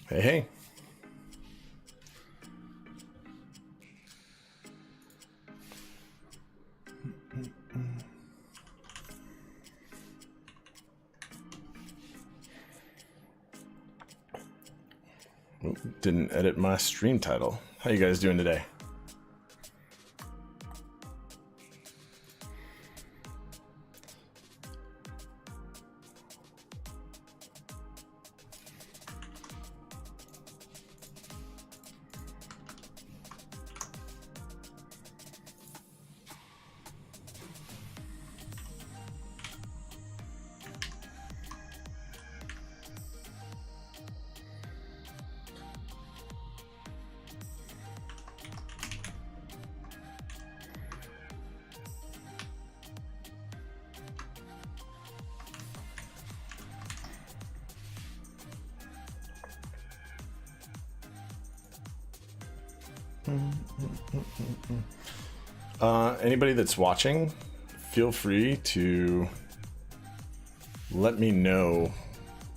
Hey, hey. Didn't edit my stream title. How you guys doing today? Anybody that's watching, feel free to let me know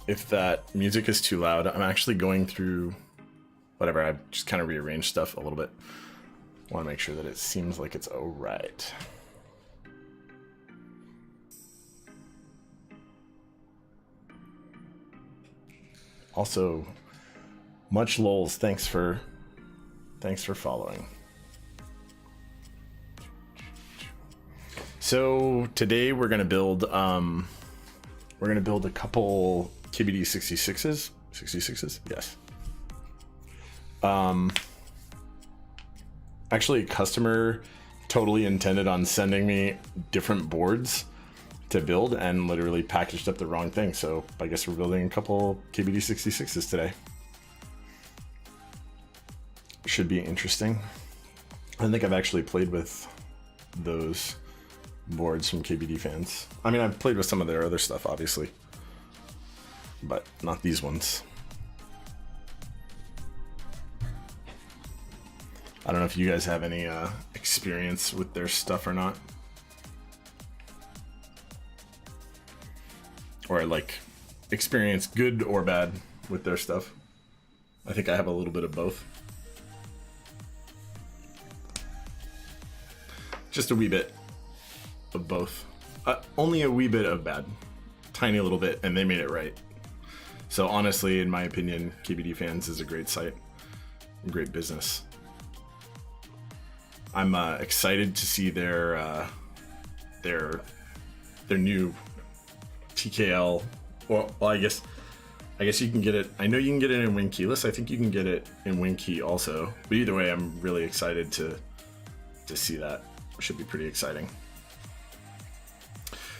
if that music is too loud. I'm actually going through whatever. I've just kind of rearranged stuff a little bit. Want to make sure that it seems like it's all right. Also, much lols. Thanks for following. So today we're gonna build a couple KBD66s. 66s, yes. Actually, a customer totally intended on sending me different boards to build and literally packaged up the wrong thing. So I guess we're building a couple KBD66s today. Should be interesting. I don't think I've actually played with those boards from KBD fans. I mean, I've played with some of their other stuff, obviously, but not these ones. I don't know if you guys have any experience with their stuff or not, or like experience good or bad with their stuff. I think I have a little bit of both. Just a wee bit of both. Only a wee bit of bad. Tiny little bit, and they made it right. So honestly, in my opinion, KBD Fans is a great site. A great business. I'm excited to see their new TKL. Well, I guess you can get it. I know you can get it in wing keyless. I think you can get it in wing key also. But either way, I'm really excited to see that. Should be pretty exciting.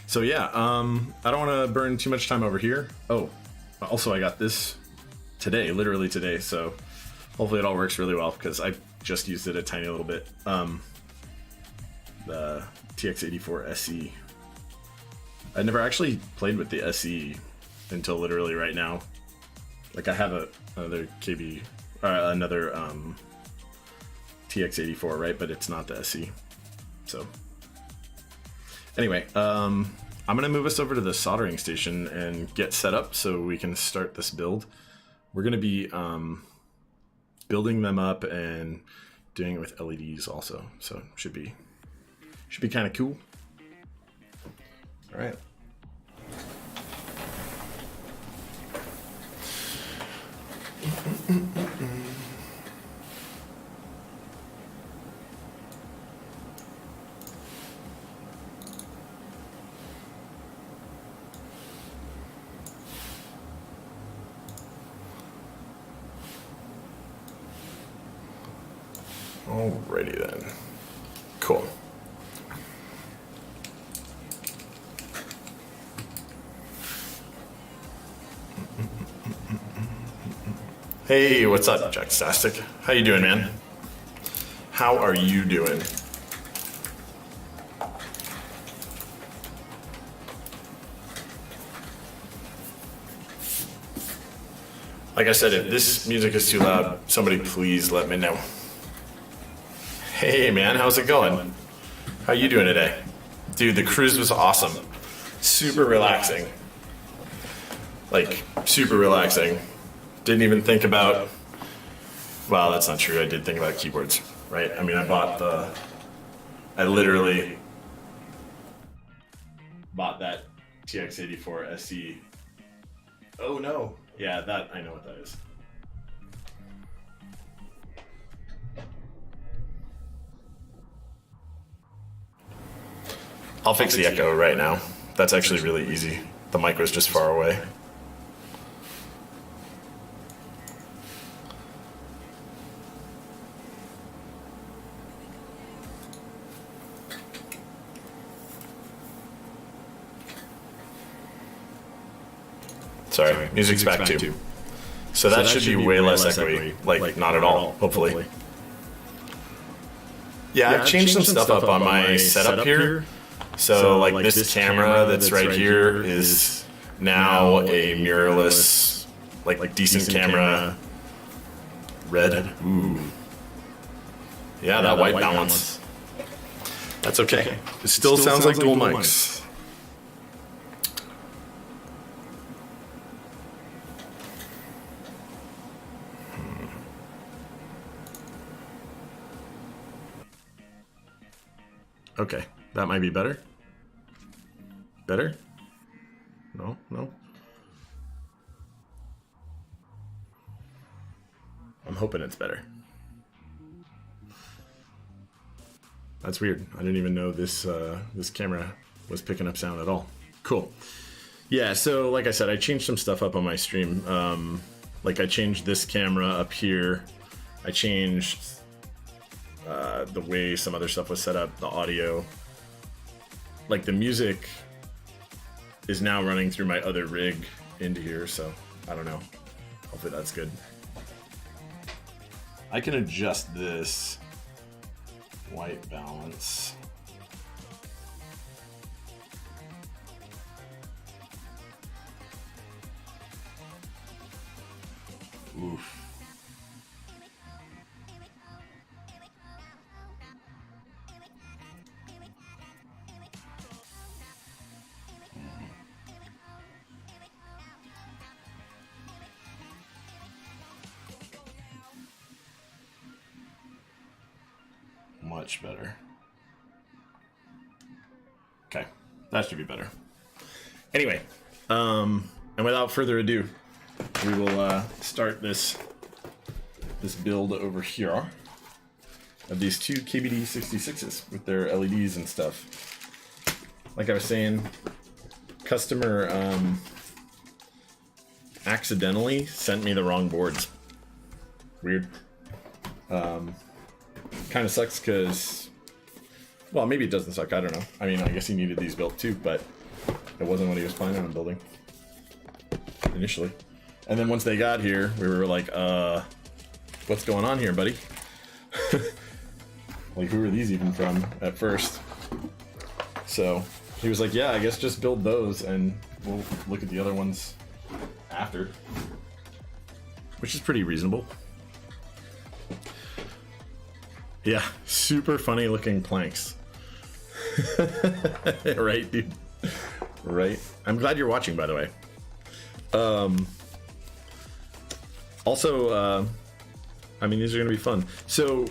So yeah, I don't want to burn too much time over here. Oh, also I got this today, literally today. So hopefully it all works really well because I just used it a tiny little bit. The TX84 SE. I never actually played with the SE until literally right now. Like I have another TX84, right? But it's not the SE. So anyway, I'm gonna move us over to the soldering station and get set up so we can start this build. We're gonna be building them up and doing it with LEDs also, so should be kind of cool. All right. Alrighty then. Cool. Hey, what's up, Jackstastic? How you doing, man? How are you doing? Like I said, if this music is too loud, somebody please let me know. Hey man, how's it going? How you doing today? Dude, the cruise was awesome. Super relaxing. Like, super relaxing. Didn't even think about... Well, that's not true. I did think about keyboards, right? I mean, I literally bought that TX84 SE. Oh no. Yeah, that, I know what that is. I'll fix the echo right now. That's actually really easy. The mic was just far away. Sorry, music's back too. So that should be way less echoey. Like, not at all, hopefully. Yeah, I've changed some stuff up on my setup here. So like this camera that's right here is now a mirrorless, like decent camera. Red. Ooh. Yeah, that white balance. That's okay. It still sounds like dual mics. Okay, that might be better. Better? No, no. I'm hoping it's better. That's weird. I didn't even know this this camera was picking up sound at all. Cool. Yeah, so like I said, I changed some stuff up on my stream. Like I changed this camera up here. I changed the way some other stuff was set up, the audio. Like the music is now running through my other rig into here, so I don't know. Hopefully that's good. I can adjust this white balance. Oof. Much better. Okay, that should be better. Anyway, and without further ado, we will start this build over here of these two KBD66s with their LEDs and stuff. Like I was saying, customer accidentally sent me the wrong boards. Weird. Kind of sucks because, well, maybe it doesn't suck. I don't know. I mean, I guess he needed these built too, but it wasn't what he was planning on building initially. And then once they got here, we were like, what's going on here, buddy? Like, who are these even from at first? So he was like, yeah, I guess just build those and we'll look at the other ones after, which is pretty reasonable. Yeah, super funny looking planks. Right, dude? Right? I'm glad you're watching, by the way. Also, I mean, these are going to be fun. So,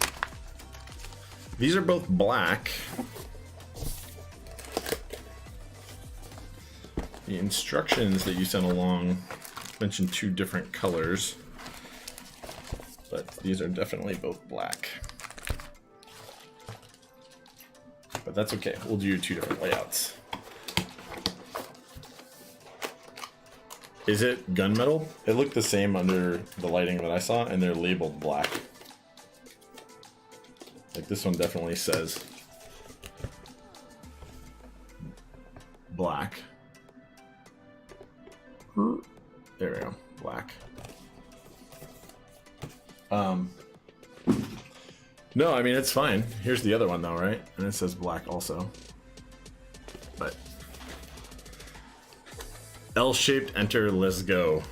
these are both black. The instructions that you sent along mentioned two different colors, but these are definitely both black. But that's okay. We'll do two different layouts. Is it gunmetal? It looked the same under the lighting that I saw, and they're labeled black. Like this one definitely says black. There we go, black. No, I mean, it's fine. Here's the other one though, right? And it says black also. But L-shaped enter, let's go.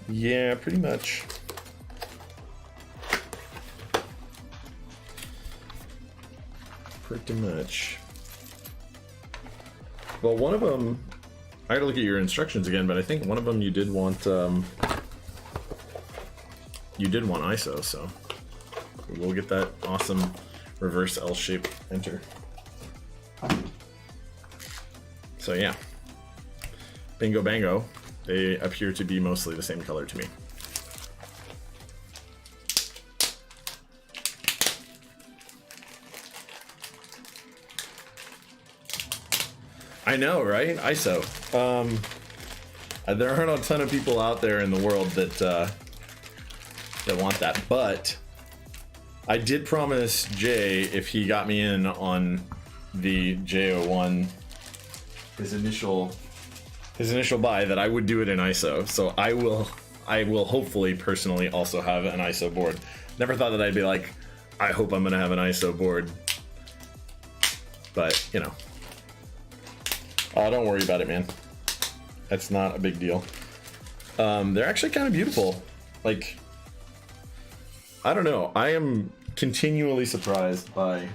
Yeah, pretty much. Pretty much. Well, one of them, I gotta look at your instructions again, but I think one of them you did want ISO, so we'll get that awesome reverse L-shaped enter. So yeah, bingo bango, they appear to be mostly the same color to me. I know, right? ISO. There aren't a ton of people out there in the world that that want that, but I did promise Jay if he got me in on the J01, his initial buy, that I would do it in ISO. So I will hopefully personally also have an ISO board. Never thought that I'd be like, I hope I'm gonna have an ISO board, but you know. Oh, don't worry about it, man. That's not a big deal. They're actually kind of beautiful. Like, I don't know. I am continually surprised by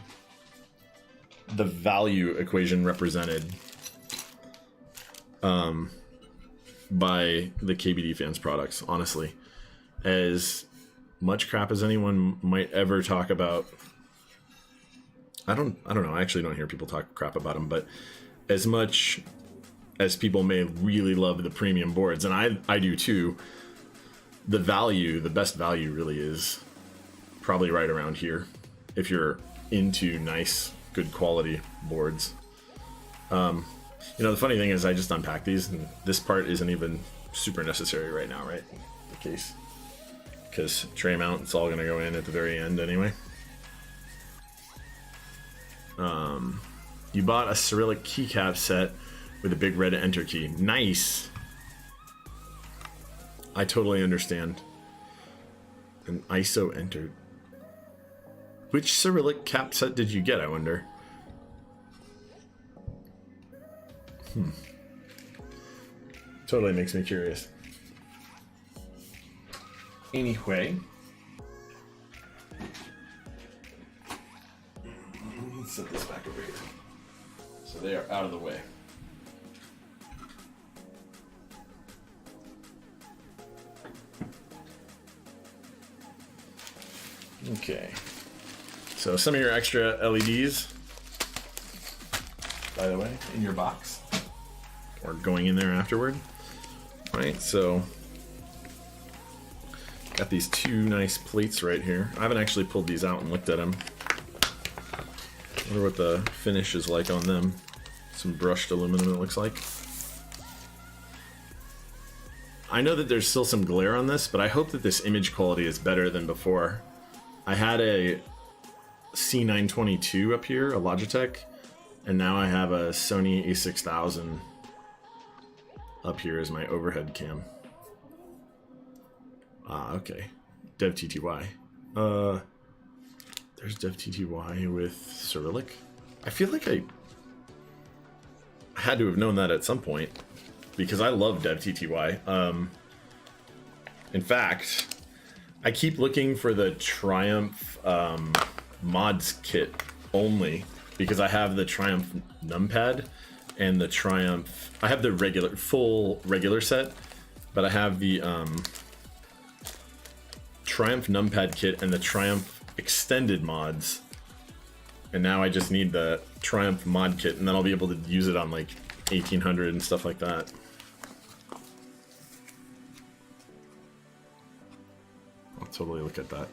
the value equation represented by the KBD.fans products, honestly. As much crap as anyone might ever talk about. I don't know. I actually don't hear people talk crap about them, but as much as people may really love the premium boards, and I do too, the best value really is probably right around here if you're into nice, good quality boards. You know, the funny thing is I just unpacked these, and this part isn't even super necessary right now, right? The case. Because tray mount, it's all going to go in at the very end anyway. You bought a Cyrillic keycap set with a big red enter key. Nice. I totally understand. An ISO entered. Which Cyrillic cap set did you get, I wonder? Totally makes me curious. Anyway. Let's set this back over here. So they are out of the way. Okay. So some of your extra LEDs, by the way, in your box, or going in there afterward. Right, so got these two nice plates right here. I haven't actually pulled these out and looked at them. I wonder what the finish is like on them. Some brushed aluminum, it looks like. I know that there's still some glare on this, but I hope that this image quality is better than before. I had a C922 up here, a Logitech, and now I have a Sony a6000 up here as my overhead cam. Ah, okay. DevTTY. There's DevTTY with Cyrillic. I feel like I had to have known that at some point because I love DevTTY. In fact, I keep looking for the Triumph mods kit only because I have the Triumph numpad and the Triumph. I have the full regular set, but I have the Triumph numpad kit and the Triumph extended mods, and now I just need the Triumph mod kit, and then I'll be able to use it on like 1800 and stuff like that. I'll totally look at that.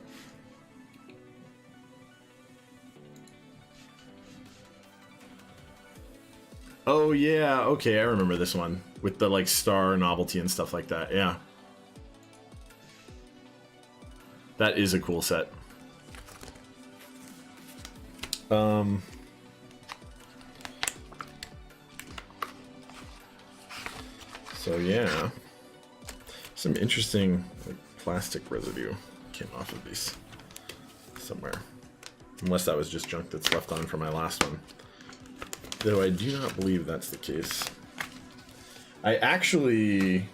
Oh yeah, okay, I remember this one with the like star novelty and stuff like that. Yeah, that is a cool set. So yeah, some interesting like, plastic residue came off of these somewhere, unless that was just junk that's left on from my last one, though I do not believe that's the case. I actually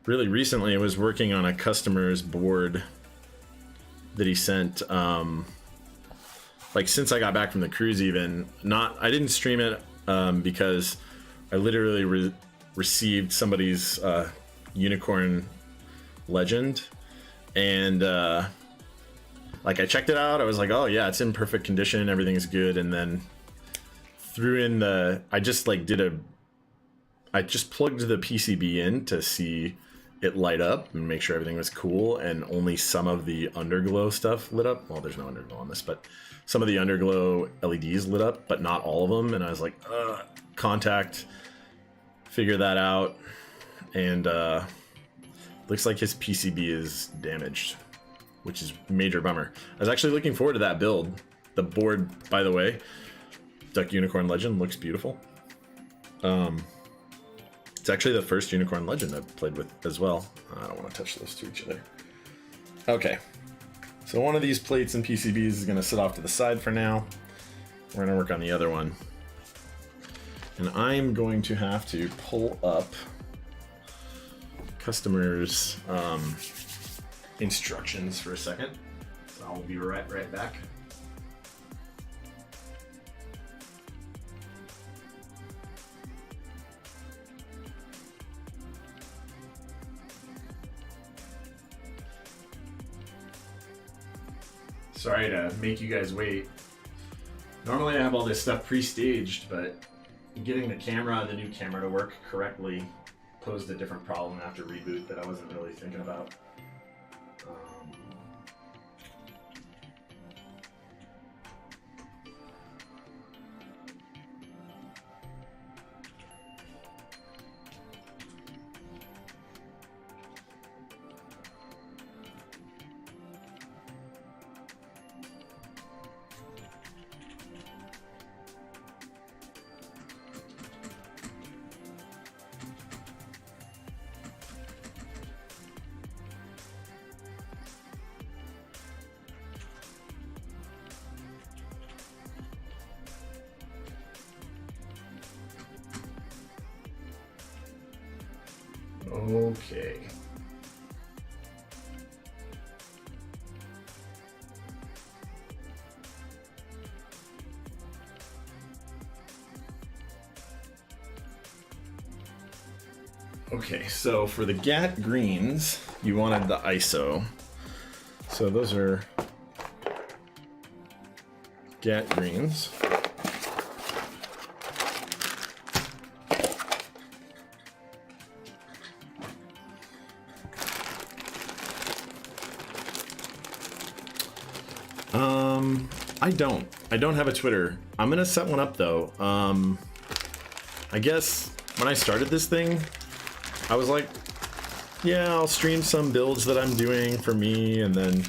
really recently was working on a customer's board that he sent like since I got back from the cruise, even I didn't stream it because I literally received somebody's unicorn legend, and like I checked it out. I was like, oh yeah, it's in perfect condition, everything's good, and then threw in I just plugged the PCB in to see it light up and make sure everything was cool, and only some of the underglow stuff lit up. Well, there's no underglow on this, but some of the underglow LEDs lit up, but not all of them. And I was like, contact, figure that out. And looks like his PCB is damaged, which is a major bummer. I was actually looking forward to that build. The board, by the way, Duck Unicorn Legend, looks beautiful. It's actually the first Unicorn Legend I've played with as well. I don't want to touch those to each other. Okay, so one of these plates and PCBs is going to sit off to the side for now. We're going to work on the other one. And I'm going to have to pull up customers' instructions for a second. So I'll be right back. Sorry to make you guys wait. Normally I have all this stuff pre-staged, but getting the new camera to work correctly posed a different problem after reboot that I wasn't really thinking about. Okay. Okay, so for the GAT greens, you wanted the ISO. So those are GAT greens. I don't have a Twitter. I'm gonna set one up though. I guess when I started this thing, I was like, yeah, I'll stream some builds that I'm doing for me, and then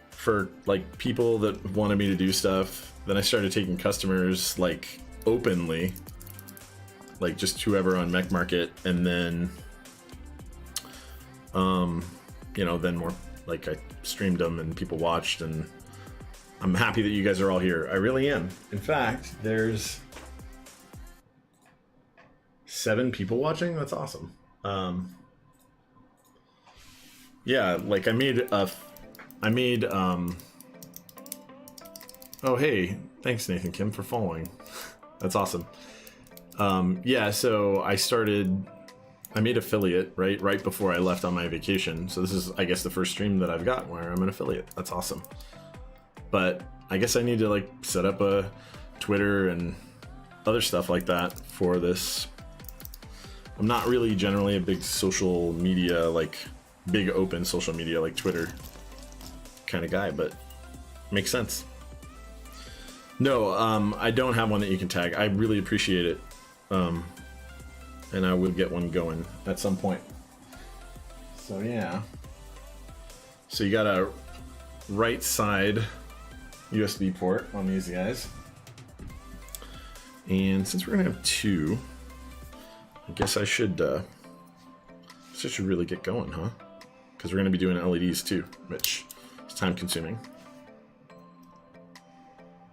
for like people that wanted me to do stuff. Then I started taking customers like openly, like just whoever on Mech Market, and then then more like I streamed them and people watched, and I'm happy that you guys are all here. I really am. In fact, there's 7 people watching. That's awesome. Yeah, like I made oh hey, thanks Nathan Kim for following. That's awesome. Yeah, so I made affiliate right before I left on my vacation. So this is, I guess, the first stream that I've got where I'm an affiliate. That's awesome. But I guess I need to like set up a Twitter and other stuff like that for this. I'm not really generally a big social media, like big open social media like Twitter kind of guy, but makes sense. No, I don't have one that you can tag. I really appreciate it. And I will get one going at some point. So yeah. So you got a right side USB port on these guys. And since we're gonna have 2, I guess I should really get going, huh? Because we're gonna be doing LEDs too, which is time consuming.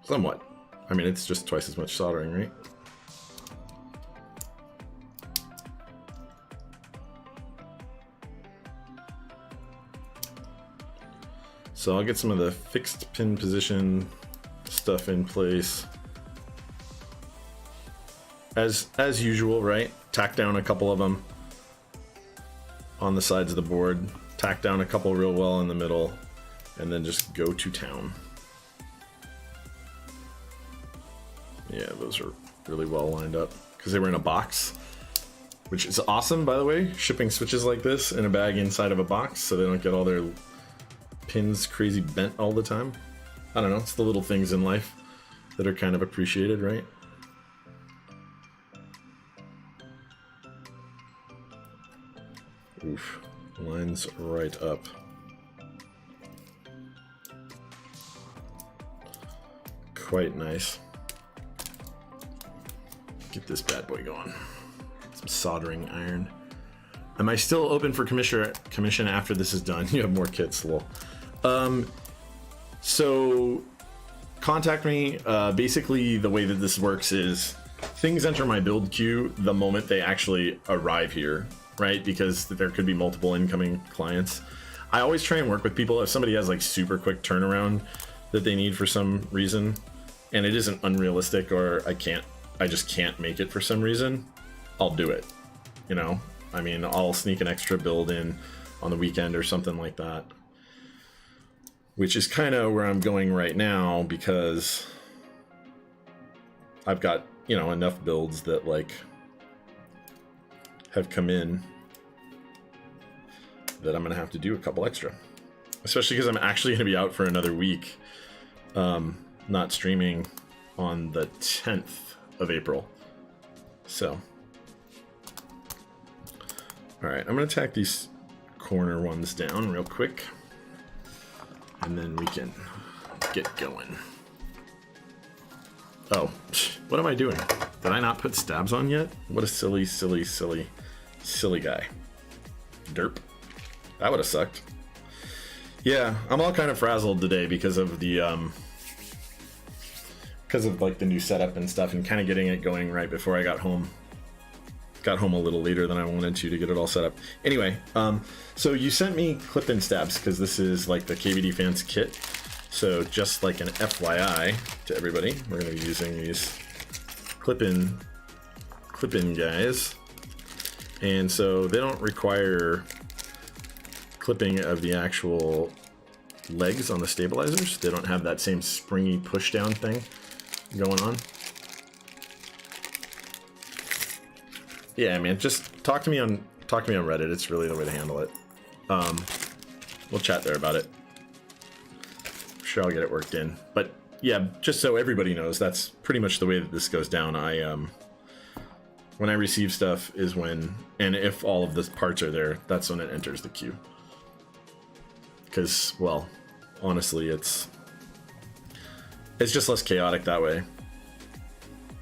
Somewhat. I mean, it's just twice as much soldering, right? So I'll get some of the fixed pin position stuff in place. As usual, right? Tack down a couple of them on the sides of the board. Tack down a couple real well in the middle, and then just go to town. Yeah, those are really well lined up because they were in a box, which is awesome, by the way. Shipping switches like this in a bag inside of a box so they don't get all their pins crazy bent all the time. I don't know, it's the little things in life that are kind of appreciated, right? Oof, lines right up. Quite nice. Get this bad boy going. Some soldering iron. Am I still open for commission after this is done? You have more kits, lol. So contact me. Basically, the way that this works is things enter my build queue the moment they actually arrive here, right? Because there could be multiple incoming clients. I always try and work with people if somebody has like super quick turnaround that they need for some reason, and it isn't unrealistic, or I just can't make it for some reason, I'll do it. You know, I mean, I'll sneak an extra build in on the weekend or something like that, which is kind of where I'm going right now, because I've got, you know, enough builds that like have come in that I'm gonna have to do a couple extra, especially because I'm actually gonna be out for another week, not streaming on the 10th of April. So all right, I'm gonna tack these corner ones down real quick, and then we can get going. Oh, what am I doing? Did I not put stabs on yet? What a silly, silly, silly, silly guy. Derp. That would have sucked. Yeah, I'm all kind of frazzled today because of the like the new setup and stuff, and kind of getting it going right before I got home. Got home a little later than I wanted to get it all set up. Anyway, so you sent me clip-in stabs because this is like the KBD.fans kit. So just like an FYI to everybody, we're going to be using these clip-in guys, and so they don't require clipping of the actual legs on the stabilizers. They don't have that same springy push-down thing going on. Yeah, man, just talk to me on Reddit. It's really the way to handle it. We'll chat there about it. I'm sure I'll get it worked in. But yeah, just so everybody knows, that's pretty much the way that this goes down. When I receive stuff is when, and if all of the parts are there, that's when it enters the queue. Because, well, honestly, it's just less chaotic that way.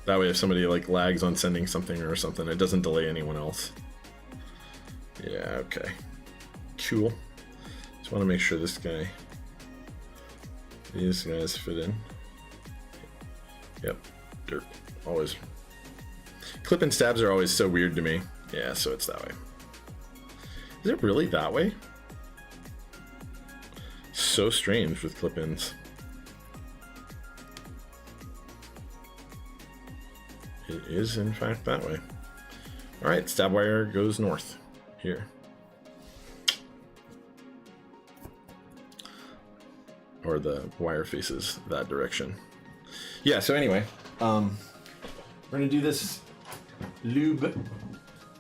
That way, if somebody like lags on sending something or something, it doesn't delay anyone else. Yeah, okay. Cool. Just want to make sure these guys fit in. Yep, dirt. Always. Clip-in stabs are always so weird to me. Yeah, so it's that way. Is it really that way? So strange with clip-ins. It is, in fact, that way. All right, stab wire goes north here. Or the wire faces that direction. Yeah, so anyway, we're gonna do this lube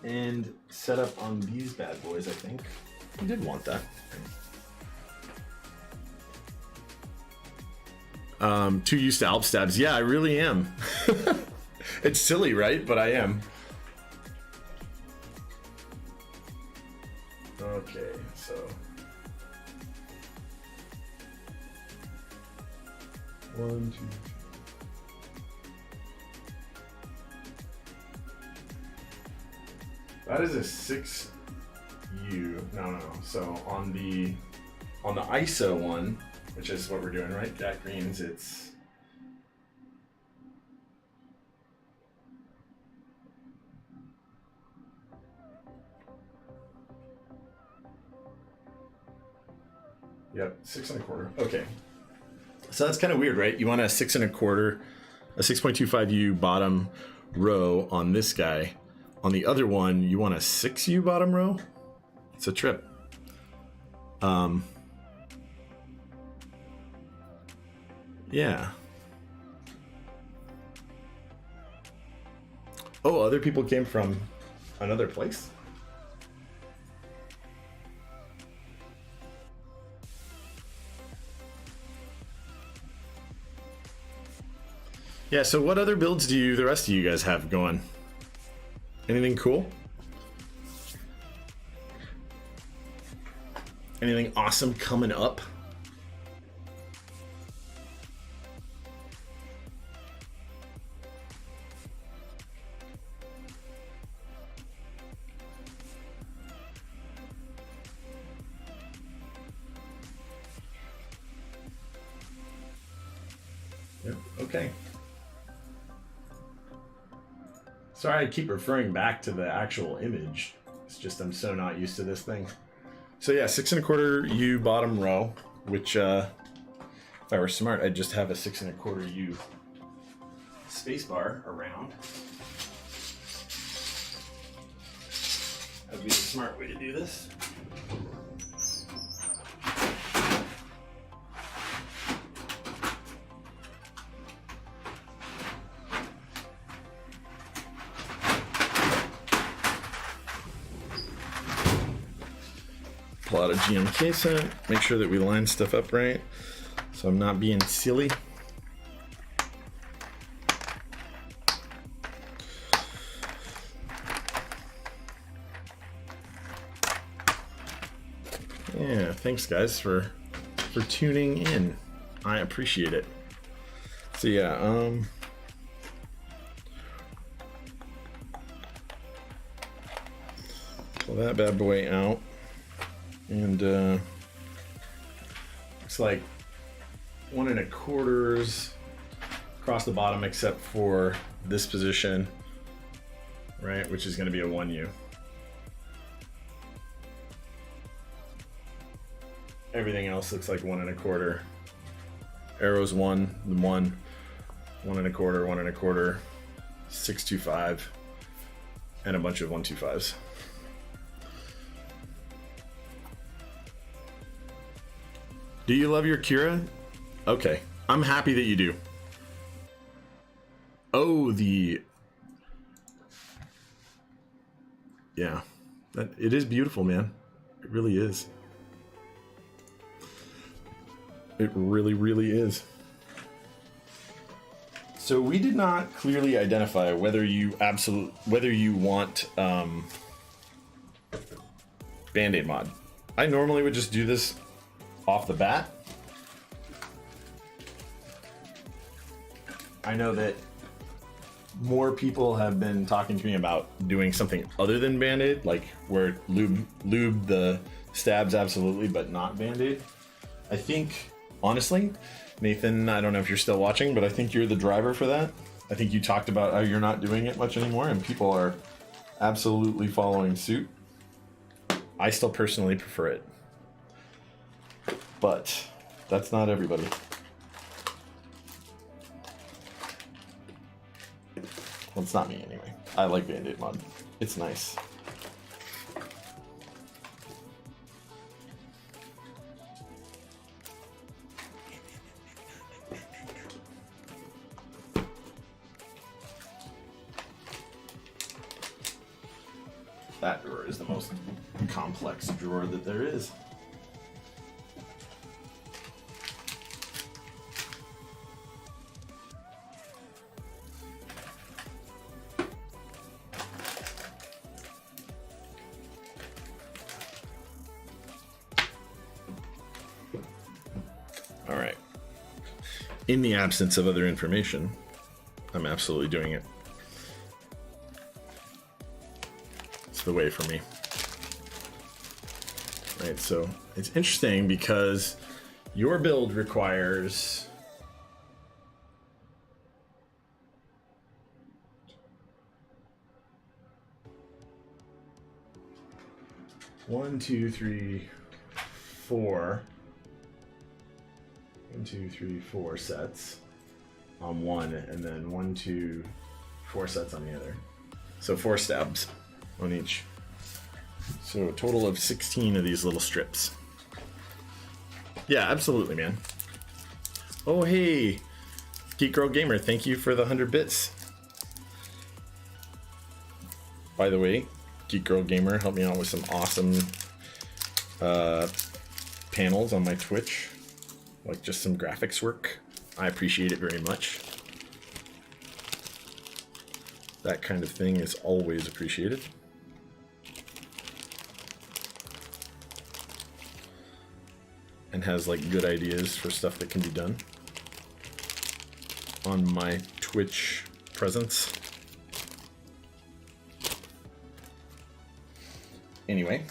and set up on these bad boys, I think. I did want that. Too used to Alp stabs. Yeah, I really am. It's silly, right? But I am. Okay, so. One, two, three. That is a 6U. No. So on the ISO one, which is what we're doing, right? Gaeteron Greens, it's. Yep, 6 1/4. Okay. So that's kind of weird, right? You want a 6 1/4, a 6.25U bottom row on this guy. On the other one, you want a 6U bottom row. It's a trip. Yeah. Oh, other people came from another place? Yeah, so what other builds do the rest of you guys have going? Anything cool? Anything awesome coming up? Yep, okay. Sorry, I keep referring back to the actual image. It's just I'm so not used to this thing. So yeah, 6 1/4U bottom row, which if I were smart, I'd just have a 6 1/4U spacebar around. That would be the smart way to do this. Pull out a GMK set, make sure that we line stuff up right, so I'm not being silly. Yeah, thanks guys for tuning in. I appreciate it. So yeah, pull that bad boy out. And looks like 1 1/4s across the bottom except for this position, right, which is going to be a 1U. Everything else looks like 1 1/4. Arrows 1, 1, 1 1/4, 1 1/4, 625, and a bunch of 125s. Do you love your Kira? Okay, I'm happy that you do. Oh, yeah, it is beautiful, man. It really is. It really, really is. So we did not clearly identify whether you want Band-Aid mod. I normally would just do this off the bat. I know that more people have been talking to me about doing something other than Band-Aid, like where lube the stabs absolutely, but not Band-Aid. I think, honestly, Nathan, I don't know if you're still watching, but I think you're the driver for that. I think you talked about how you're not doing it much anymore, and people are absolutely following suit. I still personally prefer it. But that's not everybody. Well, it's not me anyway. I like Band-Aid mod. It's nice. That drawer is the most complex drawer that there is. All right. In the absence of other information, I'm absolutely doing it. It's the way for me. Right, so it's interesting because your build requires one, two, three, four. 1, 2, 3, 4 sets on one, and then 1, 2, 4 sets on the other. So 4 stabs on each. So a total of 16 of these little strips. Yeah, absolutely, man. Oh, hey, Geek Girl Gamer, thank you for the 100 bits. By the way, Geek Girl Gamer helped me out with some awesome panels on my Twitch, like just some graphics work. I appreciate it very much. That kind of thing is always appreciated. And has like good ideas for stuff that can be done on my Twitch presence. Anyway,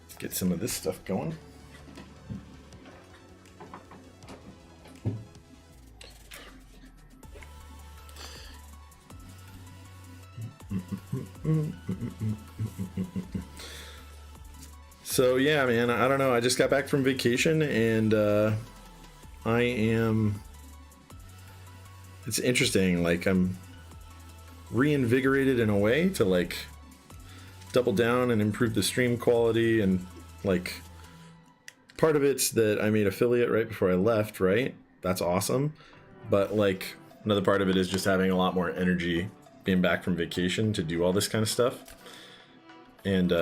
let's get some of this stuff going. So yeah, man, I don't know. I just got back from vacation and I am... It's interesting, like I'm reinvigorated in a way to like double down and improve the stream quality, and like part of it's that I made affiliate right before I left, right? That's awesome. But like another part of it is just having a lot more energy being back from vacation to do all this kind of stuff. And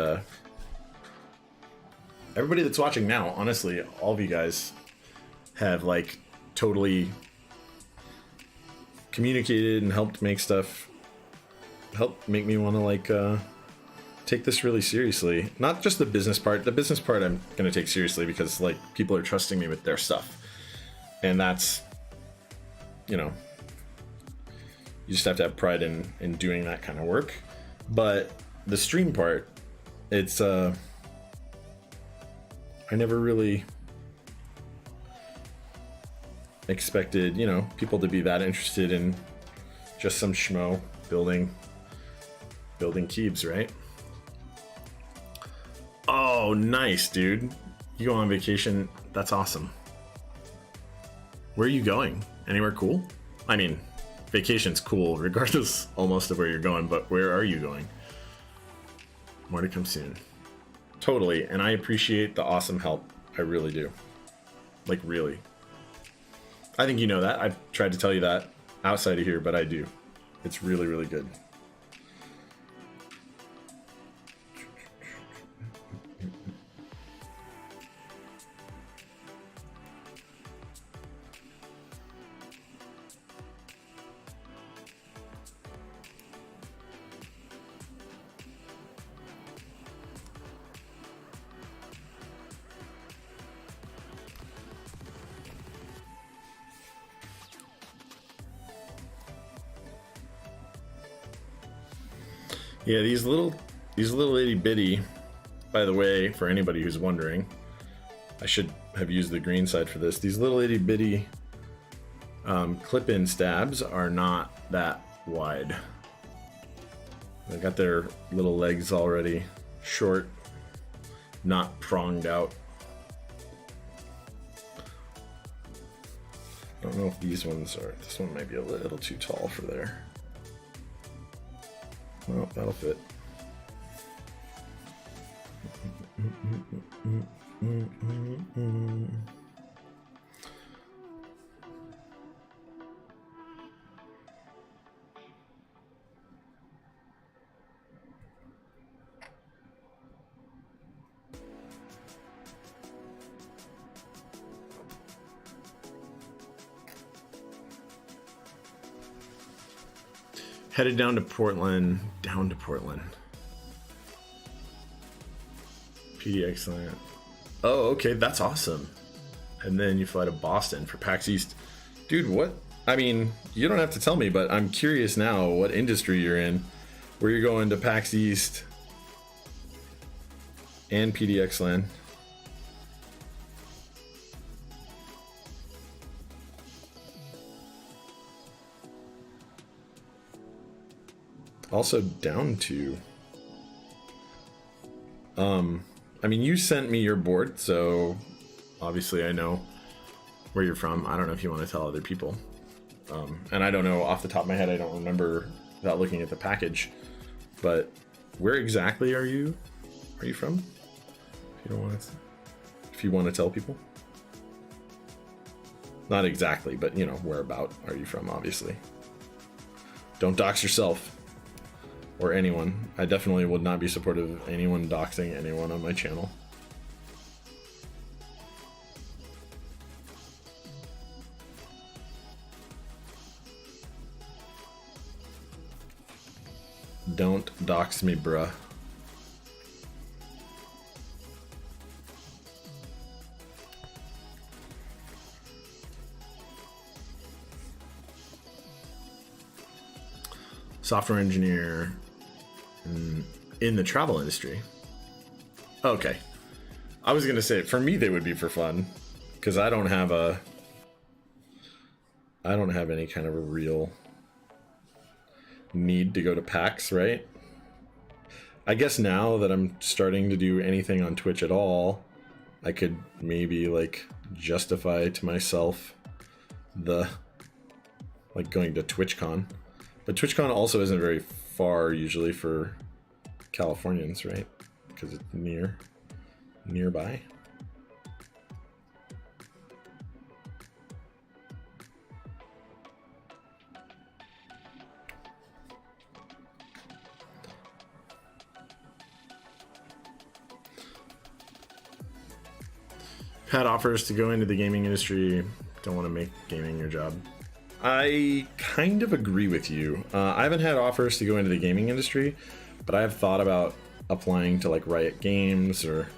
everybody that's watching now, honestly, all of you guys have like totally communicated and helped make stuff, helped make me want to like take this really seriously. Not just the business part. The business part I'm gonna take seriously because like people are trusting me with their stuff, and that's, you know, you just have to have pride in doing that kind of work. But the stream part, it's I never really expected, you know, people to be that interested in just some schmo building cubes, right? Oh, nice, dude. You go on vacation. That's awesome. Where are you going? Anywhere cool? I mean, vacation's cool regardless almost of where you're going, but where are you going? More to come soon. Totally, and I appreciate the awesome help. I really do. Like, really. I think you know that. I've tried to tell you that outside of here, but I do. It's really, really good. Yeah, these little itty bitty, by the way, for anybody who's wondering, I should have used the green side for this. These little itty bitty clip-in stabs are not that wide. They got their little legs already short, not pronged out. I don't know if these ones are, this one might be a little too tall for there. Well, that'll fit. Headed down to Portland. PDX Land. Oh, okay, that's awesome. And then you fly to Boston for PAX East. Dude, what? I mean, you don't have to tell me, but I'm curious now what industry you're in, where you're going to PAX East and PDX Land. Also down to, I mean, you sent me your board, so obviously I know where you're from. I don't know if you want to tell other people. And I don't know off the top of my head, I don't remember without looking at the package, but where exactly are you from? If you want to tell people. Not exactly, but you know, whereabout are you from, obviously. Don't dox yourself or anyone. I definitely would not be supportive of anyone doxing anyone on my channel. Don't dox me, bruh. Software engineer in the travel industry. Okay. I was gonna say, for me they would be for fun, because I don't have any kind of a real need to go to PAX, right? I guess now that I'm starting to do anything on Twitch at all, I could maybe like justify to myself the like going to TwitchCon. But TwitchCon also isn't very far usually for Californians, right? Because it's nearby. Had offers to go into the gaming industry. Don't want to make gaming your job. I kind of agree with you. I haven't had offers to go into the gaming industry, but I have thought about applying to like Riot Games or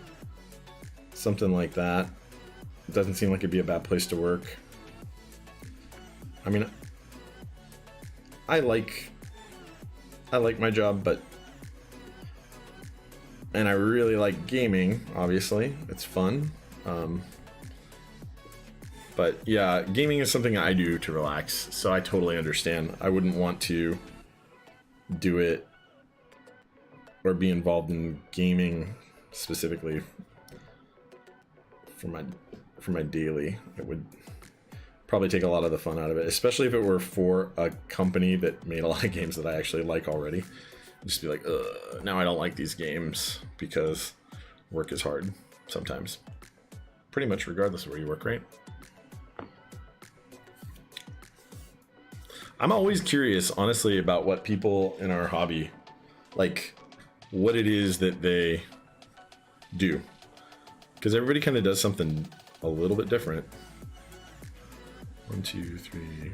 something like that. It doesn't seem like it'd be a bad place to work. I mean, I like my job, and I really like gaming, obviously. It's fun. But yeah, gaming is something I do to relax, so I totally understand. I wouldn't want to do it or be involved in gaming specifically for my daily. It would probably take a lot of the fun out of it, especially if it were for a company that made a lot of games that I actually like already. I'd just be like, ugh, now I don't like these games because work is hard sometimes. Pretty much regardless of where you work, right? I'm always curious, honestly, about what people in our hobby, like, what it is that they do. Because everybody kind of does something a little bit different. 1, 2, 3.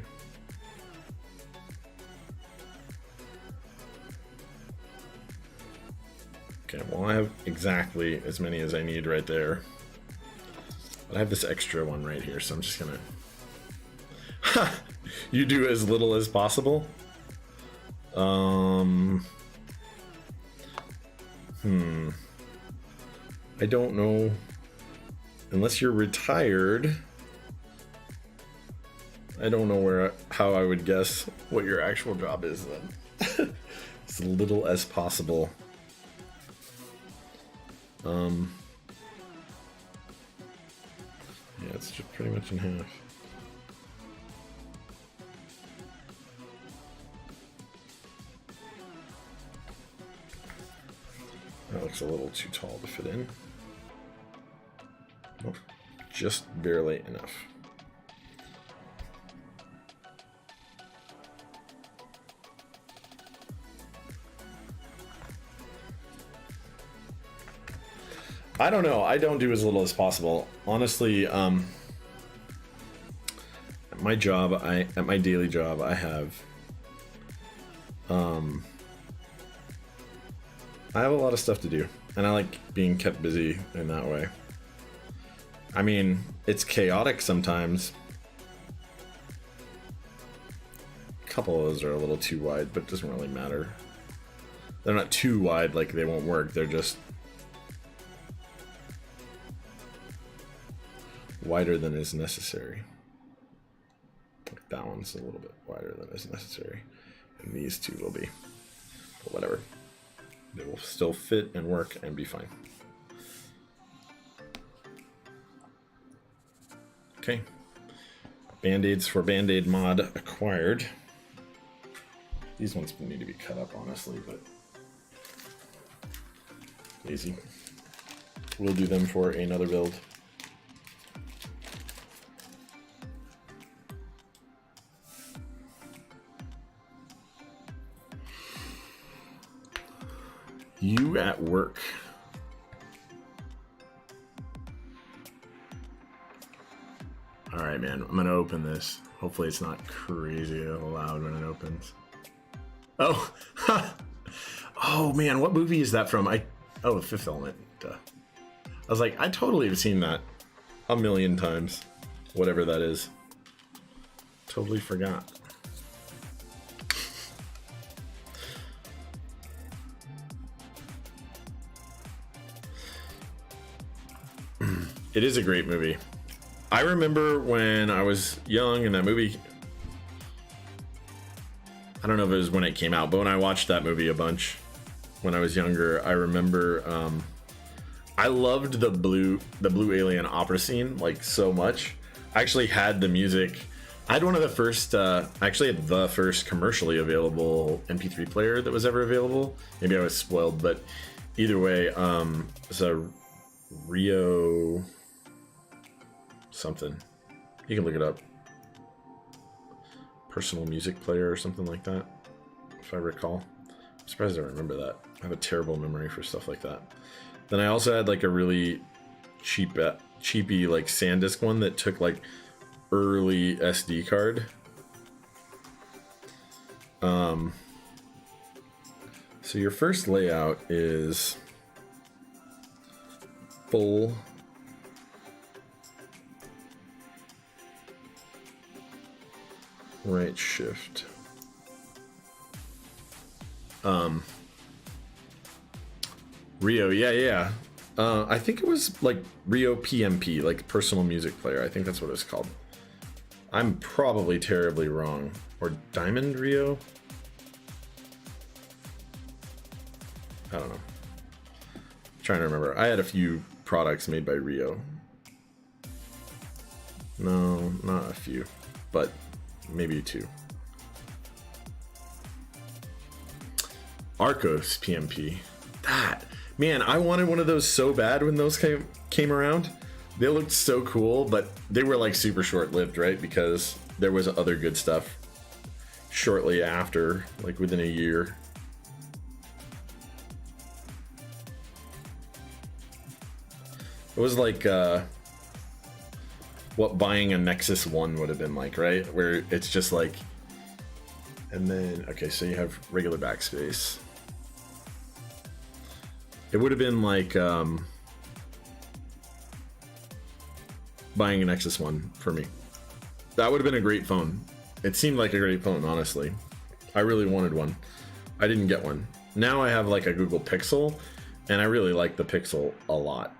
Okay, well, I have exactly as many as I need right there. But I have this extra one right here, so I'm just gonna... You do as little as possible? I don't know. Unless you're retired, I don't know how I would guess what your actual job is then. As little as possible. Yeah, it's just pretty much in half. That looks a little too tall to fit in. Nope, just barely enough. I don't know. I don't do as little as possible. Honestly, at my job, at my daily job, I have a lot of stuff to do, and I like being kept busy in that way. I mean, it's chaotic sometimes. A couple of those are a little too wide, but it doesn't really matter. They're not too wide, like they won't work. They're just wider than is necessary. That one's a little bit wider than is necessary, and these two will be, but whatever. They will still fit and work and be fine. Okay. Band-Aids for Band-Aid mod acquired. These ones need to be cut up, honestly, but lazy. We'll do them for another build. You at work. All right, man, I'm gonna open this. Hopefully it's not crazy loud when it opens. Oh, oh man, what movie is that from? Oh, Fifth Element. Duh. I was like, I totally have seen that a million times. Whatever that is. Totally forgot. It is a great movie. I remember when I was young and that movie, I don't know if it was when it came out, but when I watched that movie a bunch when I was younger, I remember I loved the blue alien opera scene like so much. I actually had the music. I had one of the first, actually had the first commercially available MP3 player that was ever available. Maybe I was spoiled, but either way, it's a Rio something. You can look it up. Personal music player or something like that, if I recall. I'm surprised I remember that. I have a terrible memory for stuff like that. Then I also had like a really cheapy like SanDisk one that took like early SD card. So your first layout is full right shift. Rio, yeah. I think it was like Rio PMP, like personal music player. I think that's what it's called. I'm probably terribly wrong. Or Diamond Rio? I don't know. I'm trying to remember. I had a few products made by Rio. No, not a few, but maybe two. Arcos PMP. That, man, I wanted one of those so bad when those came around. They looked so cool, but they were like super short-lived, right? Because there was other good stuff shortly after, like within a year. It was like what buying a Nexus 1 would have been like, right? Where it's just like, and then, okay, so you have regular backspace. It would have been like buying a Nexus 1 for me. That would have been a great phone. It seemed like a great phone, honestly. I really wanted one. I didn't get one. Now I have like a Google Pixel, and I really like the Pixel a lot.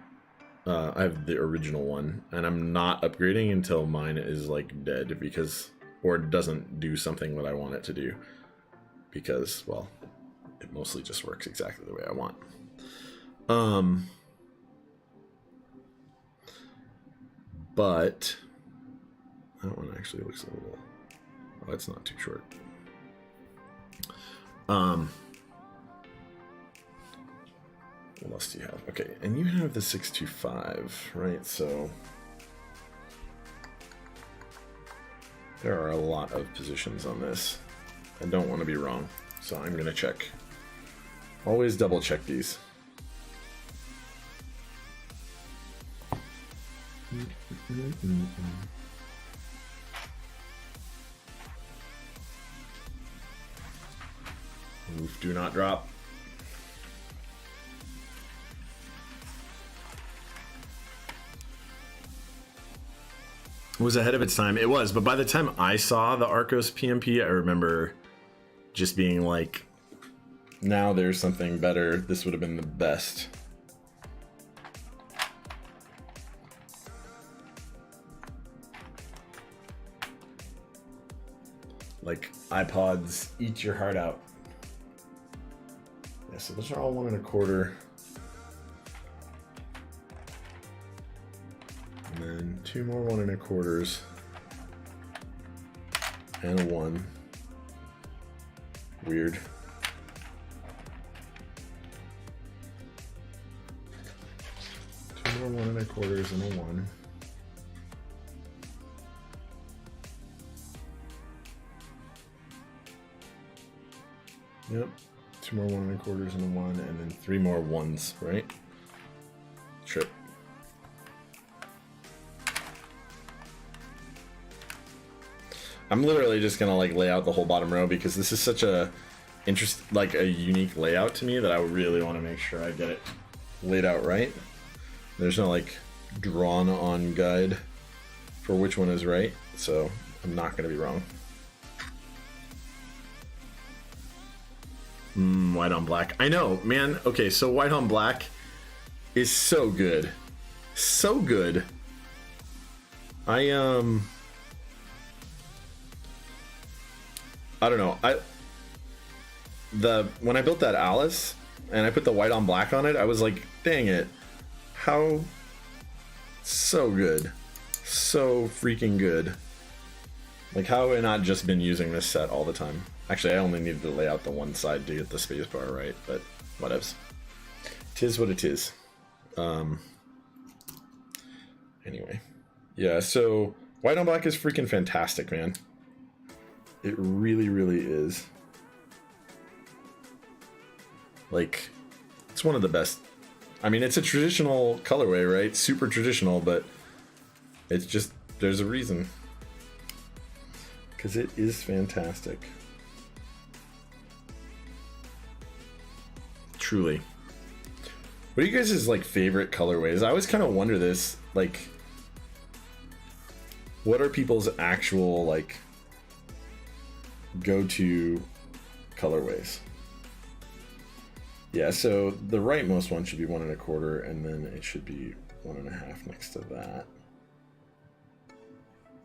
I have the original one, and I'm not upgrading until mine is like dead because, or it doesn't do something that I want it to do because, well, it mostly just works exactly the way I want. But that one actually looks a little, oh, it's not too short. What else do you have? Okay, and you have the 625, right? So there are a lot of positions on this. I don't want to be wrong, so I'm gonna check. Always double check these. Oof, do not drop. It was ahead of its time. It was, but by the time I saw the Arcos PMP, I remember just being like, now there's something better. This would have been the best. Like iPods eat your heart out. Yeah, so those are all 1 1/4. And then 2 2 more 1 1/4s, and a 1. Weird. Two more 1 1/4s and a 1. Yep. 2 more 1 1/4s and a 1, and then 3 more 1s, right? Trip. I'm literally just gonna like lay out the whole bottom row because this is such a a unique layout to me that I really want to make sure I get it laid out right. There's no like drawn on guide for which one is right, so I'm not gonna be wrong. White on black. I know, man. Okay, so white on black is so good. So good. I don't know. When I built that Alice and I put the white on black on it, I was like, dang it. How so good. So freaking good. Like, how have I not just been using this set all the time? Actually, I only needed to lay out the one side to get the spacebar right, but whatevs. Tis what it is. Anyway. Yeah, so white on black is freaking fantastic, man. It really, really is. Like, it's one of the best. I mean, it's a traditional colorway, right? Super traditional, but it's just, there's a reason. Because it is fantastic. Truly. What are you guys' like favorite colorways? I always kind of wonder this, like, what are people's actual like go-to colorways? Yeah, so the rightmost one should be 1 1/4, and then it should be 1 1/2 next to that,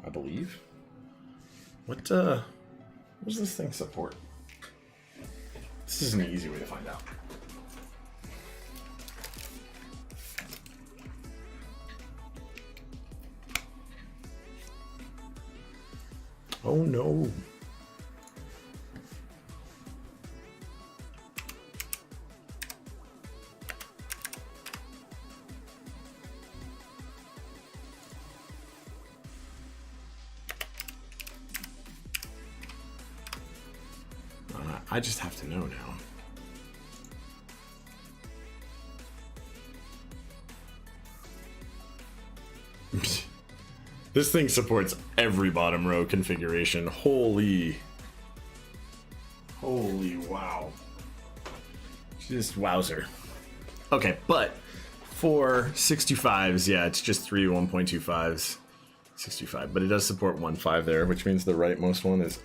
I believe. What does this thing support? This is an easy way to find out. Oh no. I just have to know now. This thing supports every bottom row configuration. Holy wow. Just wowzer. Okay, but for 625s, yeah, it's just 3 1.25s. 65, but it does support 1.5 there, which means the rightmost one is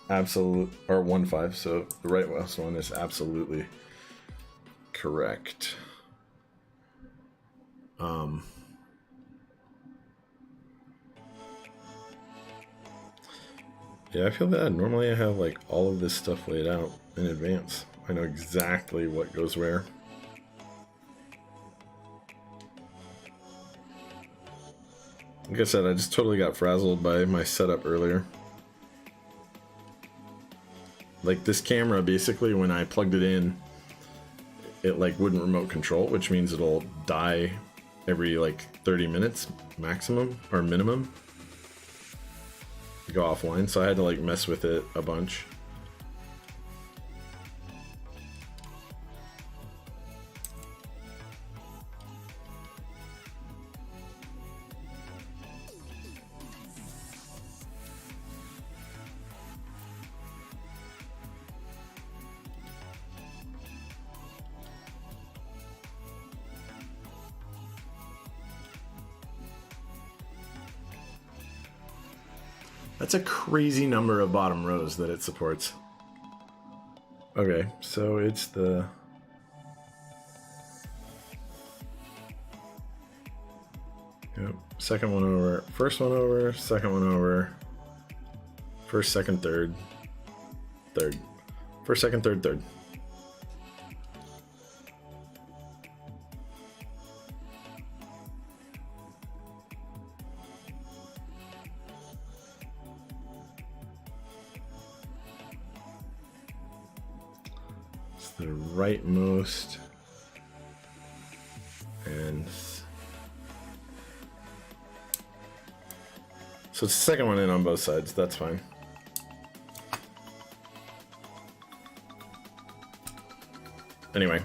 absolute, or 1.5, so the rightmost one is absolutely correct. Yeah, I feel bad. Normally I have like all of this stuff laid out in advance. I know exactly what goes where. Like I said, I just totally got frazzled by my setup earlier. Like this camera, basically when I plugged it in, it like wouldn't remote control, which means it'll die every like 30 minutes maximum or minimum. Go offline, so I had to like mess with it a bunch. That's a crazy number of bottom rows that it supports. Okay, so it's the... Yep, second one over, first one over, second one over, first, second, third, third. First, second, third, third. the rightmost, and so it's the second one in on both sides. That's fine. Anyway,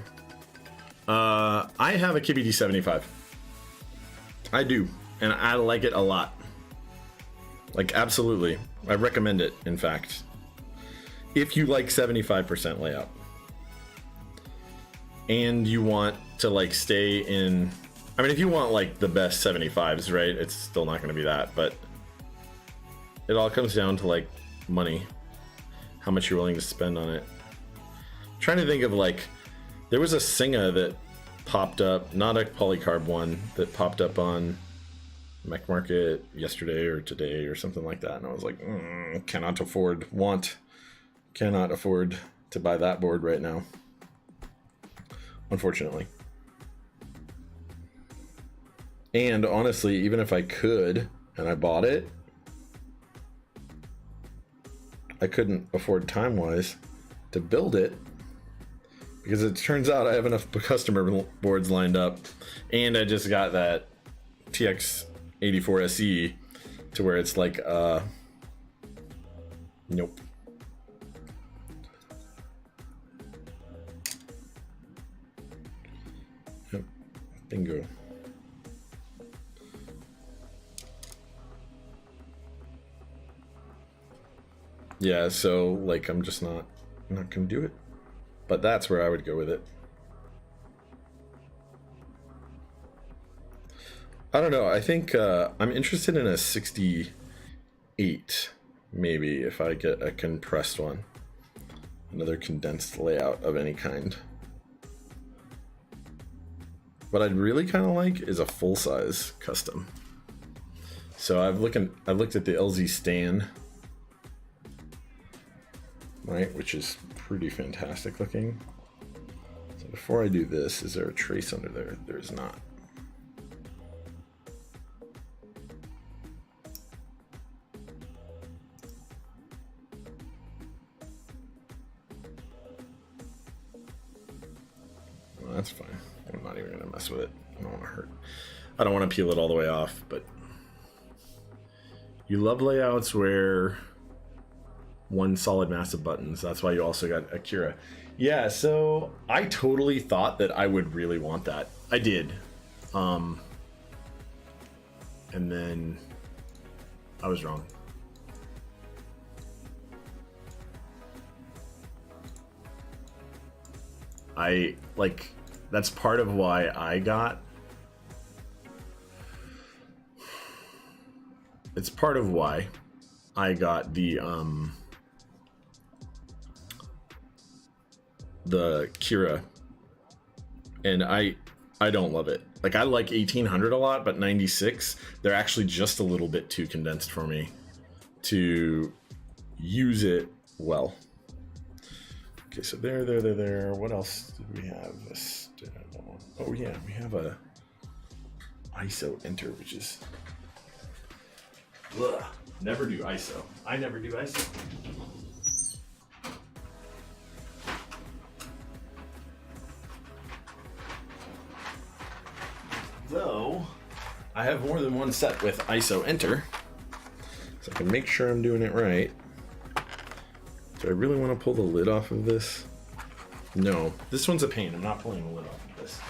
I have a KBD75. I do, and I like it a lot. Like, absolutely. I recommend it, in fact. If you like 75% layout. And you want to, like, stay in... I mean, if you want, like, the best 75s, right? It's still not going to be that, but... It all comes down to, like, money. How much you're willing to spend on it. I'm trying to think of, like... There was a Singa that popped up, not a polycarb one, that popped up on Mech Market yesterday or today or something like that, and I was like, cannot afford to buy that board right now, unfortunately. And honestly, even if I could and I bought it, I couldn't afford time-wise to build it, because it turns out I have enough customer boards lined up, and I just got that TX84 SE to where it's like, nope. Yep, bingo. Yeah, so like I'm just not gonna do it. But that's where I would go with it. I don't know. I think I'm interested in a 68, maybe, if I get a compressed one. Another condensed layout of any kind. What I'd really kind of like is a full-size custom. So I've looked at the LZ Stan, right, which is pretty fantastic looking. So before I do this, is there a trace under there? There's not. Well, that's fine. I'm not even gonna mess with it. I don't want to hurt. I don't want to peel it all the way off, but you love layouts where one solid mass of buttons. That's why you also got Akira. Yeah, so I totally thought that I would really want that. I did. And then I was wrong. That's part of why I got... It's part of why I got the Kira, and I don't love it. Like, I like 1800 a lot, but 96, they're actually just a little bit too condensed for me to use it well. Okay, so there. What else did we have? Oh yeah, we have a ISO enter, which is... Ugh, never do ISO. I never do ISO. Though, I have more than one set with ISO enter, so I can make sure I'm doing it right. Do I really want to pull the lid off of this? No, this one's a pain. I'm not pulling the lid off of this.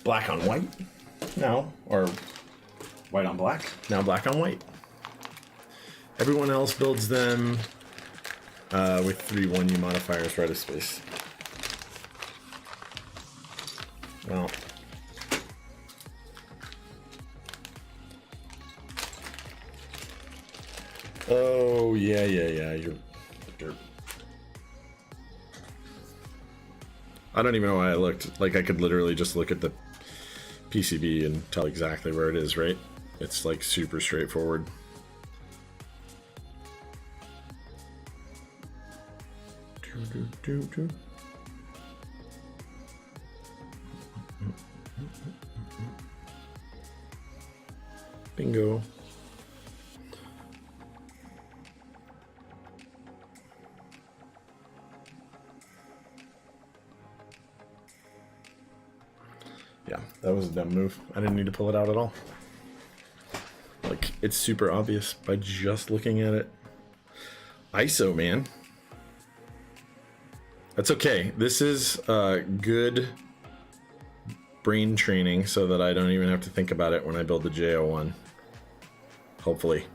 Black on white now, or white on black, now black on white. Everyone else builds them with 3 1U modifiers right of space. Well, oh yeah, you're I don't even know why I looked. Like, I could literally just look at the PCB and tell exactly where it is, right? It's like super straightforward. Bingo. Yeah, that was a dumb move. I didn't need to pull it out at all. Like, it's super obvious by just looking at it. ISO, man. That's okay. This is good brain training so that I don't even have to think about it when I build the J01. Hopefully.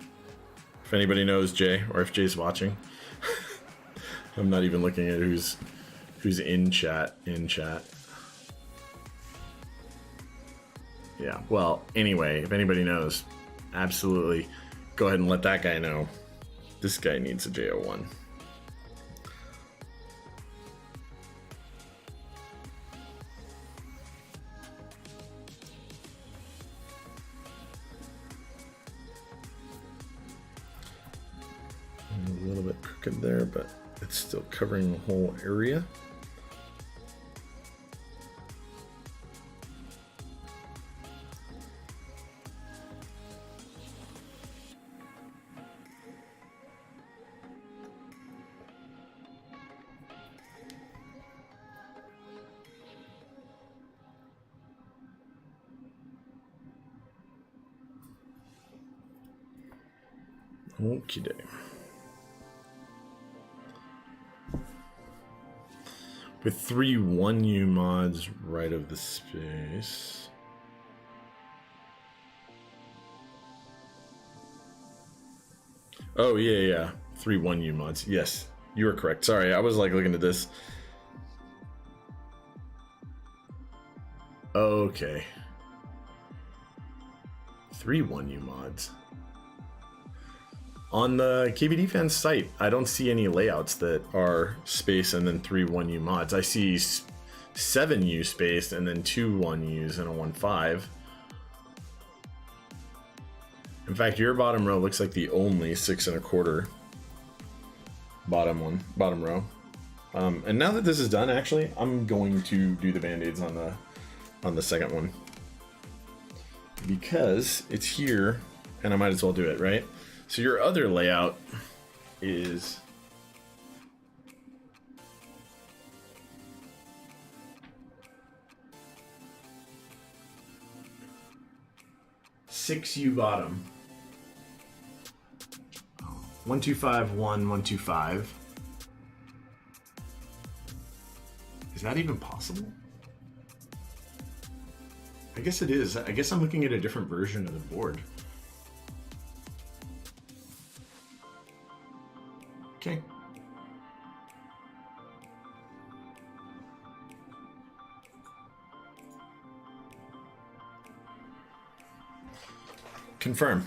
If anybody knows Jay, or if Jay's watching. I'm not even looking at who's in chat. Yeah, well, anyway, if anybody knows, absolutely go ahead and let that guy know. This guy needs a J01. A little bit crooked there, but it's still covering the whole area. Okie doke. With 3 1U mods right of the space. Oh, yeah. 3 1U mods. Yes, you were correct. Sorry, I was like looking at this. Okay. 3 1U mods. On the KBD fans site, I don't see any layouts that are space and then 3 1U mods. I see 7U space and then 2 1Us and a 1.5. In fact, your bottom row looks like the only 6 1/4 bottom row. And now that this is done, actually, I'm going to do the band-aids on the second one because it's here, and I might as well do it, right? So your other layout is six U bottom. 125 1 125. Is that even possible? I guess it is. I guess I'm looking at a different version of the board. Okay. Confirm.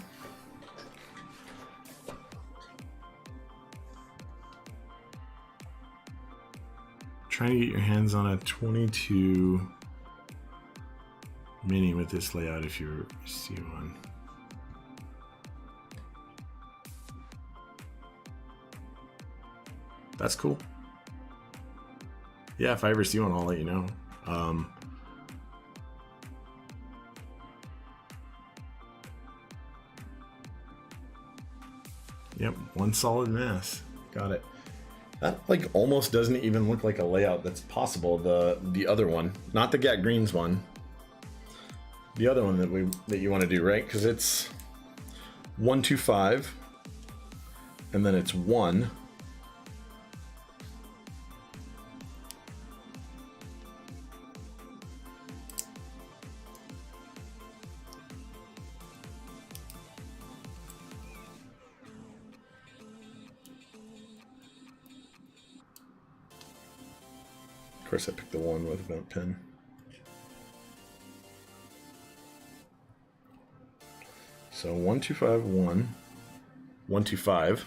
Trying to get your hands on a 22 mini with this layout if you see one. That's cool. Yeah, if I ever see one, I'll let you know. Yep, one solid mass. Got it. That like almost doesn't even look like a layout that's possible. The other one, not the Gat Greens one. The other one that you want to do, right? Because it's 125, and then it's 1. Of course, I picked the one with a bent pin. So 125 1 125.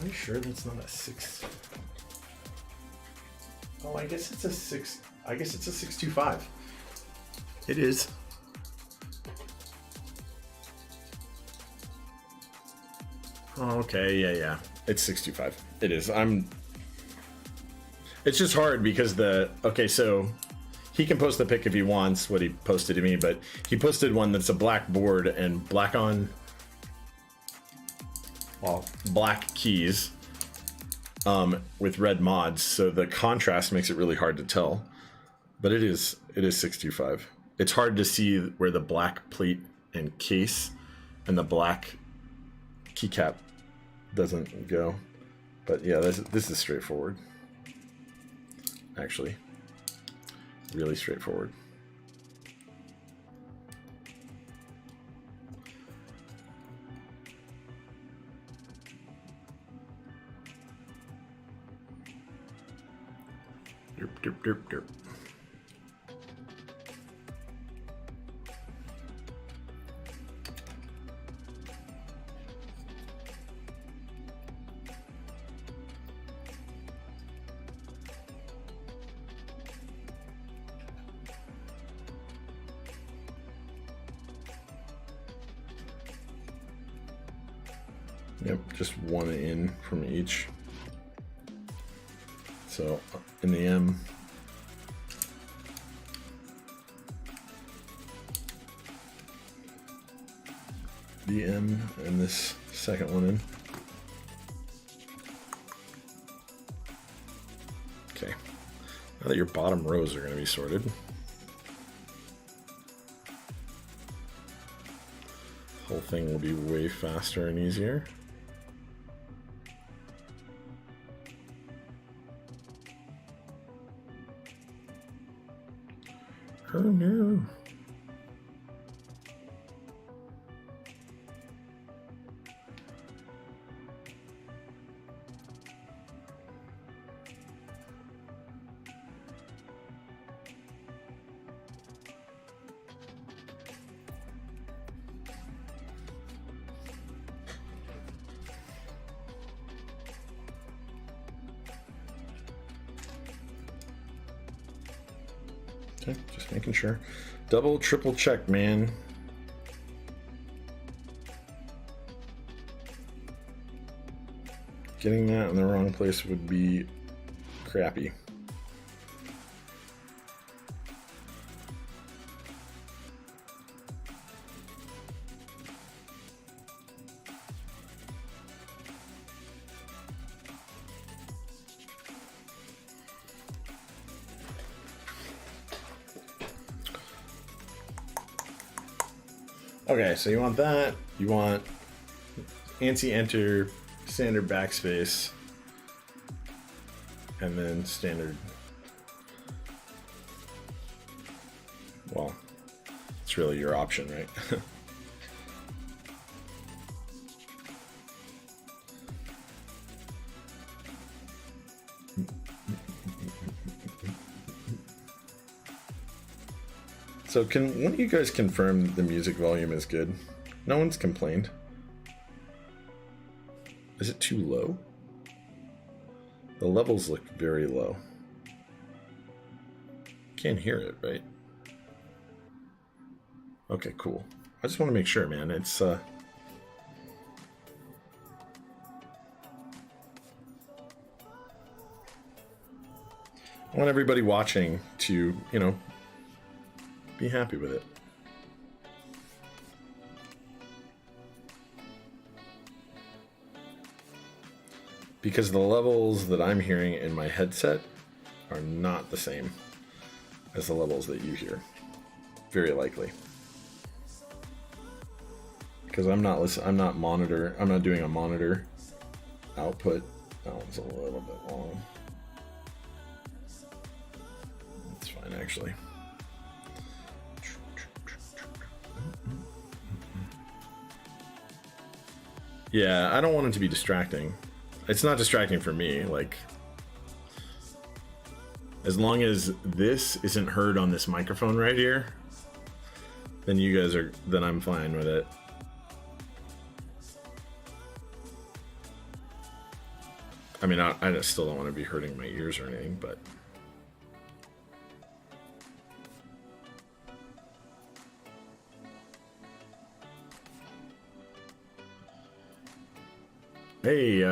Are you sure that's not a 6? Oh, I guess it's a 6. I guess it's a 625. It is. Oh, okay, yeah. It's 625. It is. It's just hard because okay, so he can post the pic if he wants, what he posted to me, but he posted one that's a black board and black on, well, black keys with red mods, so the contrast makes it really hard to tell. But it is 625. It's hard to see where the black plate and case and the black keycap doesn't go. But yeah, this is straightforward. Actually, really straightforward. Derp, derp, derp, derp. Yep, just one in from each. So in the M, the M, and this second one in. Okay, now that your bottom rows are going to be sorted, whole thing will be way faster and easier. Oh no. Okay, just making sure. Double, triple check, man. Getting that in the wrong place would be crappy. Okay, so you want that, you want anti-enter, standard backspace, and then standard, well, it's really your option, right? So one of you guys confirm the music volume is good? No one's complained. Is it too low? The levels look very low. Can't hear it, right? Okay, cool. I just want to make sure, man. It's I want everybody watching to, you know, be happy with it. Because the levels that I'm hearing in my headset are not the same as the levels that you hear. Very likely. Because I'm not doing a monitor output. That one's a little bit long. That's fine, actually. Yeah, I don't want it to be distracting. It's not distracting for me. Like, as long as this isn't heard on this microphone right here, then then I'm fine with it. I mean, I still don't want to be hurting my ears or anything, but... Hey,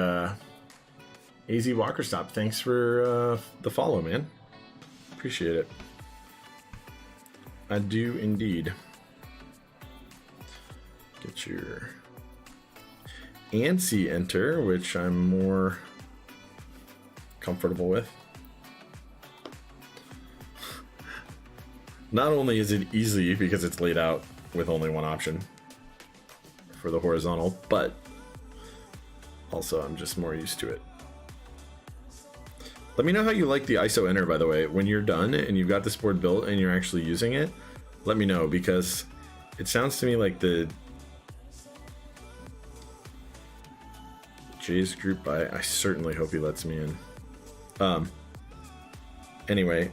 AZ Walker Stop, thanks for the follow, man. Appreciate it. I do indeed. Get your ANSI enter, which I'm more comfortable with. Not only is it easy because it's laid out with only one option for the horizontal, but also I'm just more used to it. Let me know how you like the ISO enter, by the way. When you're done and you've got this board built and you're actually using it, let me know, because it sounds to me like the Jay's group buy. I certainly hope he lets me in. Anyway,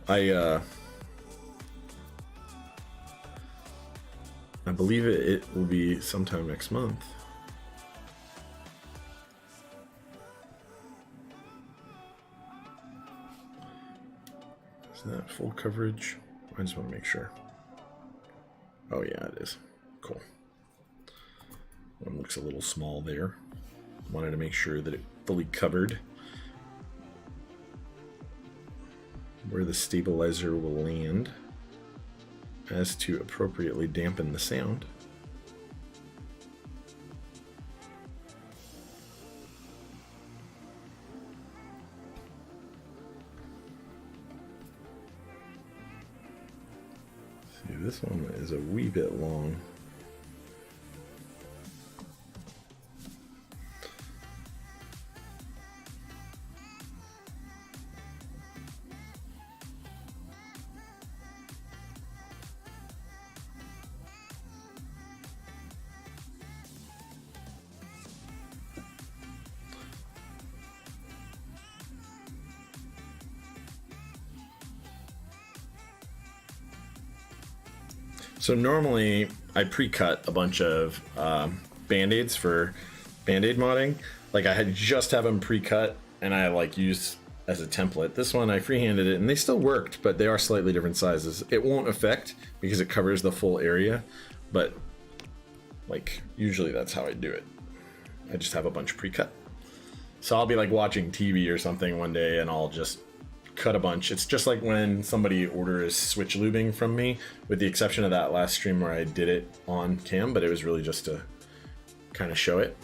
I believe it will be sometime next month. Is that full coverage? I just want to make sure. Oh yeah, it is. Cool. One looks a little small there. Wanted to make sure that it fully covered where the stabilizer will land as to appropriately dampen the sound. See, this one is a wee bit long. So normally I pre-cut a bunch of band-aids for band-aid modding. Like I had just have them pre-cut and I like used as a template. This one I freehanded it and they still worked, but they are slightly different sizes. It won't affect because it covers the full area, but like usually that's how I do it. I just have a bunch pre-cut. So I'll be like watching TV or something one day and I'll just cut a bunch. It's just like when somebody orders switch lubing from me, with the exception of that last stream where I did it on cam, but it was really just to kind of show it.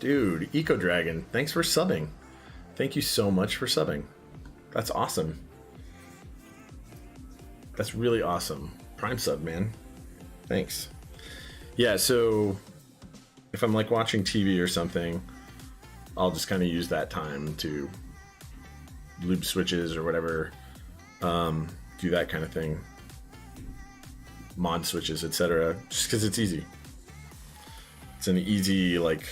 Dude, Eco Dragon, thanks for subbing. Thank you so much for subbing. That's awesome. That's really awesome. Prime sub, man. Thanks. Yeah, so if I'm like watching TV or something, I'll just kind of use that time to lube switches or whatever, do that kind of thing, mod switches, etc. Just because it's easy. It's an easy, like,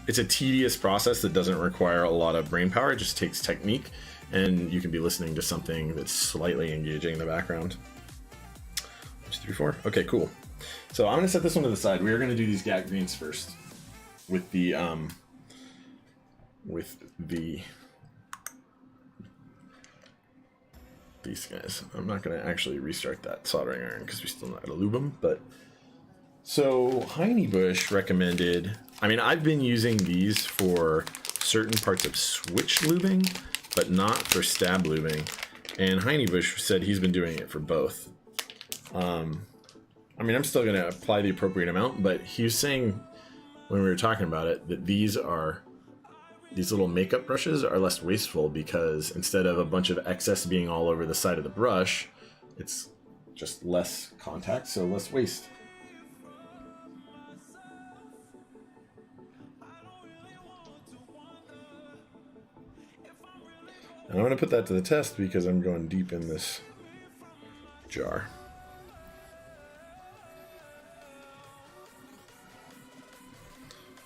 it's a tedious process that doesn't require a lot of brain power. It just takes technique, and you can be listening to something that's slightly engaging in the background. 1, 2, 3, 4. Okay, cool. So I'm gonna set this one to the side. We are gonna do these GAT greens first with the these guys. I'm not going to actually restart that soldering iron because we still know how to lube them, but so Heinebush recommended, I mean, I've been using these for certain parts of switch lubing, but not for stab lubing, and Heinebush said he's been doing it for both. I mean, I'm still going to apply the appropriate amount, but he was saying when we were talking about it that these little makeup brushes are less wasteful because instead of a bunch of excess being all over the side of the brush, it's just less contact, so less waste. And I'm going to put that to the test because I'm going deep in this jar.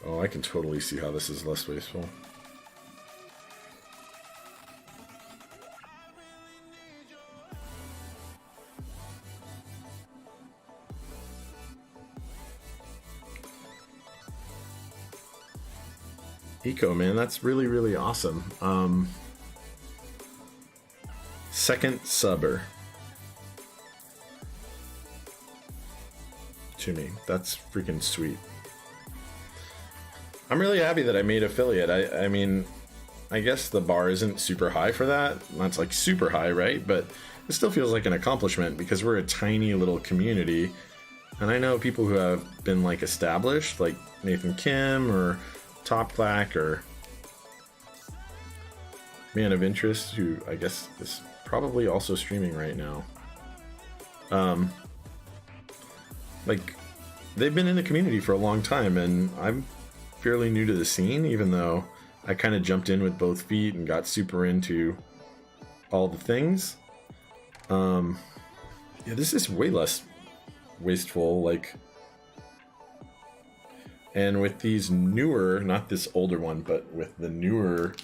Oh, I can totally see how this is less wasteful. Eco, man, that's really, really awesome. Second subber to me. That's freaking sweet. I'm really happy that I made affiliate. I mean, I guess the bar isn't super high for that. That's like super high, right? But it still feels like an accomplishment because we're a tiny little community. And I know people who have been like established, like Nathan Kim or Top Black or Man of Interest, who I guess is probably also streaming right now. Like, they've been in the community for a long time, and I'm fairly new to the scene, even though I kind of jumped in with both feet and got super into all the things. Yeah, this is way less wasteful, like, and with these newer, not this older one, but with the newer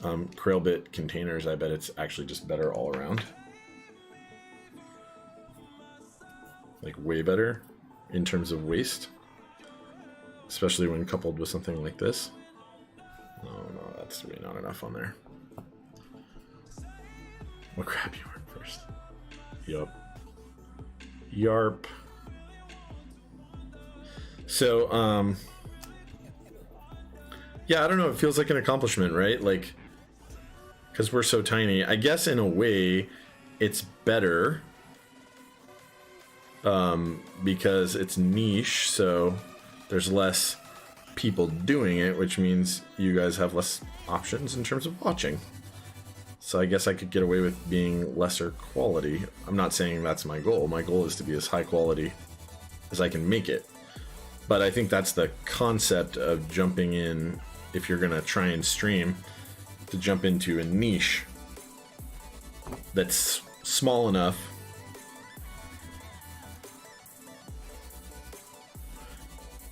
Krailbit containers, I bet it's actually just better all around. Like, way better in terms of waste. Especially when coupled with something like this. No, that's really not enough on there. What crap you want first? Yup. Yarp. So, yeah, I don't know. It feels like an accomplishment, right? Like, because we're so tiny. I guess in a way, it's better because it's niche, so there's less people doing it, which means you guys have less options in terms of watching. So I guess I could get away with being lesser quality. I'm not saying that's my goal. My goal is to be as high quality as I can make it. But I think that's the concept of jumping in, if you're going to try and stream, to jump into a niche that's small enough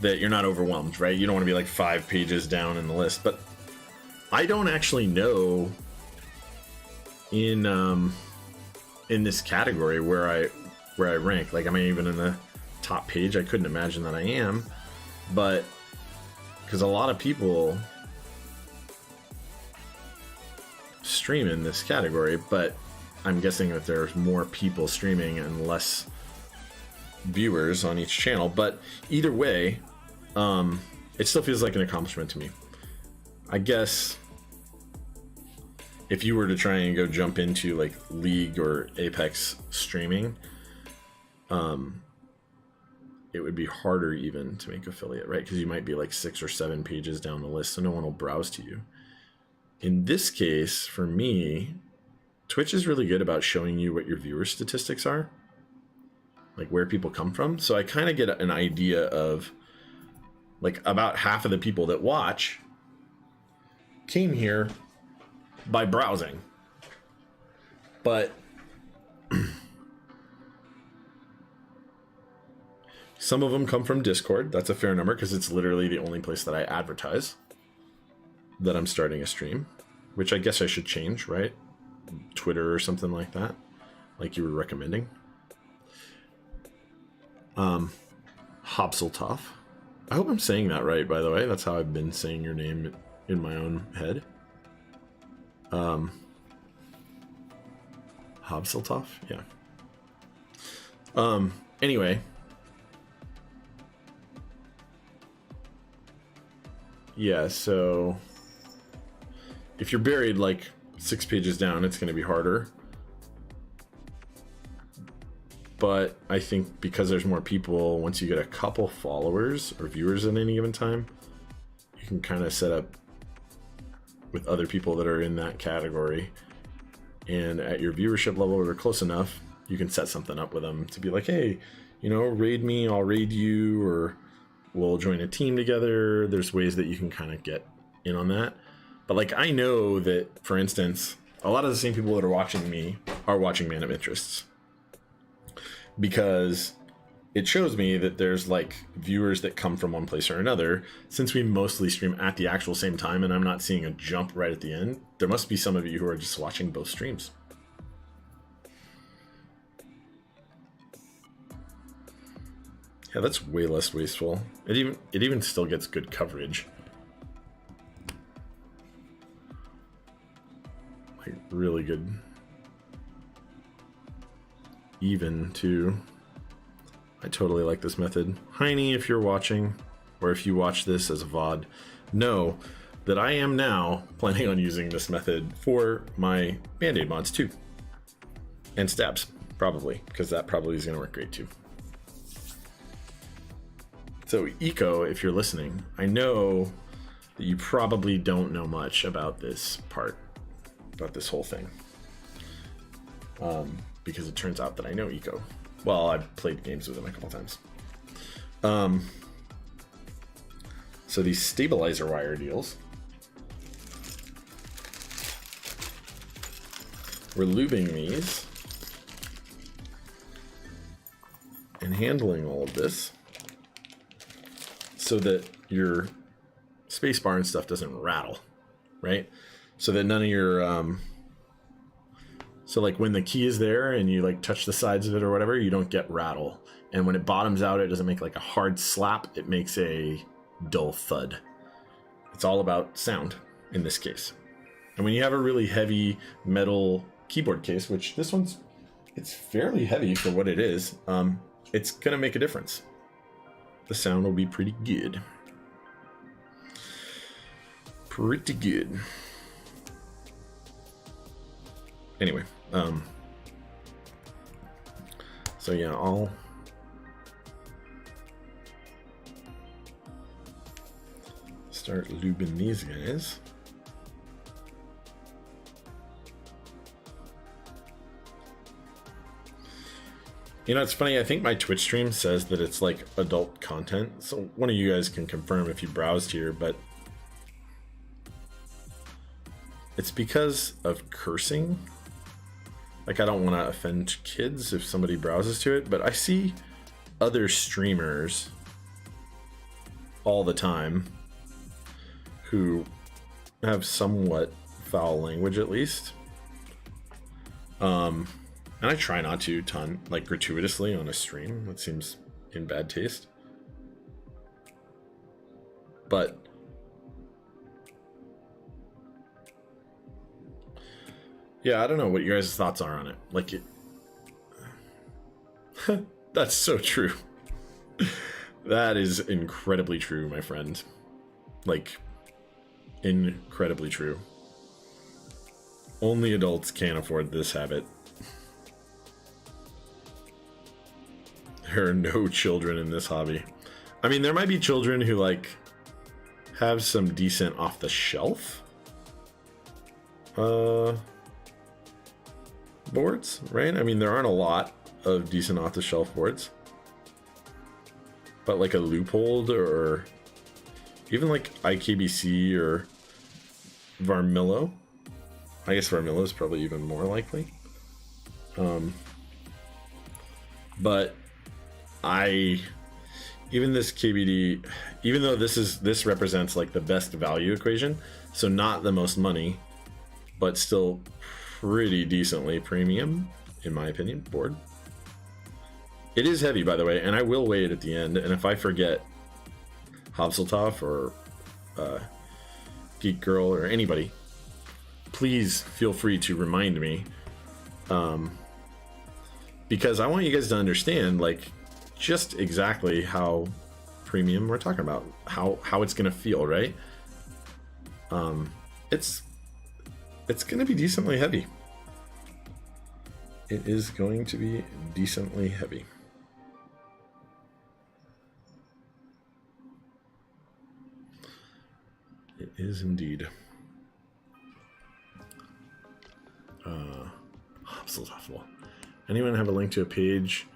that you're not overwhelmed, right? You don't want to be like 5 pages down in the list. But I don't actually know in this category where I rank. Like, am I even in the top page? I couldn't imagine that I am, but because a lot of people stream in this category, but I'm guessing that there's more people streaming and less viewers on each channel. But either way, it still feels like an accomplishment to me. I guess if you were to try and go jump into like League or Apex streaming, it would be harder even to make affiliate, right? Because you might be like 6 or 7 pages down the list, so no one will browse to you. In this case, for me, Twitch is really good about showing you what your viewer statistics are, like where people come from. So I kind of get an idea of, like, about half of the people that watch came here by browsing. But some of them come from Discord. That's a fair number because it's literally the only place that I advertise that I'm starting a stream, which I guess I should change, right? Twitter or something like that, like you were recommending. Hobseltoff. I hope I'm saying that right, by the way. That's how I've been saying your name in my own head. Hobseltoff? Yeah. Anyway. Yeah, so if you're buried like 6 pages down, it's going to be harder. But I think because there's more people, once you get a couple followers or viewers at any given time, you can kind of set up with other people that are in that category. And at your viewership level, or close enough, you can set something up with them to be like, hey, you know, raid me, I'll raid you, or we'll join a team together. There's ways that you can kind of get in on that. But like, I know that, for instance, a lot of the same people that are watching me are watching Man of Interests, because it shows me that there's like viewers that come from one place or another. Since we mostly stream at the actual same time and I'm not seeing a jump right at the end, there must be some of you who are just watching both streams. Yeah, that's way less wasteful. It even still gets good coverage. like really good. Even too. I totally like this method. Heine, if you're watching, or if you watch this as a VOD, know that I am now planning on using this method for my Band-Aid mods too. And stabs, probably, because that probably is going to work great too. So Eco, if you're listening, I know that you probably don't know much about this part, about this whole thing. Because it turns out that I know Eco. Well, I've played games with him a couple times. So these stabilizer wire deals. We're lubing these and handling all of this so that your spacebar and stuff doesn't rattle, right? So that none of your so like when the key is there and you like touch the sides of it or whatever, you don't get rattle. And when it bottoms out, it doesn't make like a hard slap, it makes a dull thud. It's all about sound in this case. And when you have a really heavy metal keyboard case, which this one's, it's fairly heavy for what it is, it's gonna make a difference. The sound will be pretty good. Pretty good. Anyway, so yeah, I'll start lubing these guys. You know, it's funny, I think my Twitch stream says that it's like adult content, so one of you guys can confirm if you browsed here, but it's because of cursing. Like, I don't want to offend kids if somebody browses to it, but I see other streamers all the time who have somewhat foul language, at least. And I try not to like gratuitously on a stream. That seems in bad taste. But yeah, I don't know what your guys' thoughts are on it. Like, it... That's so true. That is incredibly true, my friend. Like, incredibly true. Only adults can afford this habit. There are no children in this hobby. I mean, there might be children who, like, have some decent off-the-shelf boards, right? I mean, there aren't a lot of decent off-the-shelf boards. But, like, a Loophole or even, like, IKBC or Varmillo. I guess Varmillo is probably even more likely. But even this KBD, even though this represents like the best value equation, so not the most money, but still pretty decently premium, in my opinion, board. It is heavy, by the way, and I will weigh it at the end, and if I forget, Hobseltoff or Geek Girl or anybody, please feel free to remind me, because I want you guys to understand, like, just exactly how premium we're talking about, how it's gonna feel, right? It's gonna be decently heavy. It is going to be decently heavy. It is indeed. Hobseltoff. Anyone have a link to a page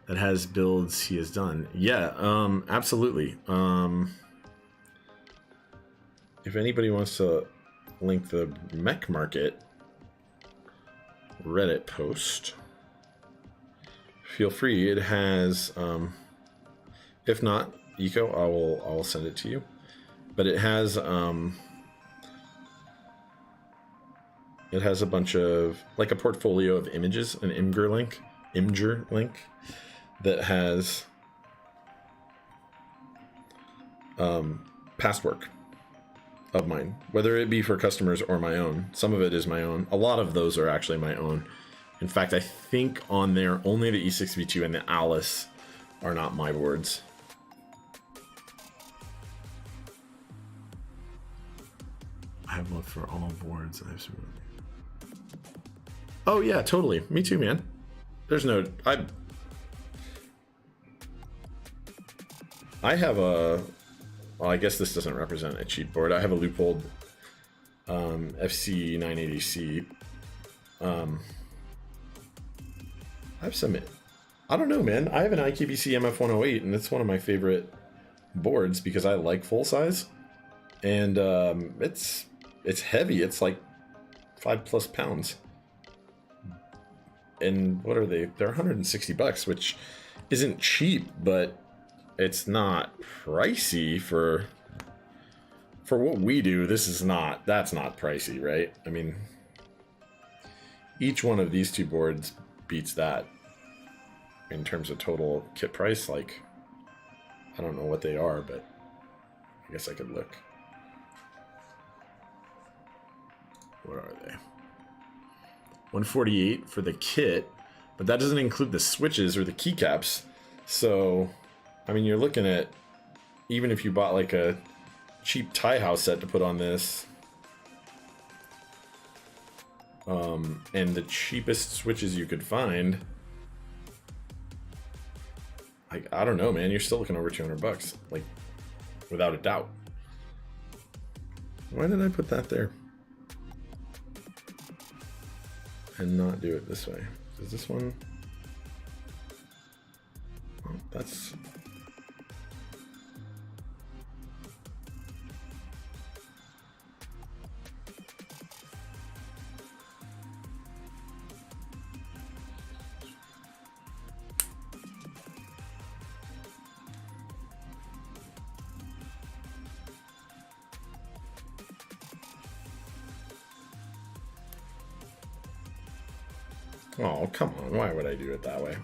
that has builds he has done? Yeah, absolutely. If anybody wants to link the Mech Market Reddit post, feel free. It has, if not, Eco, I will send it to you. But it has a bunch of, like, a portfolio of images, an Imgur link that has past work of mine, whether it be for customers or my own. Some of it is my own. A lot of those are actually my own. In fact, I think on there only the E6V2 and the Alice are not my boards. I have love for all boards. Oh yeah, totally. Me too, man. There's no I have a, well, I guess this doesn't represent a cheat board. I have a Loophole FC 980C. I have some, I don't know, man. I have an IKBC MF108, and it's one of my favorite boards because I like full size, and it's heavy. It's like 5+ pounds. And what are they? They're 160 bucks, which isn't cheap, but it's not pricey for what we do. That's not pricey, right? I mean, each one of these two boards beats that in terms of total kit price. Like, I don't know what they are, but I guess I could look. What are they? 148 for the kit, but that doesn't include the switches or the keycaps. So, I mean, you're looking at, even if you bought like a cheap tie house set to put on this, and the cheapest switches you could find, I don't know, man, you're still looking over 200 bucks, like, without a doubt. Why did I put that there and not do it this way? Is this one? Oh, that's... Oh, come on. Why would I do it that way?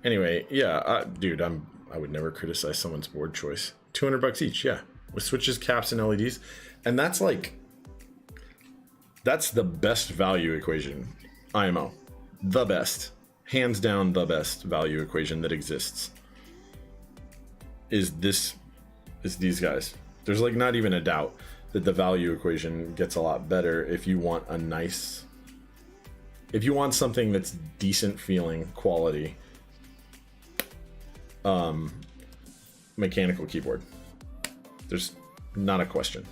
Anyway, yeah, dude, I would never criticize someone's board choice. 200 bucks each, yeah, with switches, caps, and LEDs, and that's the best value equation. IMO, the best. Hands down, the best value equation that exists is these guys. There's like not even a doubt that the value equation gets a lot better if you want something that's decent feeling quality mechanical keyboard. There's not a question.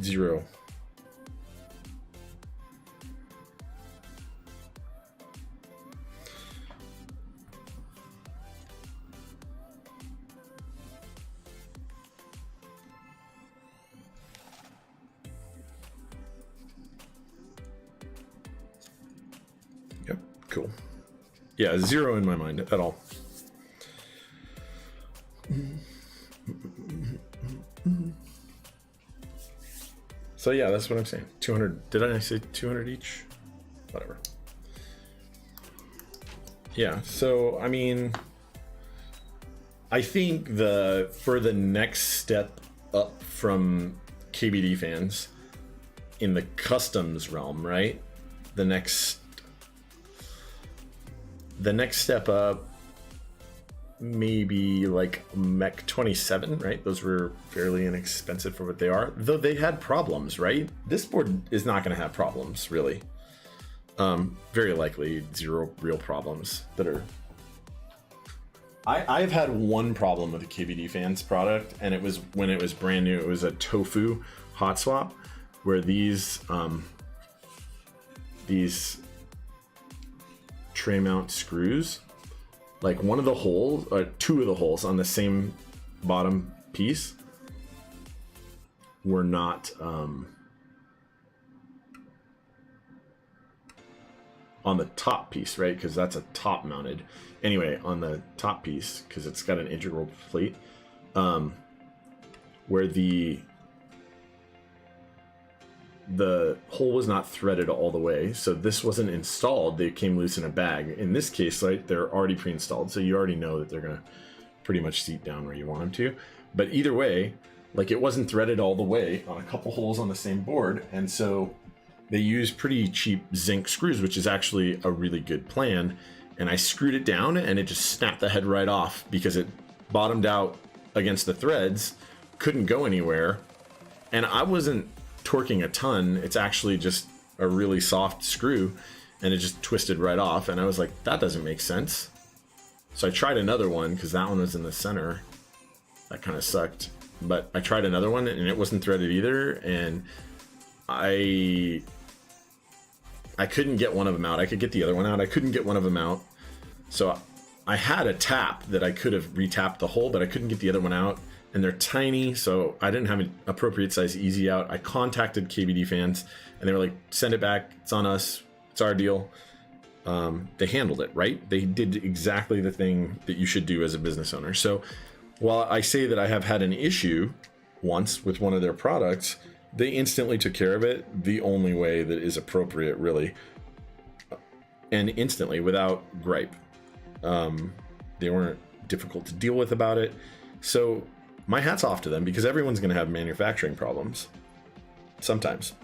Zero. Cool. Yeah, zero in my mind at all. So yeah, that's what I'm saying. 200. Did I say 200 each? Whatever. Yeah, so I mean, I think for the next step up from KBD fans in the customs realm, right? The next step up, maybe like Mech 27, right? Those were fairly inexpensive for what they are, though they had problems, right? This board is not going to have problems, really. Very likely zero real problems that are... I've had one problem with the KBD fans product, and it was when it was brand new. It was a tofu hot swap, where these tray mount screws, like one of the holes, or two of the holes on the same bottom piece, were not on the top piece, right? Because that's a top mounted. Anyway, on the top piece, because it's got an integral plate, where the the hole was not threaded all the way, so this wasn't installed. They came loose in a bag. In this case, right, they're already pre-installed, so you already know that they're gonna pretty much seat down where you want them to. But either way, like, it wasn't threaded all the way on a couple holes on the same board, and so they use pretty cheap zinc screws, which is actually a really good plan. And I screwed it down and it just snapped the head right off because it bottomed out against the threads, couldn't go anywhere. And I wasn't torquing a ton. It's actually just a really soft screw, and it just twisted right off. And I was like, that doesn't make sense. So I tried another one because that one was in the center. That kind of sucked. But I tried another one and it wasn't threaded either. And I couldn't get one of them out. I could get the other one out. I couldn't get one of them out. So I had a tap that I could have retapped the hole, but I couldn't get the other one out. And they're tiny, so I didn't have an appropriate size easy out. I contacted KBD.fans, and they were like, send it back. It's on us. It's our deal. They handled it, right? They did exactly the thing that you should do as a business owner. So while I say that I have had an issue once with one of their products, they instantly took care of it the only way that is appropriate, really, and instantly, without gripe. They weren't difficult to deal with about it. So my hat's off to them, because everyone's going to have manufacturing problems sometimes.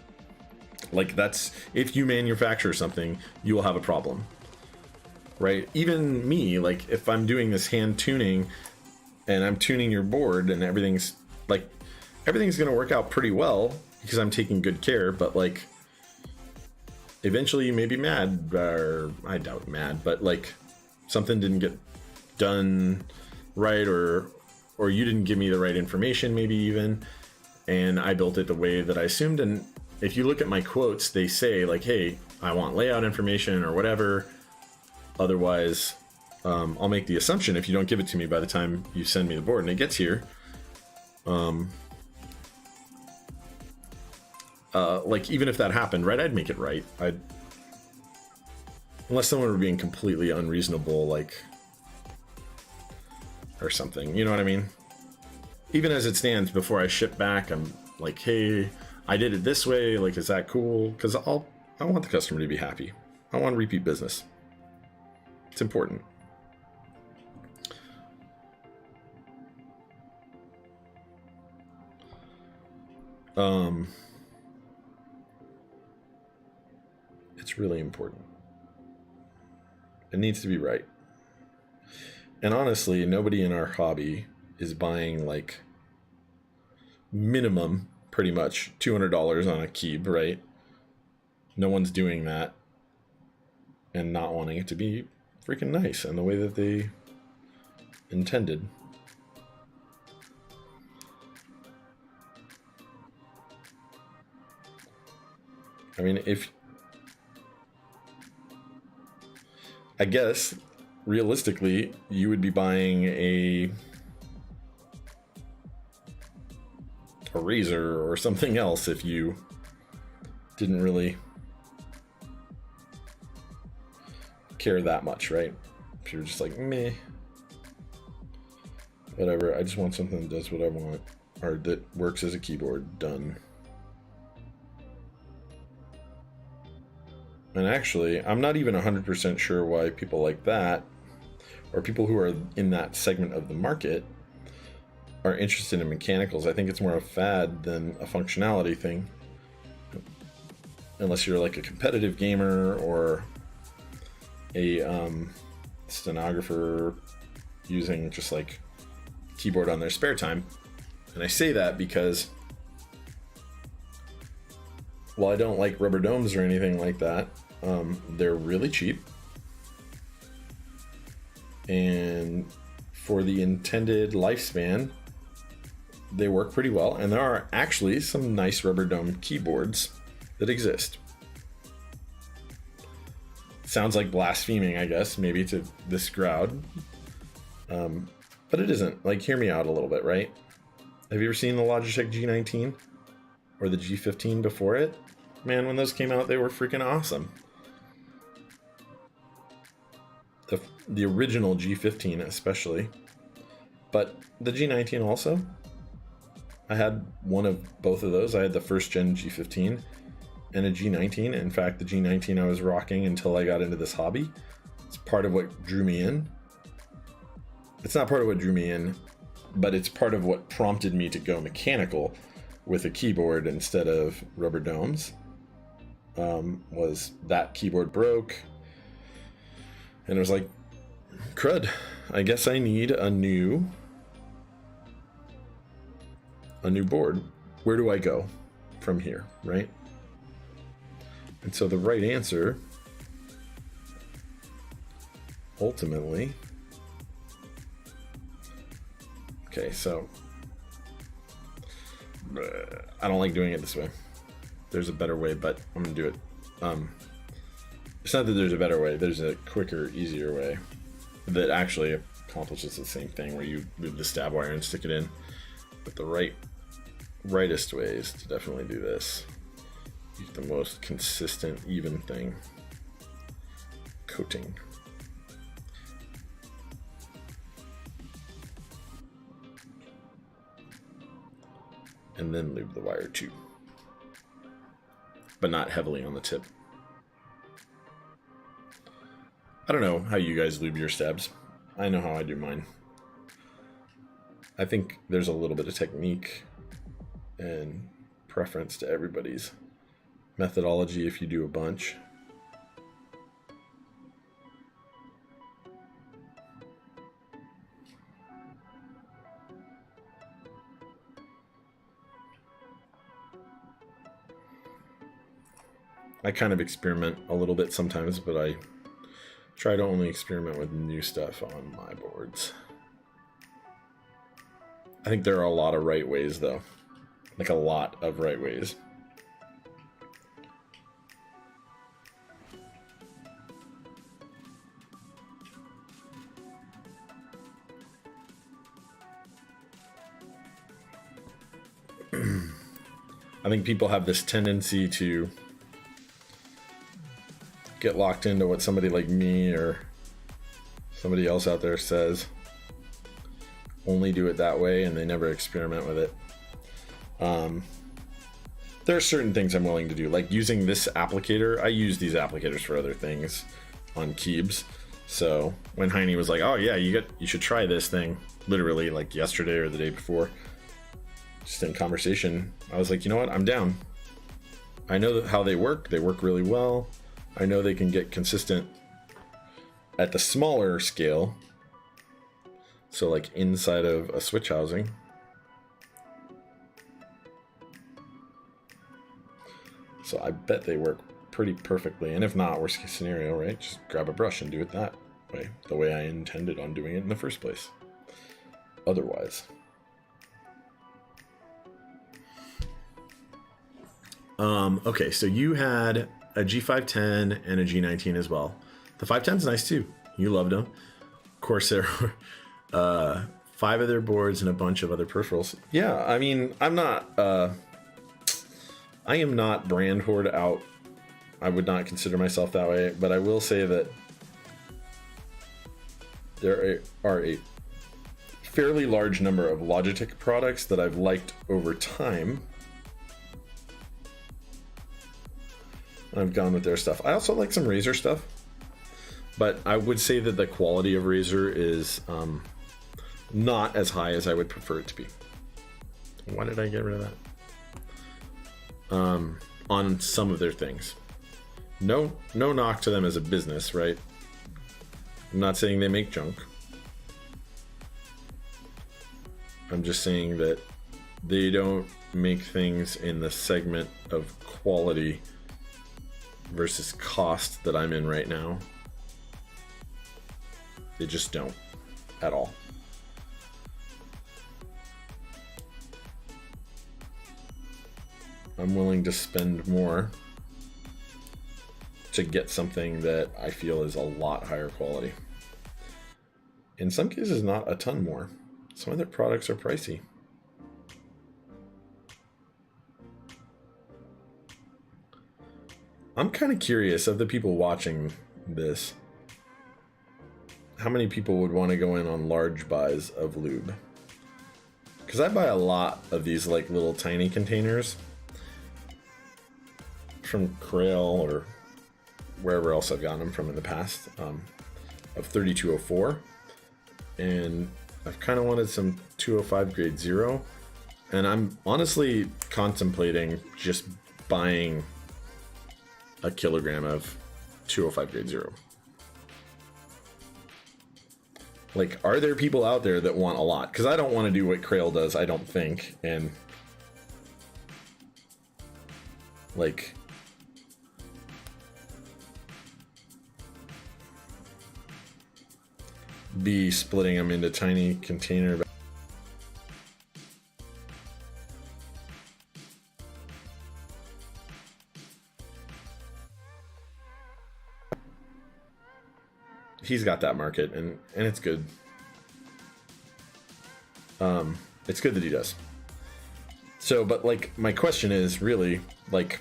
Like, that's, if you manufacture something, you will have a problem, right? Even me, like, if I'm doing this hand tuning and I'm tuning your board and everything's going to work out pretty well because I'm taking good care, but like, eventually you may be mad, or I doubt mad, but like, something didn't get done right, or you didn't give me the right information, maybe even, and I built it the way that I assumed. And if you look at my quotes, they say like, hey, I want layout information or whatever. Otherwise, I'll make the assumption if you don't give it to me by the time you send me the board and it gets here. Like, even if that happened, right, I'd make it right. Unless someone were being completely unreasonable, like, or something, you know what I mean? Even as it stands, before I ship back, I'm like, hey, I did it this way, like, is that cool? Because I want the customer to be happy. I want repeat business. It's important. It's really important. It needs to be right. And honestly, nobody in our hobby is buying, like, minimum, pretty much $200 on a keyb, right? No one's doing that and not wanting it to be freaking nice and the way that they intended. I mean, I guess realistically, you would be buying a razor or something else if you didn't really care that much, right? If you're just like, meh, whatever, I just want something that does what I want, or that works as a keyboard, done. And actually, I'm not even 100% sure why people like that, or people who are in that segment of the market, are interested in mechanicals. I think it's more a fad than a functionality thing. Unless you're like a competitive gamer or a stenographer using just like keyboard on their spare time. And I say that because while I don't like rubber domes or anything like that, they're really cheap, and for the intended lifespan, they work pretty well. And there are actually some nice rubber dome keyboards that exist. Sounds like blaspheming, I guess, maybe to this crowd, but it isn't. Like, hear me out a little bit, right? Have you ever seen the Logitech G19 or the G15 before it? Man, when those came out, they were freaking awesome. The original G15 especially, but the G19 also. I had one of both of those. I had the first gen G15, and a G19. In fact, the G19 I was rocking until I got into this hobby. It's part of what drew me in. It's not part of what drew me in, but it's part of what prompted me to go mechanical with a keyboard instead of rubber domes. Was that keyboard broke, and it was like, crud, I guess I need a new board. Where do I go from here, right? And so the right answer ultimately, okay, so I don't like doing it this way. There's a better way, but I'm gonna do it. It's not that there's a better way, there's a quicker, easier way that actually accomplishes the same thing, where you move the stab wire and stick it in. But the rightest way is to definitely do this. Use the most consistent, even thing. Coating. And then lube the wire too. But not heavily on the tip. I don't know how you guys lube your stabs. I know how I do mine. I think there's a little bit of technique and preference to everybody's methodology if you do a bunch. I kind of experiment a little bit sometimes, but I try to only experiment with new stuff on my boards. I think there are a lot of right ways, though. Like a lot of right ways. I think people have this tendency to get locked into what somebody like me or somebody else out there says. Only do it that way, and they never experiment with it. There are certain things I'm willing to do, like using this applicator. I use these applicators for other things on keybs. So when Heine was like, "Oh yeah, you should try this thing," literally like yesterday or the day before, just in conversation, I was like, you know what, I'm down. I know how they work. They work really well. I know they can get consistent at the smaller scale. So like inside of a switch housing. So I bet they work pretty perfectly. And if not, worst case scenario, right? Just grab a brush and do it that way. The way I intended on doing it in the first place. Otherwise. Okay, so you had a G510 and a G19 as well. The 510's nice too. You loved them. Of course, there were 5 other boards and a bunch of other peripherals. Yeah, I mean, I am not brand hoard out. I would not consider myself that way, but I will say that there are a fairly large number of Logitech products that I've liked over time. I've gone with their stuff. I also like some Razer stuff, but I would say that the quality of Razer is not as high as I would prefer it to be. Why did I get rid of that? On some of their things. No knock to them as a business, right? I'm not saying they make junk. I'm just saying that they don't make things in the segment of quality versus cost that I'm in right now. They just don't at all. I'm willing to spend more to get something that I feel is a lot higher quality. In some cases, not a ton more. Some of their products are pricey. I'm kind of curious of the people watching this, how many people would want to go in on large buys of lube? Because I buy a lot of these like little tiny containers. from Crail or wherever else I've gotten them from in the past, of 3204, and I've kind of wanted some 205 grade 0, and I'm honestly contemplating just buying a kilogram of 205 grade 0. Like, are there people out there that want a lot? Because I don't want to do what Crail does, I don't think, and like be splitting them into tiny container. He's got that market, and it's good. It's good that he does. So, but like, my question is really, like,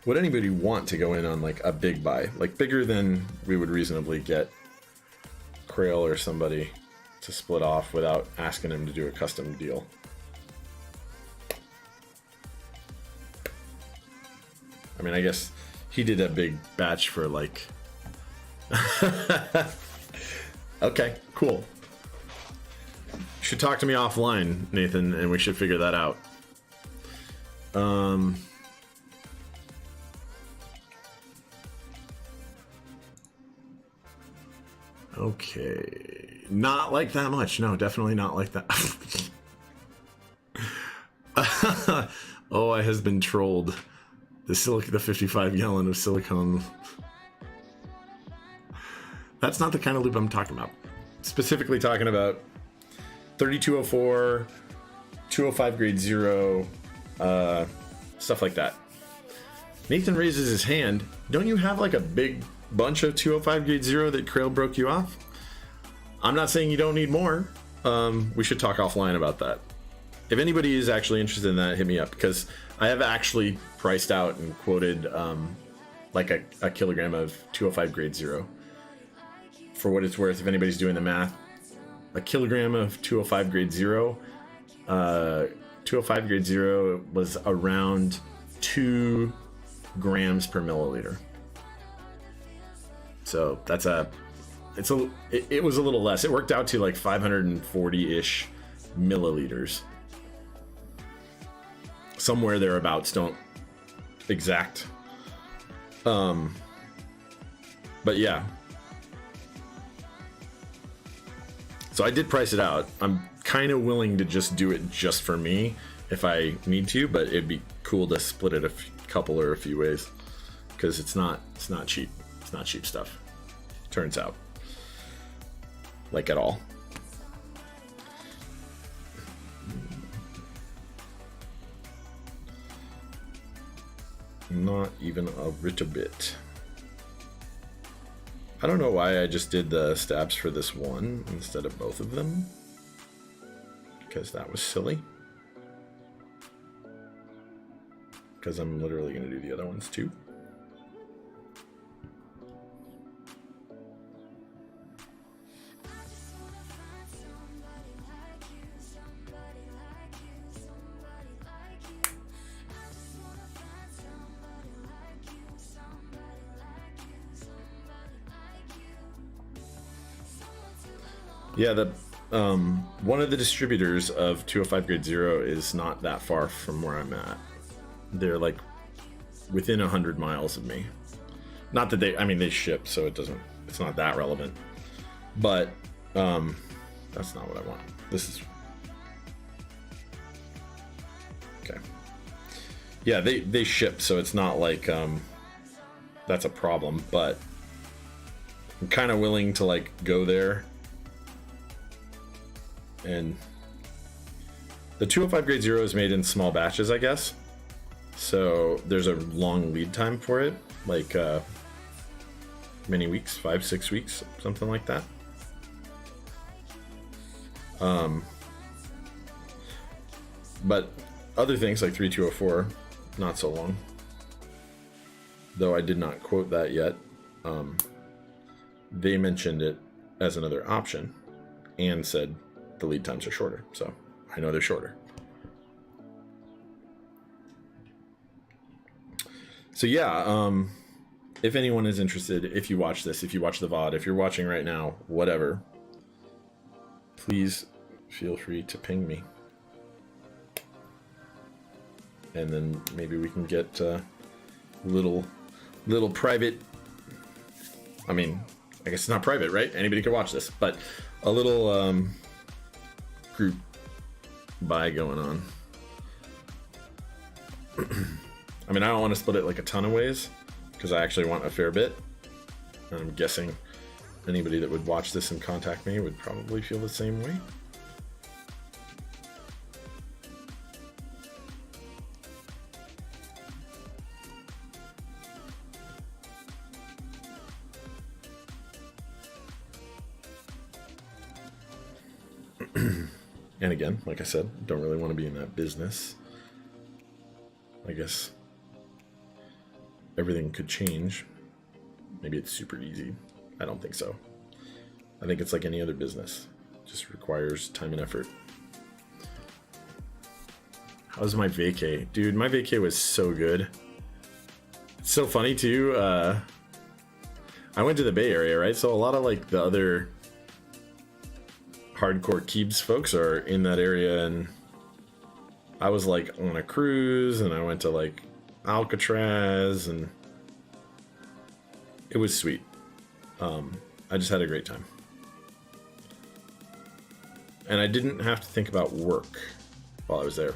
would anybody want to go in on like a big buy, like bigger than we would reasonably get Crail or somebody to split off without asking him to do a custom deal? I mean, I guess he did a big batch for like okay, cool. You should talk to me offline, Nathan, and we should figure that out. Okay, not like that much. No, definitely not like that. Oh, I has been trolled. The 55 gallon of silicone. That's not the kind of loop I'm talking about. Specifically talking about 3204, 205 grade 0, stuff like that. Nathan raises his hand. Don't you have like a big bunch of 205 grade 0 that Crail broke you off? I'm not saying you don't need more. We should talk offline about that. If anybody is actually interested in that, hit me up, because I have actually priced out and quoted like a kilogram of 205 grade 0. For what it's worth, if anybody's doing the math, a kilogram of 205 grade 0, 205 grade 0 was around 2 grams per milliliter. So that's it was a little less. It worked out to like 540-ish milliliters. Somewhere thereabouts, don't exact. But yeah. So I did price it out. I'm kind of willing to just do it just for me if I need to, but it'd be cool to split it a couple or a few ways, because it's not cheap. It's not cheap stuff, turns out, like, at all. Not even a little bit. I don't know why I just did the stabs for this one instead of both of them, because that was silly. Because I'm literally going to do the other ones too. Yeah, the one of the distributors of 205 grade 0 is not that far from where I'm at. They're like within 100 miles of me. Not that they ship, so it's not that relevant. But that's not what I want. This is okay. Yeah, they ship, so it's not like that's a problem, but I'm kind of willing to like go there. And the 205 grade 0 is made in small batches, I guess. So there's a long lead time for it, like many weeks, 5-6 weeks, something like that. But other things like 3204, not so long. Though I did not quote that yet. They mentioned it as another option and said the lead times are shorter, so I know they're shorter. So yeah, if anyone is interested, if you watch this, if you watch the VOD, if you're watching right now, whatever, please feel free to ping me. And then maybe we can get little private, I mean, I guess it's not private, right? Anybody could watch this, but a little group buy going on. I mean, I don't want to split it like a ton of ways because I actually want a fair bit. And I'm guessing anybody that would watch this and contact me would probably feel the same way. And again, like I said, don't really want to be in that business. I guess everything could change. Maybe it's super easy. I don't think so. I think it's like any other business. It just requires time and effort. How's my vacay? Dude, my vacay was so good. It's so funny too. I went to the Bay Area, right? So a lot of like the other hardcore Keebs folks are in that area, and I was like on a cruise and I went to like Alcatraz and it was sweet. I just had a great time. And I didn't have to think about work while I was there.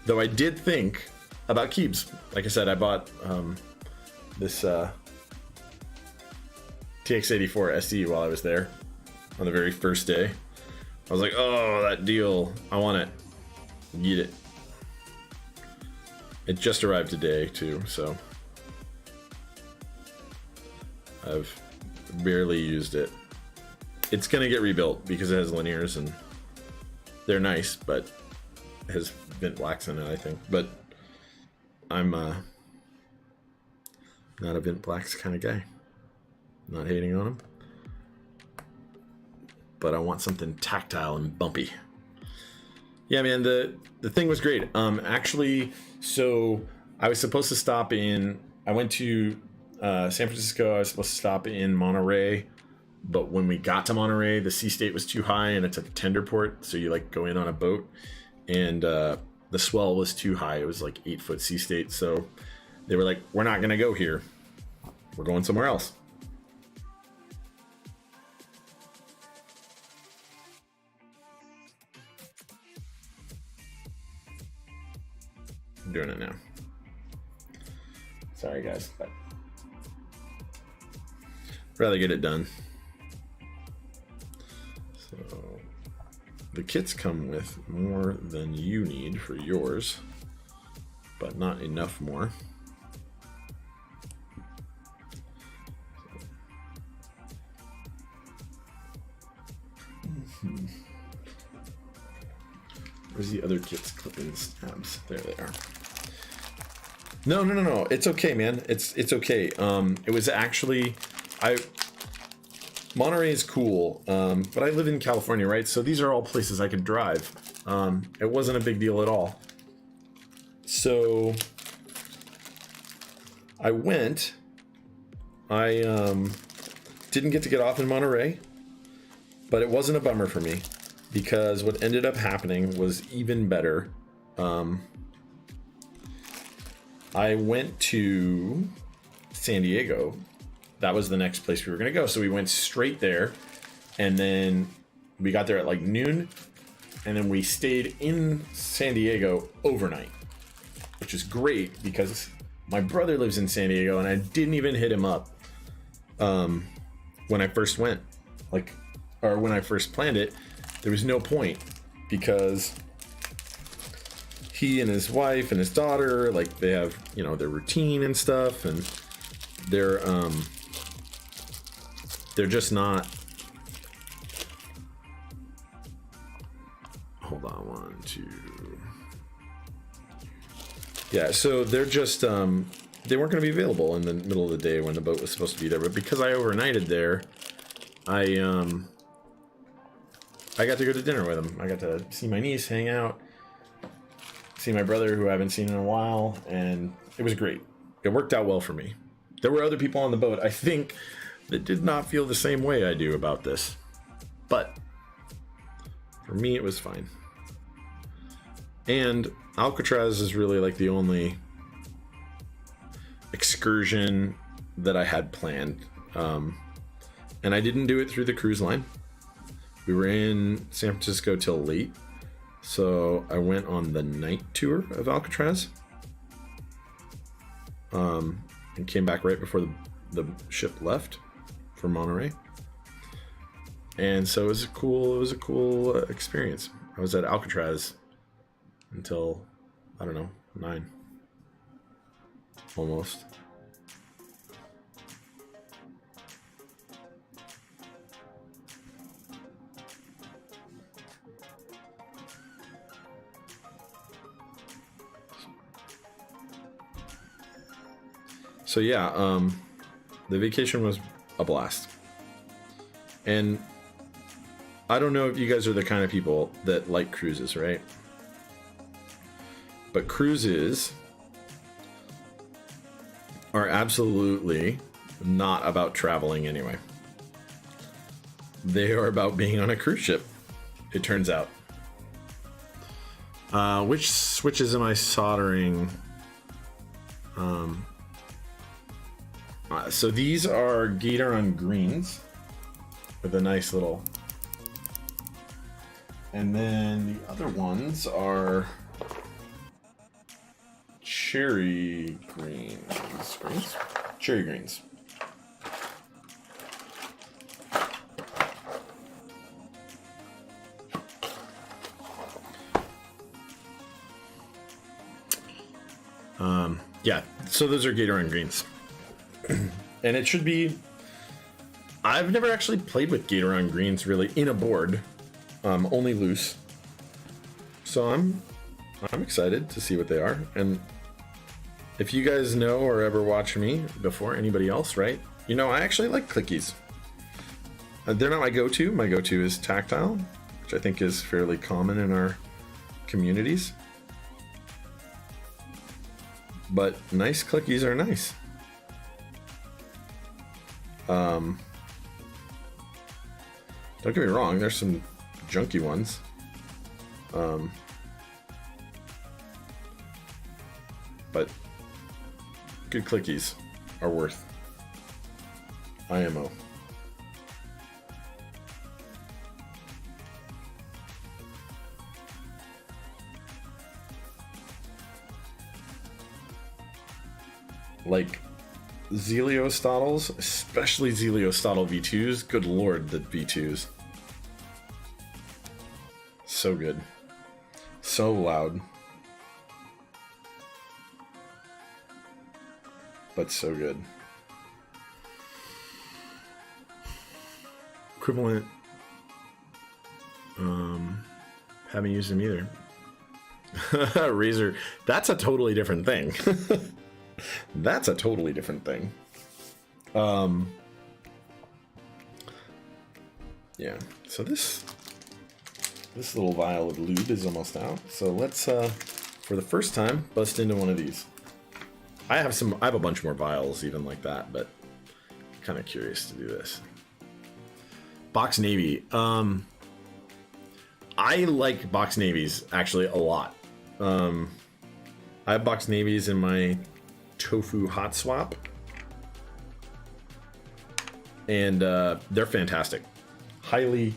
Though I did think about Keebs. Like I said, I bought this TX84 SE while I was there on the very first day. I was like, oh, that deal, I want it. Get it. It just arrived today too, so I've barely used it. It's gonna get rebuilt because it has linears and they're nice, but it has vent blacks in it, I think. But I'm not a vent blacks kind of guy. Not hating on them, but I want something tactile and bumpy. Yeah, man, the thing was great. Actually, so I was supposed to stop in, I went to San Francisco. I was supposed to stop in Monterey, but when we got to Monterey, the sea state was too high and it's a tender port, so you like go in on a boat, and the swell was too high. It was like 8-foot sea state, so they were like, we're not gonna go here. We're going somewhere else. I'm doing it now. Sorry guys, but rather get it done. So the kits come with more than you need for yours, but not enough more. Where's the other kits clip-ins tabs? There they are. No. It's okay, man. It's okay. It was actually, Monterey is cool, but I live in California, right? So these are all places I could drive. It wasn't a big deal at all. So I went. I didn't get to get off in Monterey, but it wasn't a bummer for me because what ended up happening was even better. I went to San Diego. That was the next place we were going to go. So we went straight there, and then we got there at like noon, and then we stayed in San Diego overnight, which is great because my brother lives in San Diego, and I didn't even hit him up when I first went, or when I first planned it. There was no point because he and his wife and his daughter, like, they have, you know, their routine and stuff, and they're just not. Hold on, 1, 2. Yeah, so they're just they weren't going to be available in the middle of the day when the boat was supposed to be there. But because I overnighted there, I got to go to dinner with them. I got to see my niece, hang out, see my brother who I haven't seen in a while, and it was great. it worked out well for me. There were other people on the boat, I think, that did not feel the same way I do about this. But for me, it was fine. And Alcatraz is really like the only excursion that I had planned. And I didn't do it through the cruise line. We were in San Francisco till late. So I went on the night tour of Alcatraz. And came back right before the ship left for Monterey. And so it was a cool experience. I was at Alcatraz until, I don't know, 9. Almost. So yeah, the vacation was a blast. And I don't know if you guys are the kind of people that like cruises, right? But cruises are absolutely not about traveling anyway. They are about being on a cruise ship, it turns out. Which switches am I soldering? So these are Gaeteron Greens with a nice little... And then the other ones are Cherry Greens. Cherry Greens. Yeah, so those are Gaeteron Greens. And it should be... I've never actually played with Gaeteron Greens really in a board. Only loose. So I'm excited to see what they are. And if you guys know or ever watch me before anybody else, right? You know, I actually like clickies. They're not my go-to. My go-to is tactile, which I think is fairly common in our communities. But nice clickies are nice. Don't get me wrong, there's some junky ones. But good clickies are worth IMO. Like Zeliostotles, especially Zeliostotle V2s. Good lord, the V2s. So good. So loud. But so good. Equivalent. Haven't used them either. Razor. That's a totally different thing. That's a totally different thing. Yeah. So this little vial of lube is almost out. So let's, for the first time, bust into one of these. I have a bunch more vials even like that, but I'm kind of curious to do this. Box Navy. I like box navies actually a lot. I have box navies in my tofu hot swap, and they're fantastic. Highly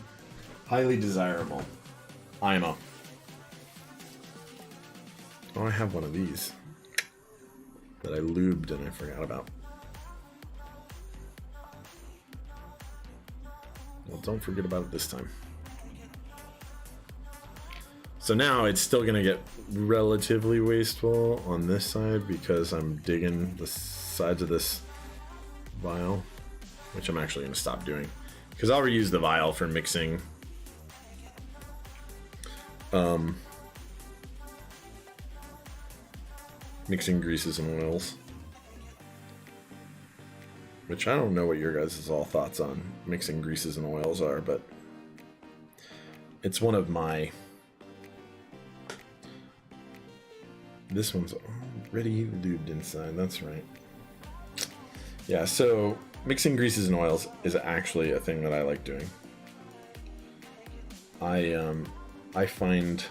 desirable. IMO. Oh, I have one of these that I lubed and I forgot about. Well, don't forget about it this time. So now it's still gonna get relatively wasteful on this side because I'm digging the sides of this vial, which I'm actually gonna stop doing because I'll reuse the vial for mixing mixing greases and oils, which I don't know what your guys' all thoughts on mixing greases and oils are, but it's one of my... This one's Ready lubed inside, that's right. Yeah, so mixing greases and oils is actually a thing that I like doing. I find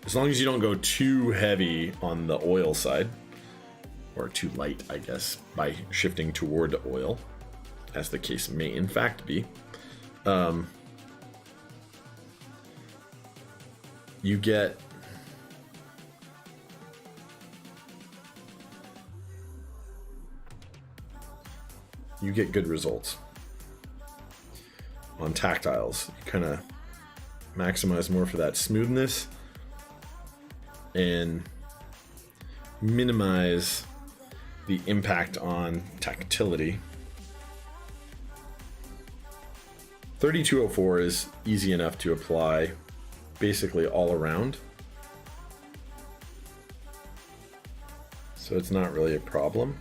as long as you don't go too heavy on the oil side, or too light, I guess, by shifting toward oil, as the case may in fact be, you get good results on tactiles. You kind of maximize more for that smoothness and minimize the impact on tactility. 3204 is easy enough to apply basically all around, so it's not really a problem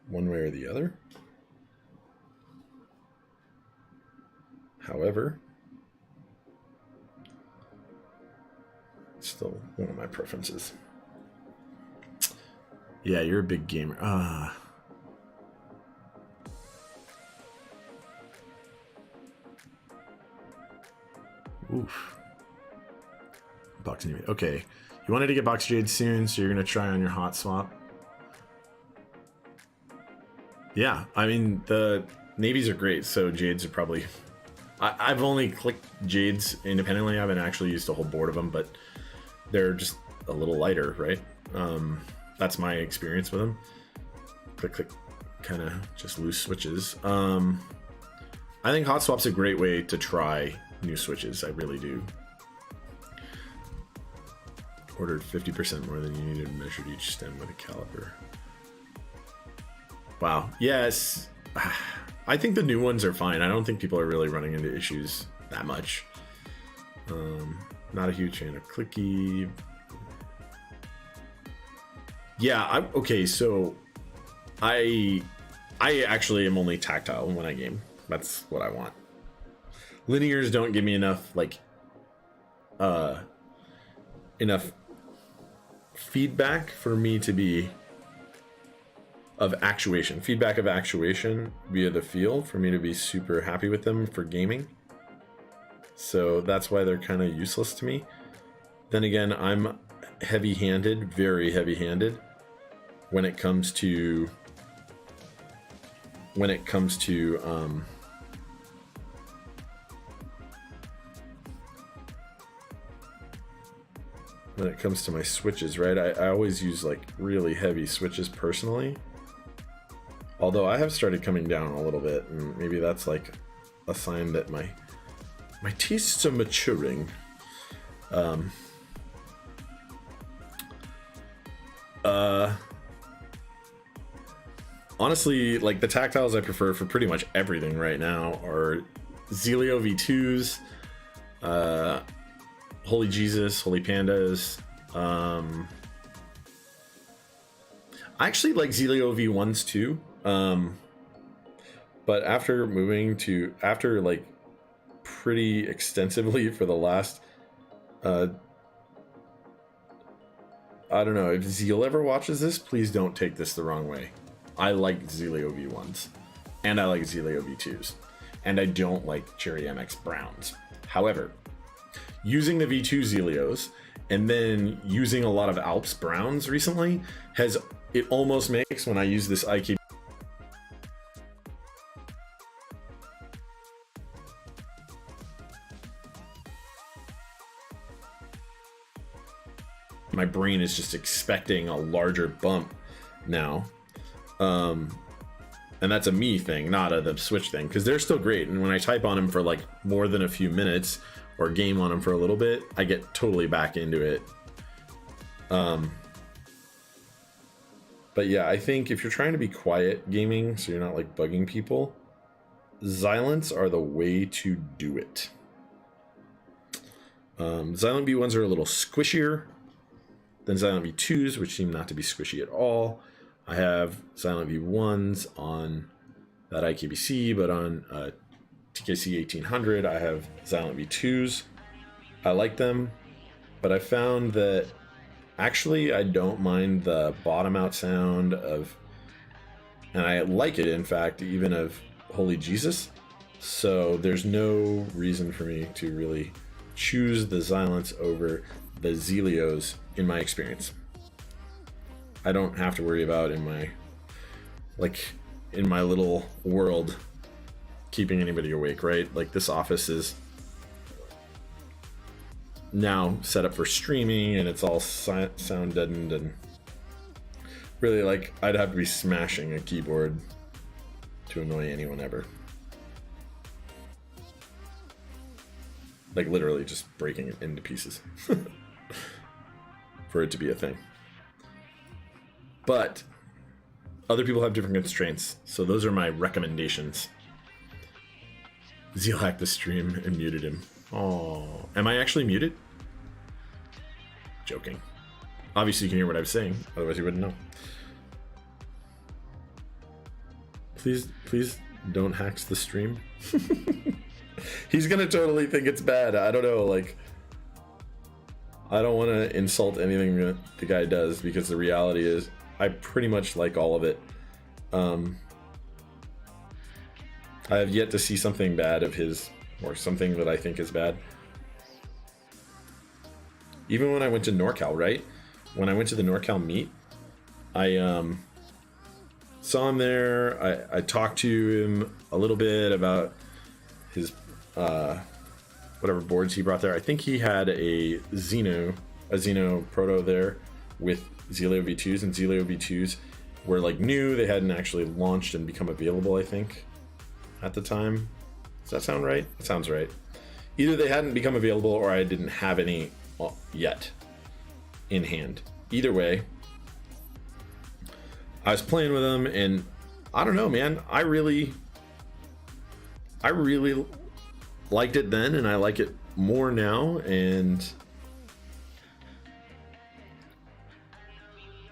one way or the other. However, it's still one of my preferences. Yeah, you're a big gamer. Oof. Box Navy. Okay. You wanted to get Box Jade soon, so you're going to try on your hot swap. Yeah, I mean, the navies are great, so Jades are probably... I've only clicked Jades independently. I haven't actually used a whole board of them, but they're just a little lighter, right? That's my experience with them. Click, click, kind of just loose switches. I think hot swap's a great way to try new switches. I really do. Ordered 50% more than you needed and measured each stem with a caliper. Wow. Yes. I think the new ones are fine. I don't think people are really running into issues that much. Not a huge fan of clicky. Yeah, okay, so I actually am only tactile when I game. That's what I want. Linears don't give me enough, like, enough feedback for me to be of actuation, feedback of actuation via the feel for me to be super happy with them for gaming. So that's why they're kind of useless to me. Then again, I'm heavy-handed, very heavy-handed when it comes to my switches, right? I always use like really heavy switches personally. Although I have started coming down a little bit, and maybe that's like a sign that my tastes are maturing. Honestly, like the tactiles I prefer for pretty much everything right now are Zelio V2s, Holy Jesus, Holy Pandas. I actually like Zelio V1s too. But after like pretty extensively for the last, I don't know, if Zeal ever watches this, please don't take this the wrong way. I like Zelio V1s, and I like Zelio V2s, and I don't like Cherry MX Browns. However, using the V2 Zelios and then using a lot of Alps Browns recently it almost makes, when I use this IK, my brain is just expecting a larger bump now. And that's a me thing, not the Switch thing, because they're still great. And when I type on them for like more than a few minutes or game on them for a little bit, I get totally back into it. But yeah, I think if you're trying to be quiet gaming, so you're not like bugging people, Xylants are the way to do it. Xylant V1s are a little squishier than Xylant V2s, which seem not to be squishy at all. I have Xylant V1s on that IKBC, but on TKC 1800, I have Xylant V2s. I like them, but I found that Actually, I don't mind the bottom out sound of, and I like it, in fact, even of Holy Jesus. So there's no reason for me to really choose the Xylants over the Zelios in my experience. I don't have to worry about in my little world keeping anybody awake, right? Like, this office is now set up for streaming and it's all sound deadened, and really, like, I'd have to be smashing a keyboard to annoy anyone ever. Like, literally just breaking it into pieces for it to be a thing. But other people have different constraints, so those are my recommendations. Zeal hacked the stream and muted him. Oh, am I actually muted? Joking. Obviously you can hear what I'm saying, otherwise you wouldn't know. Please don't hack the stream. He's gonna totally think it's bad. I don't know, like, I don't want to insult anything that the guy does, because the reality is I pretty much like all of it. I have yet to see something bad of his, or something that I think is bad. Even when I went to NorCal, right? When I went to the NorCal meet, I saw him there. I talked to him a little bit about his whatever boards he brought there. I think he had a Xeno Proto there with Zelio V2s, and Zelio V2s were like new. They hadn't actually launched and become available, I think, at the time. Does that sound right? It sounds right. Either they hadn't become available or I didn't have any yet in hand. Either way, I was playing with them, and I don't know, man. I really liked it then, and I like it more now, and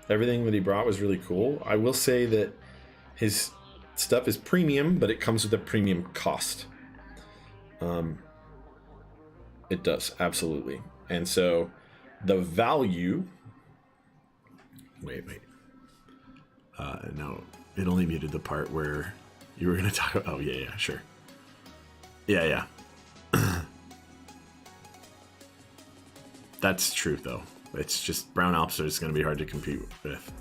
everything that he brought was really cool. I will say that his stuff is premium, but it comes with a premium cost. It does, absolutely. And so the value, wait, no, it only muted the part where you were going to talk about, oh yeah, sure. Yeah. That's true, though. It's just Brown Alps is going to be hard to compete with.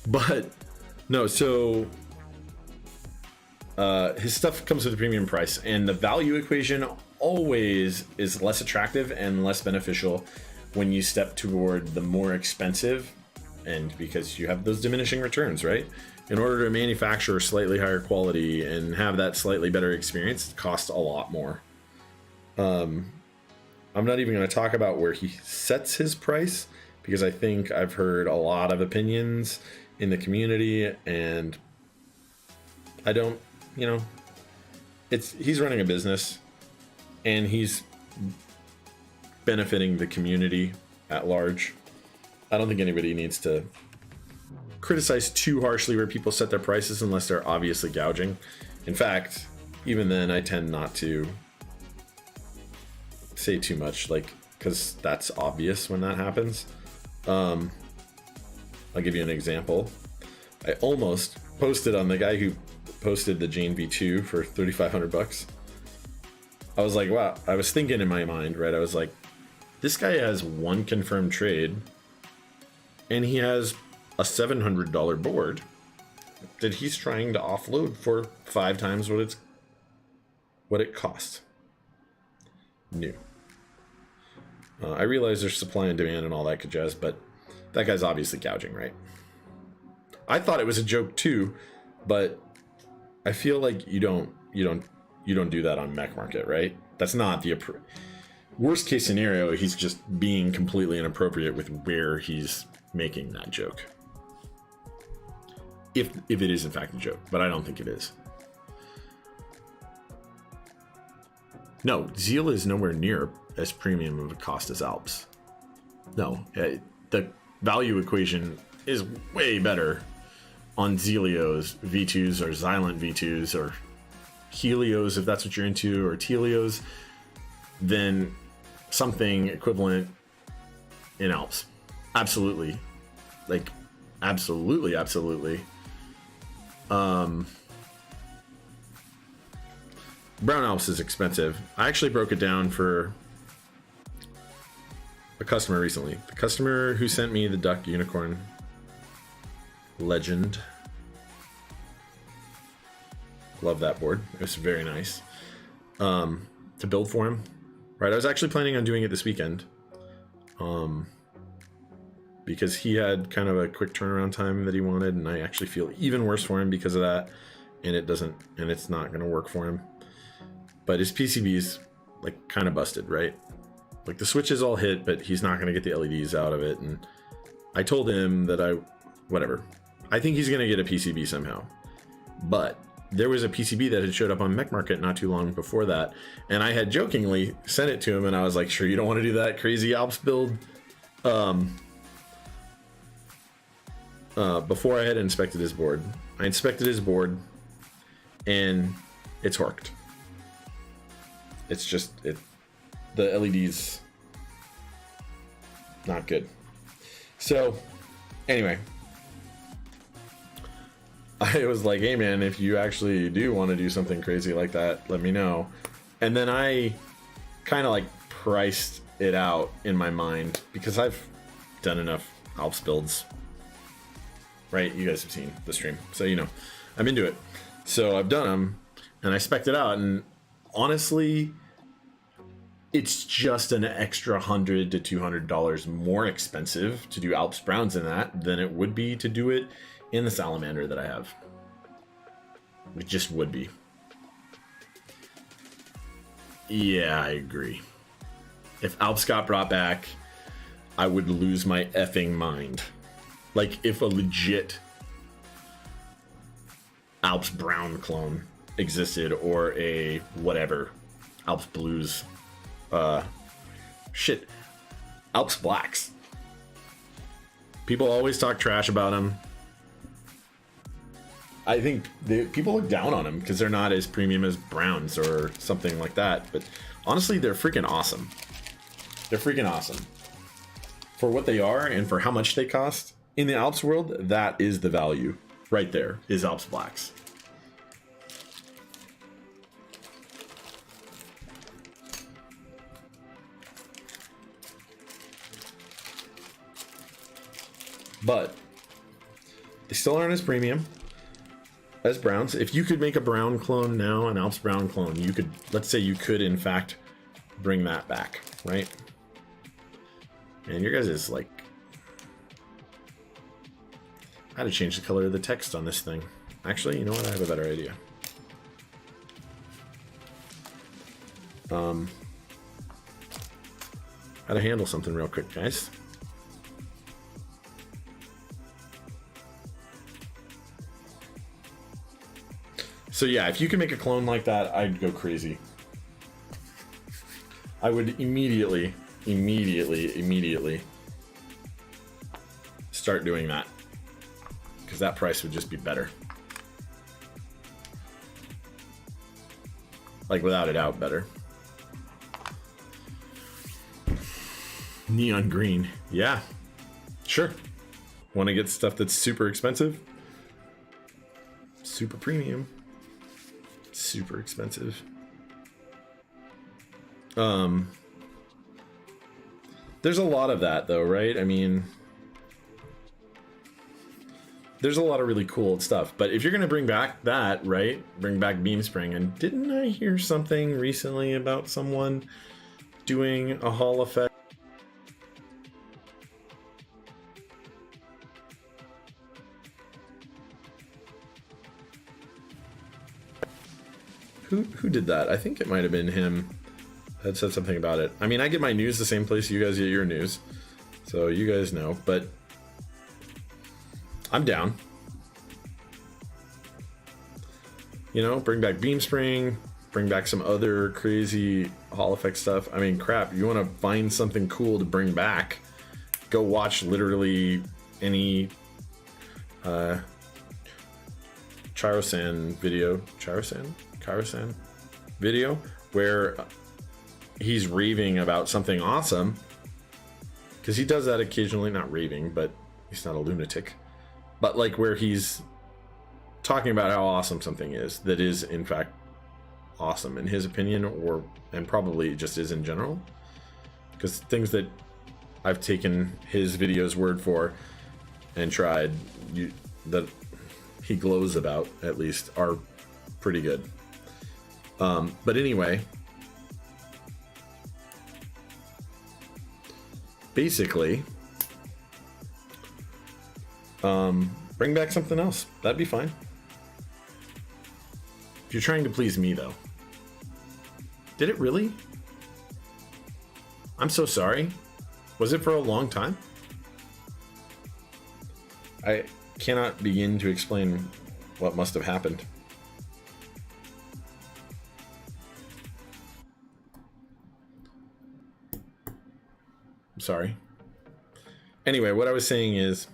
But no, so his stuff comes with a premium price, and the value equation always is less attractive and less beneficial when you step toward the more expensive, and because you have those diminishing returns, right? In order to manufacture slightly higher quality and have that slightly better experience, it costs a lot more. I'm not even going to talk about where he sets his price, because I think I've heard a lot of opinions in the community, and I don't, he's running a business and he's benefiting the community at large. I don't think anybody needs to criticize too harshly where people set their prices unless they're obviously gouging. In fact, even then, I tend not to say too much, because that's obvious when that happens. I'll give you an example. I almost posted on the guy who posted the Jane V2 for $3,500. I was like, wow. I was thinking in my mind, right? I was like, this guy has one confirmed trade, and he has a $700 board that he's trying to offload for 5 times what it cost new. I realize there's supply and demand and all that good jazz, but that guy's obviously gouging, right? I thought it was a joke too, but I feel like you don't do that on Mech Market, right? That's not the worst case scenario. He's just being completely inappropriate with where he's making that joke. If it is in fact a joke, but I don't think it is. No, Zeal is nowhere near as premium of a cost as Alps. No, the value equation is way better on Zelios V2s or Xylent V2s or Helios, if that's what you're into, or Telios, than something equivalent in Alps. Absolutely. Like, absolutely, absolutely. Brown Alps is expensive. I actually broke it down for a customer recently. The customer who sent me the Duck Unicorn Legend. Love that board. It was very nice. To build for him. Right, I was actually planning on doing it this weekend. Because he had kind of a quick turnaround time that he wanted, and I actually feel even worse for him because of that. And it's not gonna work for him. But his PCB's like kind of busted, right? Like the switch is all hit, but he's not gonna get the LEDs out of it. And I told him that whatever. I think he's gonna get a PCB somehow. But there was a PCB that had showed up on Mech Market not too long before that, and I had jokingly sent it to him, and I was like, sure you don't want to do that crazy Alps build? Before I had inspected his board. I inspected his board, and it's horked. It's just, the LEDs, not good. So, anyway, I was like, hey man, if you actually do want to do something crazy like that, let me know. And then I kind of like priced it out in my mind because I've done enough Alps builds. Right, you guys have seen the stream, so you know I'm into it. So I've done them, and I spec'd it out, and honestly, it's just an extra $100 to $200 more expensive to do Alps Browns in that than it would be to do it in the Salamander that I have. It just would be. Yeah, I agree. If Alps got brought back, I would lose my effing mind. Like, if a legit Alps Brown clone existed, or a whatever, Alps Blues, shit, Alps Blacks. People always talk trash about them. I think people look down on them because they're not as premium as Browns or something like that. But honestly, they're freaking awesome. They're freaking awesome. For what they are and for how much they cost. In the Alps world, that is the value right there, is Alps Blacks. But they still aren't as premium as Browns. If you could make a Brown clone now, an Alps Brown clone, you could, let's say you could in fact bring that back, right? And your guys is like, I had to change the color of the text on this thing. Actually, you know what? I have a better idea. How to handle something real quick, guys. So yeah, if you can make a clone like that, I'd go crazy. I would immediately start doing that. Because that price would just be better. Like, without a doubt, better. Neon green. Yeah. Sure. Want to get stuff that's super expensive? Super premium. Super expensive. There's a lot of that, though, right? I mean, there's a lot of really cool stuff, but if you're going to bring back that, right, bring back Beam Spring, and didn't I hear something recently about someone doing a Hall effect? Who did that? I think it might have been him that said something about it. I mean, I get my news the same place you guys get your news, so you guys know, but I'm down. You know, bring back Beam Spring, bring back some other crazy Hall effect stuff. I mean, crap, you want to find something cool to bring back, go watch literally any Chirosan video. Chirosan video where he's raving about something awesome. because he does that occasionally, not raving, but he's not a lunatic, but like where he's talking about how awesome something is that is in fact awesome in his opinion, and probably just is in general, because things that I've taken his videos word for and tried that he glows about, at least, are pretty good. But anyway, basically, bring back something else. That'd be fine. If you're trying to please me, though. Did it really? I'm so sorry. Was it for a long time? I cannot begin to explain what must have happened. I'm sorry. Anyway, what I was saying is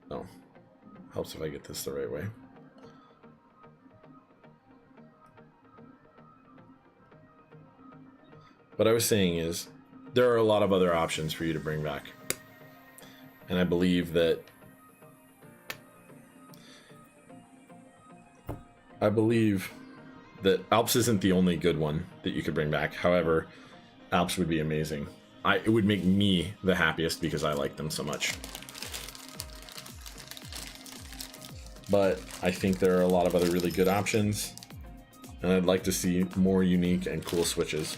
oh, helps if I get this the right way. What I was saying is there are a lot of other options for you to bring back. And I believe that Alps isn't the only good one that you could bring back. However, Alps would be amazing. It would make me the happiest because I like them so much. But I think there are a lot of other really good options, and I'd like to see more unique and cool switches.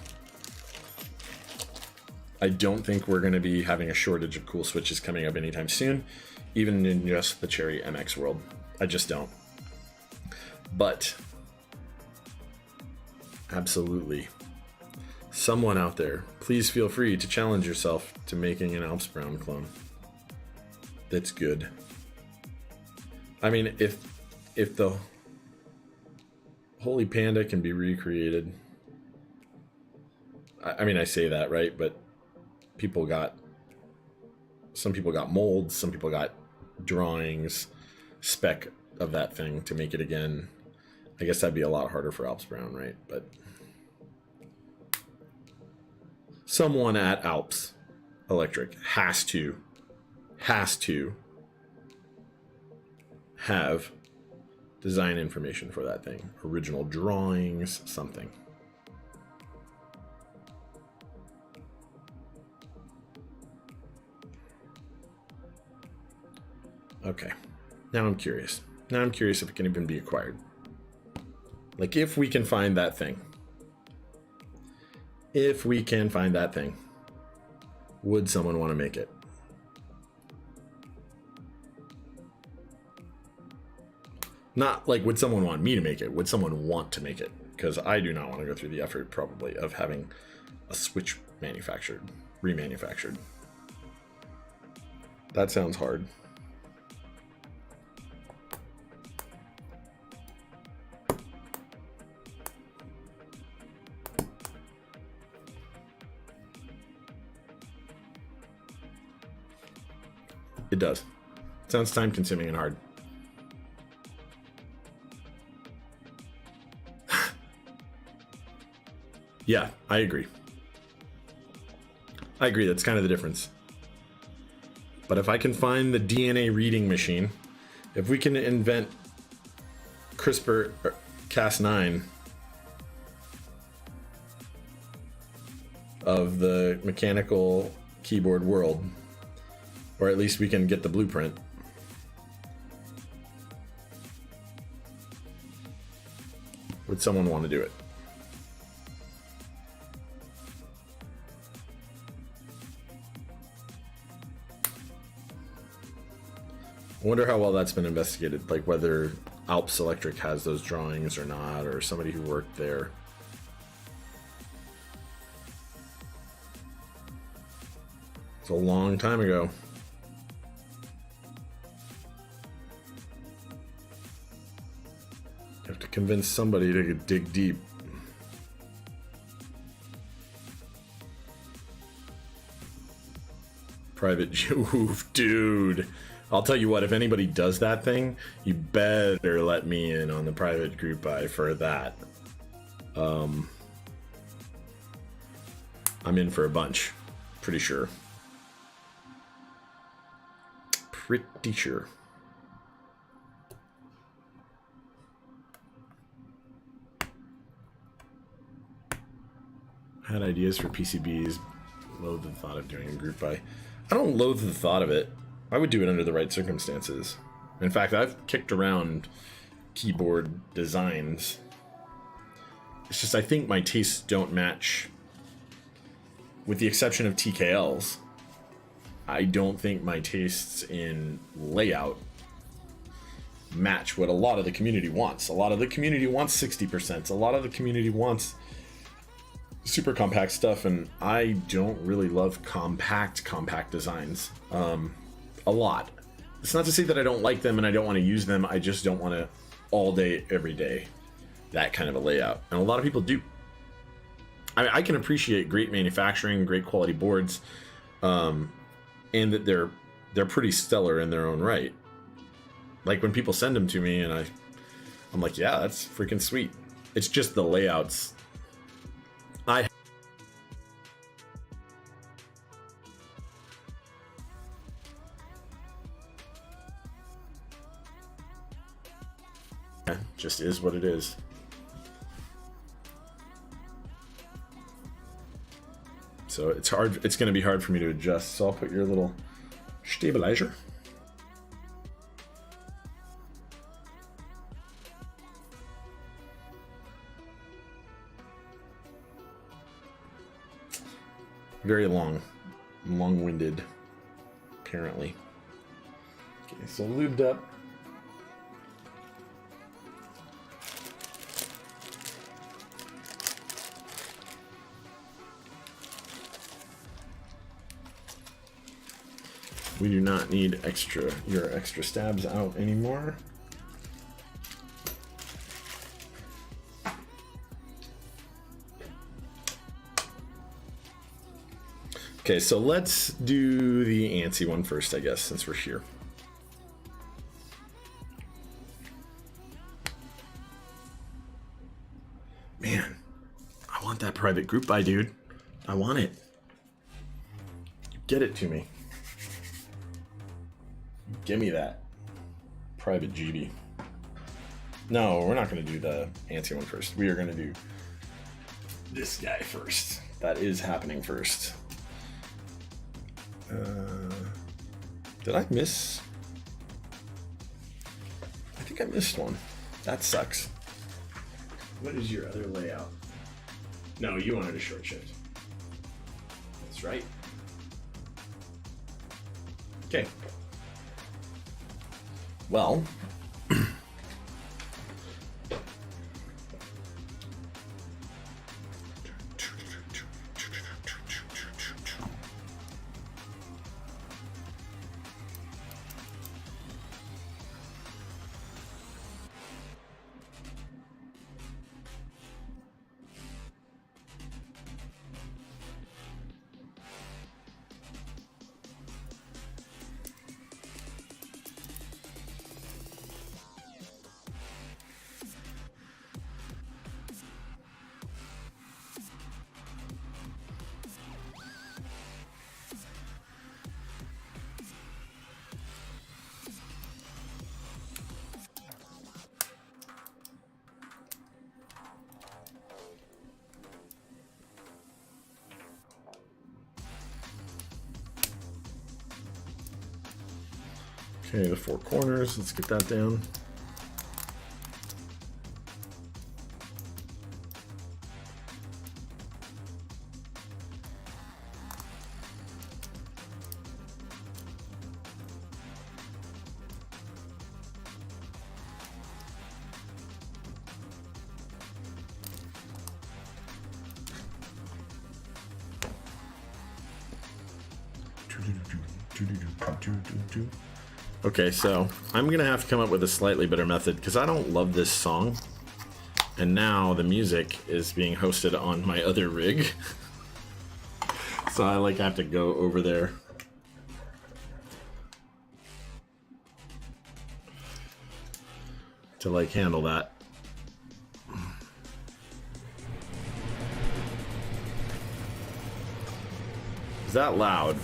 I don't think we're going to be having a shortage of cool switches coming up anytime soon, even in just the Cherry MX world. I just don't. But absolutely, someone out there, please feel free to challenge yourself to making an Alps Brown clone that's good. I mean, if the Holy Panda can be recreated, I mean, I say that, right? But some people got molds, some people got drawings, spec of that thing to make it again. I guess that'd be a lot harder for Alps Brown, right? But someone at Alps Electric has to have design information for that thing, original drawings, something. Okay, now I'm curious. Now I'm curious if it can even be acquired. Like, if we can find that thing. If we can find that thing, would someone want to make it? Not like, would someone want me to make it? Would someone want to make it? Because I do not want to go through the effort, probably, of having a Switch manufactured, remanufactured. That sounds hard. It does. It sounds time consuming and hard. Yeah, I agree. I agree, that's kind of the difference. But if I can find the DNA reading machine, if we can invent CRISPR Cas9 of the mechanical keyboard world, or at least we can get the blueprint, would someone want to do it? I wonder how well that's been investigated, like whether Alps Electric has those drawings or not, or somebody who worked there. It's a long time ago. You have to convince somebody to dig deep. Private, oof, dude. I'll tell you what, if anybody does that thing, you better let me in on the private group buy for that. I'm in for a bunch. Pretty sure. Pretty sure. Had ideas for PCBs. Loathe the thought of doing a group buy. I don't loathe the thought of it. I would do it under the right circumstances. In fact, I've kicked around keyboard designs. It's just I think my tastes don't match. With the exception of TKLs, I don't think my tastes in layout match what a lot of the community wants. A lot of the community wants 60%. A lot of the community wants super compact stuff, and I don't really love compact designs a lot. It's not to say that I don't like them and I don't want to use them. I just don't want to all day, every day, that kind of a layout. And a lot of people do. I can appreciate great manufacturing, great quality boards, and that they're pretty stellar in their own right. Like when people send them to me, and I'm like, yeah, that's freaking sweet. It's just the layouts. Just is what it is. So it's hard. It's going to be hard for me to adjust. So I'll put your little stabilizer. Very long-winded, apparently. Okay, so lubed up. We do not need your extra stabs out anymore. Okay, so let's do the antsy one first, I guess, since we're here. Man, I want that private group buy, dude. I want it. Get it to me. Give me that private GB. No, we're not going to do the antsy one first. We are going to do this guy first. That is happening first. Did I miss? I think I missed one. That sucks. What is your other layout? No, you wanted a short shift. That's right. Okay. Well, okay, the four corners, let's get that down. Okay, so I'm gonna have to come up with a slightly better method because I don't love this song, and now the music is being hosted on my other rig, so I like have to go over there to like handle that. Is that loud?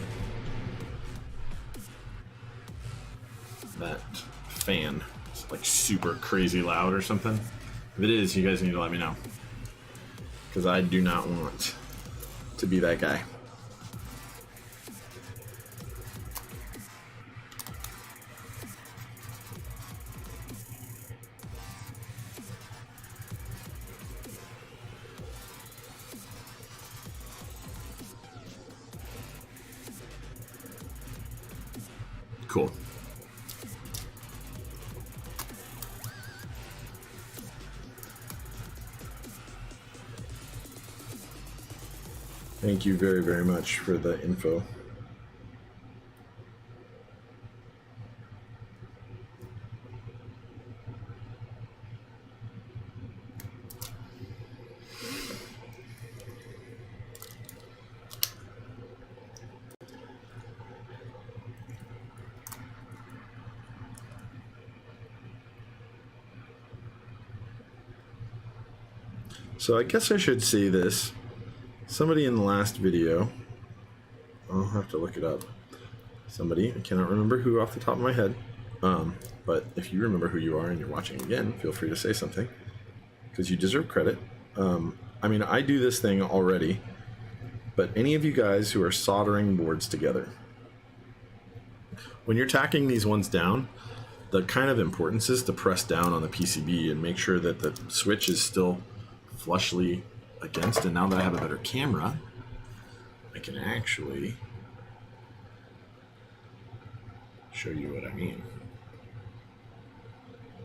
That fan is like super crazy loud or something? If it is, you guys need to let me know. Because I do not want to be that guy. Cool. Thank you very, very much for the info. So I guess I should say this. Somebody in the last video, I'll have to look it up. Somebody, I cannot remember who off the top of my head, but if you remember who you are and you're watching again, feel free to say something, because you deserve credit. I mean, I do this thing already, but any of you guys who are soldering boards together, when you're tacking these ones down, the kind of importance is to press down on the PCB and make sure that the switch is still flushly against. And now that I have a better camera, I can actually show you what I mean.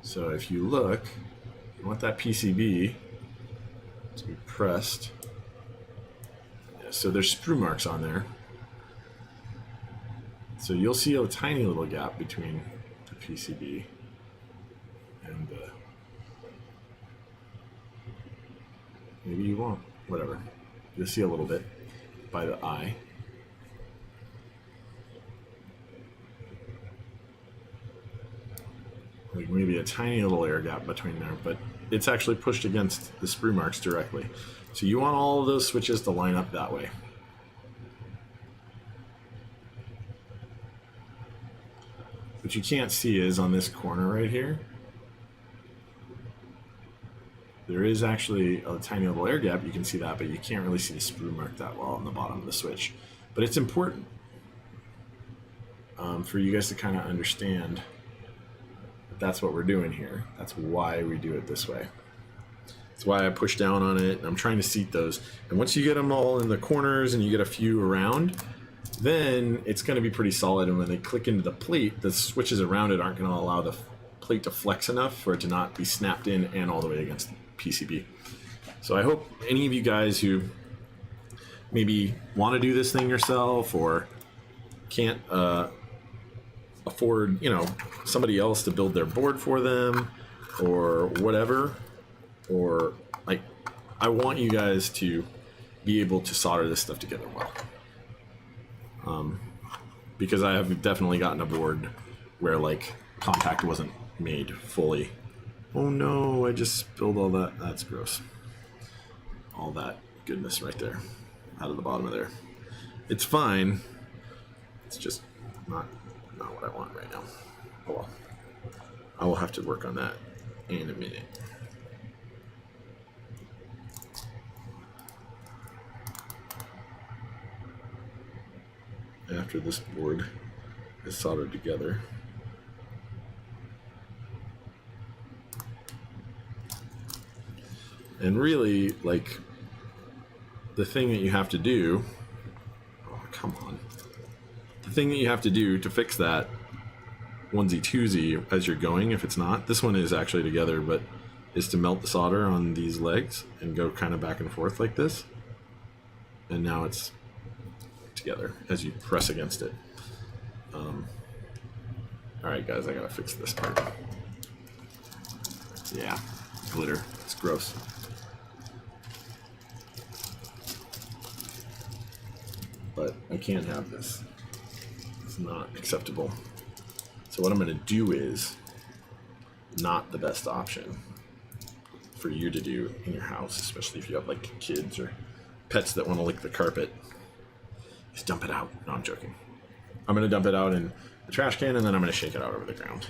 So if you look, you want that PCB to be pressed. Yeah, so there's sprue marks on there. So you'll see a tiny little gap between the PCB and maybe you won't, whatever. You'll see a little bit by the eye. Like maybe a tiny little air gap between there, but it's actually pushed against the sprue marks directly. So you want all of those switches to line up that way. What you can't see is on this corner right here, there is actually a tiny little air gap. You can see that, but you can't really see the sprue mark that well on the bottom of the switch. But it's important for you guys to kind of understand that that's what we're doing here. That's why we do it this way. That's why I push down on it. I'm trying to seat those. And once you get them all in the corners and you get a few around, then it's going to be pretty solid. And when they click into the plate, the switches around it aren't going to allow the plate to flex enough for it to not be snapped in and all the way against the PCB. So I hope any of you guys who maybe want to do this thing yourself or can't afford, you know, somebody else to build their board for them or whatever, or like, I want you guys to be able to solder this stuff together well. Because I have definitely gotten a board where like contact wasn't made fully. Oh no, I just spilled all that. That's gross. All that goodness right there out of the bottom of there. It's fine. It's just not what I want right now. Oh well. I will have to work on that in a minute. After this board is soldered together. And really, like, the thing that you have to do, oh, come on. The thing that you have to do to fix that onesie twosie as you're going, if it's not, this one is actually together, but is to melt the solder on these legs and go kind of back and forth like this. And now it's together as you press against it. All right, guys, I gotta fix this part. Yeah, glitter. It's gross. But I can't have this. It's not acceptable. So what I'm gonna do is not the best option for you to do in your house, especially if you have like kids or pets that want to lick the carpet, is dump it out. No, I'm joking. I'm going to dump it out in the trash can, and then I'm going to shake it out over the ground.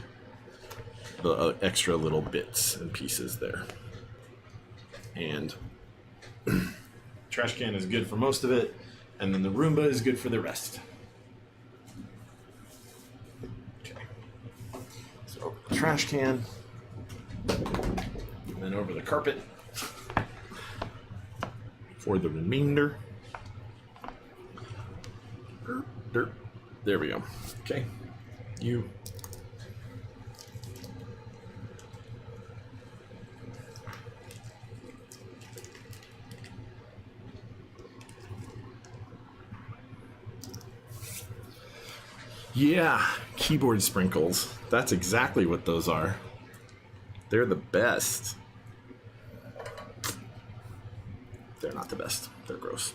The extra little bits and pieces there. And trash can is good for most of it, and then the Roomba is good for the rest. Okay. So over the trash can, and then over the carpet for the remainder. Dirt. There we go. Okay. You. Yeah, keyboard sprinkles. That's exactly what those are. They're the best. They're not the best. They're gross.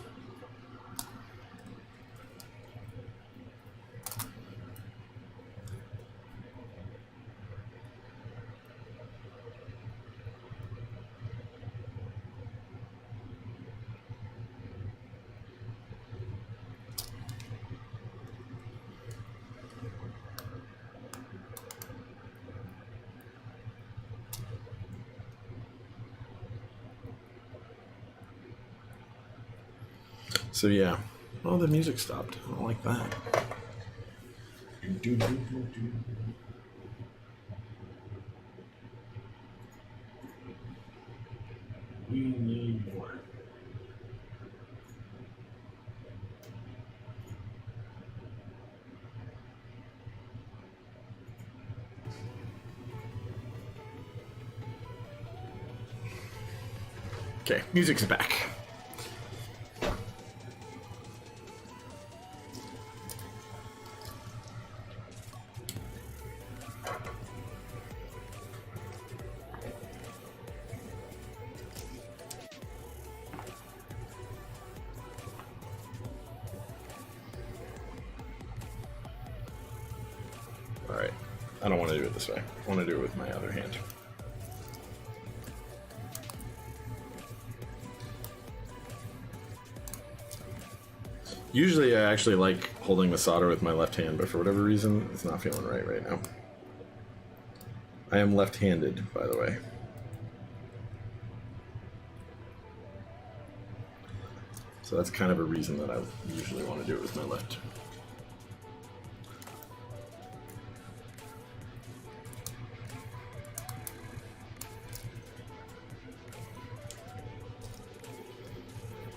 So yeah, oh, the music stopped. I don't like that. We need more. Okay, music's back. Alright, I don't want to do it this way. I want to do it with my other hand. Usually I actually like holding the solder with my left hand, but for whatever reason, it's not feeling right now. I am left-handed, by the way. So that's kind of a reason that I usually want to do it with my left.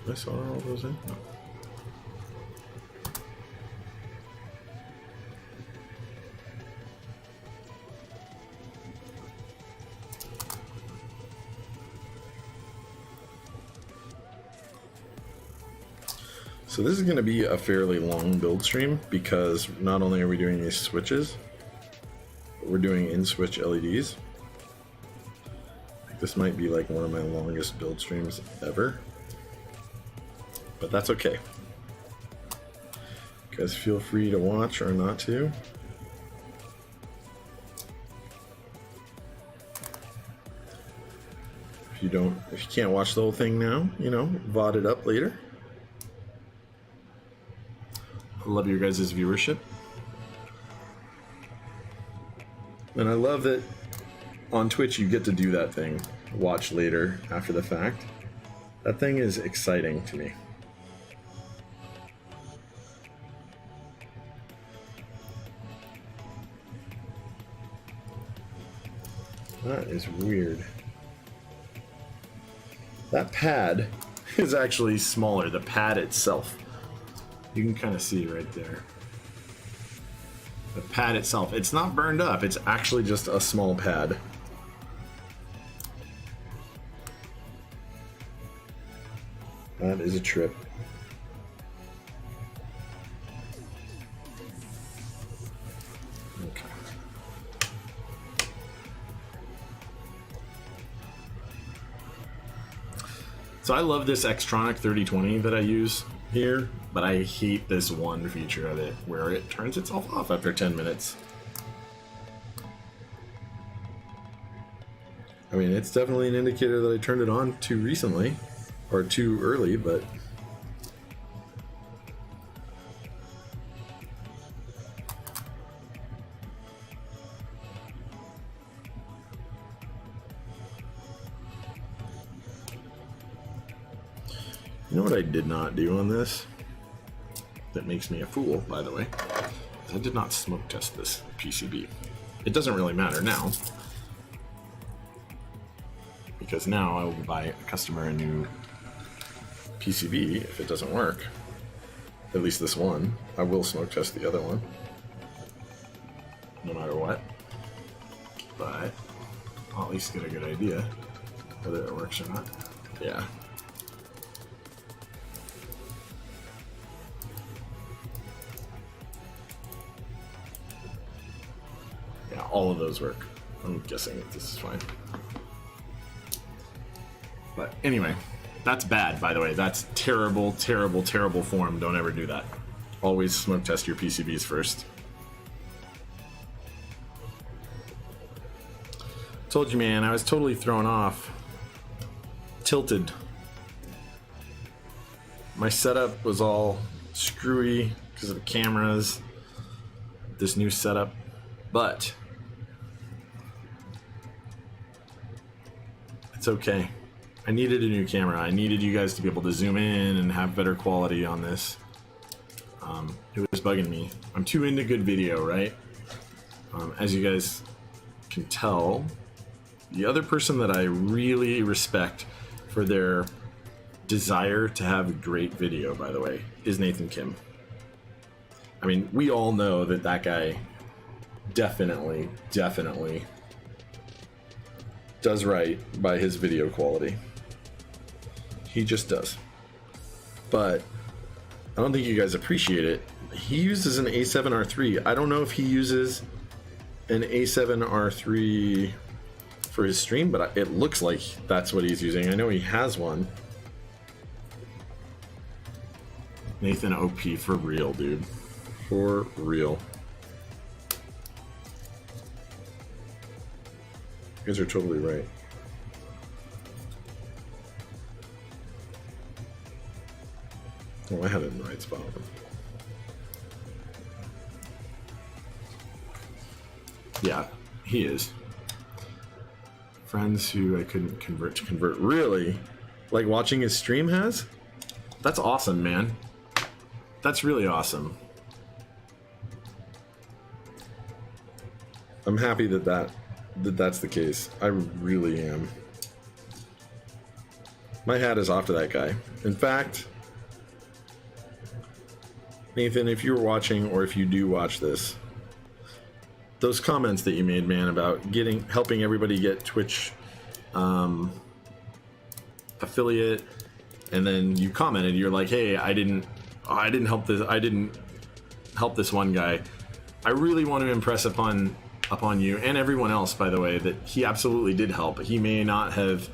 Did I solder all those in? No. So this is going to be a fairly long build stream because not only are we doing these switches, but we're doing in-switch LEDs. This might be like one of my longest build streams ever, but that's okay. You guys feel free to watch or not to. If you can't watch the whole thing now, you know, VOD it up later. I love your guys' viewership. And I love that on Twitch you get to do that thing. Watch later after the fact. That thing is exciting to me. That is weird. That pad is actually smaller, the pad itself. You can kind of see right there. The pad itself, it's not burned up, it's actually just a small pad. That is a trip. Okay. So I love this Xtronic 3020 that I use here, but I hate this one feature of it where it turns itself off after 10 minutes. I mean, it's definitely an indicator that I turned it on too recently or too early, but You know what I did not do on this? That makes me a fool, by the way. I did not smoke test this PCB. It doesn't really matter now, because now I will buy a customer a new PCB if it doesn't work. At least this one. I will smoke test the other one, no matter what. But I'll at least get a good idea whether it works or not. Yeah. Yeah, all of those work. I'm guessing that this is fine. But anyway, that's bad, by the way. That's terrible, terrible, terrible form. Don't ever do that. Always smoke test your PCBs first. Told you, man, I was totally thrown off. Tilted. My setup was all screwy because of the cameras. This new setup. But it's okay. I needed a new camera. I needed you guys to be able to zoom in and have better quality on this. It was bugging me. I'm too into good video, right? As you guys can tell, the other person that I really respect for their desire to have great video, by the way, is Nathan Kim. I mean, we all know that that guy definitely does right by his video quality. He just does. But I don't think you guys appreciate it. He uses an A7R3. I don't know if he uses an A7R3 for his stream, but it looks like that's what he's using. I know he has one. Nathan OP for real, dude. For real. You guys are totally right. Oh, I had it in the right spot. Yeah, he is. Friends who I couldn't convert to convert. Really? Like watching his stream has? That's awesome, man. That's really awesome. I'm happy that's the case. I really am. My hat is off to that guy. In fact, Nathan, if you're watching or if you do watch this, those comments that you made, man, about helping everybody get Twitch affiliate, and then you commented, you're like, hey, I didn't help this one guy. I really want to impress upon you and everyone else, by the way, that he absolutely did help. He may not have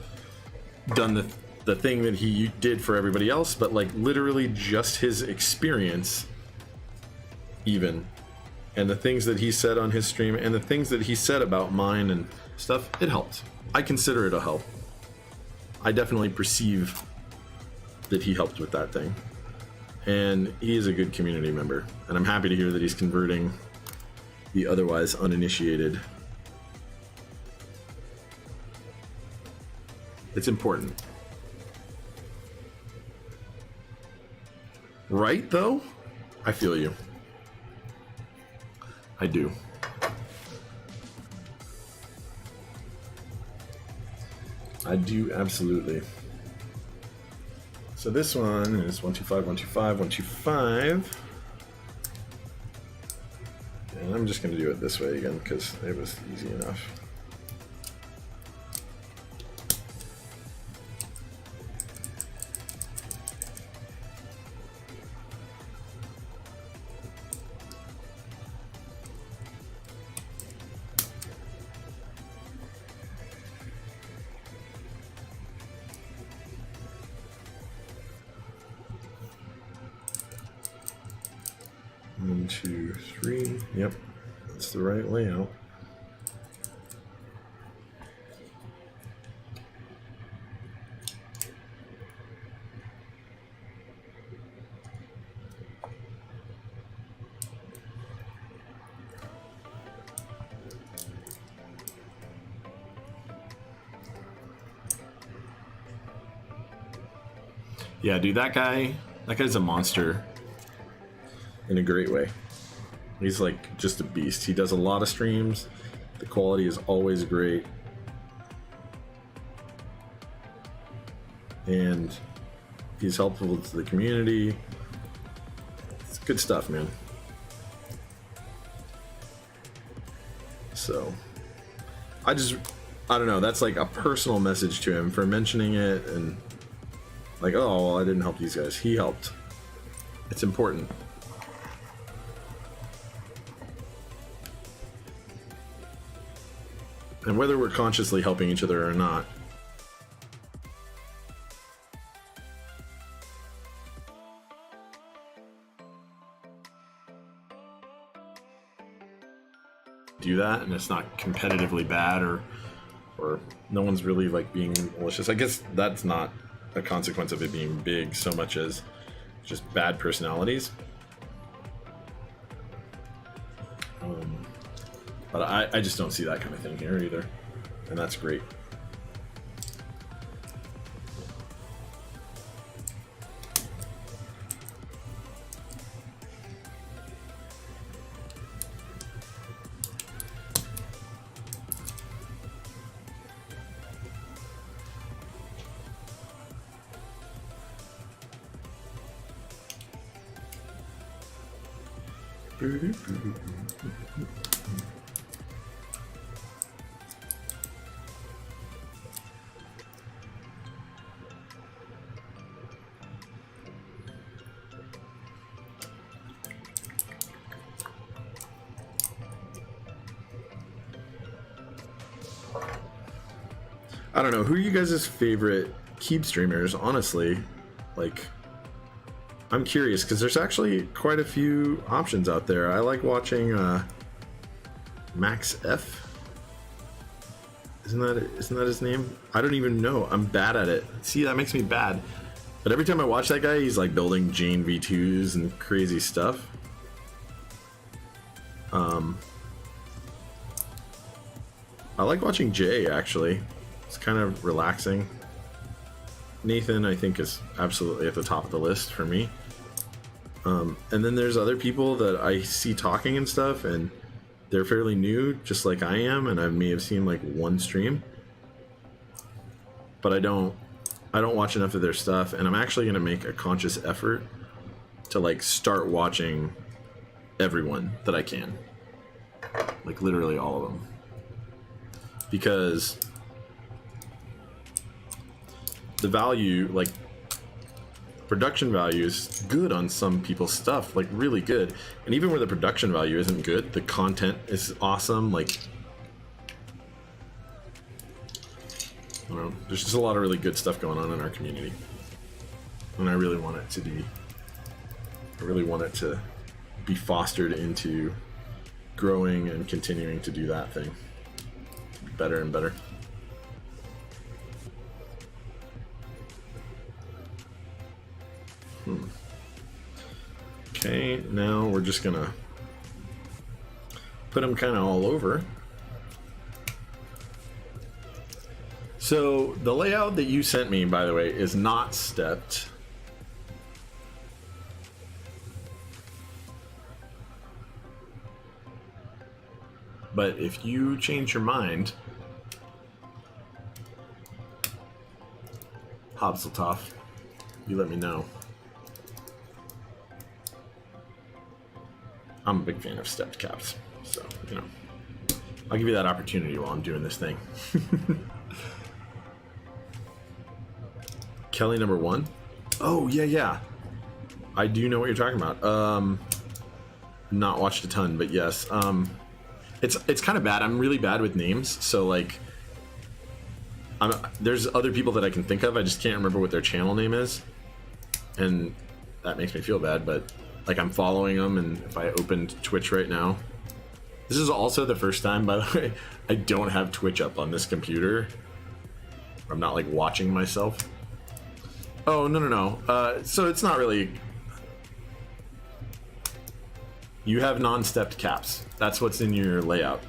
done the thing that he did for everybody else, but like literally just his experience even, and the things that he said on his stream and the things that he said about mine and stuff, it helped. I consider it a help. I definitely perceive that he helped with that thing. And he is a good community member. And I'm happy to hear that he's converting the otherwise uninitiated. It's important. Right, though? I feel you. I do. I do, absolutely. So this one is 125, 125, 125. And I'm just going to do it this way again because it was easy enough. One, two, three. Yep, that's the right layout. Yeah, dude, that guy's a monster in a great way. He's like just a beast. He does a lot of streams. The quality is always great. And he's helpful to the community. It's good stuff, man. So, I don't know. That's like a personal message to him for mentioning it and like, oh, well, I didn't help these guys. He helped. It's important. And whether we're consciously helping each other or not, do that, and it's not competitively bad or no one's really like being malicious. I guess that's not a consequence of it being big so much as just bad personalities. But I just don't see that kind of thing here either, and that's great. I don't know, who are you guys' favorite Keep streamers, honestly? Like, I'm curious, because there's actually quite a few options out there. I like watching Max F. Isn't that his name? I don't even know. I'm bad at it. See, that makes me bad. But every time I watch that guy, he's like building Jane V2s and crazy stuff. I like watching Jay, actually. It's kind of relaxing. Nathan, I think, is absolutely at the top of the list for me. And then there's other people that I see talking and stuff, and they're fairly new, just like I am, and I may have seen like one stream. But I don't watch enough of their stuff, and I'm actually gonna make a conscious effort to like start watching everyone that I can. Like literally all of them. Because the value, like production value, is good on some people's stuff, like really good. And even where the production value isn't good, the content is awesome. Like, I don't know, there's just a lot of really good stuff going on in our community, and I really want it to be fostered into growing and continuing to do that thing better and better. Okay, now we're just gonna put them kind of all over. So the layout that you sent me, by the way, is not stepped. But if you change your mind, Hobseltoff, you let me know. I'm a big fan of stepped caps, so, you know, I'll give you that opportunity while I'm doing this thing. Kelly number 1. Oh, yeah. I do know what you're talking about. Not watched a ton, but yes. It's kind of bad. I'm really bad with names, so like, there's other people that I can think of. I just can't remember what their channel name is, and that makes me feel bad. But like, I'm following them, and if I opened Twitch right now, this is also the first time, by the way, I don't have Twitch up on this computer. I'm not like watching myself. Oh, no. So it's not really. You have non-stepped caps. That's what's in your layout.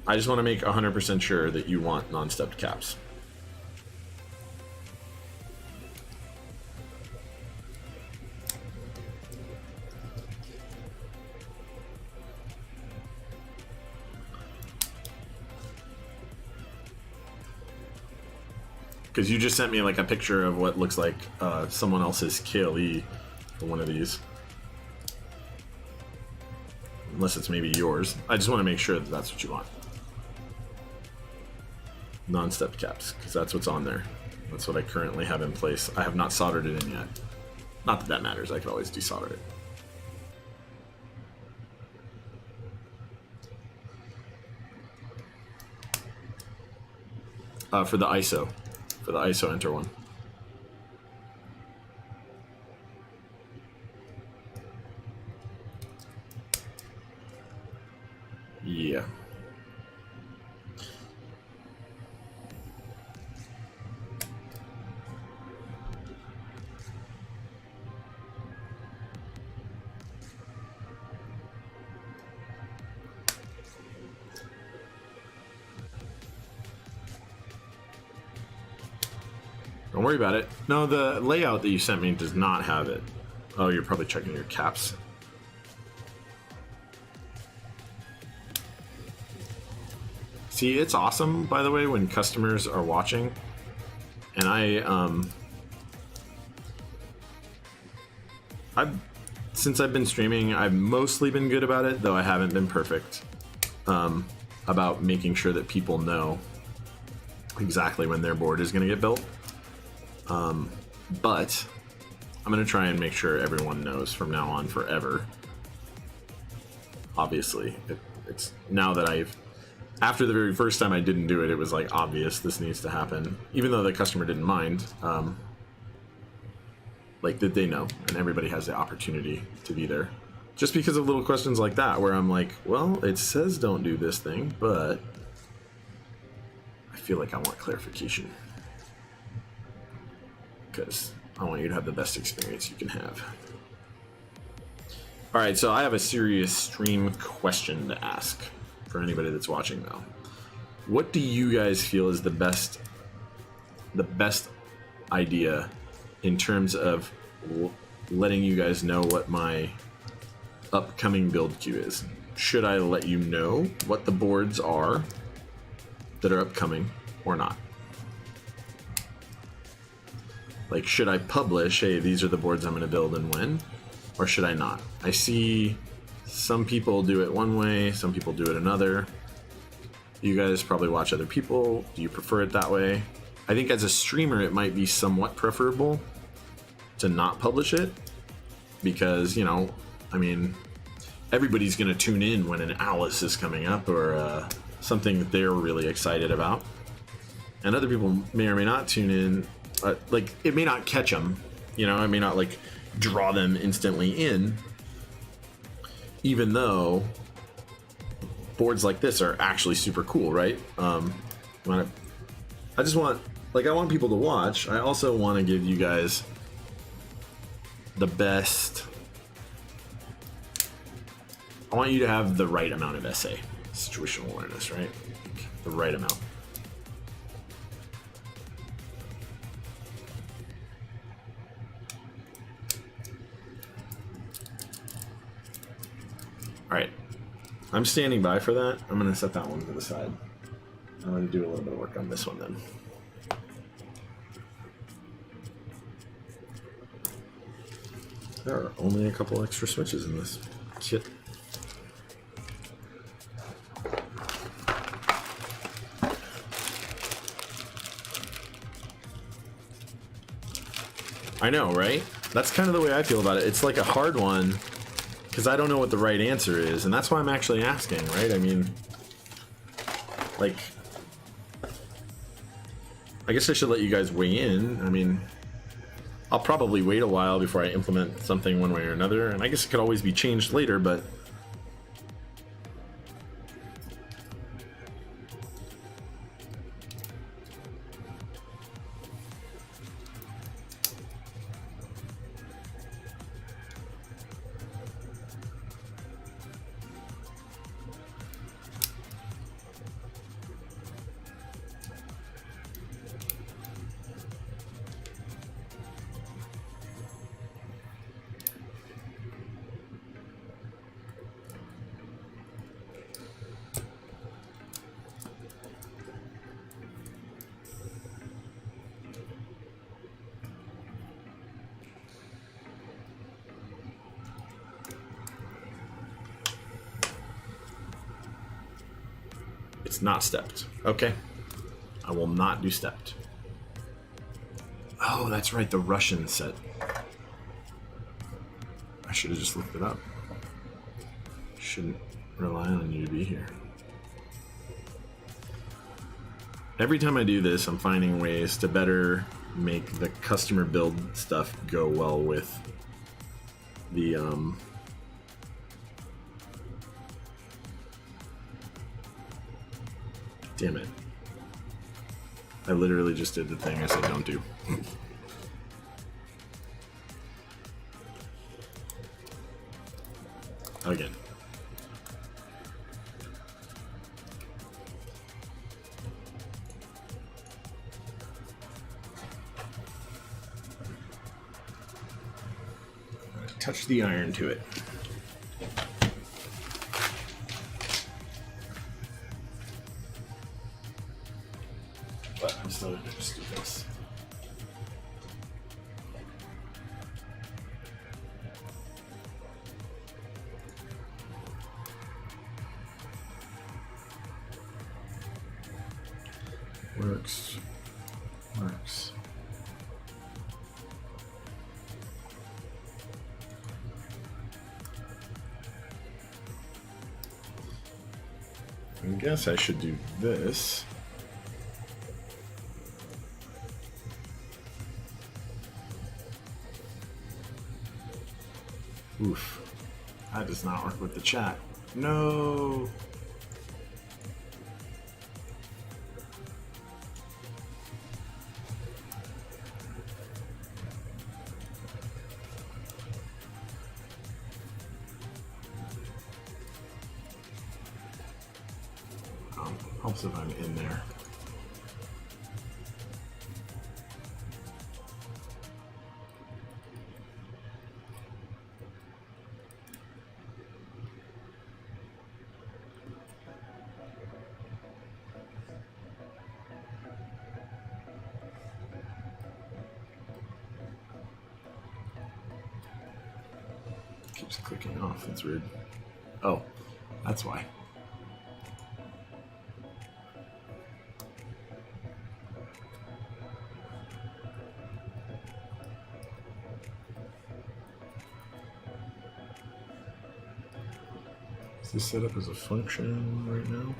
I just want to make 100% sure that you want non-stepped caps. because you just sent me like a picture of what looks like someone else's KLE for one of these. Unless it's maybe yours. I just want to make sure that that's what you want. Non-step caps, because that's what's on there. That's what I currently have in place. I have not soldered it in yet. Not that that matters, I could always desolder it. For the ISO enter one. Yeah. Don't worry about it. No, the layout that you sent me does not have it. Oh, you're probably checking your caps. See, it's awesome, by the way, when customers are watching. And since I've been streaming, I've mostly been good about it, though I haven't been perfect. About making sure that people know exactly when their board is going to get built. But I'm going to try and make sure everyone knows from now on forever. Obviously, it's now that after the very first time I didn't do it, it was like obvious this needs to happen, even though the customer didn't mind. Like, did they know? And everybody has the opportunity to be there. Just because of little questions like that, where I'm like, well, it says don't do this thing, but I feel like I want clarification. Because I want you to have the best experience you can have. All right, so I have a serious stream question to ask for anybody that's watching now. What do you guys feel is the best idea in terms of letting you guys know what my upcoming build queue is? Should I let you know what the boards are that are upcoming or not? Like, should I publish, hey, these are the boards I'm going to build and when? Or should I not? I see some people do it one way, some people do it another. You guys probably watch other people. Do you prefer it that way? I think as a streamer, it might be somewhat preferable to not publish it. Because, you know, I mean, everybody's going to tune in when an Alice is coming up or something that they're really excited about. And other people may or may not tune in. Like, it may not catch them, you know, I may not like draw them instantly in, even though boards like this are actually super cool, right? I just want, like, I want people to watch. I also want to give you guys the best. I want you to have the right amount of SA, situational awareness, right? The right amount. All right, I'm standing by for that. I'm going to set that one to the side. I'm going to do a little bit of work on this one then. There are only a couple extra switches in this kit. I know, right? That's kind of the way I feel about it. It's like a hard one, because I don't know what the right answer is, and that's why I'm actually asking, right? I mean, like, I guess I should let you guys weigh in. I mean, I'll probably wait a while before I implement something one way or another, and I guess it could always be changed later, but It's not stepped. Okay. I will not do stepped. Oh, that's right, the Russian set. I should have just looked it up. Shouldn't rely on you to be here. Every time I do this, I'm finding ways to better make the customer build stuff go well with the damn it. I literally just did the thing I said don't do. Again. Touch the iron to it. But I'm still gonna just do this. Works. Works. I guess I should do this. Oof. That does not work with the chat. No. Helps if I'm in there. Keeps clicking off, that's weird. Oh, that's why. Is this set up as a function right now?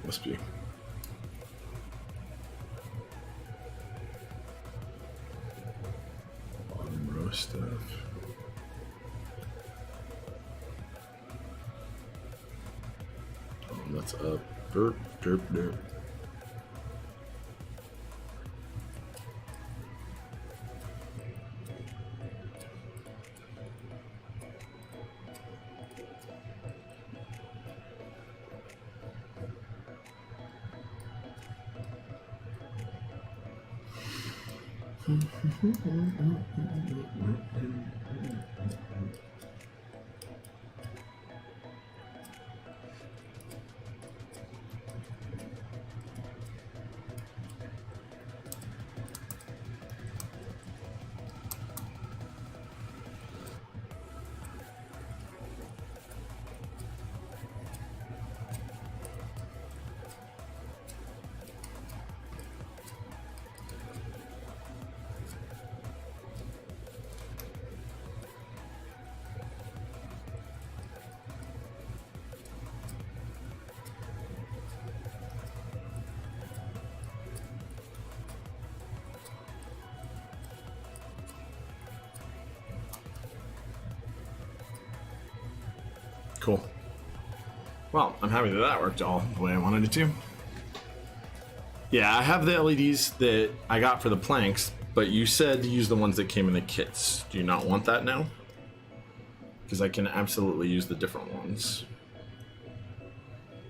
Must be. Bottom row stuff. Oh, that's up. Derp, derp, derp. Cool. Well, I'm happy that that worked all the way I wanted it to. Yeah, I have the LEDs that I got for the planks, but you said to use the ones that came in the kits. Do you not want that now? Because I can absolutely use the different ones.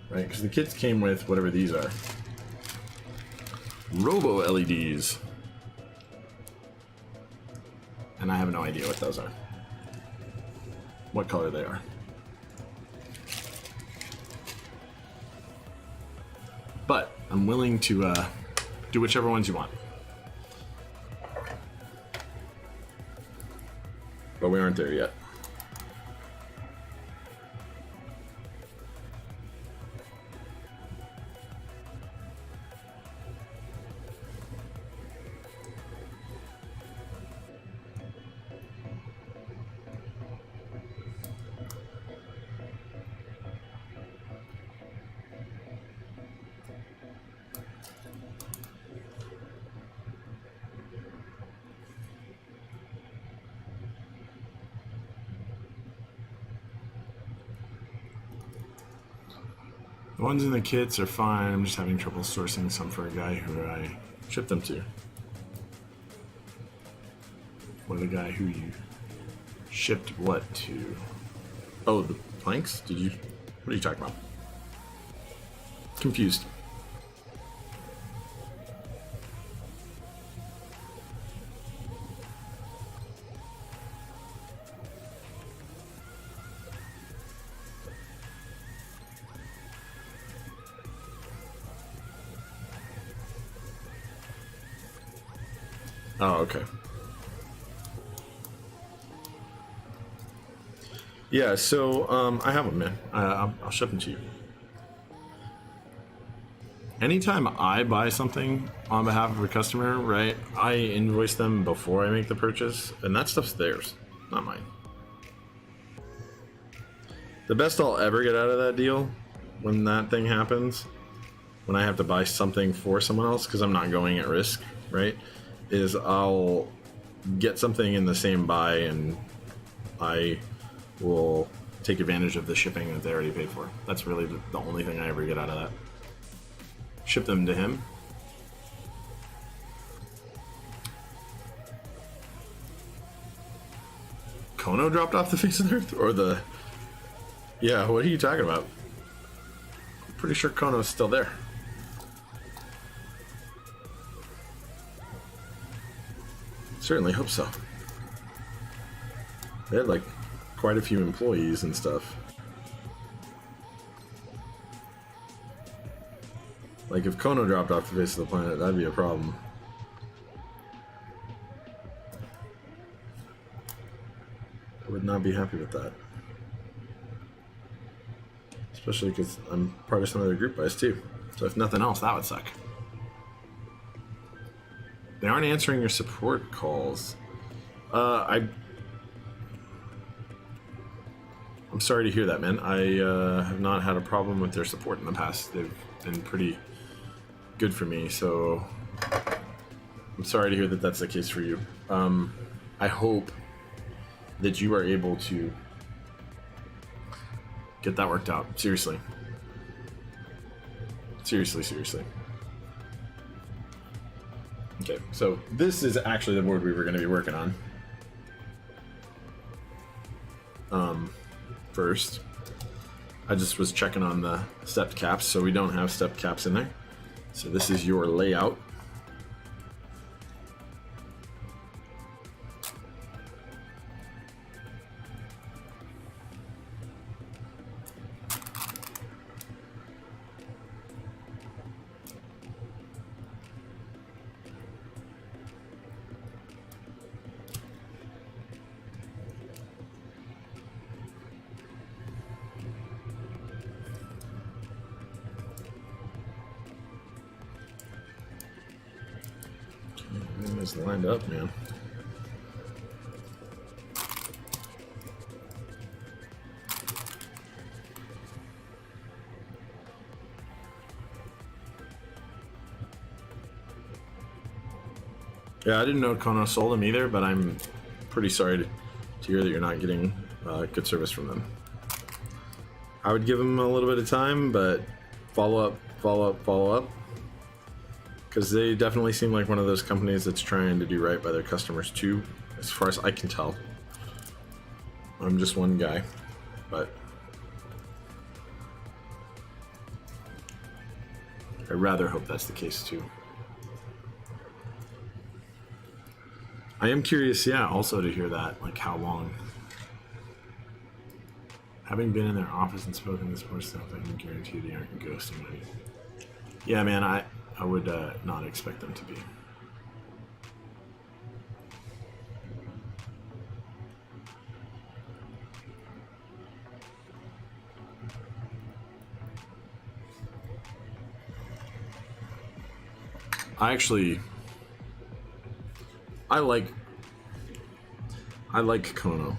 Right, because the kits came with whatever these are. Robo LEDs. And I have no idea what those are. What color they are. But I'm willing to Do whichever ones you want. But we aren't there yet. The ones in the kits are fine. I'm just having trouble sourcing some for a guy who I shipped them to. Or the guy who you shipped what to? Oh, the planks? Did you? What are you talking about? Confused. Oh, okay. Yeah, so I have them, man. I'll ship them to you. Anytime I buy something on behalf of a customer, right, I invoice them before I make the purchase, and that stuff's theirs, not mine. The best I'll ever get out of that deal, when that thing happens, when I have to buy something for someone else, because I'm not going at risk, right, is I'll get something in the same buy and I will take advantage of the shipping that they already paid for. That's really the only thing I ever get out of that. Ship them to him. Kono dropped off the face of the earth? Or the... Yeah, what are you talking about? I'm pretty sure Kono's still there. Certainly hope so. They had like quite a few employees and stuff. Like if Kono dropped off the face of the planet, that'd be a problem. I would not be happy with that. Especially because I'm part of some other group buys too. So if nothing else, that would suck. They aren't answering your support calls. I'm sorry to hear that, man. I have not had a problem with their support in the past. They've been pretty good for me, so I'm sorry to hear that that's the case for you. I hope that you are able to get that worked out. Seriously. Seriously. Okay, so this is actually the board we were going to be working on. First, I just was checking on the stepped caps, so we don't have stepped caps in there. So this is your layout. Everything is lined up, man. Yeah, I didn't know Kono sold them either, but I'm pretty sorry to hear that you're not getting good service from them. I would give them a little bit of time, but follow up. Because they definitely seem like one of those companies that's trying to do right by their customers too, as far as I can tell. I'm just one guy, but I rather hope that's the case too. I am curious, yeah, also to hear that, like how long. Having been in their office and spoken this more stuff, I can guarantee they aren't ghosting me. Yeah, man, I would not expect them to be. I like Kono.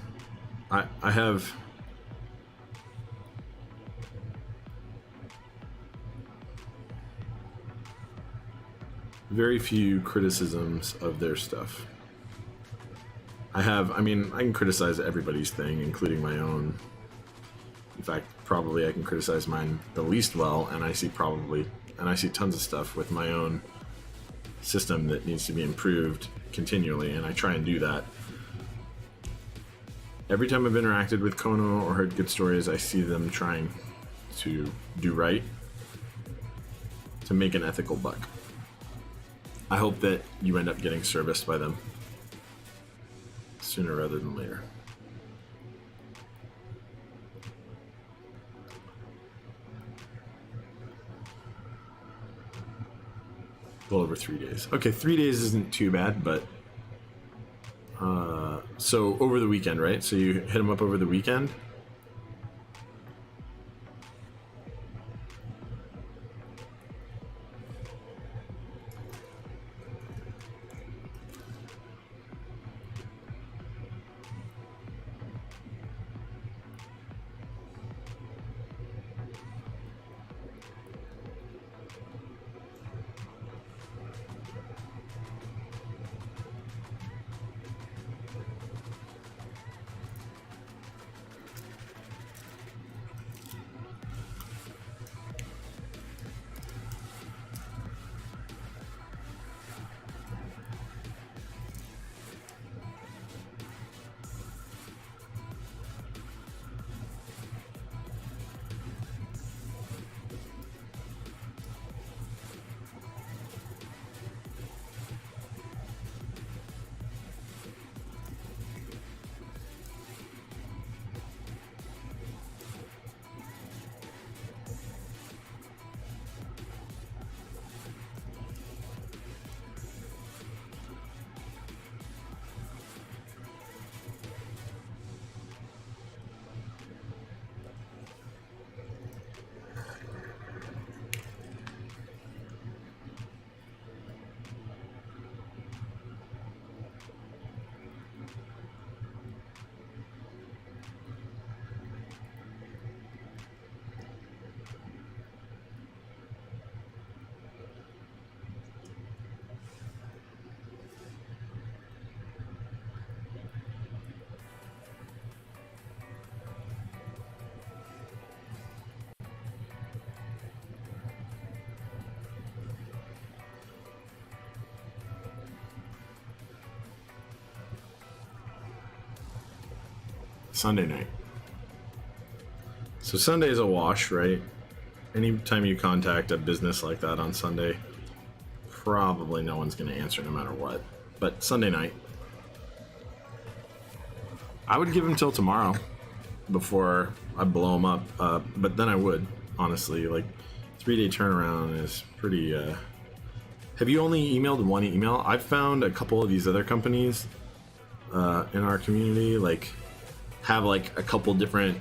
I have very few criticisms of their stuff. I mean, I can criticize everybody's thing, including my own. In fact, probably I can criticize mine the least well, and I see tons of stuff with my own system that needs to be improved continually, and I try and do that. Every time I've interacted with Kono or heard good stories, I see them trying to do right, to make an ethical buck. I hope that you end up getting serviced by them sooner rather than later. A little over 3 days. Okay, 3 days isn't too bad, but so over the weekend, right? So you hit them up over the weekend. Sunday night. So Sunday is a wash, right? Anytime you contact a business like that on Sunday, probably no one's going to answer no matter what. But Sunday night, I would give them till tomorrow before I blow them up. But then I would, honestly. Like, 3-day turnaround is pretty... Have you only emailed one email? I've found a couple of these other companies in our community, like, have like a couple different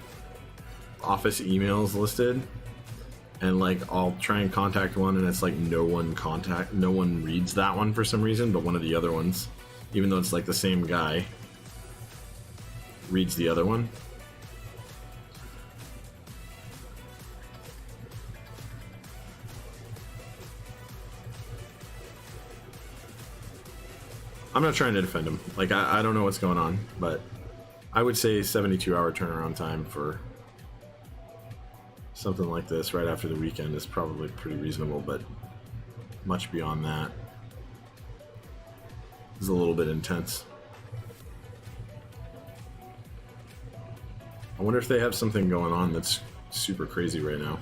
office emails listed, and like I'll try and contact one and it's like no one reads that one for some reason, but one of the other ones, even though it's like the same guy, reads the other one. I'm not trying to defend him. Like, I don't know what's going on, but I would say 72-hour turnaround time for something like this right after the weekend is probably pretty reasonable, but much beyond that is a little bit intense. I wonder if they have something going on that's super crazy right now.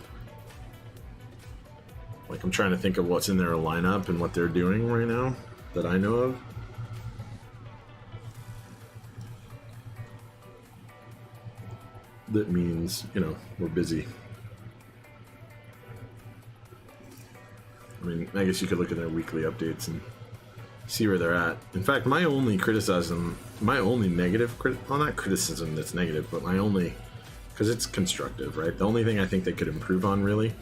Like, I'm trying to think of what's in their lineup and what they're doing right now that I know of. That means, you know, we're busy. I mean, I guess you could look at their weekly updates and see where they're at. In fact, my only criticism, my only negative, well, not criticism that's negative, but my only, because it's constructive, right? The only thing I think they could improve on really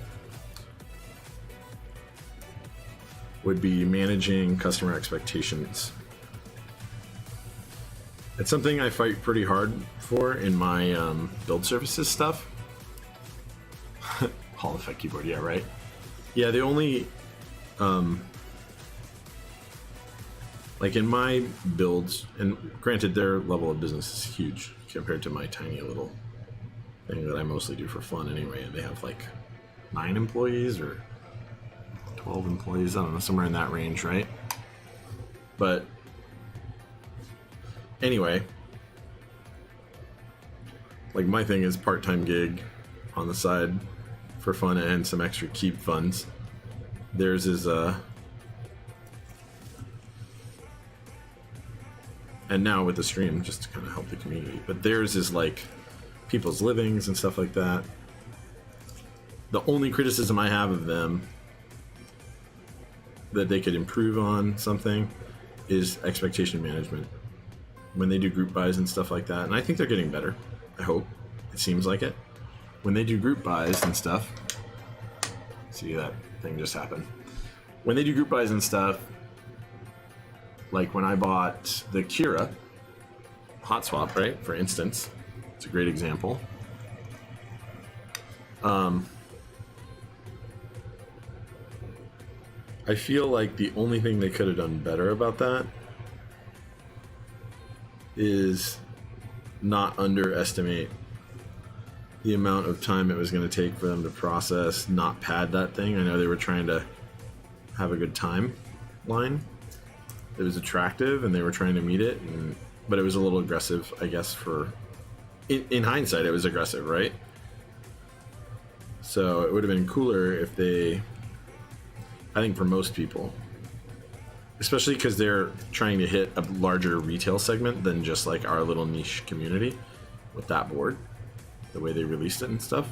would be managing customer expectations. It's something I fight pretty hard for in my build services stuff. Hall effect keyboard, yeah, right? Yeah, the only, like in my builds, and granted their level of business is huge compared to my tiny little thing that I mostly do for fun anyway, and they have like 9 employees or 12 employees, I don't know, somewhere in that range, right? But anyway, like my thing is part-time gig on the side for fun and some extra keep funds. Theirs is and now with the stream just to kind of help the community, but theirs is like people's livings and stuff like that. The only criticism I have of them that they could improve on something is expectation management when they do group buys and stuff like that, and I think they're getting better. I hope. It seems like it. When they do group buys and stuff, see that thing just happened. When they do group buys and stuff, like when I bought the Kira hot swap, right, for instance, it's a great example. I feel like the only thing they could have done better about that is not underestimate the amount of time it was going to take for them to process, not pad that thing. I know they were trying to have a good timeline. It was attractive and they were trying to meet it, but it was a little aggressive, I guess, for... In hindsight, it was aggressive, right? So it would have been cooler if they... I think for most people, especially because they're trying to hit a larger retail segment than just like our little niche community with that board, the way they released it and stuff,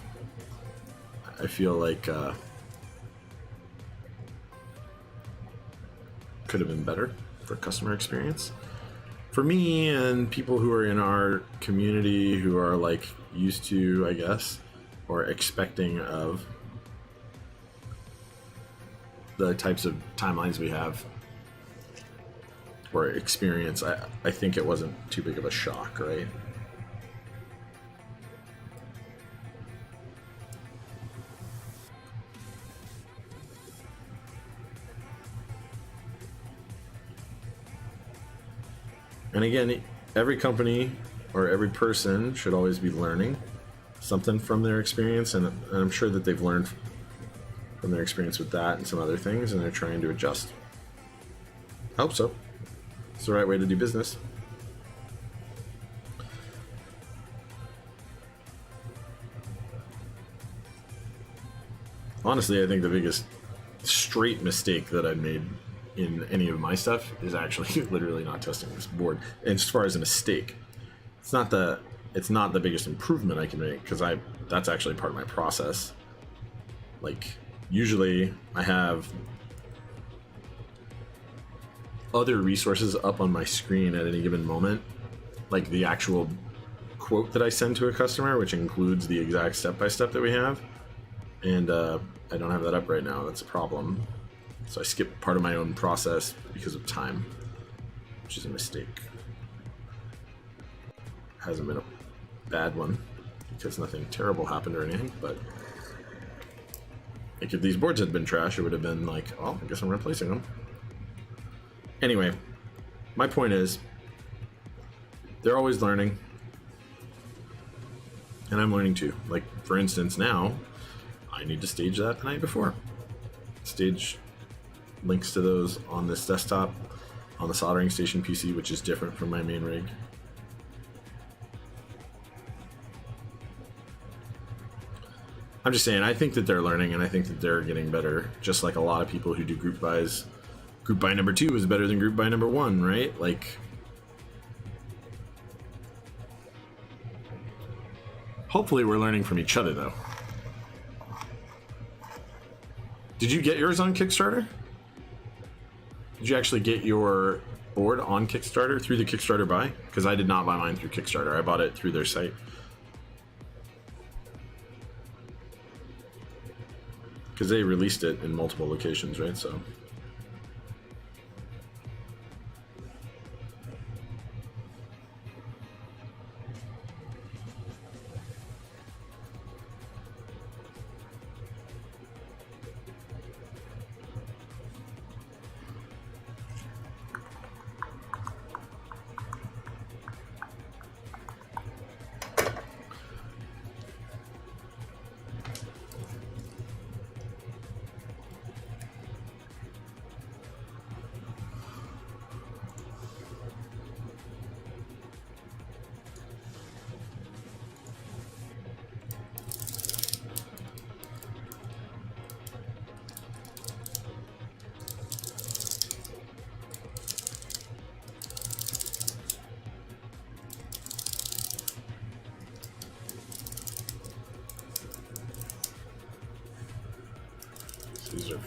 I feel like could have been better for customer experience. For me and people who are in our community who are like used to, I guess, or expecting of the types of timelines we have or experience, I think it wasn't too big of a shock, right? And again, every company or every person should always be learning something from their experience, and I'm sure that they've learned from their experience with that and some other things, and they're trying to adjust. I hope so. It's the right way to do business. Honestly, I think the biggest straight mistake that I've made in any of my stuff is actually literally not testing this board. And as far as a mistake, it's not the biggest improvement I can make, because that's actually part of my process. Like, usually I have other resources up on my screen at any given moment, like the actual quote that I send to a customer, which includes the exact step-by-step that we have, and I don't have that up right now. That's a problem. So I skipped part of my own process because of time, which is a mistake. Hasn't been a bad one because nothing terrible happened or anything, but like if these boards had been trash, it would have been like, oh, I guess I'm replacing them. Anyway, my point is, they're always learning, and I'm learning too. Like, for instance, now I need to stage that the night before. Stage links to those on this desktop on the soldering station PC, which is different from my main rig. I'm just saying, I think that they're learning, and I think that they're getting better, just like a lot of people who do group buys. Group buy number 2 is better than group buy number 1, right? Like, hopefully we're learning from each other, though. Did you get yours on Kickstarter? Did you actually get your board on Kickstarter through the Kickstarter buy? Because I did not buy mine through Kickstarter. I bought it through their site. Because they released it in multiple locations, right? So. These are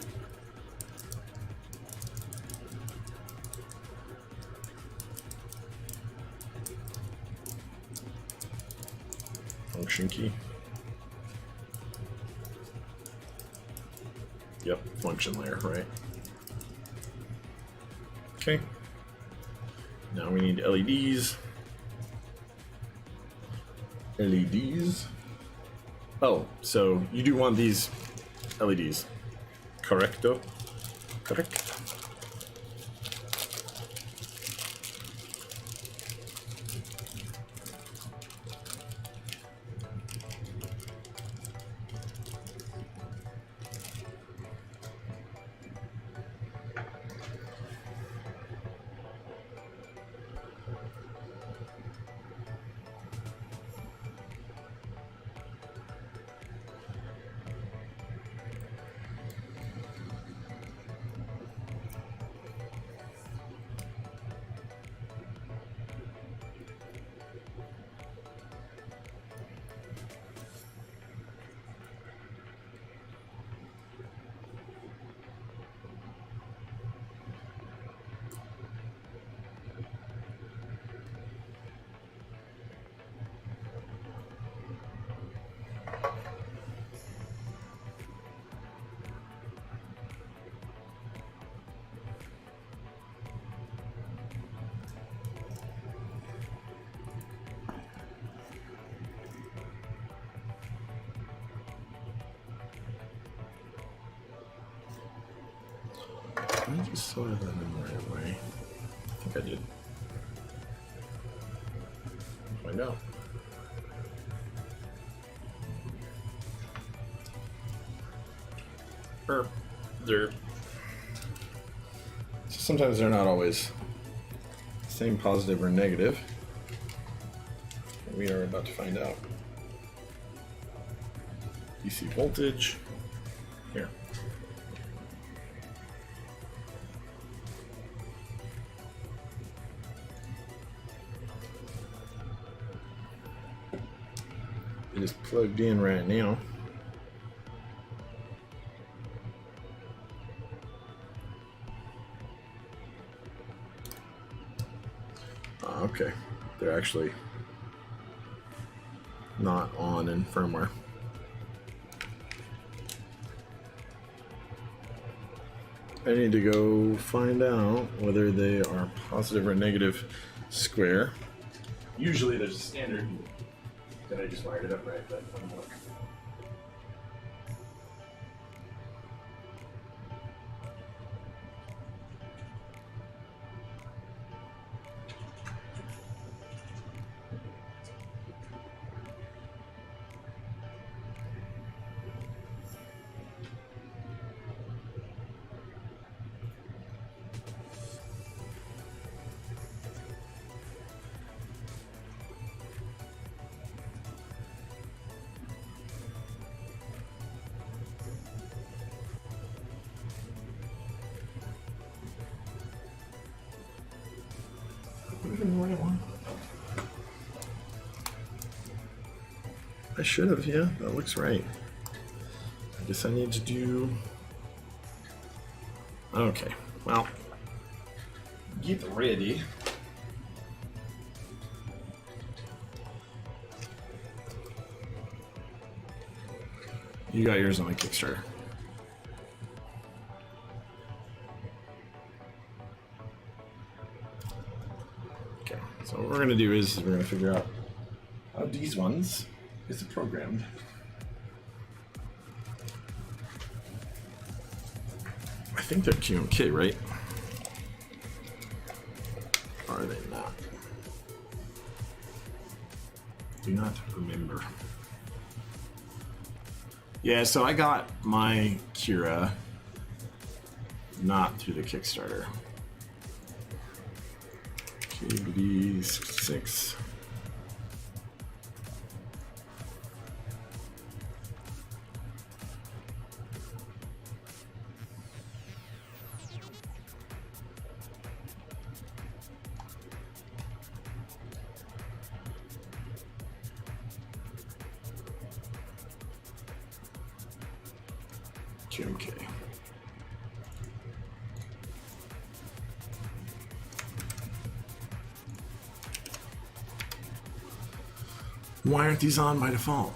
function key. Yep, function layer, right? Okay. Now we need LEDs. LEDs. Oh, so you do want these LEDs. Correcto. Correct. I just saw that in the right way. I think I did. Find out. Sometimes they're not always the same positive or negative. We are about to find out. DC voltage. Here. It is plugged in right now. Okay, they're actually not on in firmware. I need to go find out whether they are positive or negative square. Usually there's a standard that I just wired it up right, but I'm gonna look. Even the right one. I should have, yeah, that looks right. I guess I need to do Okay, well, get ready. You got yours on the Kickstarter. Okay, so what we're going to do is we're going to figure out how these ones is programmed. I think they're QMK, right? Or are they not? Do not remember. Yeah, so I got my Kira not through the Kickstarter. KBD66. QMK. Why aren't these on by default?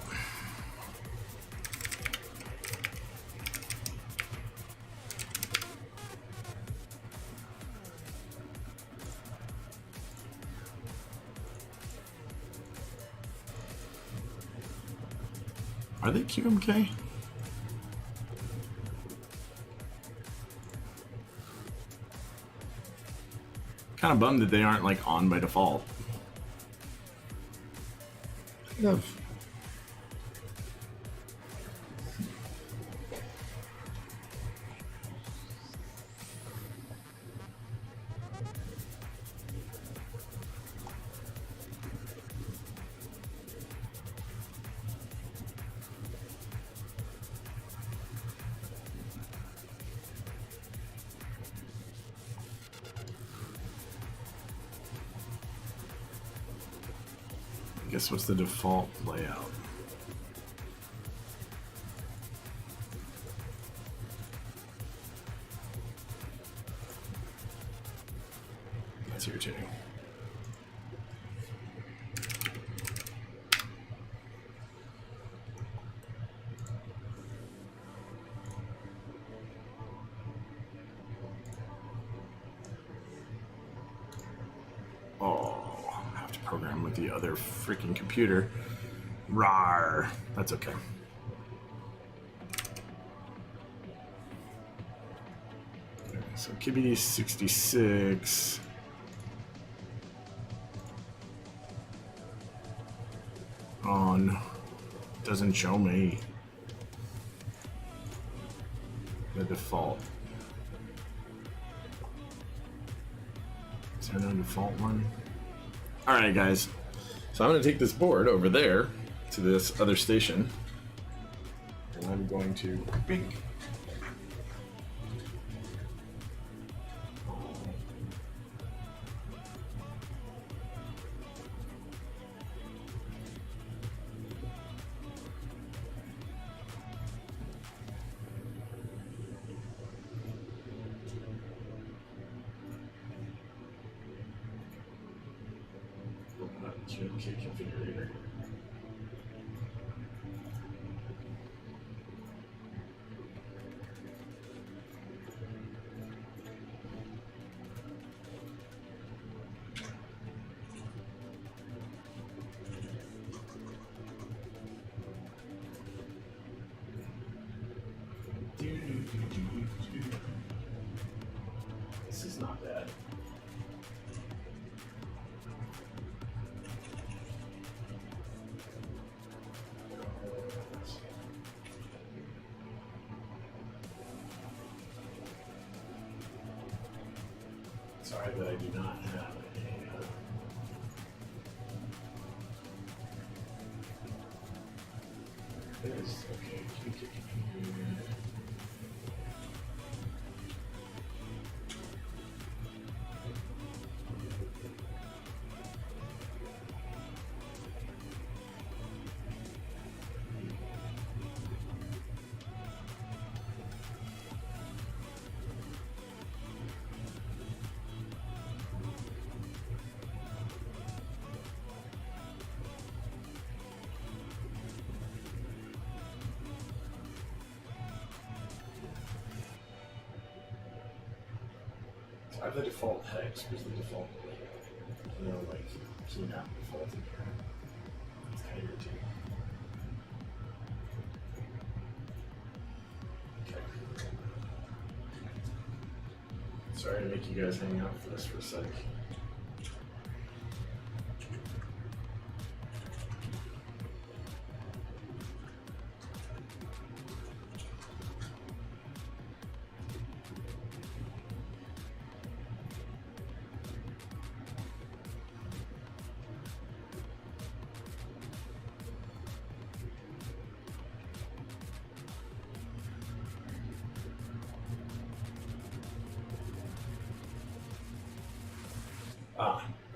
Are they QMK? Kind of bummed that they aren't like on by default. Love. Guess what's the default layout? That's irritating. Program with the other freaking computer. Rawr. That's okay. So KBD66 on doesn't show me the default. Is there no default one? All right, guys. So I'm going to take this board over there to this other station, and I'm going to bink. Configurator. This is not bad. Sorry that I do not have a this. Okay. I have the default hex, because the default, like, key map default in here. It's kind of irritating. Okay. Sorry to make you guys hang out for this for a sec.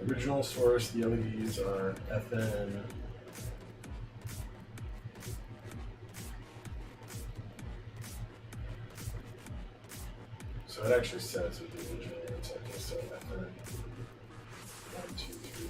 Original source, the LEDs are FN. So it actually says with the original ones, okay, so FN 1, 2, 3.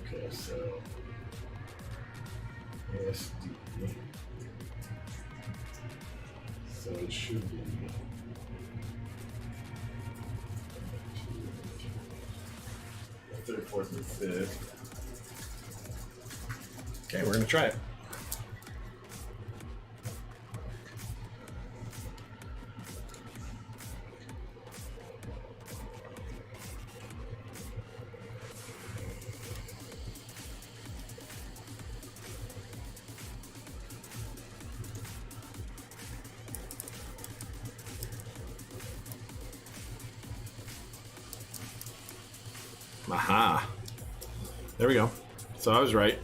Okay, so ASD. So it should be third, fourth, and fifth. Okay, we're gonna try it. Aha. There we go. So I was right.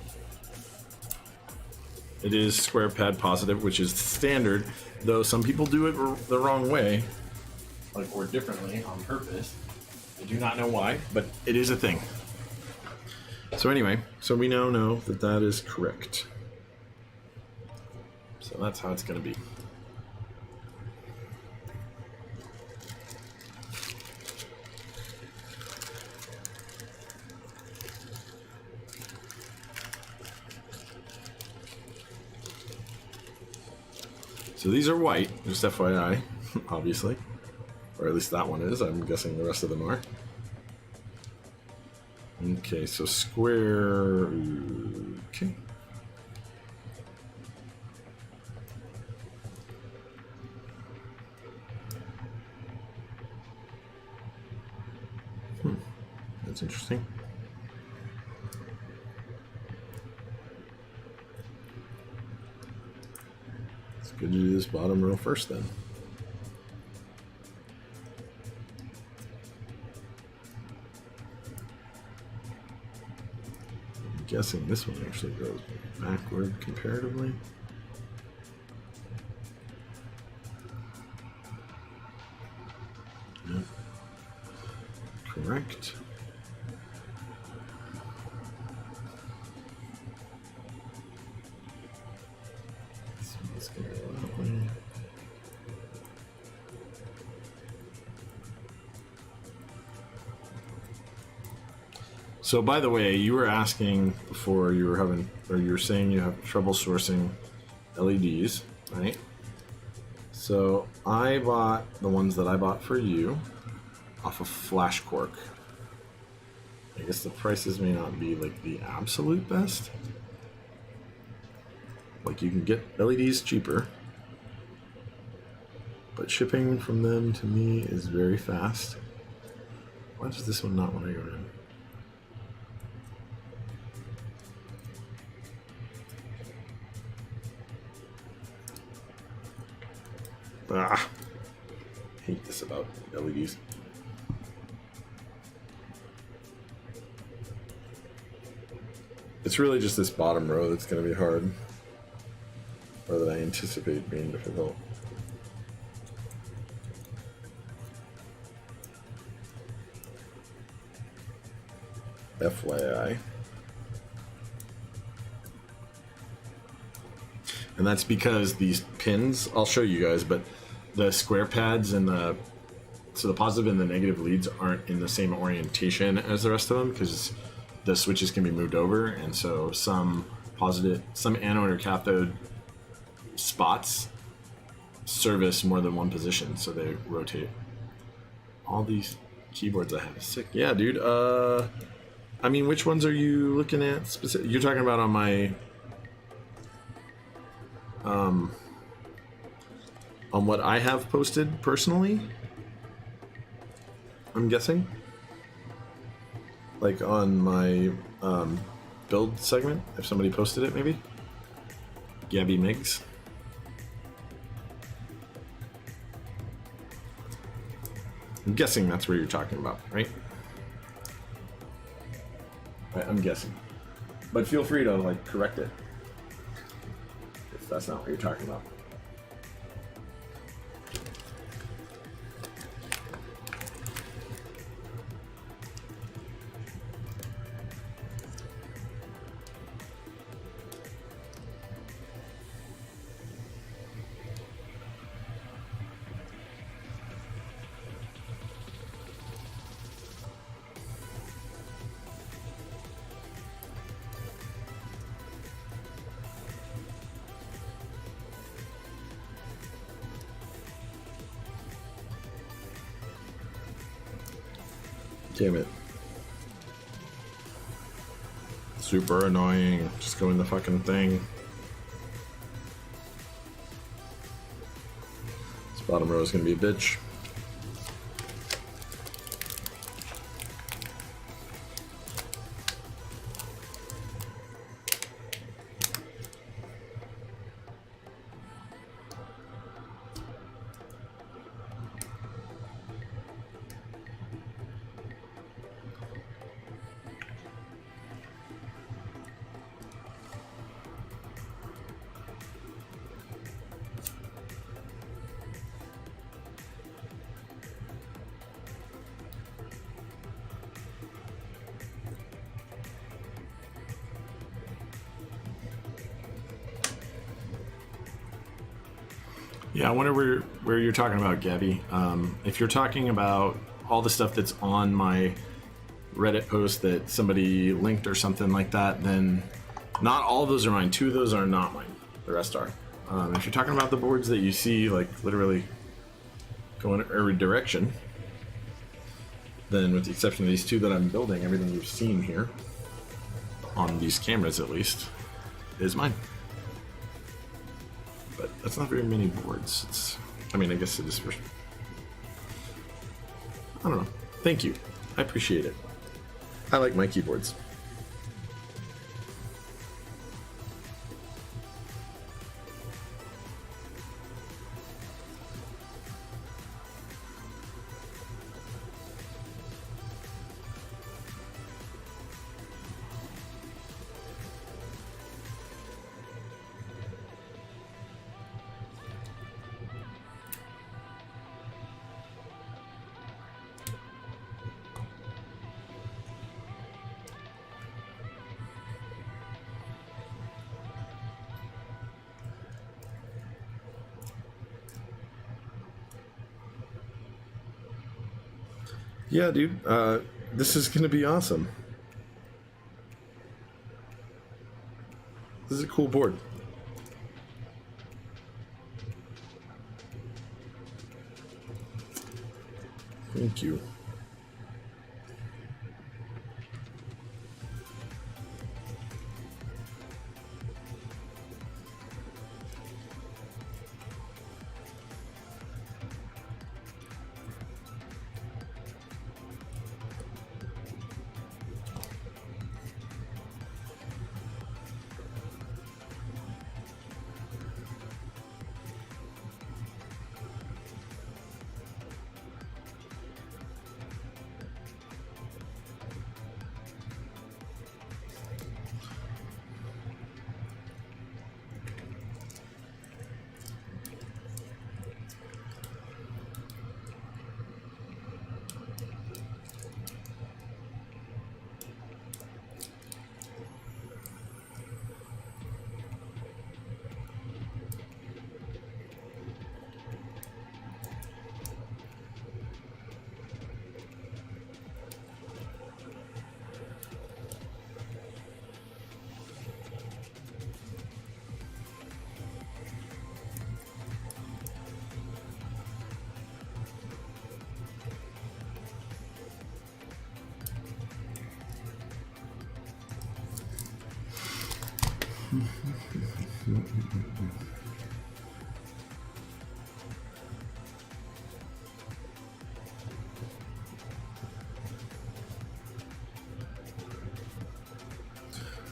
It is square pad positive, which is standard, though some people do it the wrong way, like, or differently on purpose. I do not know why, but it is a thing. So anyway, so we now know that that is correct. So that's how it's going to be. So these are white, just FYI, obviously. Or at least that one is. I'm guessing the rest of them are. Okay, so square... Okay. That's interesting. Good to do this bottom row first then. I'm guessing this one actually goes backward comparatively. Yep. Correct. So by the way, you were asking before, you were saying you have trouble sourcing LEDs, right? So I bought the ones that I bought for you off of Flash Cork. I guess the prices may not be like the absolute best. Like, you can get LEDs cheaper, but shipping from them to me is very fast. Why does this one not want to go in? Ah, hate this about LEDs. It's really just this bottom row that's going to be hard, or that I anticipate being difficult. FYI. And that's because these pins, I'll show you guys, but the square pads and the positive and the negative leads aren't in the same orientation as the rest of them, because the switches can be moved over, and so some anode or cathode spots service more than one position, so they rotate. All these keyboards I have is sick. Yeah, dude. I mean, which ones are you looking at specific? You're talking about on my on what I have posted personally, I'm guessing, like on my build segment, if somebody posted it, maybe Gabby Miggs. I'm guessing that's where you're talking about, right? I'm guessing, but feel free to like correct it if that's not what you're talking about. Damn it. Super annoying. Just go in the fucking thing. This bottom row is gonna be a bitch. Yeah, I wonder where you're talking about, Gabby. If you're talking about all the stuff that's on my Reddit post that somebody linked or something like that, then not all of those are mine. 2 of those are not mine. The rest are. If you're talking about the boards that you see, like literally going every direction, then with the exception of these 2 that I'm building, everything you've seen here, on these cameras at least, is mine. But that's not very many boards. I mean, I guess it is for... I don't know. Thank you. I appreciate it. I like my keyboards. Yeah, dude. This is going to be awesome. This is a cool board. Thank you.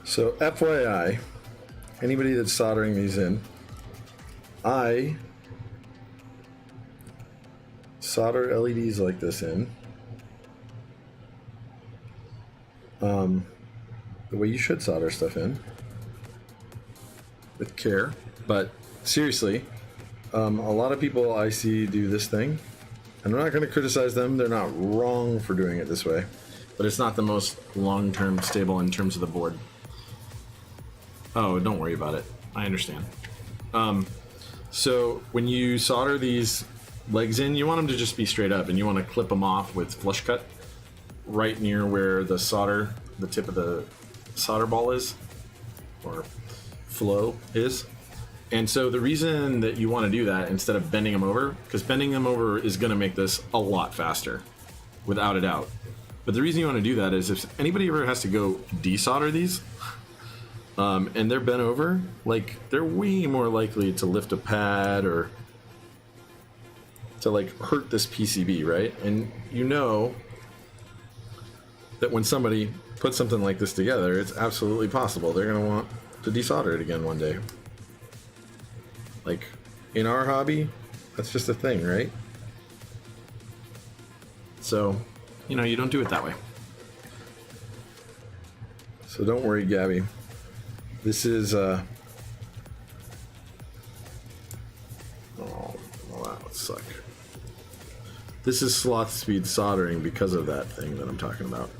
So FYI, anybody that's soldering these in, I solder LEDs like this in the way you should solder stuff in, with care. But seriously, a lot of people I see do this thing, and I'm not going to criticize them. They're not wrong for doing it this way, but it's not the most long-term stable in terms of the board. Oh, don't worry about it. I understand. So when you solder these legs in, you want them to just be straight up, and you want to clip them off with flush cut right near where the tip of the solder ball is, or flow is. And so the reason that you want to do that instead of bending them over, because bending them over is going to make this a lot faster, without a doubt. But the reason you want to do that is if anybody ever has to go desolder these, and they're bent over, like, they're way more likely to lift a pad or to like hurt this PCB, right? And you know that when somebody puts something like this together, it's absolutely possible they're going to want to desolder it again one day. Like, in our hobby, that's just a thing, right? So, you know, you don't do it that way. So don't worry, Gabby. This is, oh, well, that would suck. This is sloth speed soldering because of that thing that I'm talking about.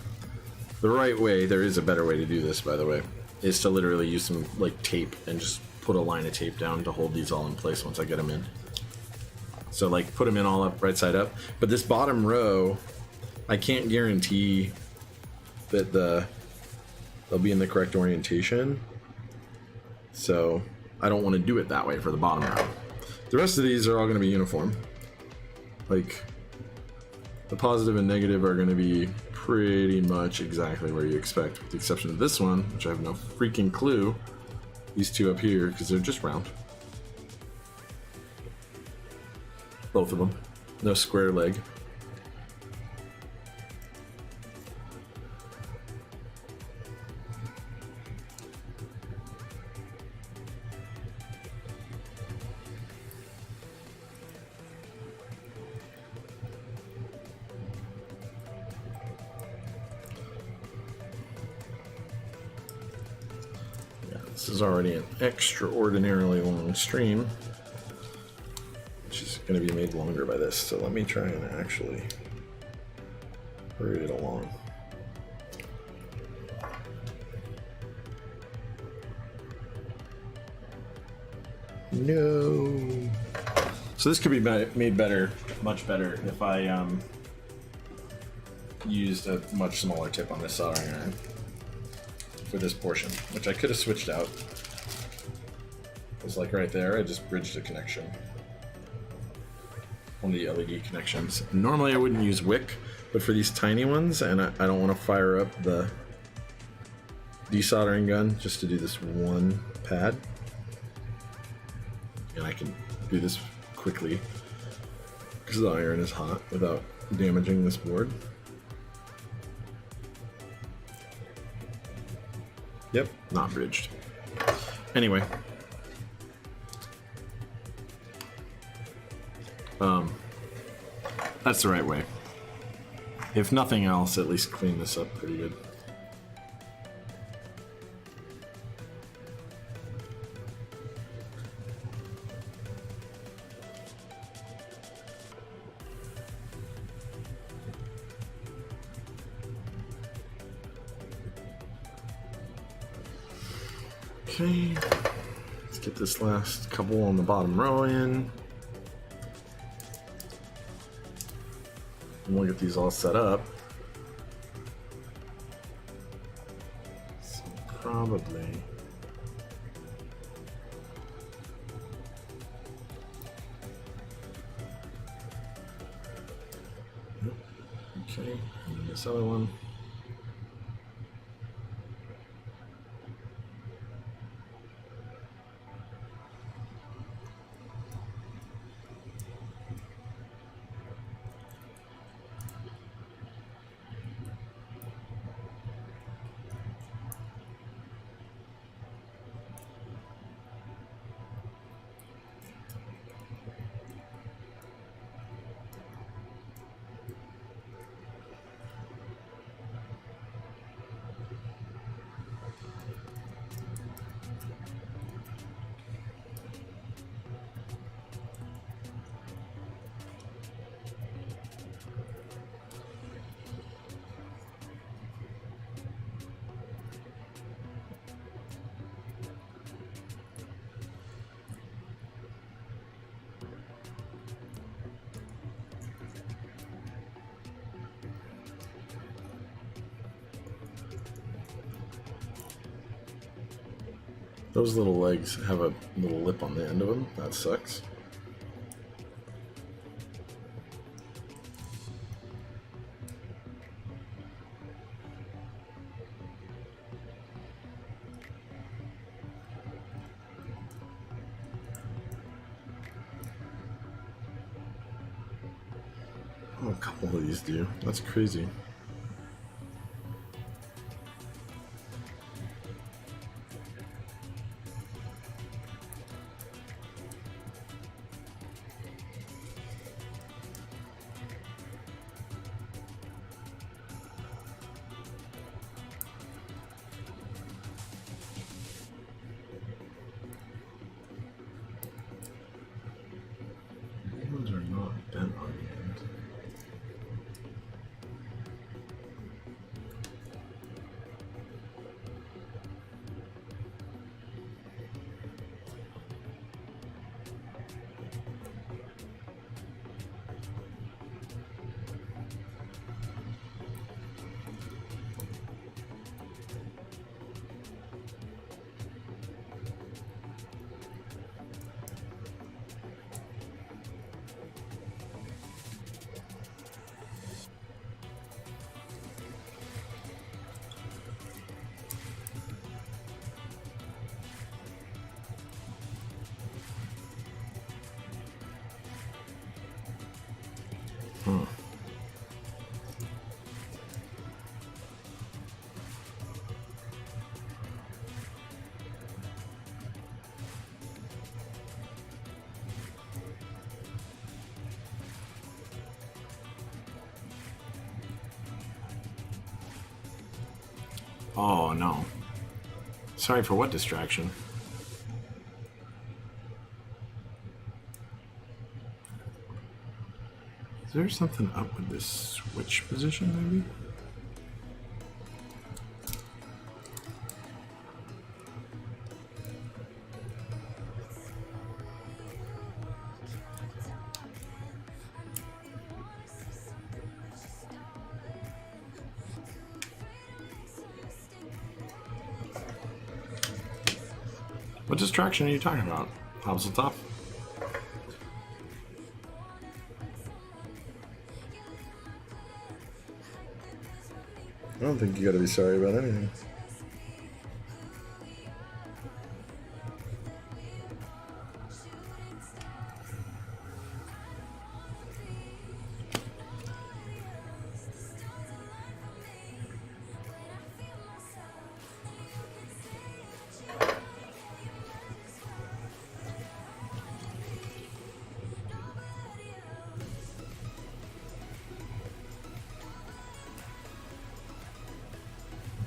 The right way, there is a better way to do this, by the way, is to literally use some, like, tape and just put a line of tape down to hold these all in place once I get them in. So, like, put them in all up, right side up. But this bottom row, I can't guarantee that they'll be in the correct orientation. So I don't want to do it that way for the bottom row. The rest of these are all going to be uniform. Like, the positive and negative are going to be pretty much exactly where you expect, with the exception of this one, which I have no freaking clue. These two up here, because they're just round. Both of them. No square leg. This is already an extraordinarily long stream, which is going to be made longer by this. So let me try and actually hurry it along. No. So this could be made better, much better, if I used a much smaller tip on this soldering iron for this portion, which I could have switched out. It was like right there, I just bridged a connection. One of the LED connections. Normally I wouldn't use wick, but for these tiny ones, and I don't want to fire up the desoldering gun just to do this one pad. And I can do this quickly because the iron is hot without damaging this board. Yep, not bridged. Anyway. That's the right way. If nothing else, at least clean this up pretty good. Okay, let's get this last couple on the bottom row in. And we'll get these all set up. So probably. Okay, and this other one. Those little legs have a little lip on the end of them. That sucks. Oh, a couple of these do. That's crazy. These ones are not bent on the end. Hmm. Oh no. Sorry for what distraction? Is there something up with this switch position, maybe? What distraction are you talking about? Obstacle top? I don't think you gotta be sorry about anything.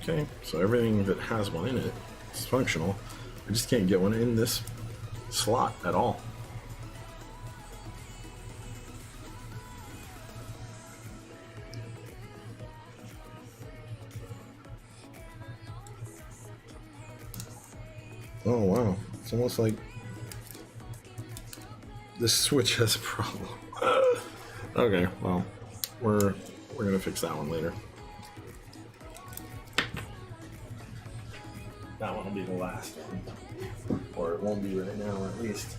Okay, so everything that has one in it is functional. I just can't get one in this slot at all. Oh wow, it's almost like this switch has a problem. Okay, well, we're gonna fix that one later. That one will be the last one. Or it won't be right now, at least.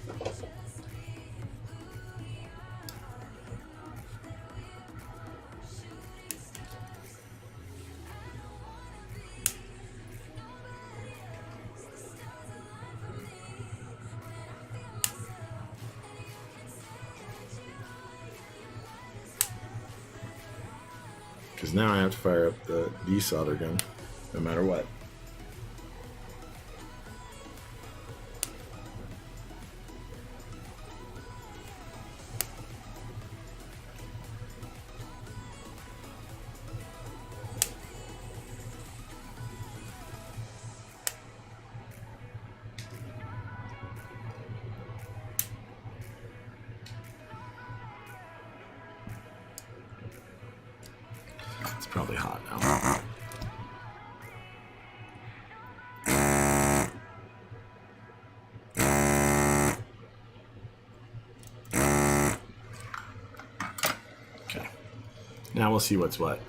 Because now I have to fire up the desolder gun, no matter what. It's probably hot now. Okay. Now we'll see what's what.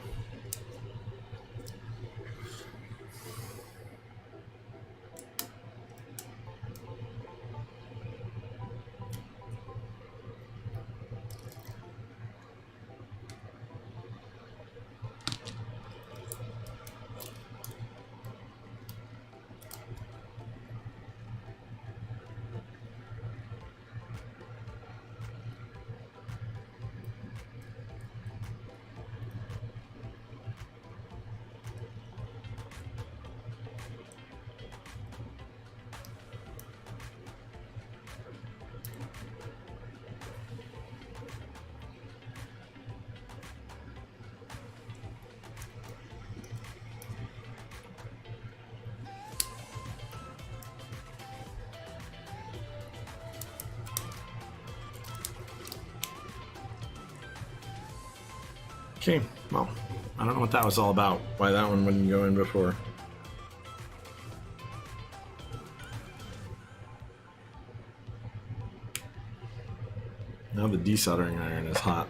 Okay, well, I don't know what that was all about. Why that one wouldn't go in before. Now the desoldering iron is hot.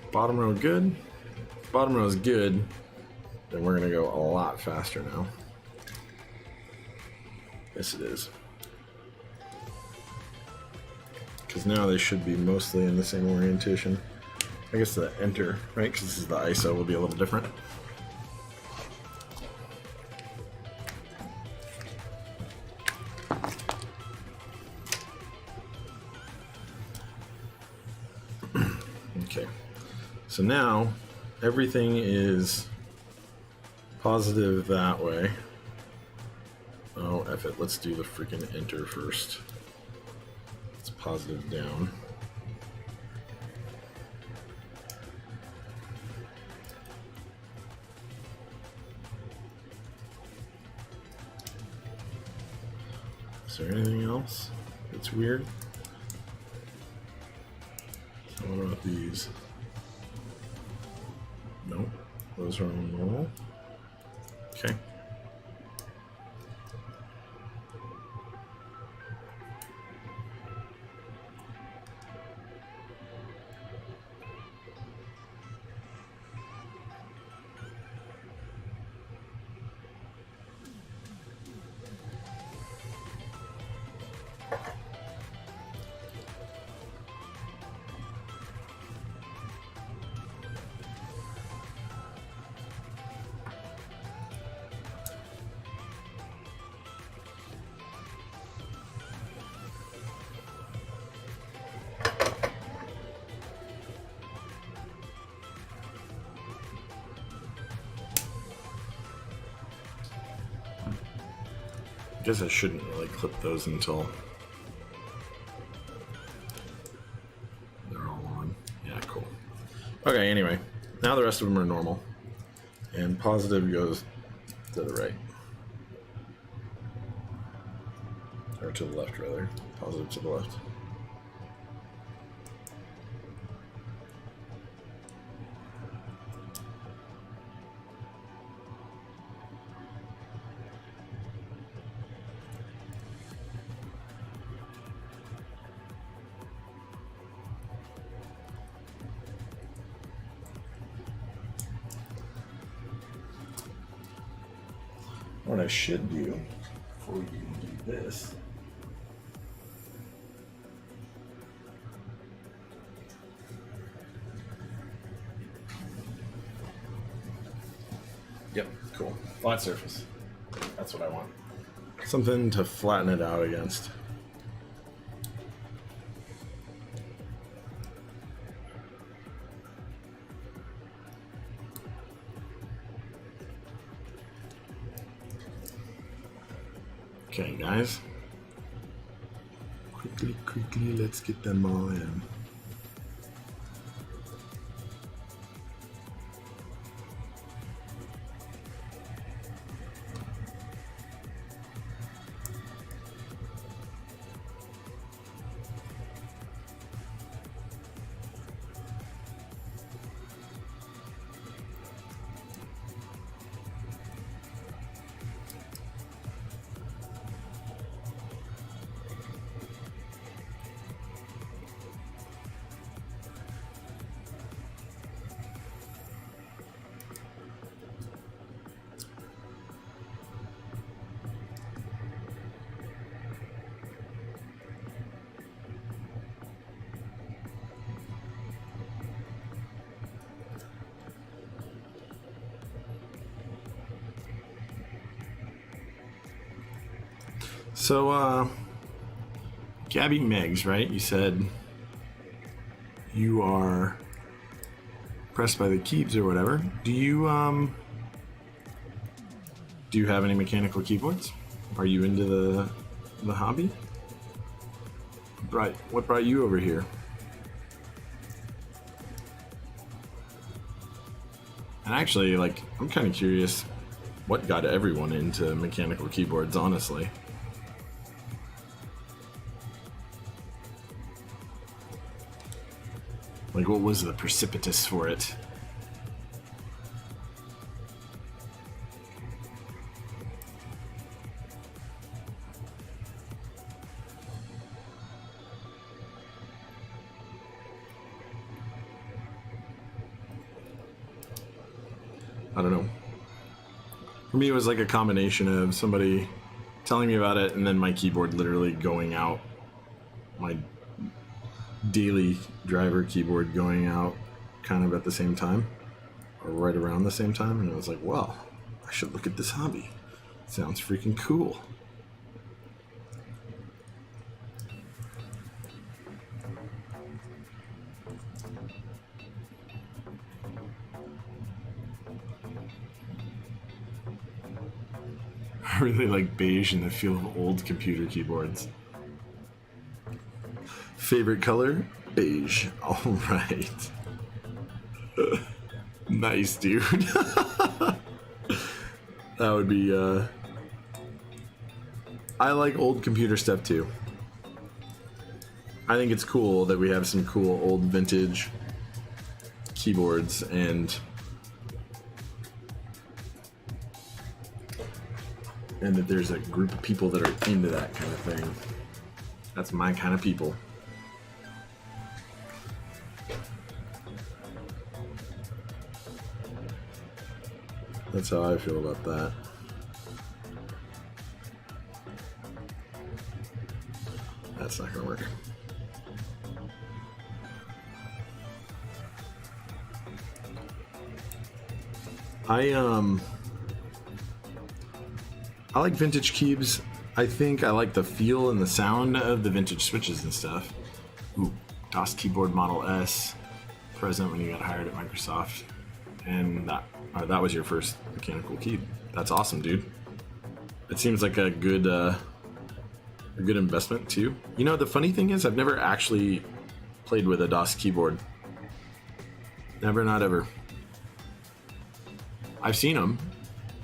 Bottom row good. Bottom row is good. Then we're gonna go a lot faster now. Yes, it is. Because now they should be mostly in the same orientation. I guess the enter, right? Because this is the ISO, will be a little different. Okay. So now everything is positive that way. Oh, F it. Let's do the freaking enter first. It's positive down. Is there anything else that's weird? So what about these? Nope, those are all normal. Okay. I guess I shouldn't really clip those until they're all on. Yeah, cool. Okay, anyway, now the rest of them are normal. And positive goes to the right. Or to the left, rather. Positive to the left. What I should do before we even do this Yep, cool. Flat surface. That's what I want. Something to flatten it out against. Okay, guys. Quickly, let's get them all in. So, Gabby Meggs, right? You said you are pressed by the keys or whatever. Do you have any mechanical keyboards? Are you into the hobby? Right. What brought you over here? And actually, like, I'm kind of curious what got everyone into mechanical keyboards, honestly. Like, what was the precipitous for it? I don't know. For me, it was like a combination of somebody telling me about it and then my keyboard literally going out. My daily driver keyboard going out kind of at the same time, or right around the same time. And I was like, well, I should look at this hobby. It sounds freaking cool. I really like beige and the feel of old computer keyboards. Favorite color? Beige. All right. Nice, dude. That would be, I like old computer stuff too. I think it's cool that we have some cool old vintage keyboards and that there's a group of people that are into that kind of thing. That's my kind of people. That's how I feel about that. That's not gonna work. I like vintage keys. I think I like the feel and the sound of the vintage switches and stuff. Ooh, DOS keyboard Model S, present when you got hired at Microsoft, and that was your first mechanical key. That's awesome, dude. It seems like a good investment too. You know, the funny thing is, I've never actually played with a DOS keyboard. Never, not ever. I've seen them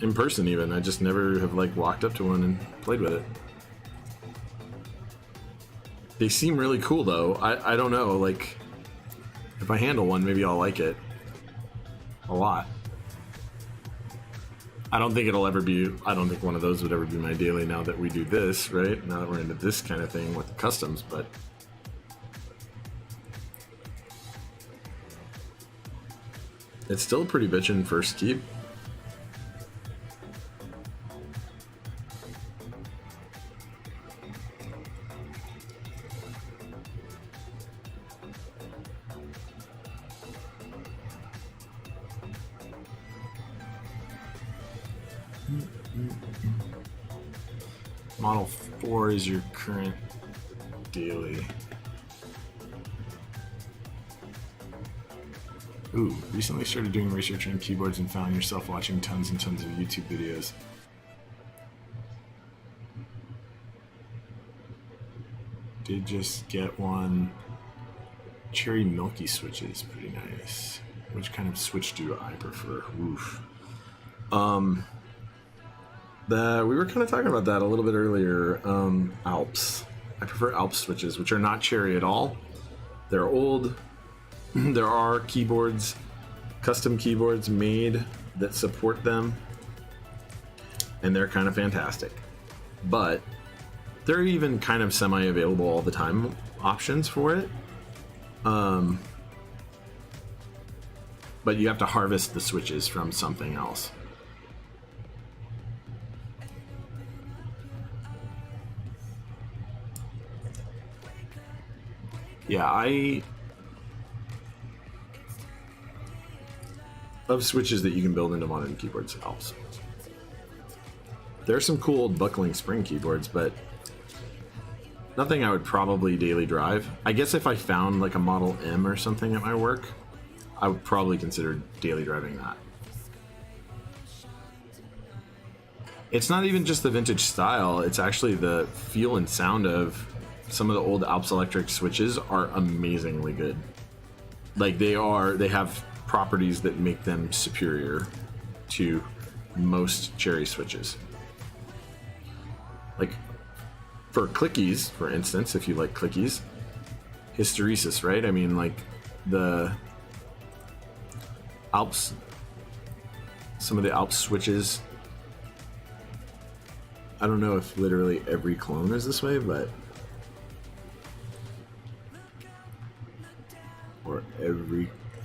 in person even. I just never have like walked up to one and played with it. They seem really cool though. I don't know, like if I handle one, maybe I'll like it a lot. I don't think one of those would ever be my daily now that we do this, right? Now that we're into this kind of thing with the customs, but it's still a pretty bitchin' first key. Model 4 is your current daily. Ooh, recently started doing research on keyboards and found yourself watching tons and tons of YouTube videos. Did just get one. Cherry Milky switches, pretty nice. Which kind of switch do I prefer? Oof. We were kind of talking about that a little bit earlier. Alps. I prefer Alps switches, which are not cherry at all. They're old. There are keyboards, custom keyboards made that support them, and they're kind of fantastic. But they're even kind of semi-available all the time options for it. But you have to harvest the switches from something else. Yeah, of switches that you can build into modern keyboards helps. There are some cool old buckling spring keyboards, but nothing I would probably daily drive. I guess if I found like a Model M or something at my work, I would probably consider daily driving that. It's not even just the vintage style, it's actually the feel and sound of some of the old Alps Electric switches are amazingly good. Like they have properties that make them superior to most Cherry switches. Like for clickies, for instance, if you like clickies, hysteresis, right? I mean, like the Alps, some of the Alps switches, I don't know if literally every clone is this way, but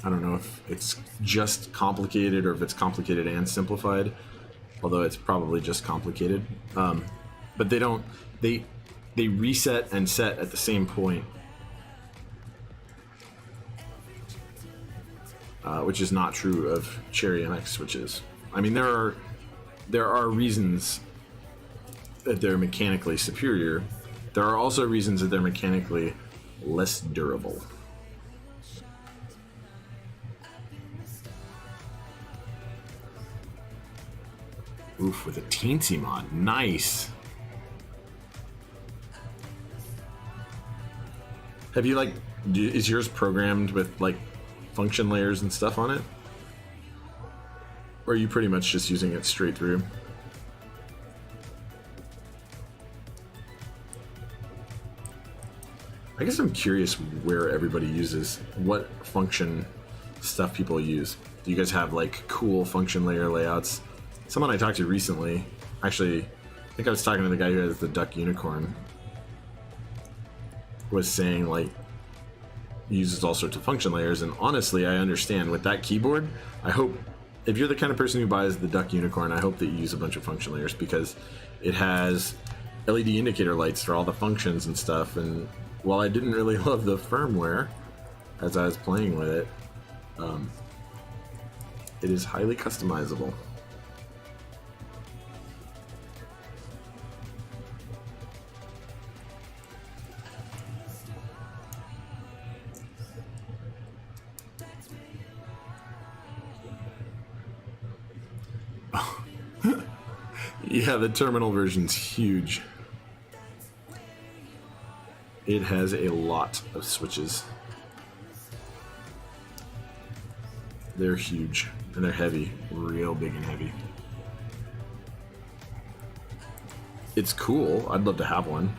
I don't know if it's just complicated or if it's complicated and simplified, although it's probably just complicated. But they reset and set at the same point, which is not true of Cherry MX switches. I mean, there are reasons that they're mechanically superior. There are also reasons that they're mechanically less durable. Oof, with a teensy mod. Nice. Have you, like, is yours programmed with, like, function layers and stuff on it? Or are you pretty much just using it straight through? I guess I'm curious where everybody uses, what function stuff people use. Do you guys have, like, cool function layer layouts? Someone I talked to recently, actually, I think I was talking to the guy who has the duck unicorn, was saying, like, he uses all sorts of function layers, and honestly, I understand. With that keyboard, I hope, if you're the kind of person who buys the duck unicorn, I hope that you use a bunch of function layers, because it has LED indicator lights for all the functions and stuff, and while I didn't really love the firmware as I was playing with it, it is highly customizable. Yeah, the terminal version's huge. It has a lot of switches. They're huge, and they're heavy, real big and heavy. It's cool. I'd love to have one.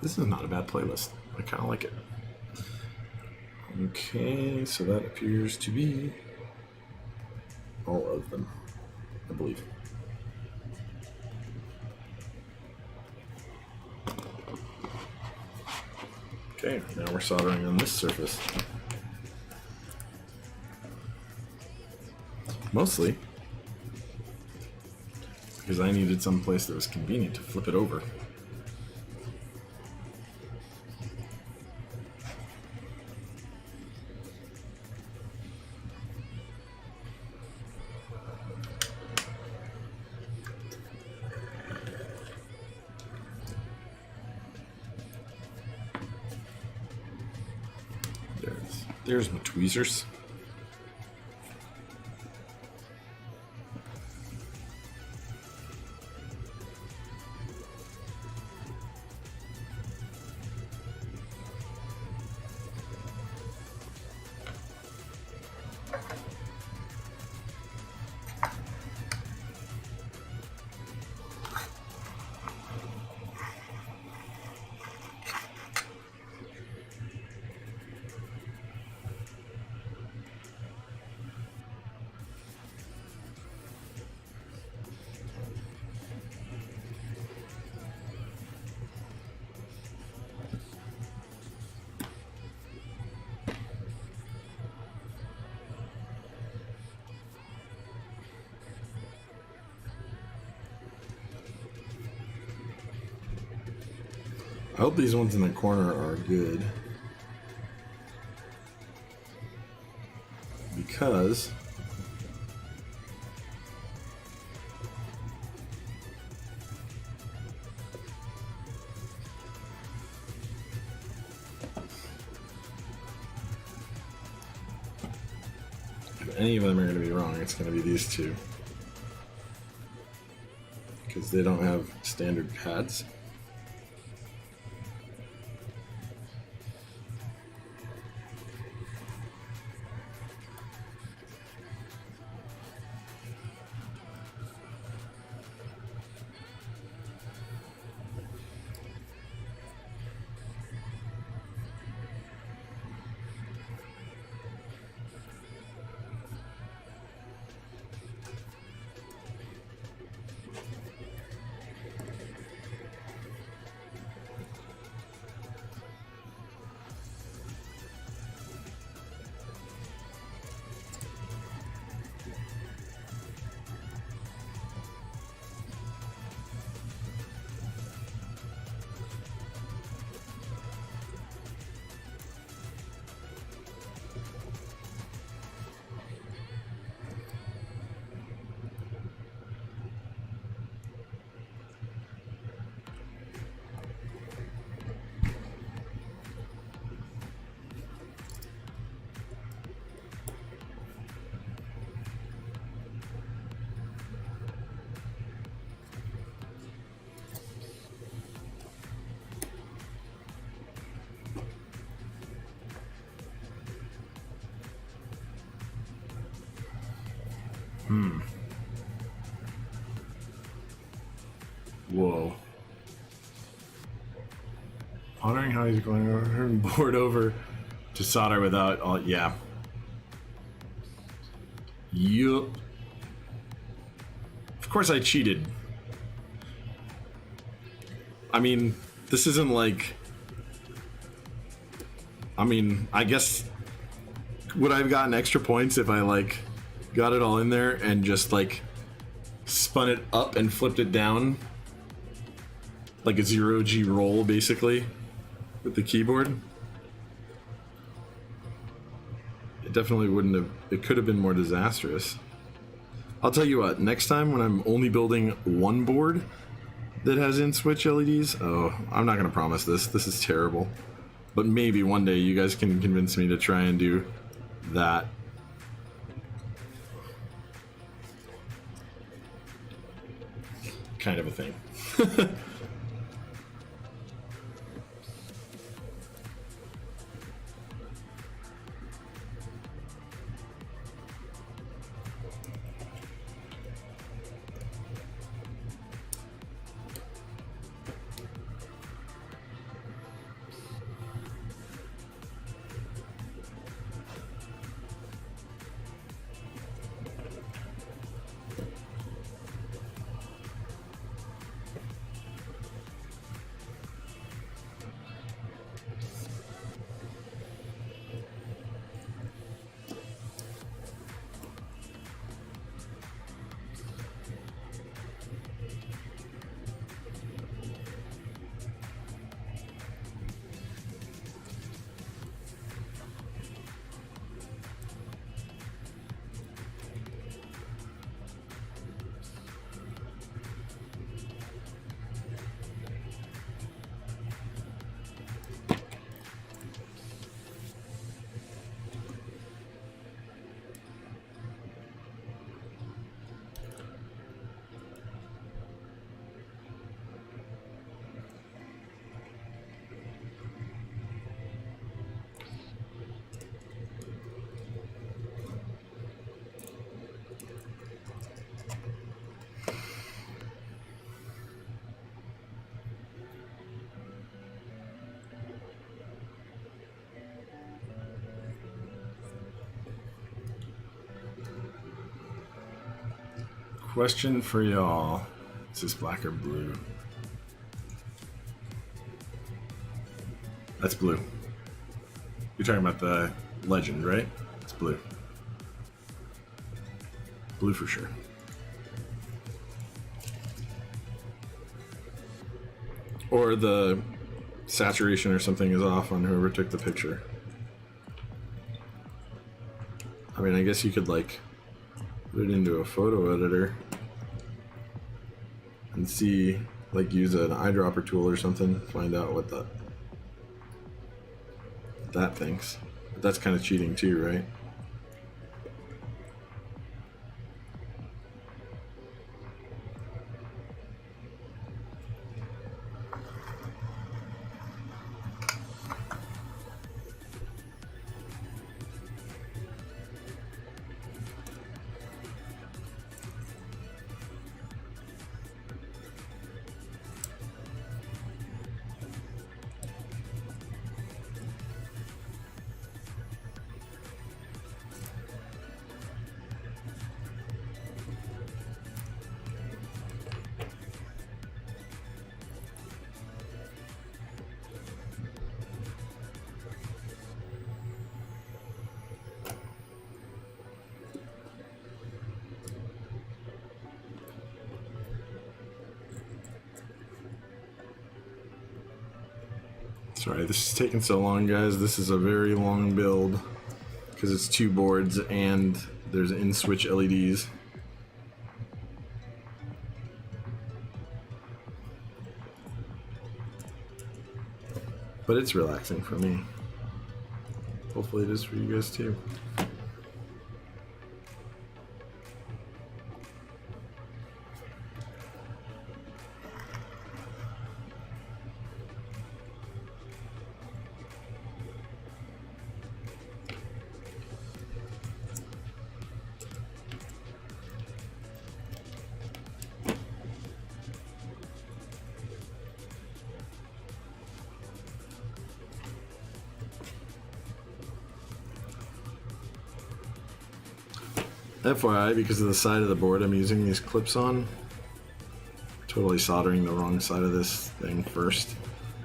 This is not a bad playlist. I kind of like it. Okay, so that appears to be all of them, I believe. Okay, now we're soldering on this surface. Mostly because I needed some place that was convenient to flip it over. There's my tweezers. I hope these ones in the corner are good, because If any of them are going to be wrong, it's going to be these two. Because they don't have standard pads. Whoa. Pondering how he's going over and board over to solder without all. Yeah. Yup. Of course I cheated. I mean, this isn't like. I mean, I guess. Would I have gotten extra points if I, like, got it all in there and just, like, spun it up and flipped it down? Like a 0G roll, basically, with the keyboard? It definitely wouldn't have... It could have been more disastrous. I'll tell you what, next time when I'm only building one board that has in-switch LEDs... Oh, I'm not going to promise this. This is terrible. But maybe one day you guys can convince me to try and do that. Kind of a thing. Question for y'all. Is this black or blue? That's blue. You're talking about the legend, right? It's blue. Blue for sure. Or the saturation or something is off on whoever took the picture. I mean, I guess you could like put it into a photo editor and see, like, use an eyedropper tool or something, find out what that thinks. But that's kind of cheating too, right? Sorry, this is taking so long, guys. This is a very long build because it's 2 boards and there's in-switch LEDs. But it's relaxing for me. Hopefully it is for you guys too. FYI, because of the side of the board I'm using these clips on, totally soldering the wrong side of this thing first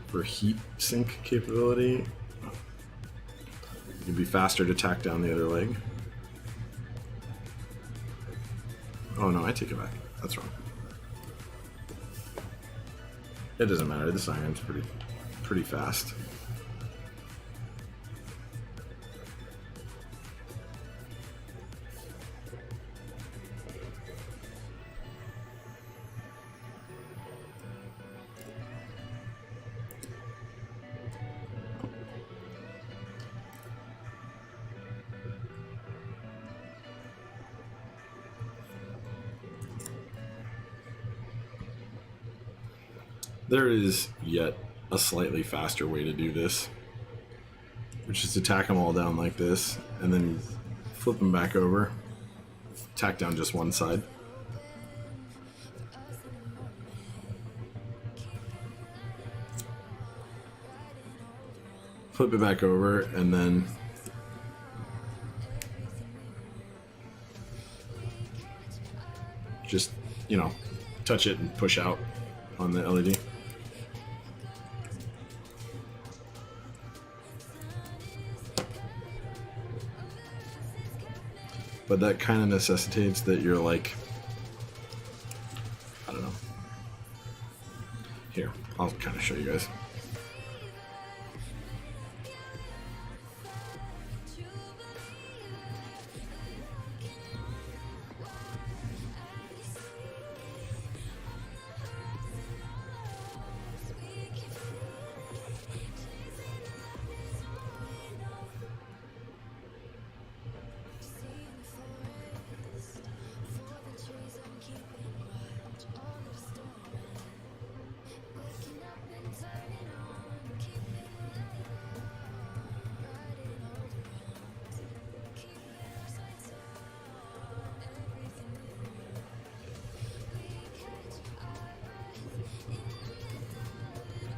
for heat sink capability. It'd be faster to tack down the other leg. Oh no, I take it back. That's wrong. It doesn't matter, this iron's pretty fast. There is yet a slightly faster way to do this, which is to tack them all down like this, and then flip them back over, tack down just one side. Flip it back over, and then just, you know, touch it and push out on the LED. But that kind of necessitates that you're like, I don't know. Here, I'll kind of show you guys.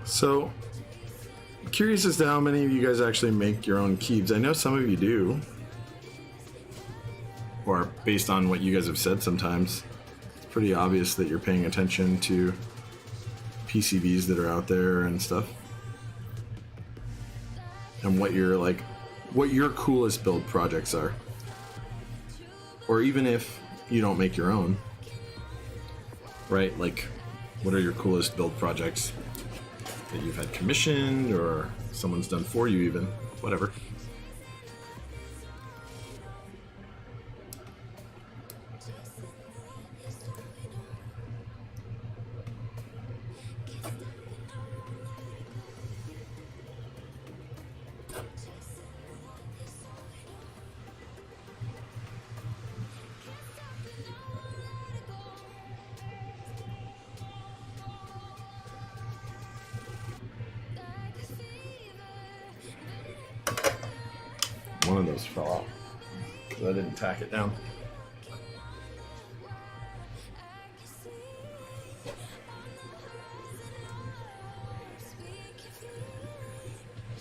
So, I'm curious as to how many of you guys actually make your own keys. I know some of you do, or based on what you guys have said sometimes, it's pretty obvious that you're paying attention to PCBs that are out there and stuff. And what your coolest build projects are. Or even if you don't make your own, right? Like, what are your coolest build projects that you've had commissioned or someone's done for you even, whatever. One of those fell out because I didn't tack it down.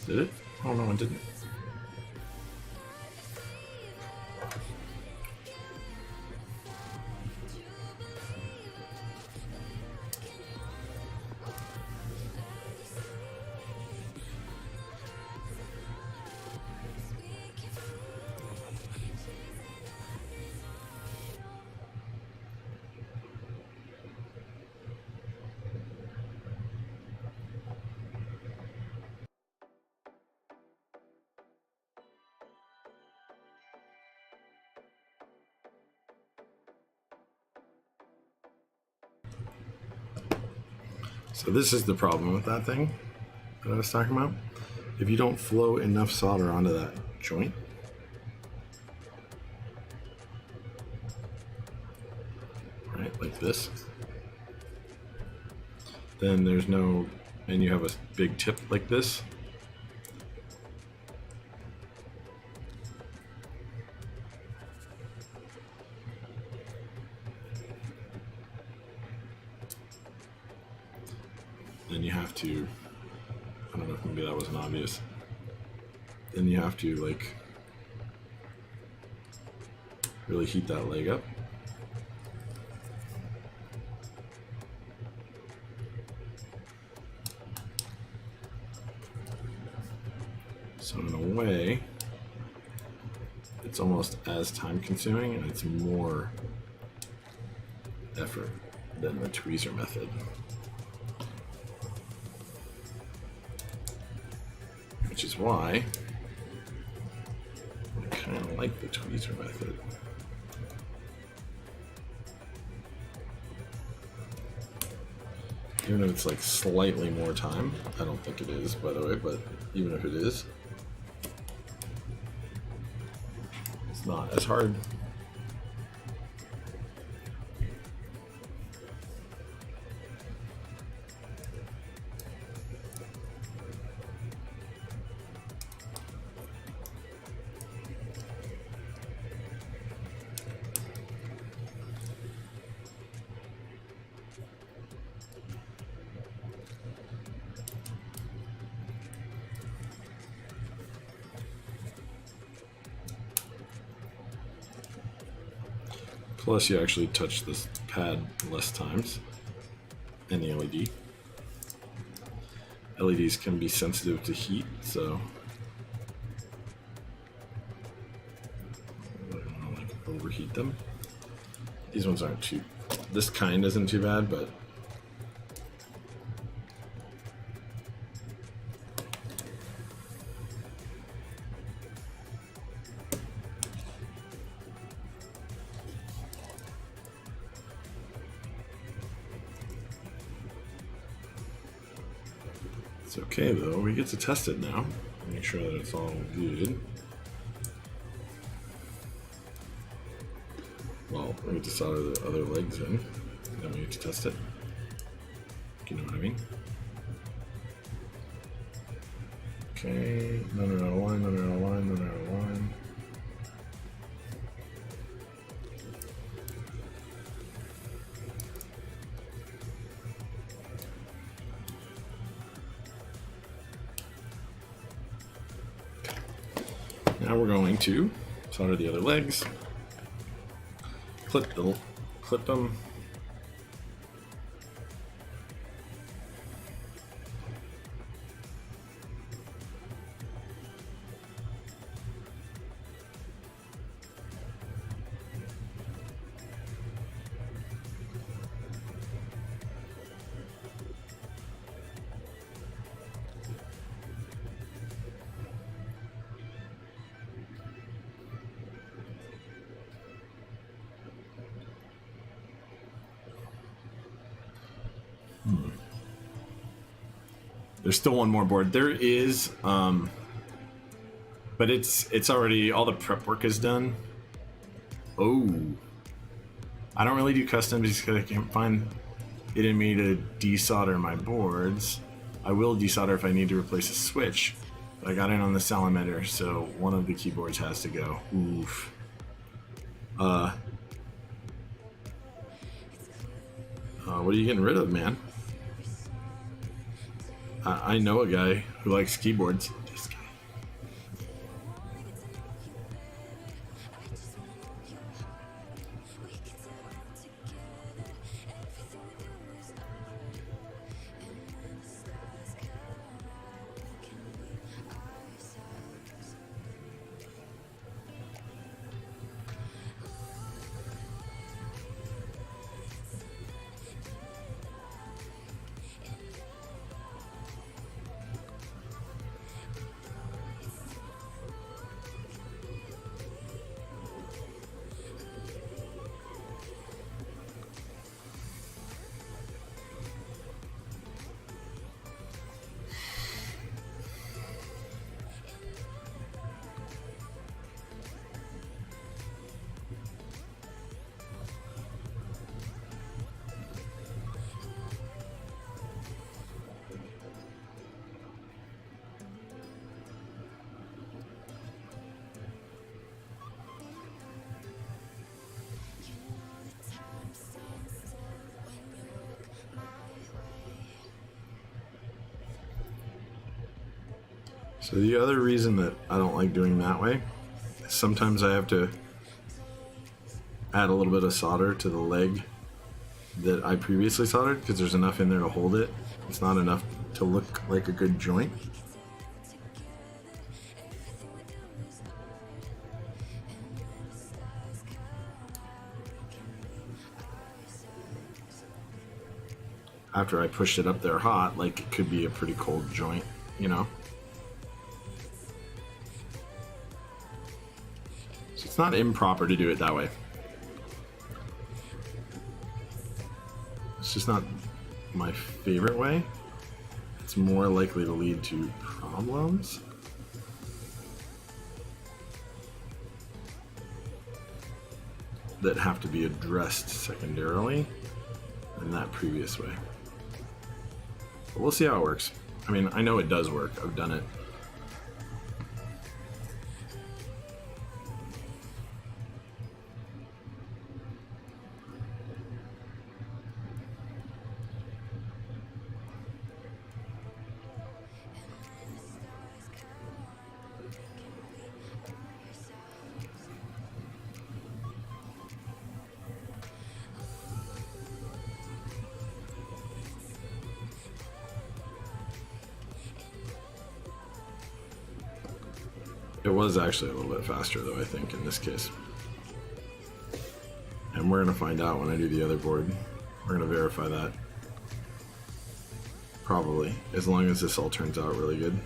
Did it? Oh no, it didn't. So this is the problem with that thing that I was talking about. If you don't flow enough solder onto that joint, right, like this, then there's no, and you have a big tip like this, then you have to, I don't know if maybe that wasn't obvious, then you have to like really heat that leg up. So in a way, it's almost as time consuming and it's more effort than the tweezer method. Which is why I kind of like the tweezer method. Even if it's like slightly more time, I don't think it is, by the way, but even if it is, it's not as hard. Plus, you actually touch this pad less times, and the LED. LEDs can be sensitive to heat, so I don't want to like overheat them. These ones aren't too. This kind isn't too bad, but it's okay though. We get to test it now. Make sure that it's all good. Well, we get to solder the other legs in, then we get to test it. You know what I mean? Okay, none are out of line, none are out of line, none are out of line. Now we're going to solder the other legs, clip them. There's still one more board. There is, but it's already, all the prep work is done. Oh, I don't really do customs just because I can't find it in me to desolder my boards. I will desolder if I need to replace a switch. But I got in on the salamander, so one of the keyboards has to go. Oof. What are you getting rid of, man? I know a guy who likes keyboards. This guy. So the other reason that I don't like doing that way is sometimes I have to add a little bit of solder to the leg that I previously soldered because there's enough in there to hold it. It's not enough to look like a good joint. After I pushed it up there hot, like it could be a pretty cold joint, you know? So it's not improper to do it that way. It's just not my favorite way. It's more likely to lead to problems. That have to be addressed secondarily in that previous way. But we'll see how it works. I mean, I know it does work. I've done it. It was actually a little bit faster though, I think, in this case. And we're gonna find out when I do the other board. We're gonna verify that. Probably, as long as this all turns out really good.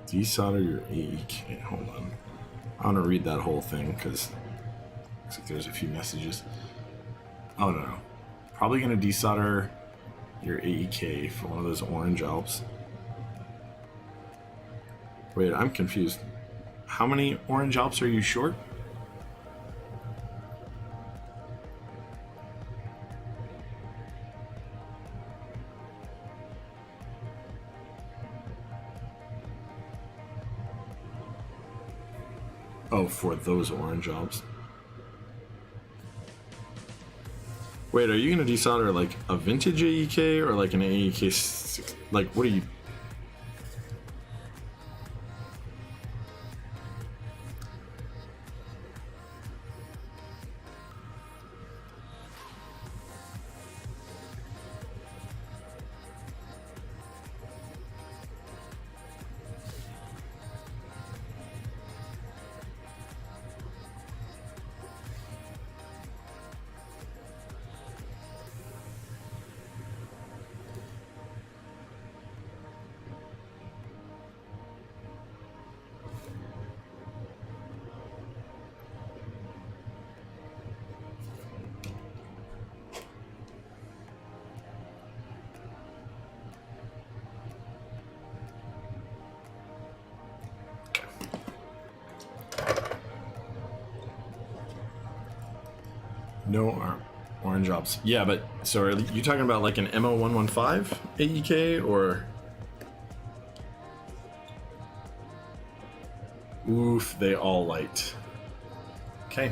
Desolder your AEK. Hold on. I want to read that whole thing because looks like there's a few messages. Oh no. Probably going to desolder your AEK for one of those orange Alps. Wait, I'm confused. How many orange Alps are you short? Oh, for those orange Alps. Wait, are you going to desolder like a vintage AEK or like an AEK 6? Like, what are you... No orange Alps. Yeah, but so are you talking about like an MO115 AEK or? Oof, they all light. Okay,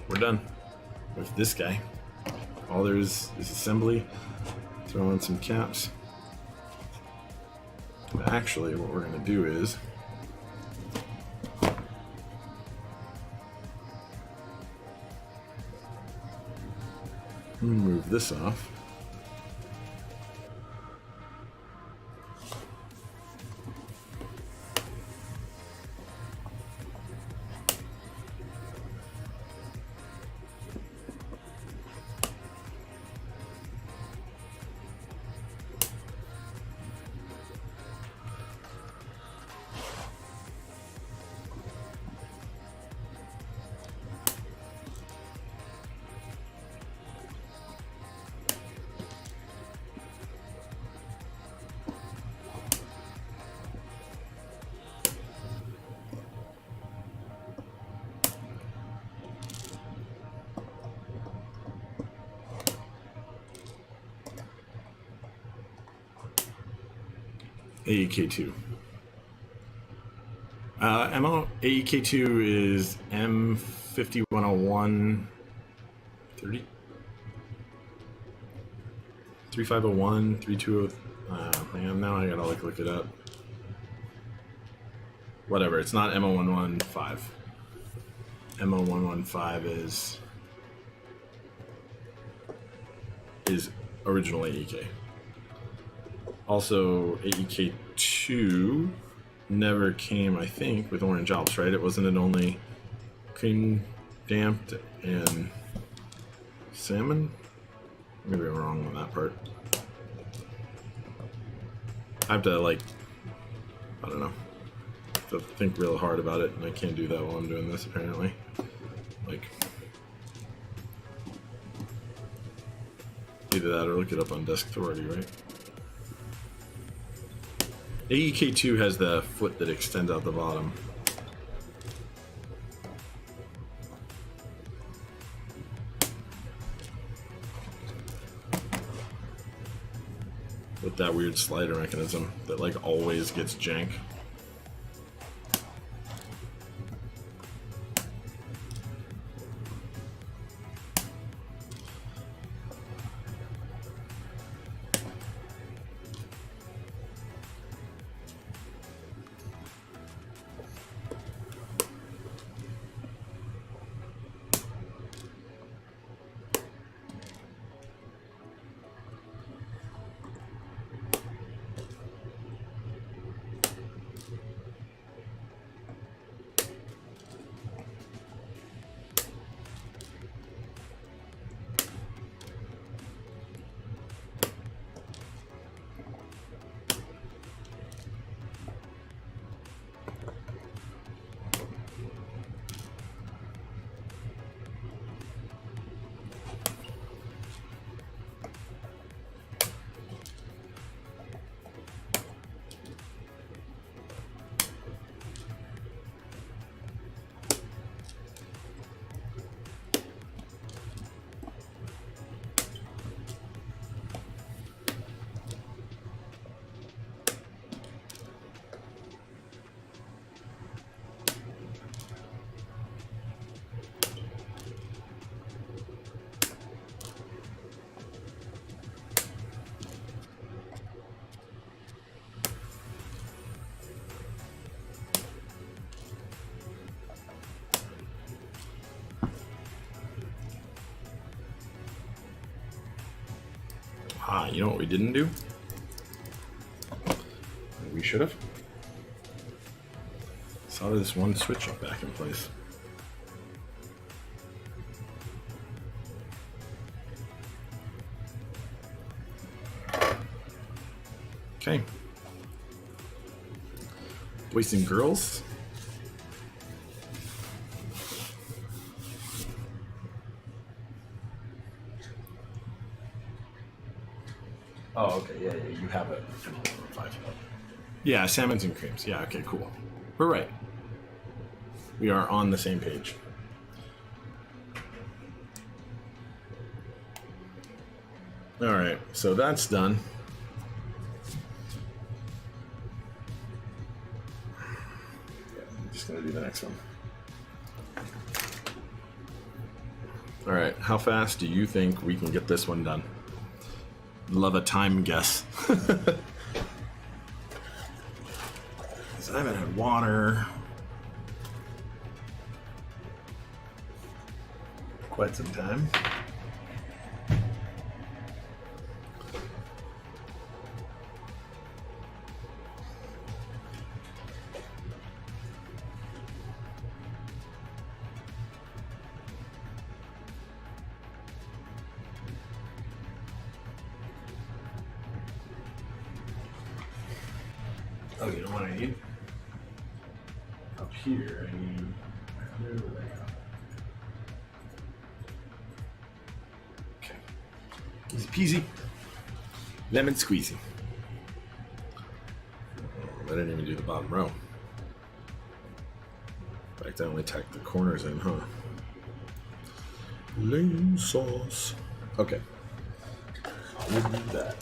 we're done with this guy. All there is assembly. Throw in some caps. But actually, what we're gonna do is Move this off. AEK2. MO AEK2 is M5101 30 3501 32. Man, now I gotta look it up. Whatever, it's not MO115. MO115 is original AEK. Also, AEK2 never came, I think, with orange Alps, right? It wasn't it only cream damped and salmon? Maybe I'm wrong on that part. I have to, like, I don't know, to think real hard about it, and I can't do that while I'm doing this, apparently. Like, either that or look it up on Desk Authority, right? AEK2 has the foot that extends out the bottom. With that weird slider mechanism that like always gets jank. Ah, you know what we didn't do? We should have. Solder this one switch back in place. Okay. Boys and girls. Oh, okay, yeah, you have it. Yeah, salmons and creams. Yeah, okay, cool. We're right. We are on the same page. All right, so that's done. I'm just gonna do the next one. All right, how fast do you think we can get this one done? Love a time guess. I haven't had water quite some time. Oh, you know what I need? Up here, I need. Where would I go? Okay. Easy peasy. Lemon squeezy. I didn't even do the bottom row. In fact, I only tacked the corners in, huh? Lame sauce. Okay. We'll do that.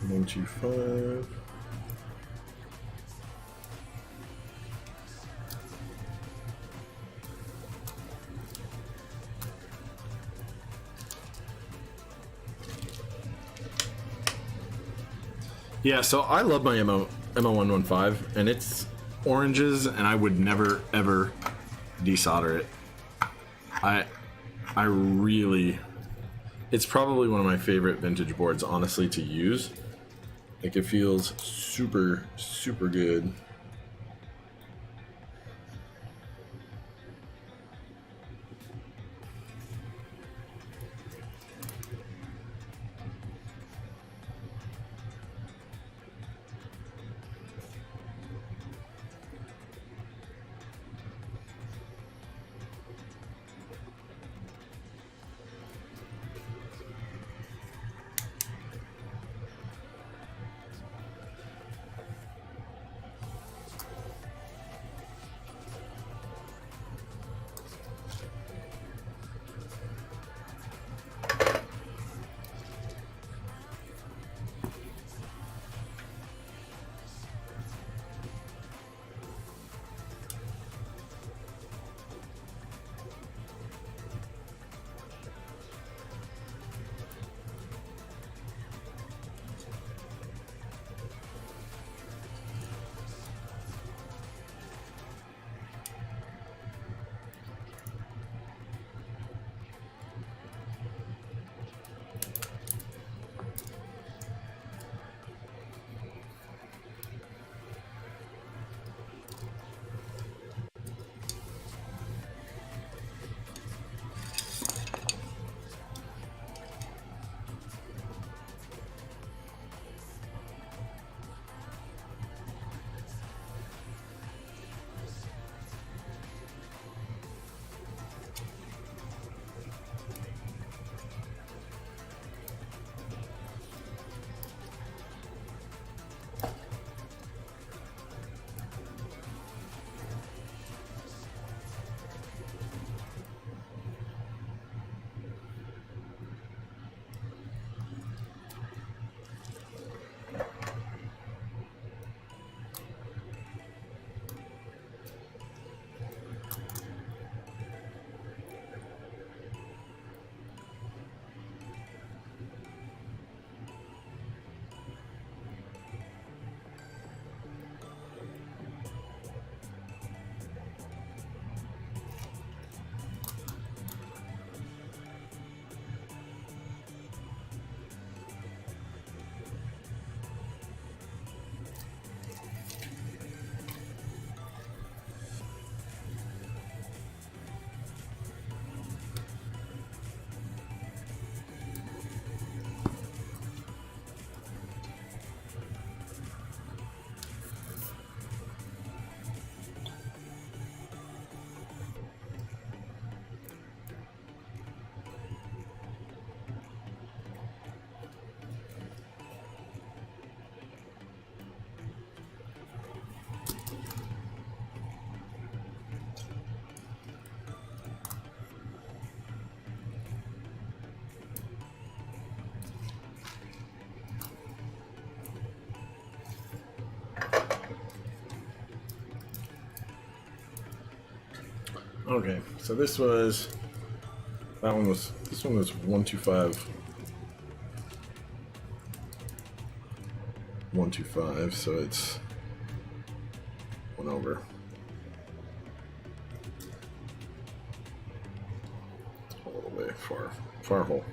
One, two, five. Yeah, so I love my MO115, and it's oranges, and I would never ever desolder it. I really, it's probably one of my favorite vintage boards, honestly, to use. Like, it feels super, super good. Okay, so this one was 125. 125, so it's one over. All the way far hole.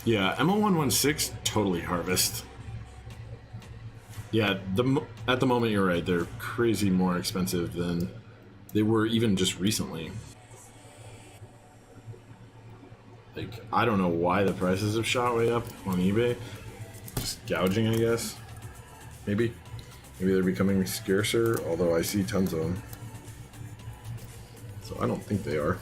Yeah, ML116 totally harvest. Yeah, at the moment you're right. They're crazy more expensive than they were even just recently. Like, I don't know why the prices have shot way up on eBay. Just gouging, I guess. Maybe they're becoming scarcer, although I see tons of them. So I don't think they are.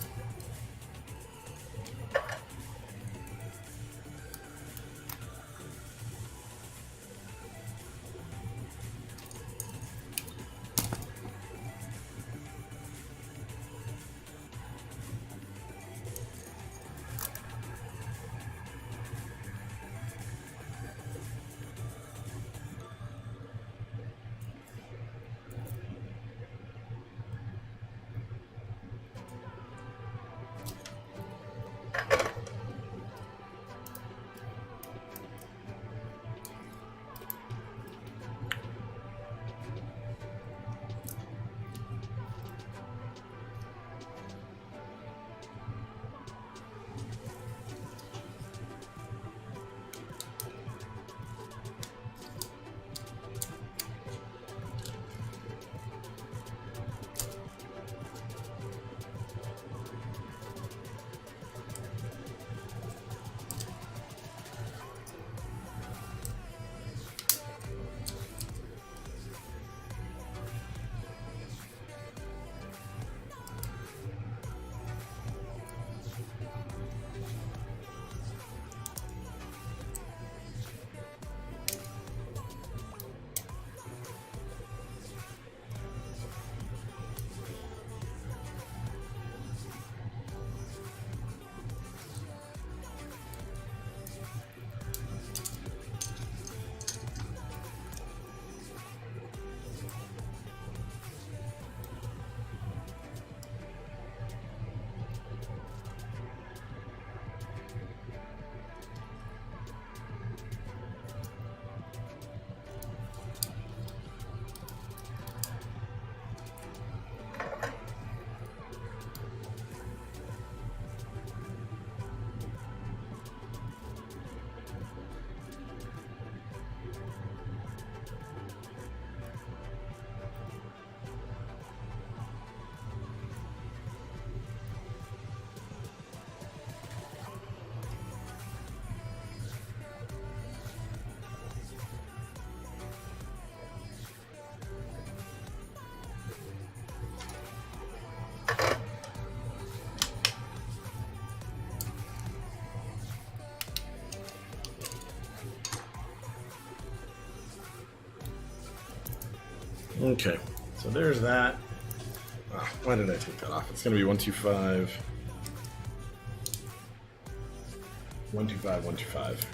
Okay, so there's that. Why did I take that off? It's going to be 125. 125, 125.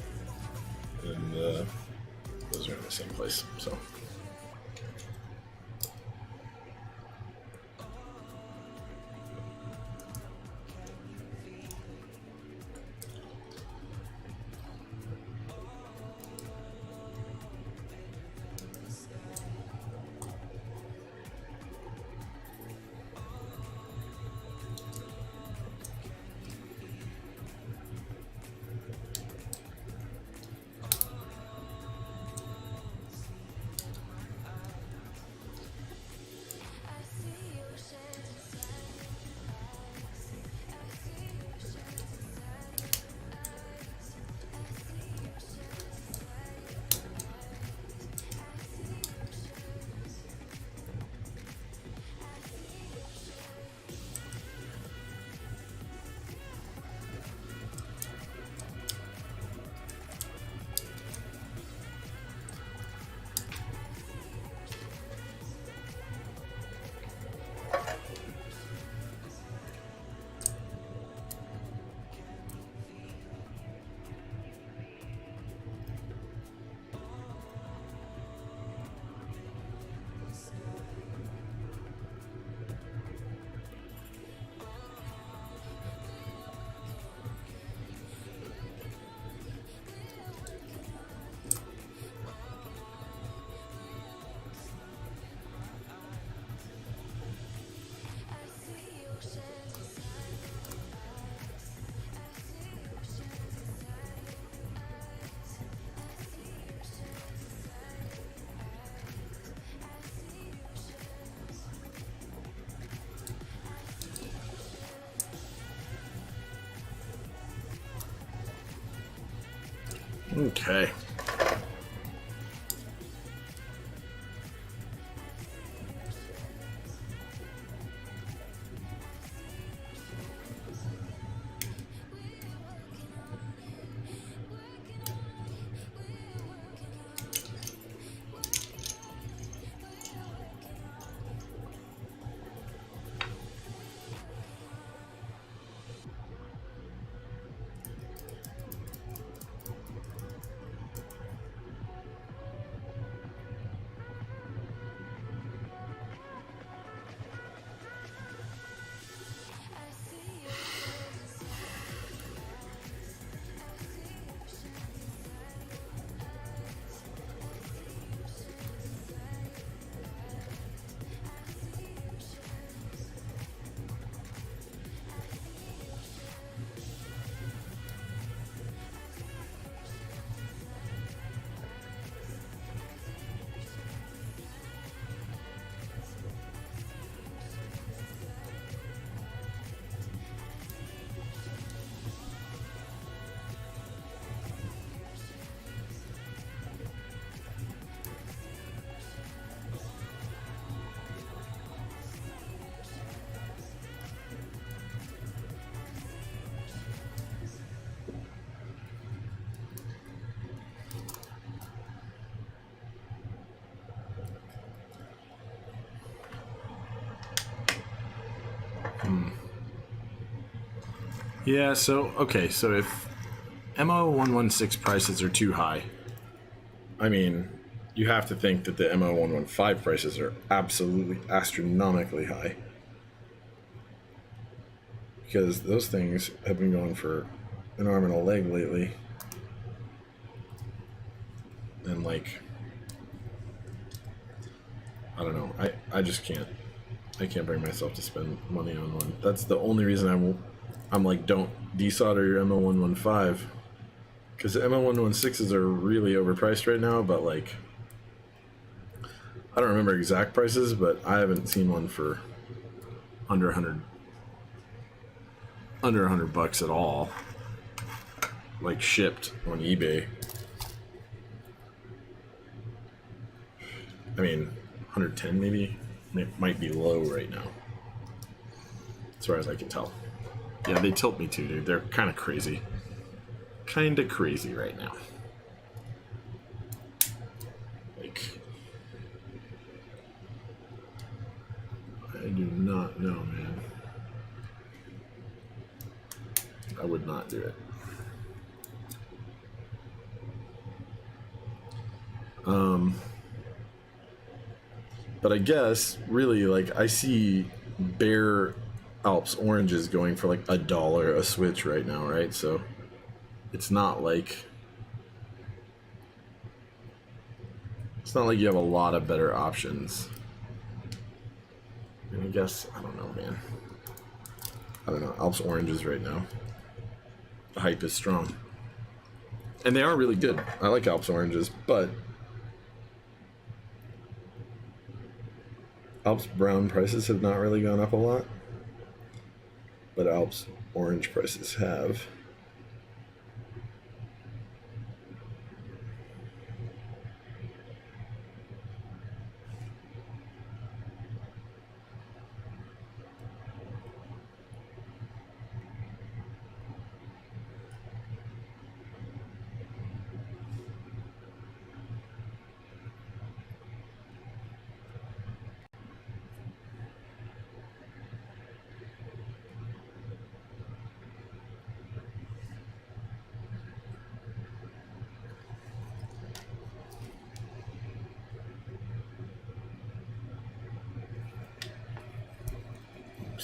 And those are in the same place, so. Okay. Yeah, so, okay, so if MO116 prices are too high, I mean, you have to think that the MO115 prices are absolutely astronomically high. Because those things have been going for an arm and a leg lately. And, like, I don't know. I just can't. I can't bring myself to spend money on one. That's the only reason I'm like, don't desolder your MO115. Because the MO116s are really overpriced right now, but, like, I don't remember exact prices, but I haven't seen one for under 100 bucks at all, like, shipped on eBay. I mean, 110 maybe. It might be low right now, as far as I can tell. Yeah, they tilt me too, dude. They're kind of crazy. Kind of crazy right now. Like, I do not know, man. I would not do it. But I guess, really, like, I see Bear Alps oranges going for like $1 a switch right now, right? So it's not like you have a lot of better options. And I guess, I don't know, man. I don't know. Alps oranges right now. The hype is strong. And they are really good. I like Alps oranges, but Alps brown prices have not really gone up a lot. But Alps orange prices have.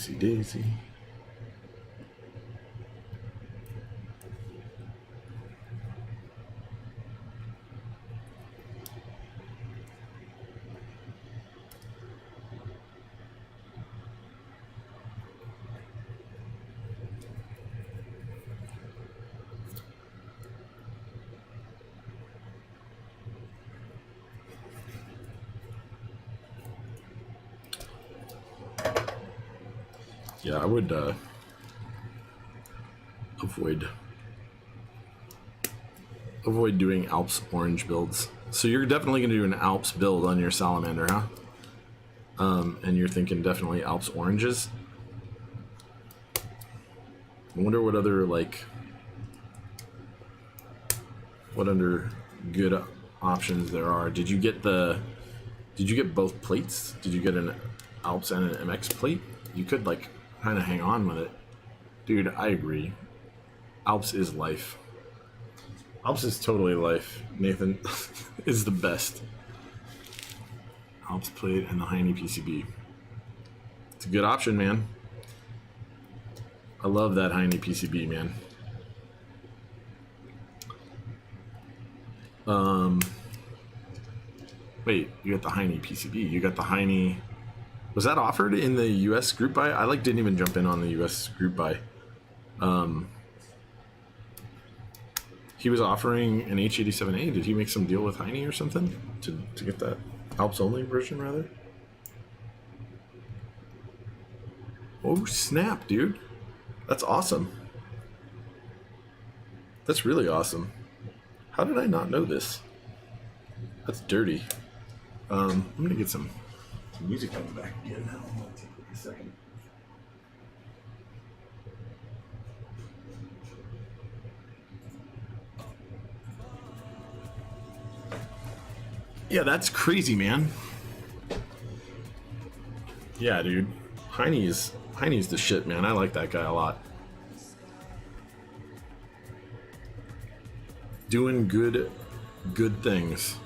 Oopsie daisy. Yeah, I would avoid avoid doing Alps orange builds. So you're definitely going to do an Alps build on your salamander, huh? And you're thinking definitely Alps oranges. I wonder what other what other good options there are. Did you get both plates? Did you get an Alps and an MX plate? You could kind of hang on with it. Dude, I agree. Alps is life. Alps is totally life. Nathan is the best. Alps plate and the Heine PCB. It's a good option, man. I love that Heine PCB, man. Wait, you got the Heine PCB. You got the Heine. Was that offered in the US group buy? I didn't even jump in on the US group buy. He was offering an H87A. Did he make some deal with Heine or something to get that Alps only version, rather? Oh snap, dude! That's awesome. That's really awesome. How did I not know this? That's dirty. I'm gonna get some music coming back again now. I'm gonna take a second. Yeah, that's crazy, man. Yeah, dude. Heine's the shit, man. I like that guy a lot. Doing good things.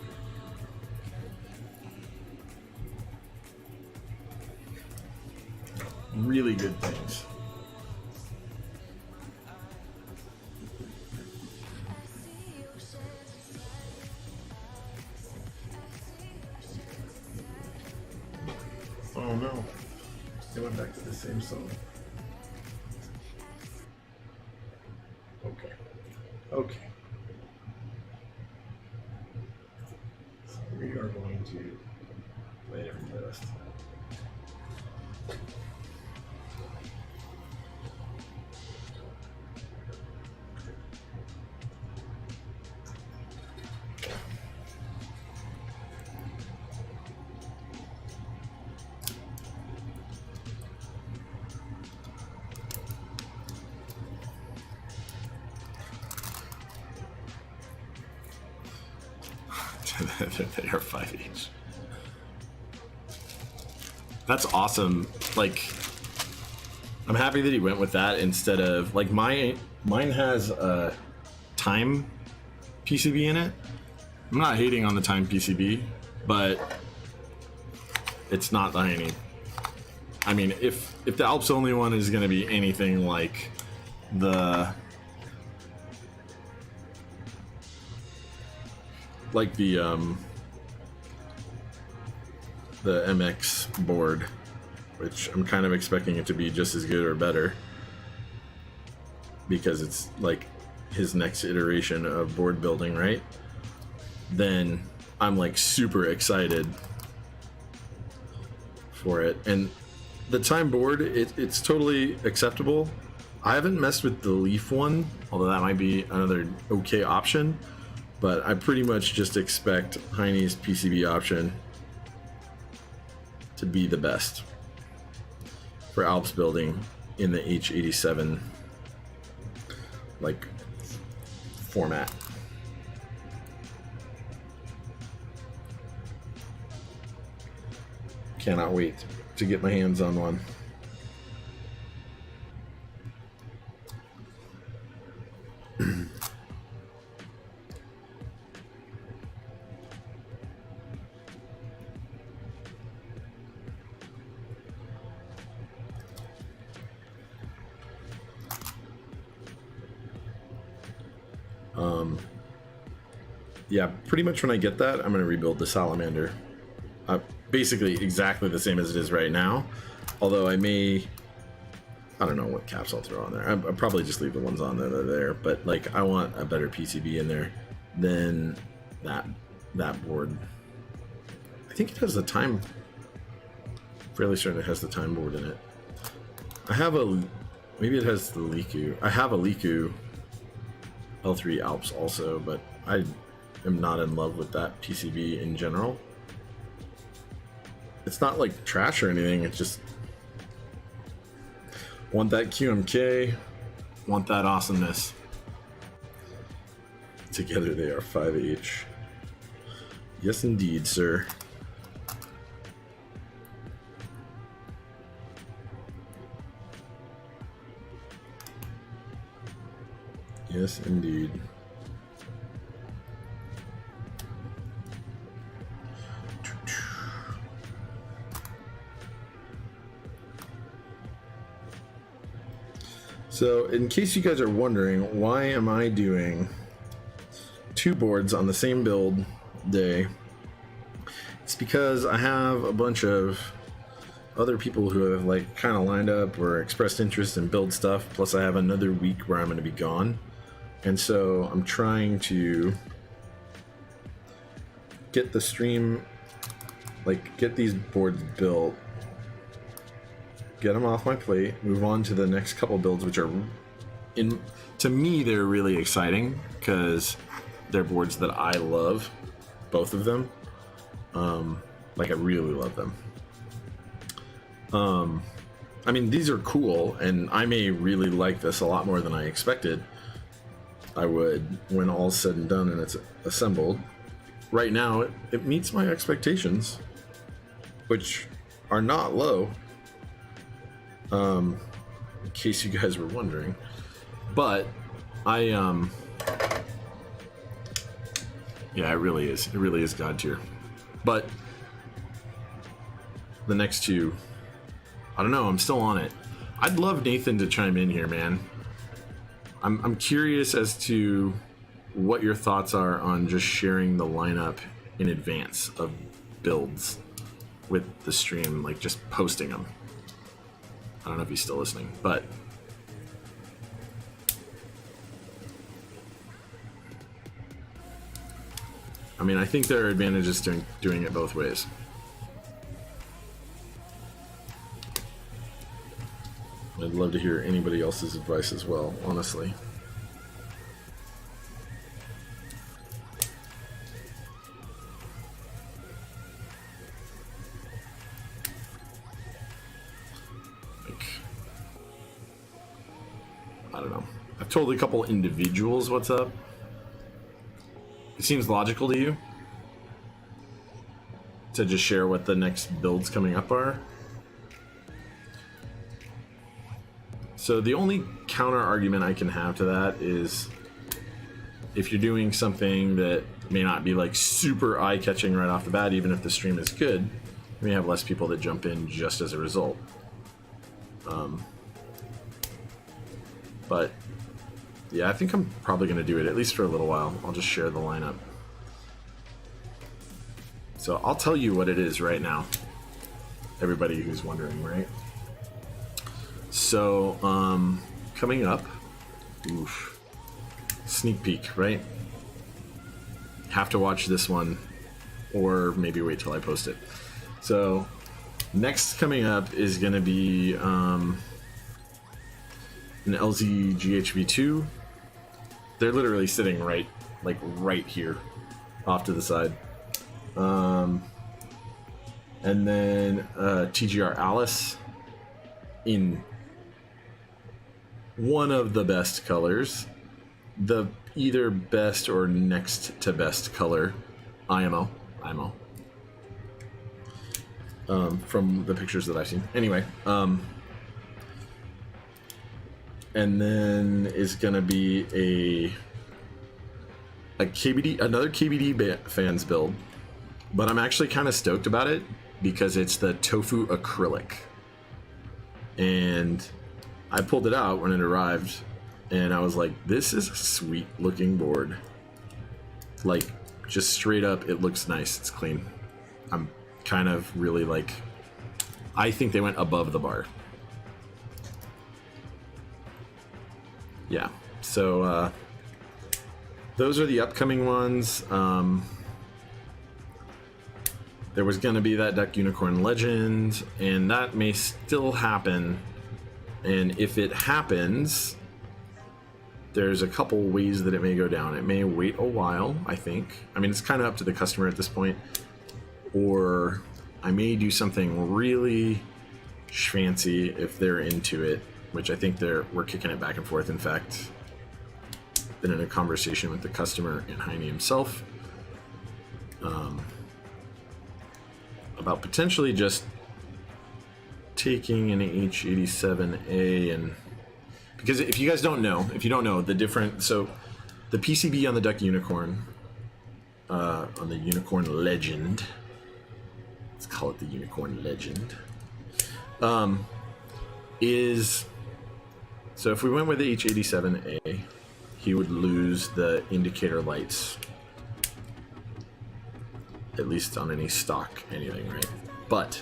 Really good things. Oh no. They went back to the same song. Okay. Okay. So we are going to play a different playlist. They are 5 each. That's awesome. I'm happy that he went with that instead of mine has a time PCB in it. I'm not hating on the time PCB, but it's not the Heine. I mean, if the Alps only one is going to be anything like the MX board, which I'm kind of expecting it to be just as good or better because it's his next iteration of board building, right? Then I'm super excited for it. And the time board, it's totally acceptable. I haven't messed with the Leaf one, although that might be another okay option. But I pretty much just expect Heine's PCB option to be the best for Alps building in the H87 format. Cannot wait to get my hands on one. Yeah, pretty much when I get that, I'm going to rebuild the salamander. Basically exactly the same as it is right now. Although I don't know what caps I'll throw on there. I'll probably just leave the ones on that are there. But I want a better PCB in there than that board. I think it has the time. Fairly certain it has the time board in it. Maybe it has the Liku. I have a Liku L3 Alps also, but I am not in love with that PCB in general. It's not like trash or anything, it's just want that QMK, want that awesomeness. Together they are 5H. Yes indeed, sir. Yes indeed. So, in case you guys are wondering, why am I doing 2 boards on the same build day? It's because I have a bunch of other people who have like kind of lined up or expressed interest in build stuff, plus I have another week where I'm going to be gone. And so I'm trying to get the stream, like get these boards built, get them off my plate, move on to the next couple builds, which are, to me, they're really exciting because they're boards that I love, both of them. Like I really love them. I mean, these are cool, and I may really like this a lot more than I expected I would when all's said and done and it's assembled. Right now, it meets my expectations, which are not low. In case you guys were wondering, but yeah, it really is God tier. But the next 2, I don't know, I'm still on it. I'd love Nathan to chime in here, man. I'm curious as to what your thoughts are on just sharing the lineup in advance of builds with the stream, like just posting them. I don't know if he's still listening, but I mean, I think there are advantages to doing it both ways. I'd love to hear anybody else's advice as well, honestly. I don't know. I've told a couple individuals what's up. It seems logical to you to just share what the next builds coming up are. So the only counter argument I can have to that is if you're doing something that may not be like super eye-catching right off the bat, even if the stream is good, you may have less people that jump in just as a result. But yeah, I think I'm probably going to do it, at least for a little while. I'll just share the lineup. So I'll tell you what it is right now, everybody who's wondering, right? So, coming up, oof, sneak peek, right? Have to watch this one, or maybe wait till I post it. So, next coming up is going to be an LZ GHV2. They're literally sitting right here, off to the side. And then TGR Alice in one of the best colors, the either best or next to best color, IMO, from the pictures that I've seen. Anyway, and then is gonna be another KBD fans build, but I'm actually kind of stoked about it because it's the tofu acrylic, and I pulled it out when it arrived, and I was like, this is a sweet looking board. Like, just straight up, it looks nice, it's clean. I'm kind of really like, I think they went above the bar. Yeah, so those are the upcoming ones. There was going to be that Duck Unicorn Legend, and that may still happen. And if it happens, there's a couple ways that it may go down. It may wait a while, I think. I mean, it's kind of up to the customer at this point. Or I may do something really fancy if they're into it, which I think we're kicking it back and forth. In fact, been in a conversation with the customer and Heine himself about potentially just taking an H87A, and because if you guys don't know, the different, so the PCB on the Duck Unicorn, on the Unicorn Legend, let's call it the Unicorn Legend, is, so if we went with the H87A, he would lose the indicator lights, at least on any stock anything, right? But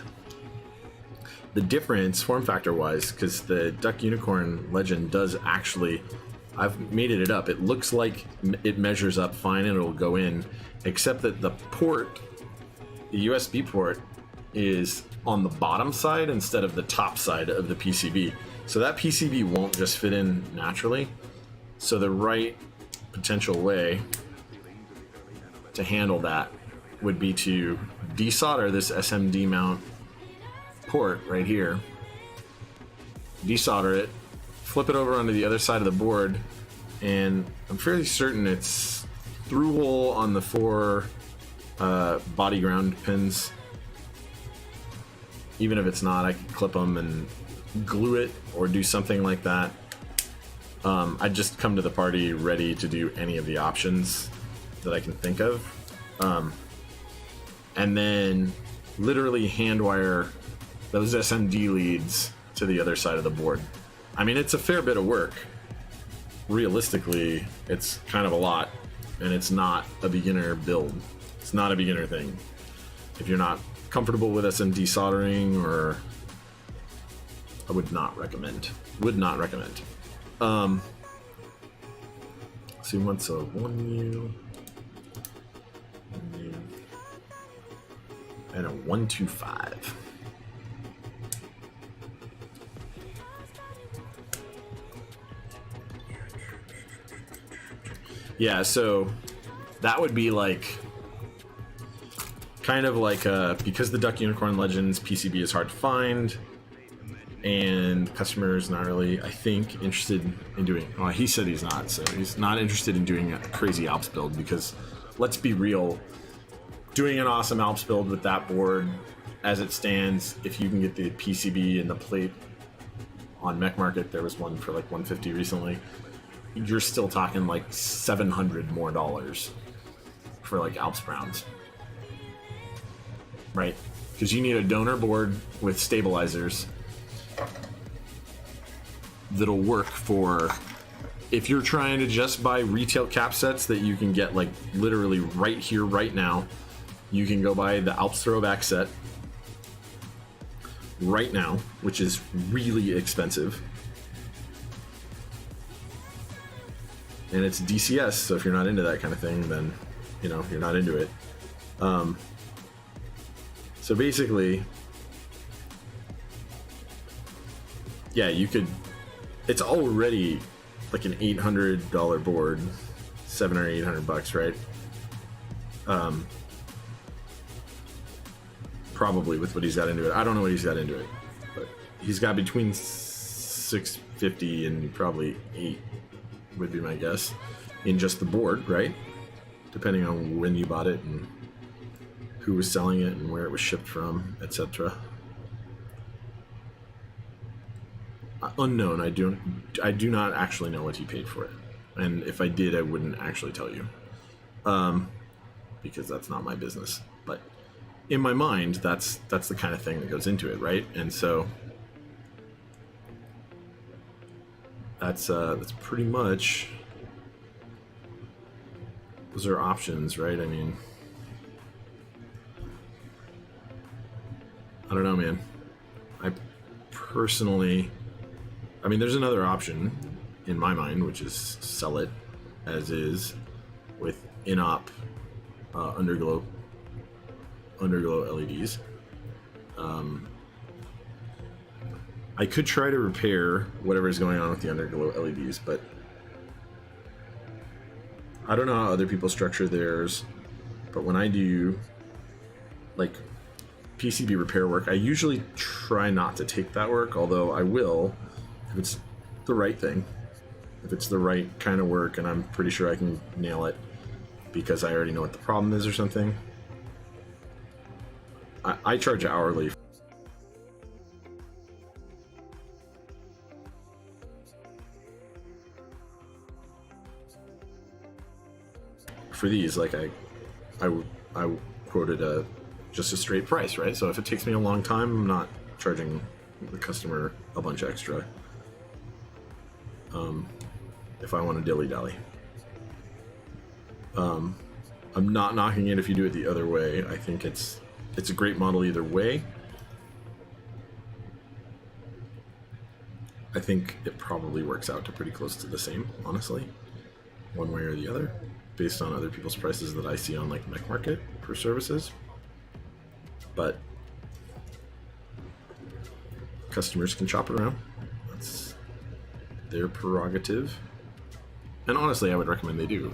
the difference, form factor wise, because the Duck Unicorn Legend does actually, I've made it up, it looks like it measures up fine and it'll go in, except that the port, the USB port, is on the bottom side instead of the top side of the PCB. So that PCB won't just fit in naturally. So the right potential way to handle that would be to desolder this SMD mount port right here, desolder it, flip it over onto the other side of the board, and I'm fairly certain it's through hole on the 4 body ground pins. Even if it's not, I can clip them and glue it or do something like that. I just come to the party ready to do any of the options that I can think of. And then literally hand wire those SMD leads to the other side of the board. I mean, it's a fair bit of work. Realistically, it's kind of a lot, and it's not a beginner build. It's not a beginner thing. If you're not comfortable with SMD soldering, or I would not recommend. Would not recommend. So he wants a 1U, and a 125. Yeah, so that would be like kind of like because the Duck Unicorn Legends PCB is hard to find, and customers not really, I think, interested in doing, well, he said he's not, so he's not interested in doing a crazy Alps build, because let's be real, doing an awesome Alps build with that board as it stands, if you can get the PCB and the plate on Mech Market, there was one for like 150 recently, you're still talking like $700 more for like Alps Browns, right? Because you need a donor board with stabilizers that'll work for, if you're trying to just buy retail cap sets that you can get like literally right here, right now, you can go buy the Alps Throwback set right now, which is really expensive. And it's DCS, so if you're not into that kind of thing, then, you know, you're not into it. So basically, yeah, you could, it's already like an $800 board, $700 or $800, right? Probably with what he's got into it. I don't know what he's got into it, but he's got between $650 and probably $800 would be my guess in just the board, right? Depending on when you bought it and who was selling it and where it was shipped from, etc. Unknown. I do not actually know what he paid for it, and if I did, I wouldn't actually tell you, because that's not my business. But in my mind, that's the kind of thing that goes into it, right? And so that's pretty much, those are options, right? I mean, I don't know, man. I personally, I mean, there's another option in my mind, which is sell it as is with in-op underglow LEDs. I could try to repair whatever is going on with the underglow LEDs, but I don't know how other people structure theirs, but when I do like PCB repair work, I usually try not to take that work, although I will if it's the right thing. If it's the right kind of work and I'm pretty sure I can nail it because I already know what the problem is or something. I charge hourly. For these, like I quoted just a straight price, right? So if it takes me a long time, I'm not charging the customer a bunch extra. If I want to dilly-dally. I'm not knocking it if you do it the other way. I think it's a great model either way. I think it probably works out to pretty close to the same, honestly, one way or the other, based on other people's prices that I see on like Mech Market for services. But customers can shop around. That's their prerogative. And honestly, I would recommend they do.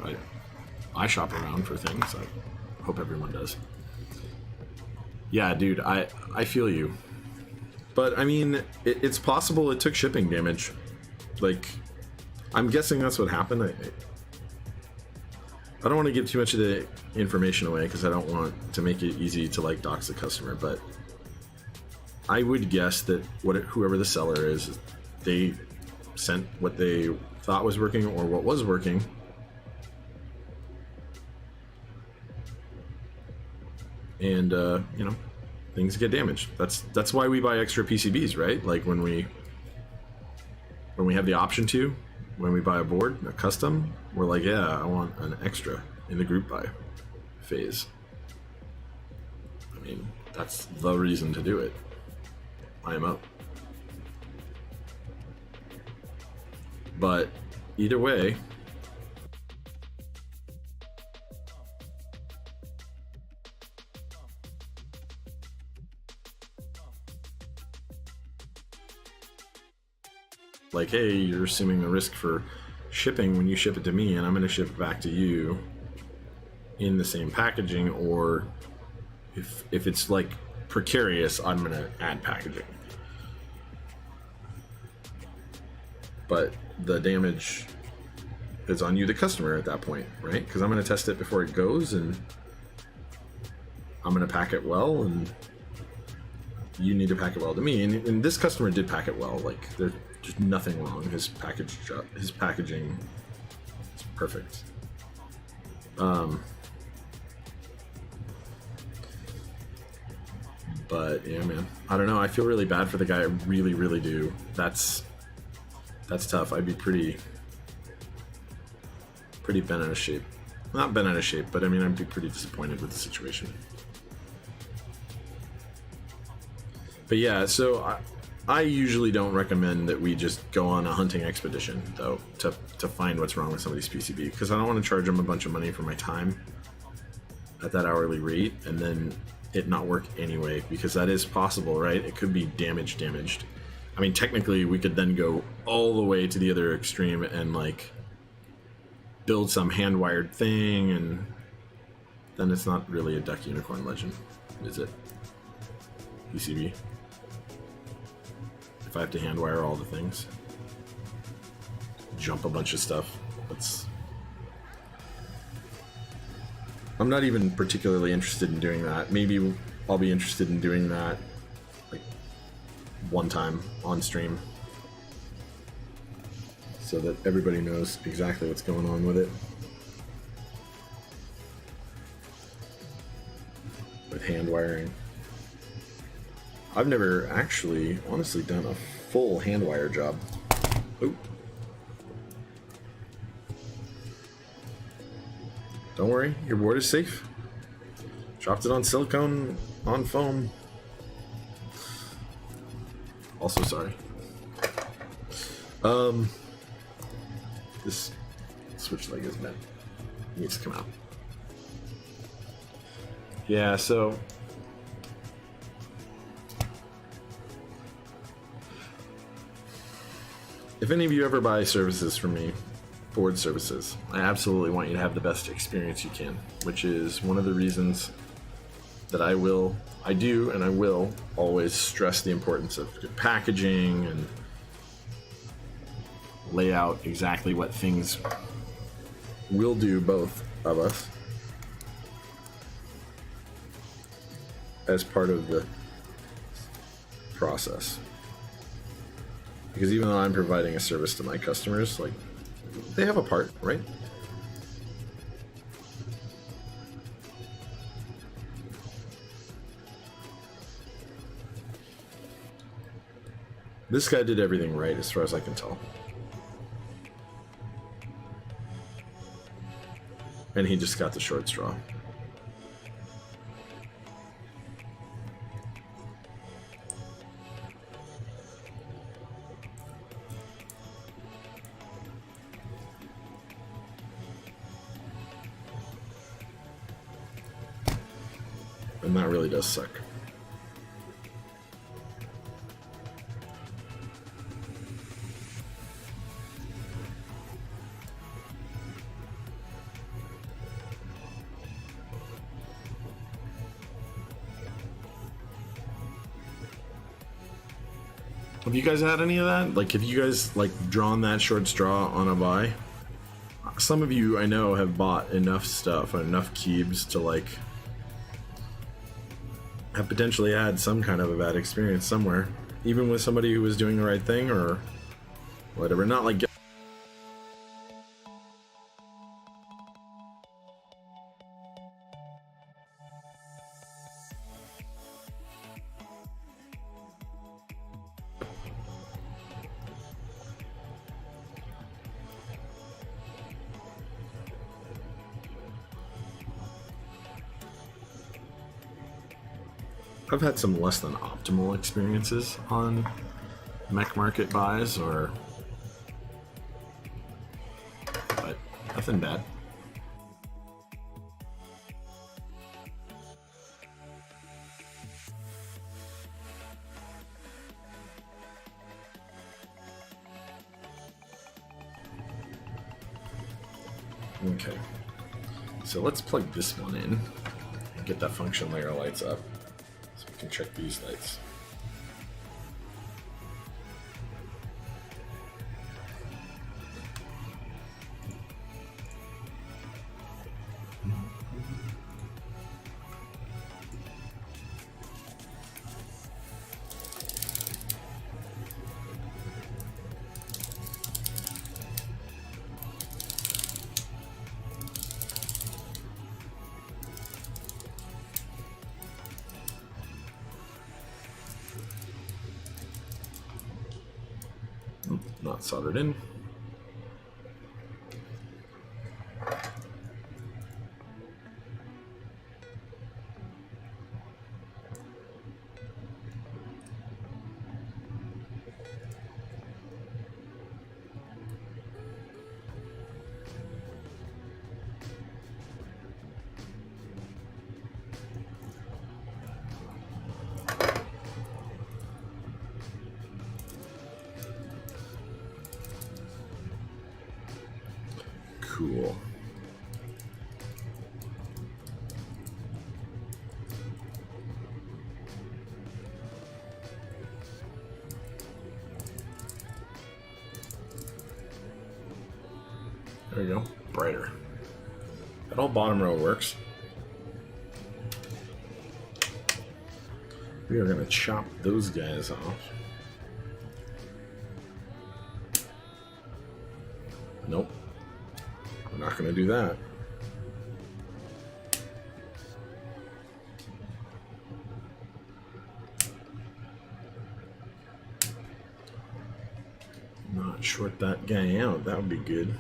I shop around for things. I hope everyone does. Yeah, dude, I feel you. But I mean, it's possible it took shipping damage. Like, I'm guessing that's what happened. I don't want to give too much of the information away because I don't want to make it easy to like dox the customer, but I would guess that whoever the seller is, they sent what they thought was working or what was working, and you know, things get damaged. That's why we buy extra PCBs, right? Like when we have the option to, when we buy a board, a custom, we're like, yeah, I want an extra in the group buy phase. I mean, that's the reason to do it. I am up. But either way, like, hey, you're assuming the risk for shipping when you ship it to me, and I'm going to ship it back to you in the same packaging, or if it's like precarious, I'm going to add packaging. But the damage is on you, the customer, at that point, right? Because I'm going to test it before it goes, and I'm going to pack it well, and you need to pack it well to me. And this customer did pack it well. Like, there's nothing wrong. His packaging is perfect. But yeah, man, I don't know. I feel really bad for the guy. I really, really do. That's tough. I'd be pretty bent out of shape. Not bent out of shape, but I mean, I'd be pretty disappointed with the situation. But yeah, so I usually don't recommend that we just go on a hunting expedition, though, to find what's wrong with somebody's PCB, because I don't want to charge them a bunch of money for my time at that hourly rate and then it not work anyway, because that is possible, right? It could be damaged. I mean, technically, we could then go all the way to the other extreme and like build some hand-wired thing, and then it's not really a duck unicorn legend, is it? PCB. If I have to hand wire all the things, jump a bunch of stuff, I'm not even particularly interested in doing that. Maybe I'll be interested in doing that like one time on stream so that everybody knows exactly what's going on with it. With hand wiring. I've never actually, honestly, done a full hand wire job. Oop. Don't worry, your board is safe. Dropped it on silicone, on foam. Also sorry. This switch leg is bent. It needs to come out. Yeah, so if any of you ever buy services from me, Ford services. I absolutely want you to have the best experience you can, which is one of the reasons that I will always stress the importance of good packaging and lay out exactly what things will do, both of us, as part of the process. Because even though I'm providing a service to my customers, like, they have a part, right? This guy did everything right as far as I can tell. And he just got the short straw. And that really does suck. Have you guys had any of that? Like, have you guys, like, drawn that short straw on a buy? Some of you, I know, have bought enough stuff, enough cubes to, like, have potentially had some kind of a bad experience somewhere. Even with somebody who was doing the right thing or whatever. Not like... I've had some less than optimal experiences on mech market buys, but nothing bad. Okay, so let's plug this one in and get that function layer lights up. Can check these lights. Not soldered in. Cool. There we go. Brighter. That whole bottom row works. We are going to chop those guys off. Nope. We're not going to do that. Not short that guy out. That would be good.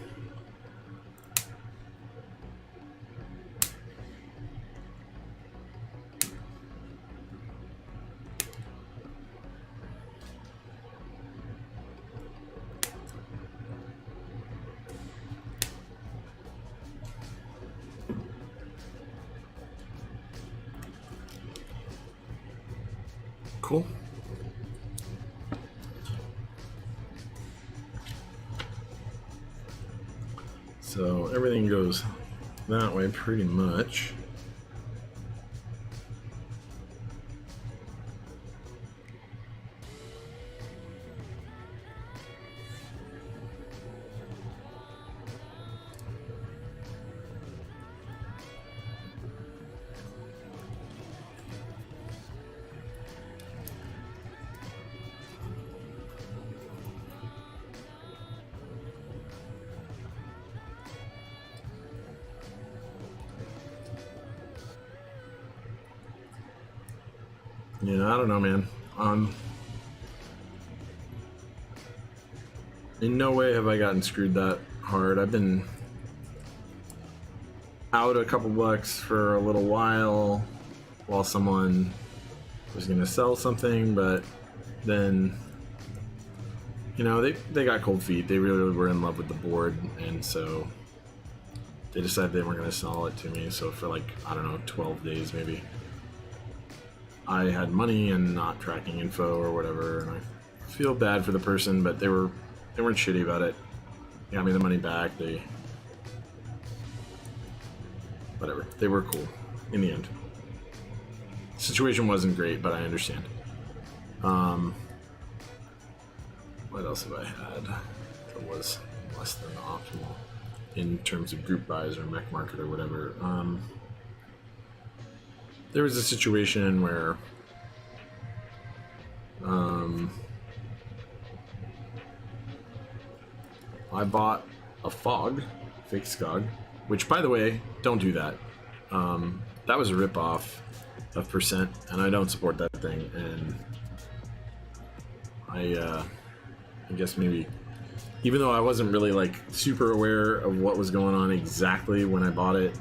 Cool. So everything goes that way pretty much. Yeah, I don't know, man. In no way have I gotten screwed that hard. I've been out a couple bucks for a little while someone was gonna sell something, but then, you know, they got cold feet. They really were in love with the board, and so they decided they weren't gonna sell it to me. So for like, I don't know, 12 days maybe, I had money and not tracking info or whatever, and I feel bad for the person, but they weren't shitty about it. They got me the money back. Whatever. They were cool in the end. Situation wasn't great, but I understand. What else have I had that was less than optimal in terms of group buys or mech market or whatever? There was a situation where I bought a fake Skog, which, by the way, don't do that. That was a ripoff of Percent, and I don't support that thing. And I guess maybe, even though I wasn't really like super aware of what was going on exactly when I bought it,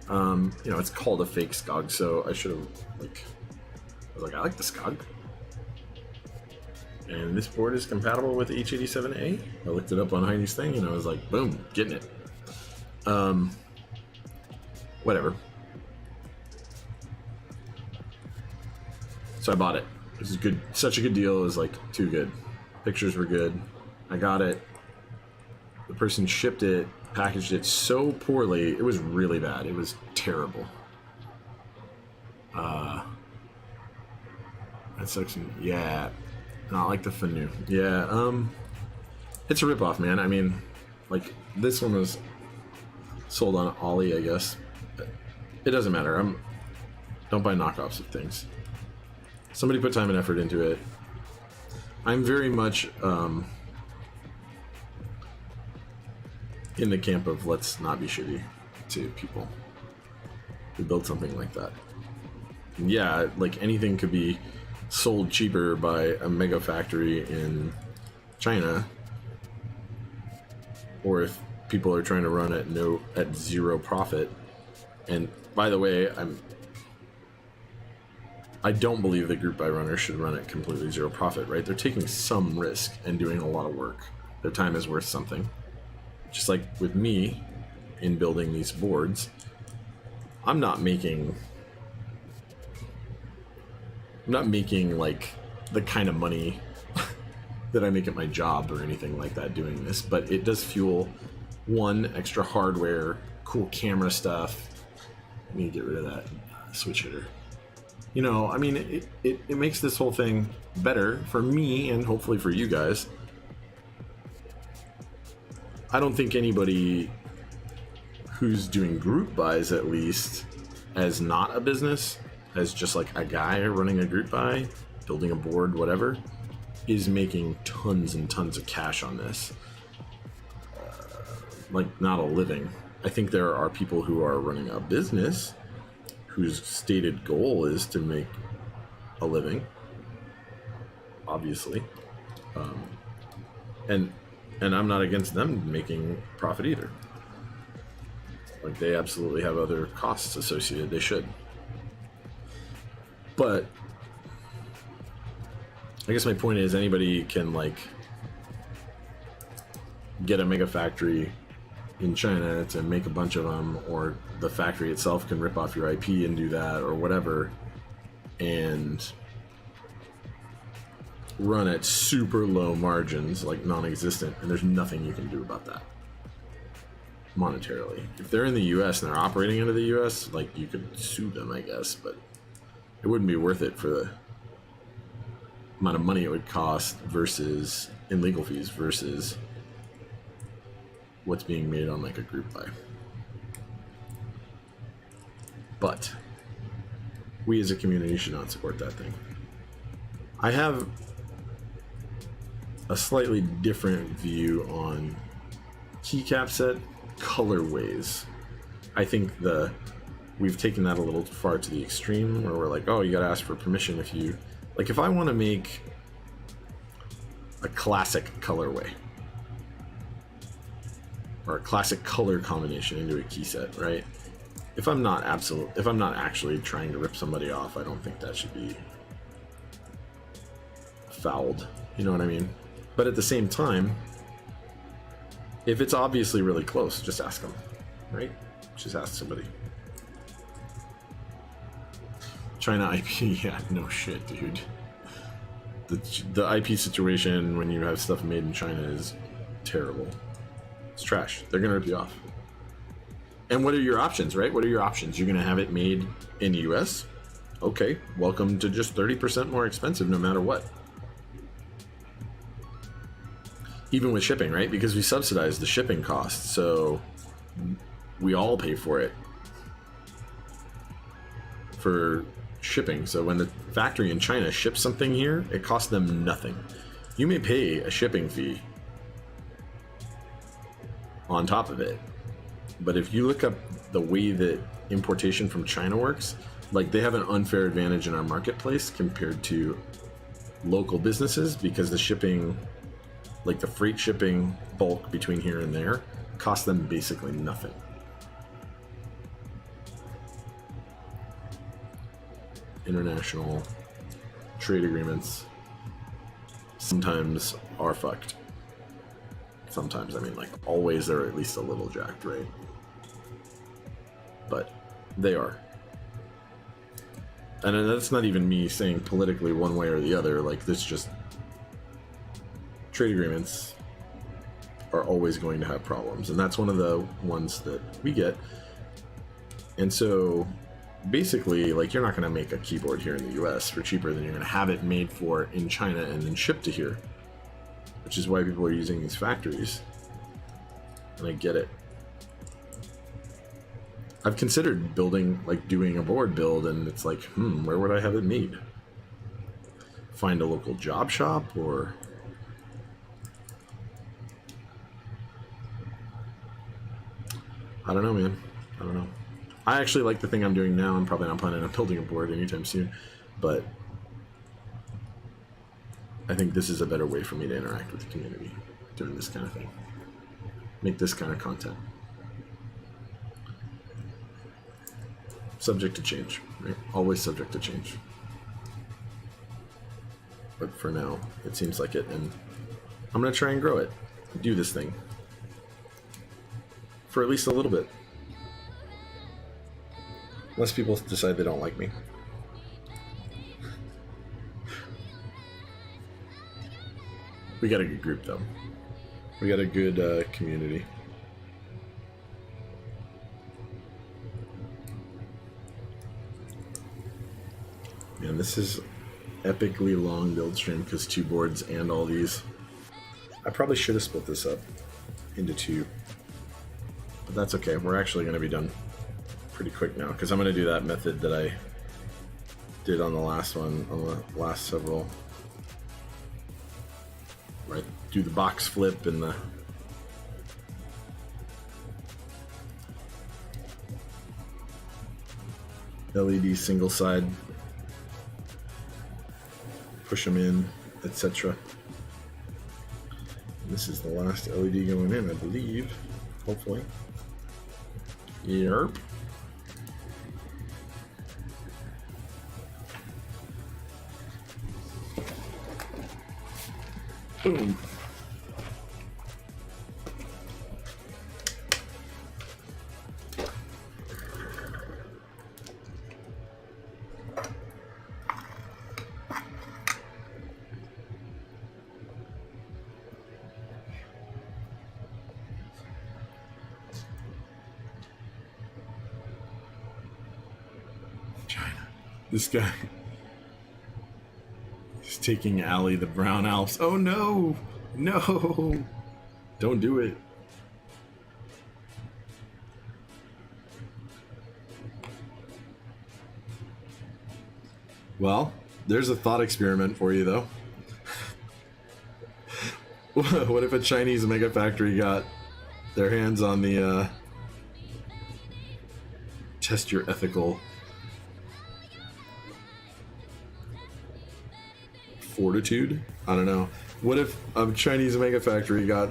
you know, it's called a fake Skog, so I should have I like the Skog. And this board is compatible with H87A. I looked it up on Heidi's thing, and I was like, boom, getting it. Whatever. So I bought it. This is good. Such a good deal. It was like too good. Pictures were good. I got it. The person shipped it, packaged it so poorly. It was really bad. It was terrible. That sucks. Yeah. Not like the Fanu. Yeah. It's a ripoff, man. I mean, like, this one was sold on Ollie, I guess. It doesn't matter. Don't buy knockoffs of things. Somebody put time and effort into it. I'm very much in the camp of let's not be shitty to people who build something like that. And yeah, like, anything could be sold cheaper by a mega factory in China, or if people are trying to run at zero profit. And by the way, I don't believe that group buy runners should run at completely zero profit, right? They're taking some risk and doing a lot of work. Their time is worth something. Just like with me in building these boards, I'm not making like the kind of money that I make at my job or anything like that doing this, but it does fuel one, extra hardware, cool camera stuff. Let me get rid of that switch hitter. You know, I mean, it makes this whole thing better for me and hopefully for you guys. I don't think anybody who's doing group buys, at least, as not a business, as just like a guy running a group buy, building a board, whatever, is making tons and tons of cash on this. Like, not a living. I think there are people who are running a business whose stated goal is to make a living, obviously. And I'm not against them making profit either. Like, they absolutely have other costs associated. They should. But I guess my point is, anybody can, like, get a mega factory in China to make a bunch of them, or the factory itself can rip off your IP and do that, or whatever, and run at super low margins, like non-existent, and there's nothing you can do about that. monetarily. If they're in the US and they're operating out of the US, like, you could sue them, I guess, but it wouldn't be worth it for the amount of money it would cost versus in legal fees versus what's being made on like a group buy. But we as a community should not support that thing. I have a slightly different view on keycap set colorways. I think we've taken that a little far to the extreme where we're like, oh, you gotta ask for permission if you like. If I want to make a classic colorway or a classic color combination into a key set, right? If I'm not actually trying to rip somebody off, I don't think that should be fouled. You know what I mean? But at the same time, if it's obviously really close, just ask them, right? Just ask somebody. China IP, yeah, no shit, dude. The IP situation when you have stuff made in China is terrible. It's trash. They're gonna rip you off. And what are your options, right? What are your options? You're gonna have it made in the US? Okay, welcome to just 30% more expensive no matter what. Even with shipping, right? Because we subsidize the shipping costs, so we all pay for it. For shipping. So when the factory in China ships something here, it costs them nothing. You may pay a shipping fee on top of it, but if you look up the way that importation from China works, like, they have an unfair advantage in our marketplace compared to local businesses because the shipping, like the freight shipping bulk between here and there, costs them basically nothing. International trade agreements sometimes are fucked. Sometimes, I mean, like, always they're at least a little jacked, right? But they are. And that's not even me saying politically one way or the other. Like, this just, trade agreements are always going to have problems, and that's one of the ones that we get. And so basically, like, you're not going to make a keyboard here in the US for cheaper than you're going to have it made for in China and then shipped to here, which is why people are using these factories. And I get it. I've considered building, like, doing a board build, and it's like, where would I have it made? Find a local job shop, or I don't know, man. I don't know. I actually like the thing I'm doing now. I'm probably not planning on building a board anytime soon, but I think this is a better way for me to interact with the community, doing this kind of thing. Make this kind of content. Subject to change, right? Always subject to change. But for now, it seems like it, and I'm going to try and grow it. Do this thing. For at least a little bit. Unless people decide they don't like me. We got a good group, though. We got a good community. Man, this is epically long build stream because 2 boards and all these. I probably should have split this up into 2. But that's okay. We're actually going to be done pretty quick now because I'm going to do that method that I did on the last one, on the last several. Right, do the box flip and the LED single side, push them in, etc. This is the last LED going in, I believe. Hopefully. Yerp. Boom. This guy is taking Allie the Brown Alps. Oh no! No! Don't do it. Well, there's a thought experiment for you, though. What if a Chinese mega factory got their hands on the test your ethical fortitude? I don't know. What if a Chinese mega factory got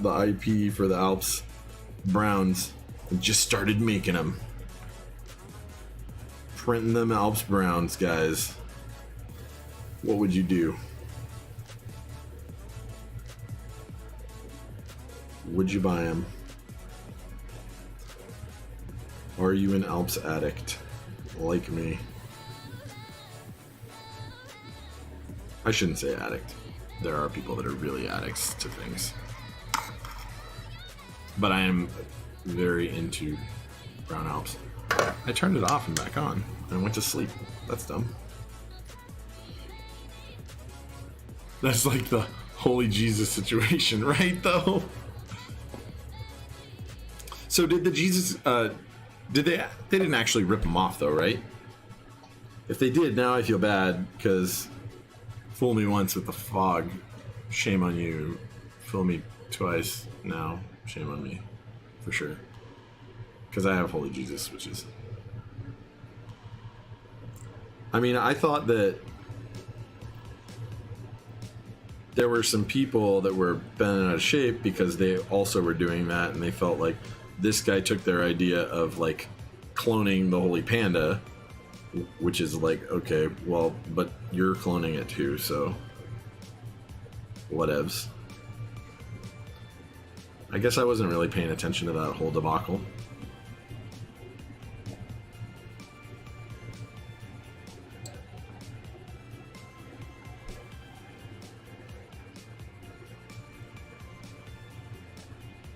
the IP for the Alps Browns and just started making them? Printing them Alps Browns, guys. What would you do? Would you buy them? Are you an Alps addict like me? I shouldn't say addict. There are people that are really addicts to things. But I am very into Brown Alps. I turned it off and back on and went to sleep. That's dumb. That's like the holy Jesus situation, right, though? So did the Jesus, they didn't actually rip them off, though, right? If they did, now I feel bad, because fool me once with the fog, shame on you. Fool me twice, now shame on me, for sure. Because I have Holy Jesus switches. I mean, I thought that there were some people that were bent out of shape because they also were doing that, and they felt like this guy took their idea of like cloning the Holy Panda, which is like, okay, well, but you're cloning it too, so whatevs. I guess I wasn't really paying attention to that whole debacle.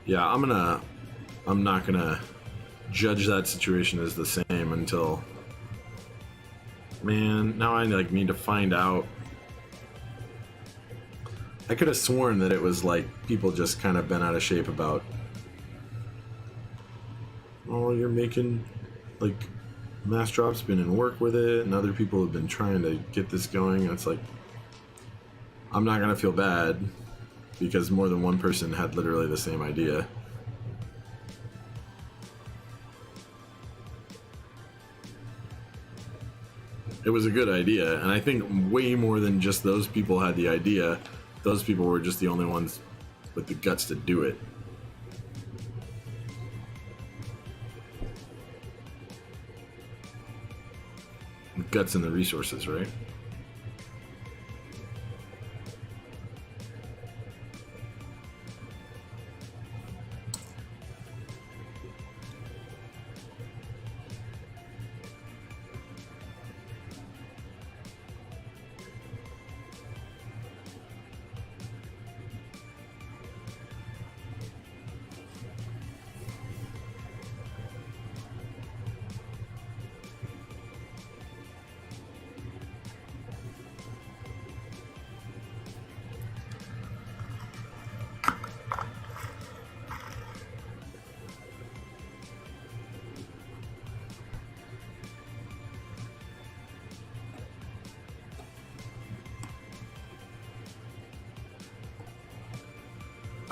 Yeah, I'm not gonna judge that situation as the same until, man, now I like need to find out. I could have sworn that it was like people just kind of bent out of shape about, oh, you're making like Mass Drop's been in work with it and other people have been trying to get this going. And it's like, I'm not gonna feel bad because more than one person had literally the same idea. It was a good idea, and I think way more than just those people had the idea. Those people were just the only ones with the guts to do it. The guts and the resources, right?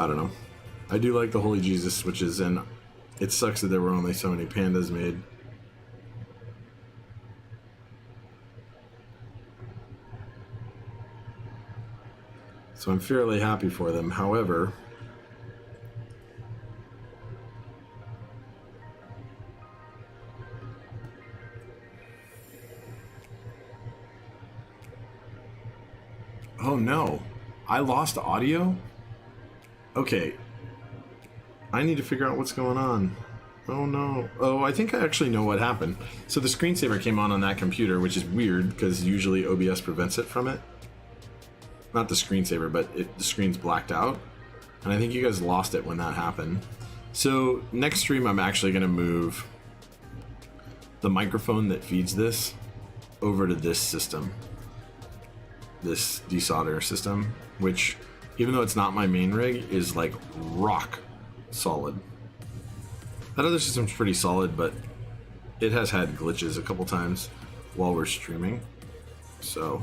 I don't know. I do like the Holy Jesus switches, and it sucks that there were only so many pandas made. So I'm fairly happy for them. However, oh no, I lost audio? Okay, I need to figure out what's going on. Oh no. Oh, I think I actually know what happened. So the screensaver came on that computer, which is weird because usually OBS prevents it from it. Not the screensaver, but the screen's blacked out. And I think you guys lost it when that happened. So next stream I'm actually going to move the microphone that feeds this over to this system, this desolder system, which, even though it's not my main rig, is like rock solid. That other system's pretty solid, but it has had glitches a couple times while we're streaming. So,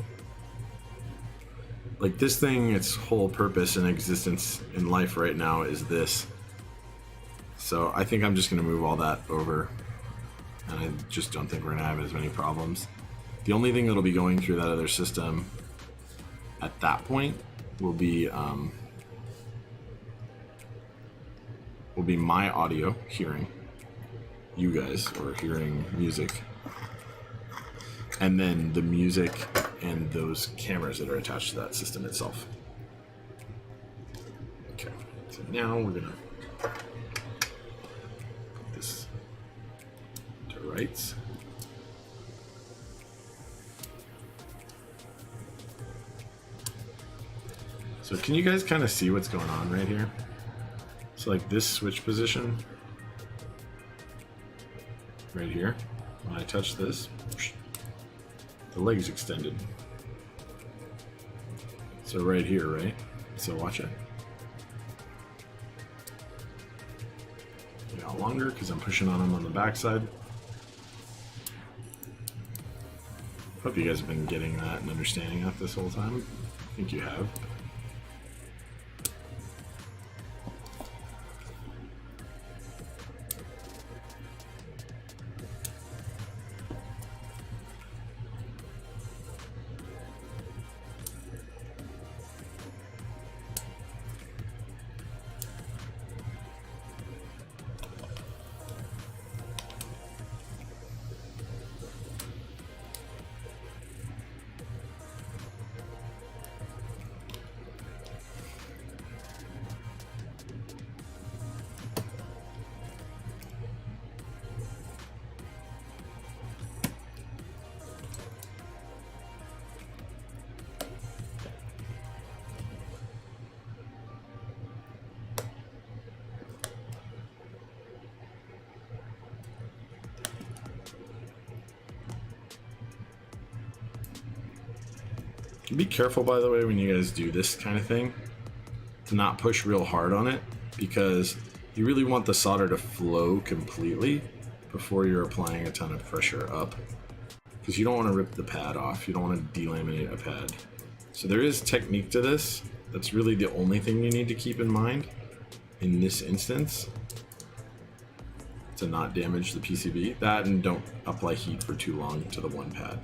like, this thing, its whole purpose and existence in life right now is this. So I think I'm just going to move all that over, and I just don't think we're going to have as many problems. The only thing that'll be going through that other system at that point will be my audio hearing you guys, or hearing music, and then the music and those cameras that are attached to that system itself. Okay, so now we're gonna put this to rights. So can you guys kind of see what's going on right here? So like this switch position right here, when I touch this, the leg's extended. So right here, right? So watch it. Got longer because I'm pushing on them on the backside. Hope you guys have been getting that and understanding that this whole time. I think you have. Be careful, by the way, when you guys do this kind of thing, to not push real hard on it, because you really want the solder to flow completely before you're applying a ton of pressure up, because you don't want to rip the pad off. You don't want to delaminate a pad. So there is technique to this. That's really the only thing you need to keep in mind in this instance to not damage the PCB. That, and don't apply heat for too long to the one pad.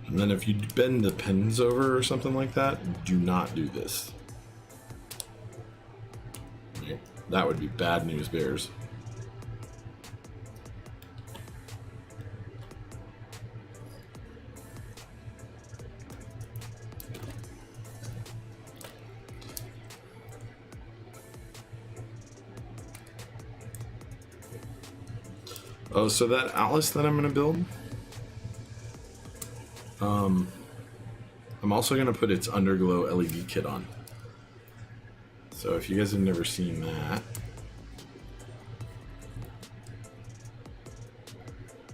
And then if you bend the pins over or something like that, do not do this. Right? That would be bad news bears. Oh, so that Atlas that I'm going to build, I'm also going to put its underglow LED kit on. So if you guys have never seen that,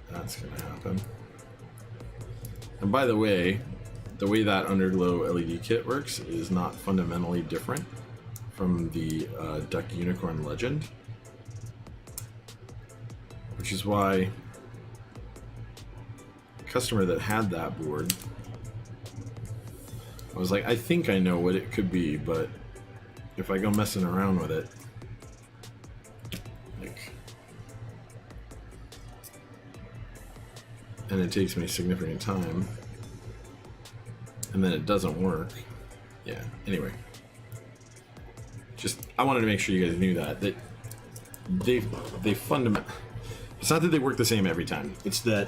that's going to happen. And by the way that underglow LED kit works is not fundamentally different from the Duck Unicorn Legend, which is why the customer that had that board, I was like, I think I know what it could be, but if I go messing around with it, like, and it takes me significant time, and then it doesn't work. Yeah, anyway. Just, I wanted to make sure you guys knew that they fundamentally, it's not that they work the same every time. It's that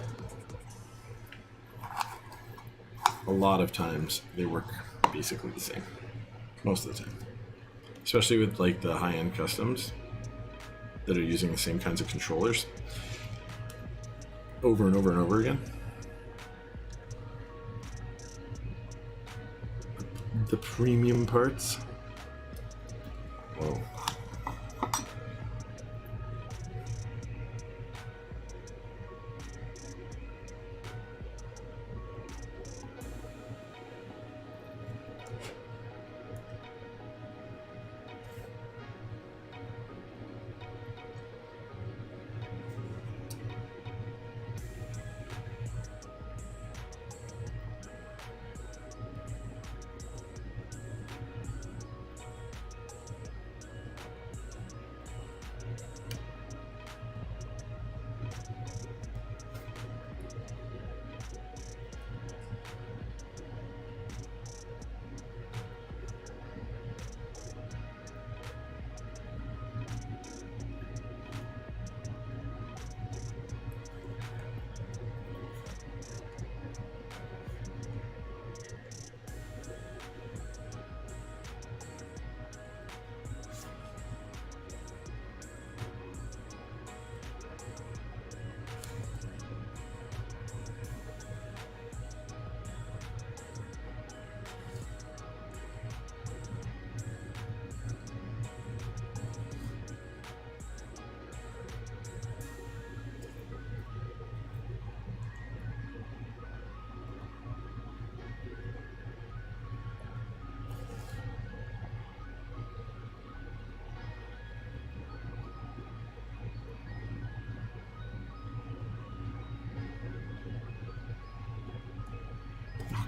a lot of times they work basically the same, most of the time. Especially with like the high-end customs that are using the same kinds of controllers over and over and over again. The premium parts. Whoa.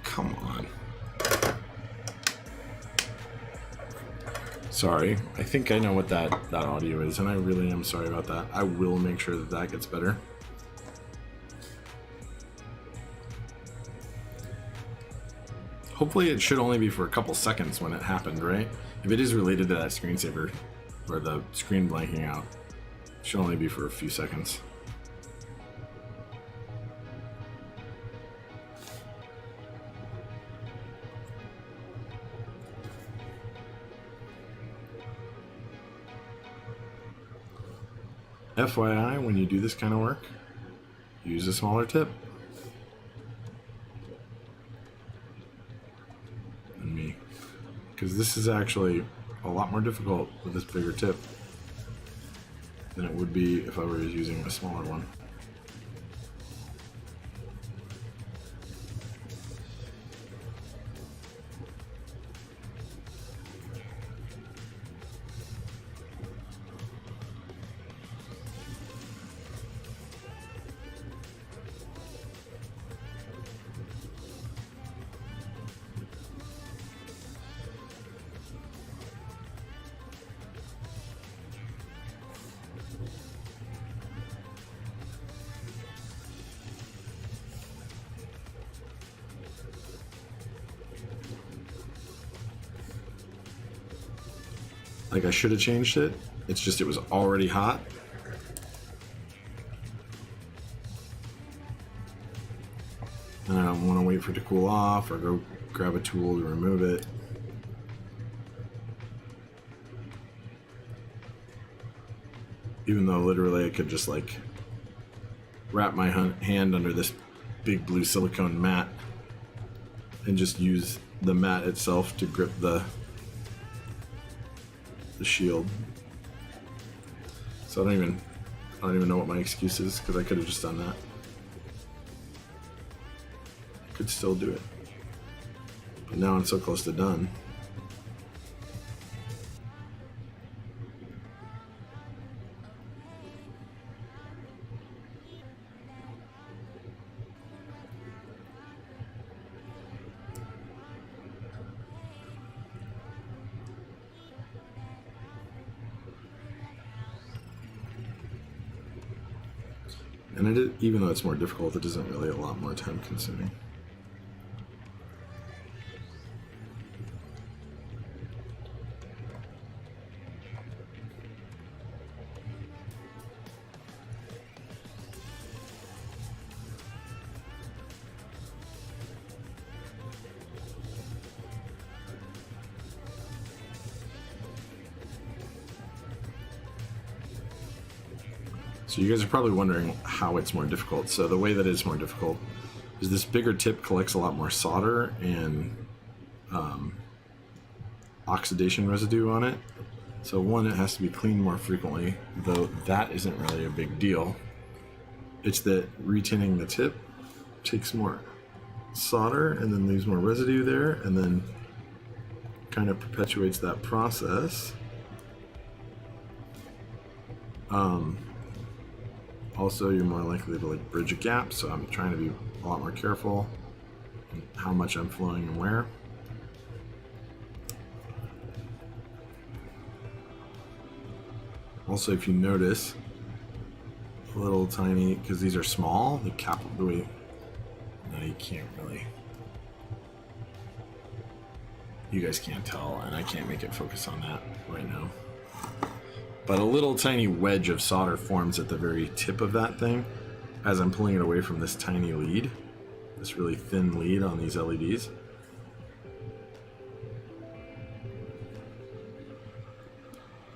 Come on. Sorry, I think I know what that audio is, and I really am sorry about that. I will make sure that that gets better. Hopefully it should only be for a couple seconds when it happened, right? If it is related to that screensaver, or the screen blanking out, it should only be for a few seconds. FYI, when you do this kind of work, use a smaller tip than me, because this is actually a lot more difficult with this bigger tip than it would be if I were using a smaller one. Like, I should have changed it. It's just it was already hot. And I don't want to wait for it to cool off or go grab a tool to remove it. Even though literally I could just like wrap my hand under this big blue silicone mat and just use the mat itself to grip the shield. So I don't even know what my excuse is, because I could have just done that. I could still do it. But now I'm so close to done. And even though it's more difficult, it isn't really a lot more time consuming. So you guys are probably wondering how it's more difficult. So the way that it's more difficult is this bigger tip collects a lot more solder and oxidation residue on it. So one, it has to be cleaned more frequently, though that isn't really a big deal. It's that retinning the tip takes more solder and then leaves more residue there, and then kind of perpetuates that process. Also, you're more likely to like bridge a gap, so I'm trying to be a lot more careful in how much I'm flowing and where. Also, if you notice, a little tiny, because these are small, the cap of the way, no, you can't really, you guys can't tell, and I can't make it focus on that right now. But a little tiny wedge of solder forms at the very tip of that thing as I'm pulling it away from this tiny lead, this really thin lead on these LEDs.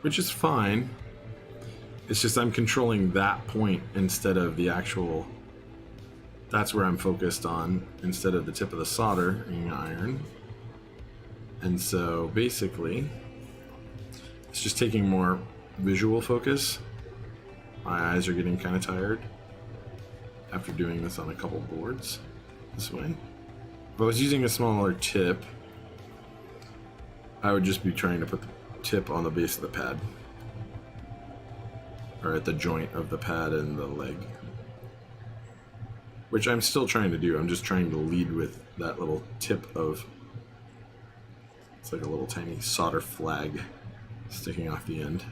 Which is fine. It's just I'm controlling that point instead of the actual, that's where I'm focused on instead of the tip of the soldering iron. And so basically, it's just taking more visual focus. My eyes are getting kind of tired after doing this on a couple boards this way. If I was using a smaller tip, I would just be trying to put the tip on the base of the pad, or at the joint of the pad and the leg, which I'm still trying to do. I'm just trying to lead with that little tip of, it's like a little tiny solder flag sticking off the end.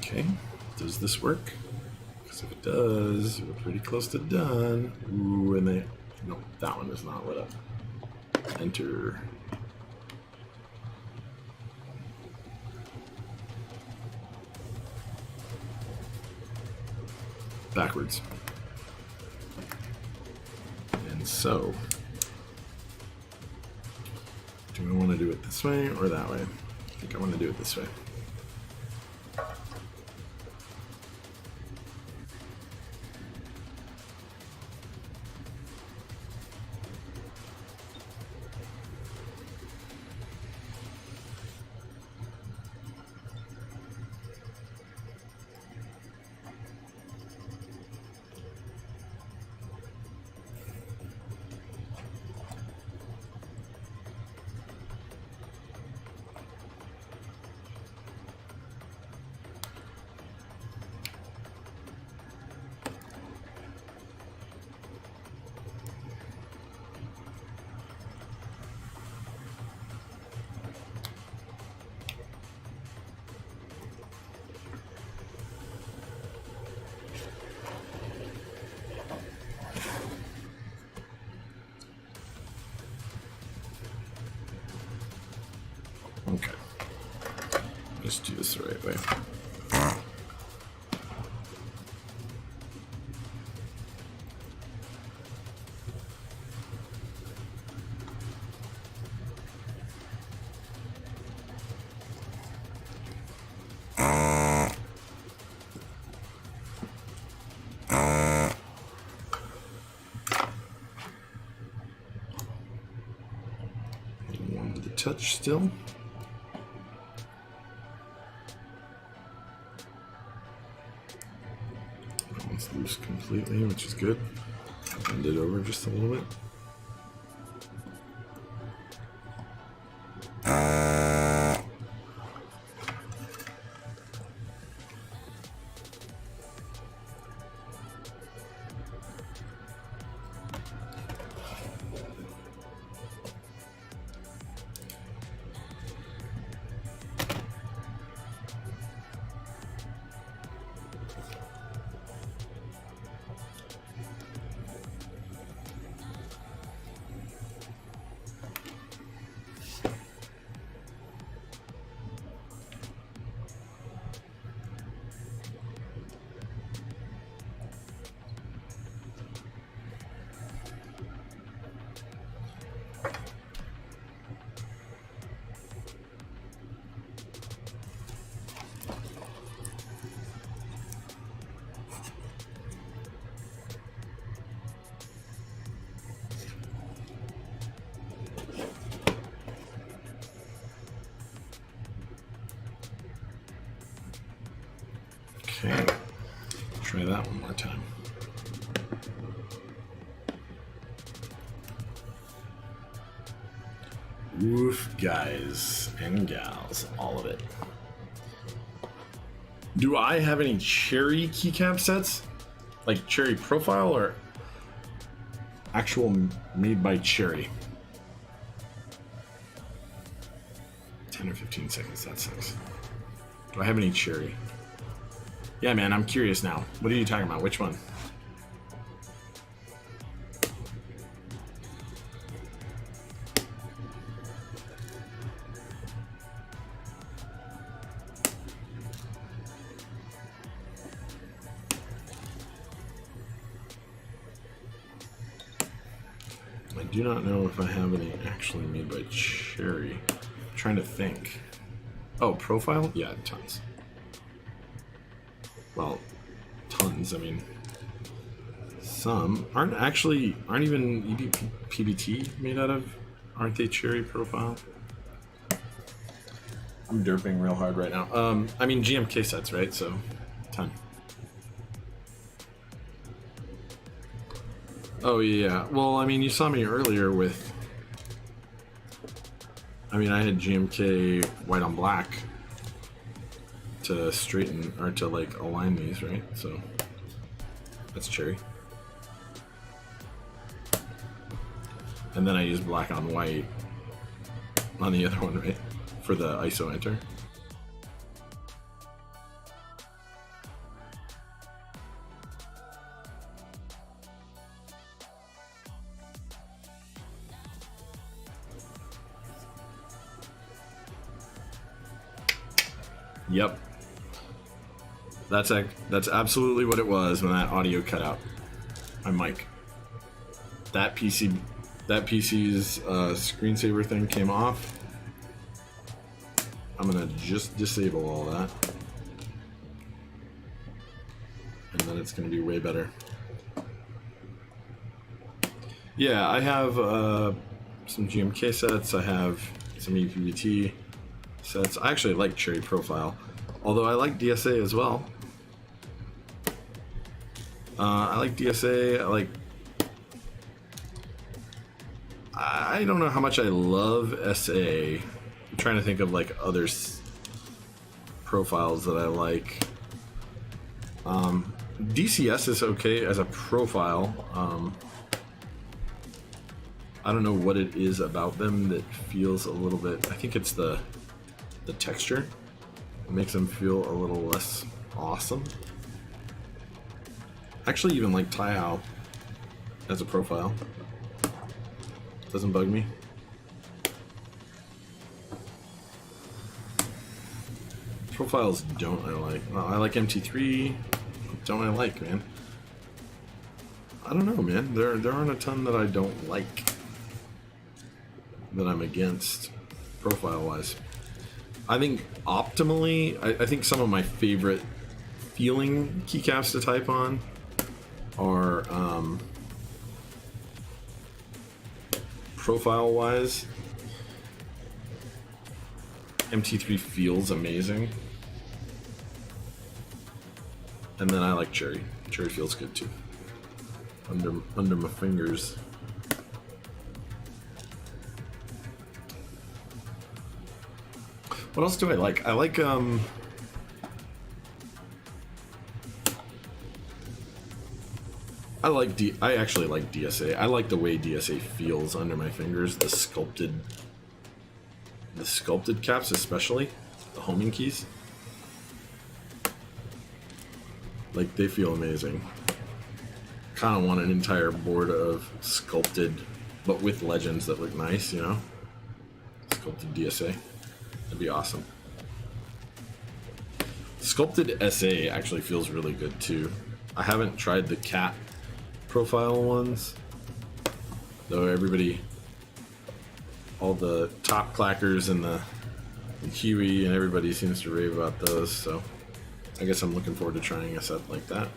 Okay, does this work? Because if it does, we're pretty close to done. Ooh, and they, no, that one is not lit up. Enter. Backwards. And so, do we want to do it this way or that way? I think I want to do it this way. Okay. Let's do this the right way. touch still. That one's loose completely, which is good. Bend it over just a little bit. Okay, try that one more time. Woof, guys and gals, all of it. Do I have any Cherry keycap sets? Like Cherry profile or actual made by Cherry? 10 or 15 seconds, that sucks. Do I have any Cherry? Yeah, man, I'm curious now. What are you talking about? Which one? I do not know if I have any actually made by Cherry. I'm trying to think. Oh, profile? Yeah, tons. Well, tons. I mean, some aren't even PBT made out of. Aren't they Cherry profile? I'm derping real hard right now. I mean GMK sets, right? So, ton. Oh yeah. Well, I mean, you saw me earlier with. I mean, I had GMK white on black to straighten or to like align these, right? So that's Cherry. And then I use black on white on the other one, right? For the ISO enter. Yep. That's absolutely what it was when that audio cut out. My mic. That PC's screensaver thing came off. I'm gonna just disable all that, and then it's gonna be way better. Yeah, I have some GMK sets. I have some EPBT sets. I actually like Cherry profile, although I like DSA as well. I like DSA. I don't know how much I love SA. I'm trying to think of like other profiles that I like. DCS is okay as a profile. I don't know what it is about them that feels a little bit. I think it's the texture. It makes them feel a little less awesome. Actually, even like Taiyao as a profile doesn't bug me. Profiles don't I like? Well, I like MT3. Don't I like, man? I don't know, man. There aren't a ton that I don't like that I'm against profile-wise. I think optimally, I think some of my favorite feeling keycaps to type on are profile-wise. MT3 feels amazing. And then I like cherry. Cherry feels good too. Under my fingers. What else do I like? I like I actually like DSA. I like the way DSA feels under my fingers. The sculpted caps, especially the homing keys. Like, they feel amazing. Kind of want an entire board of sculpted, but with legends that look nice, you know? Sculpted DSA. That'd be awesome. Sculpted SA actually feels really good too. I haven't tried the cat profile ones, though all the top clackers and the Huey and everybody seems to rave about those, so I guess I'm looking forward to trying a set like that.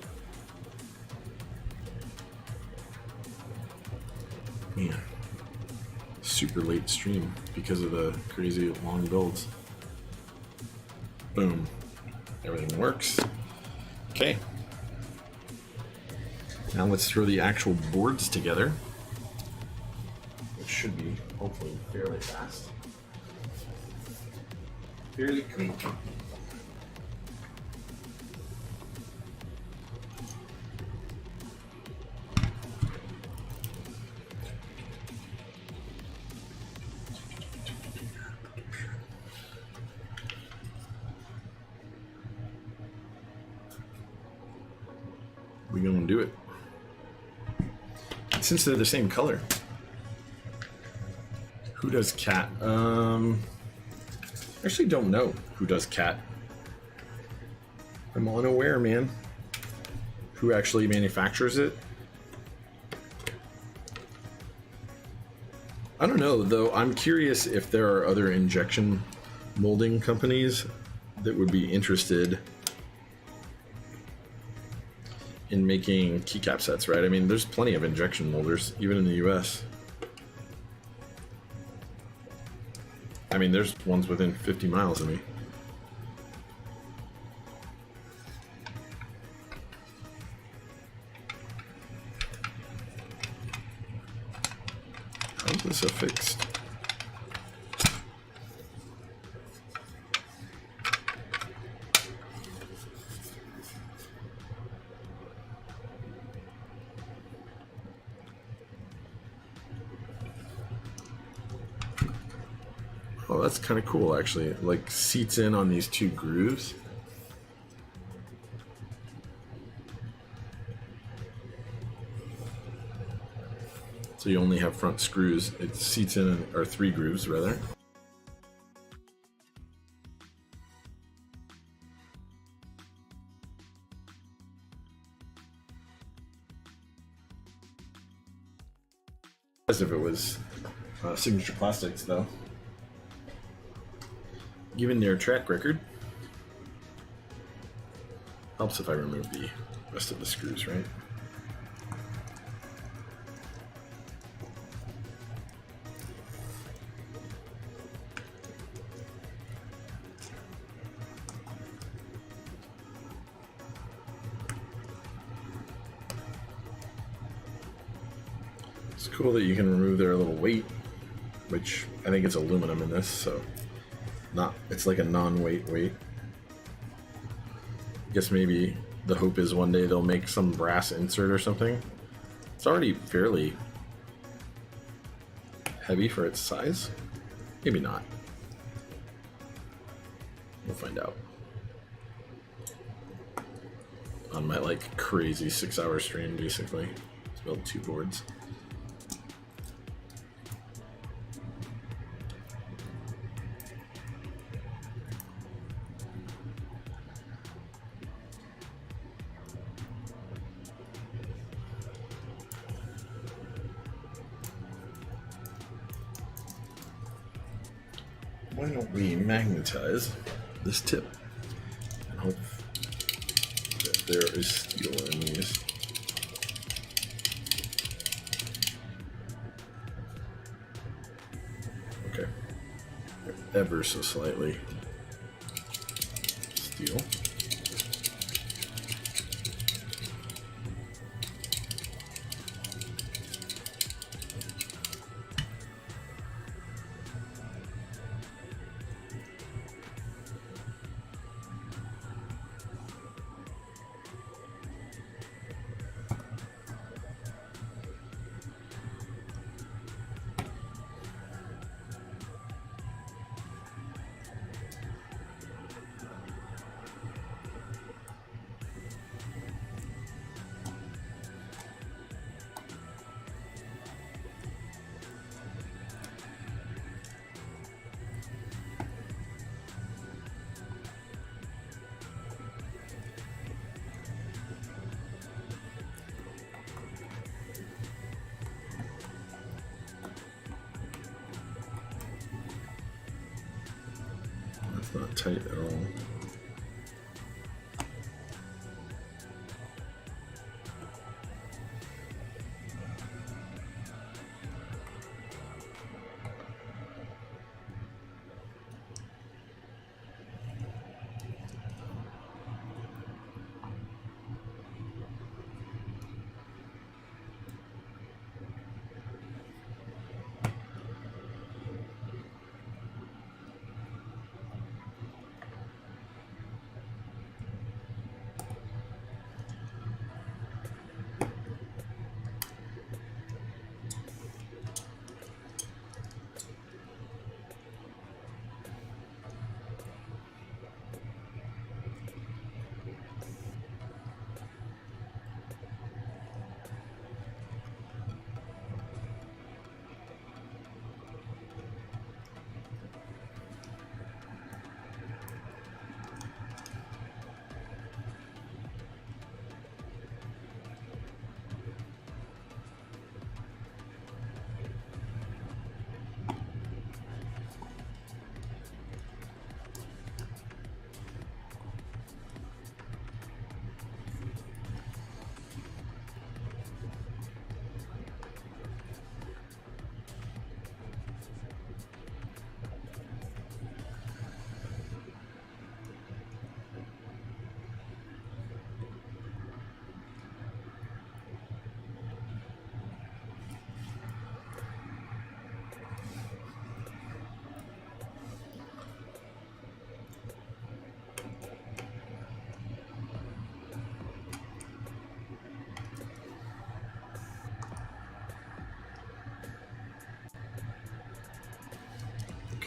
Man, super late stream because of the crazy long builds. Boom. Everything works. Okay. Now let's throw the actual boards together, which should be hopefully fairly fast. Fairly quick. We're gonna do it. Since they're the same color. Who does cat? Actually don't know who does cat. I'm unaware, man. Who actually manufactures it? I don't know, though. I'm curious if there are other injection molding companies that would be interested in making keycap sets, right? I mean, there's plenty of injection molders, even in the US. I mean, there's ones within 50 miles of me. How's this affixed? Oh, that's kind of cool, actually. It, like, seats in on these two grooves. So you only have front screws. It seats in, or three grooves, rather. As if it was Signature Plastics, though. Given their track record, helps if I remove the rest of the screws, right? It's cool that you can remove their little weight, which I think it's aluminum in this, so it's like a non-weight weight. I guess maybe the hope is one day they'll make some brass insert or something. It's already fairly heavy for its size. Maybe not. We'll find out. On my like crazy 6-hour stream, basically. Let's build two boards. Why don't we magnetize this tip and hope that there is steel in these. Okay. ever so slightly. Steel. Not tight at all.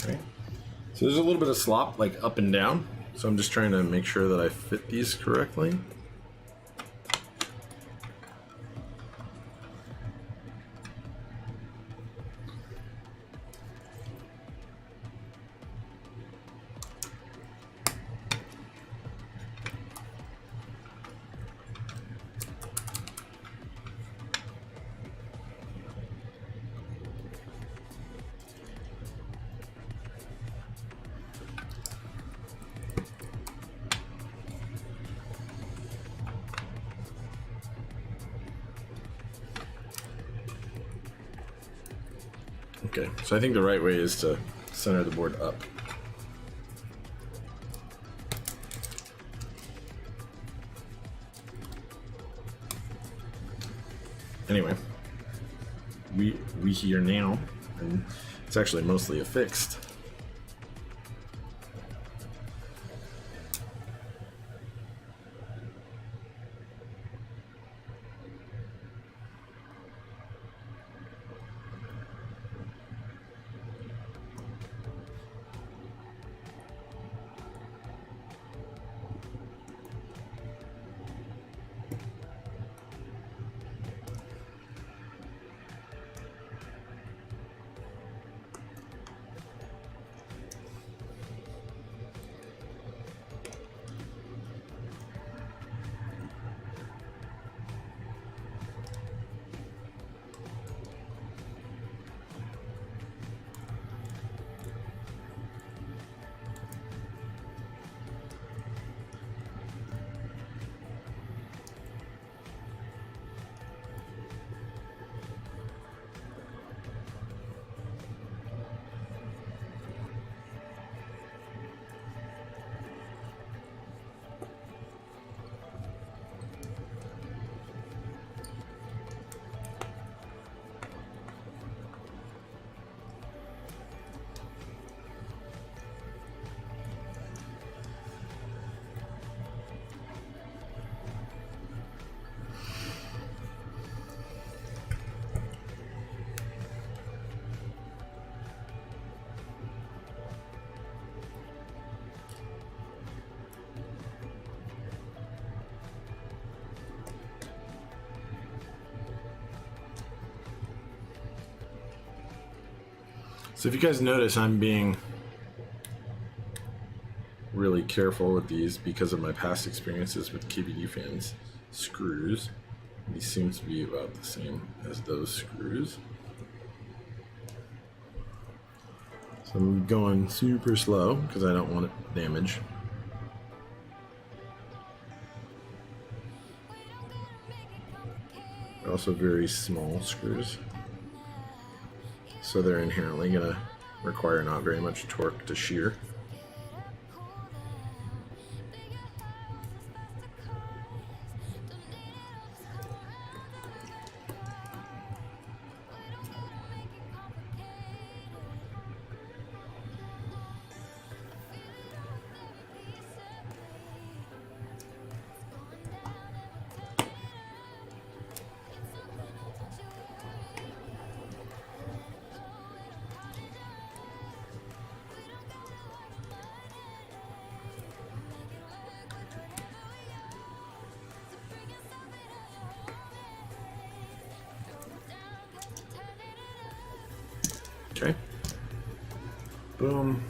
Okay. So there's a little bit of slop, like up and down. So I'm just trying to make sure that I fit these correctly. Okay, so I think the right way is to center the board up. Anyway, we here now, and it's actually mostly affixed. So if you guys notice, I'm being really careful with these because of my past experiences with KBD.fans screws. These seem to be about the same as those screws. So I'm going super slow because I don't want it to damage. They're also very small screws, so they're inherently going to require not very much torque to shear. Okay. Boom.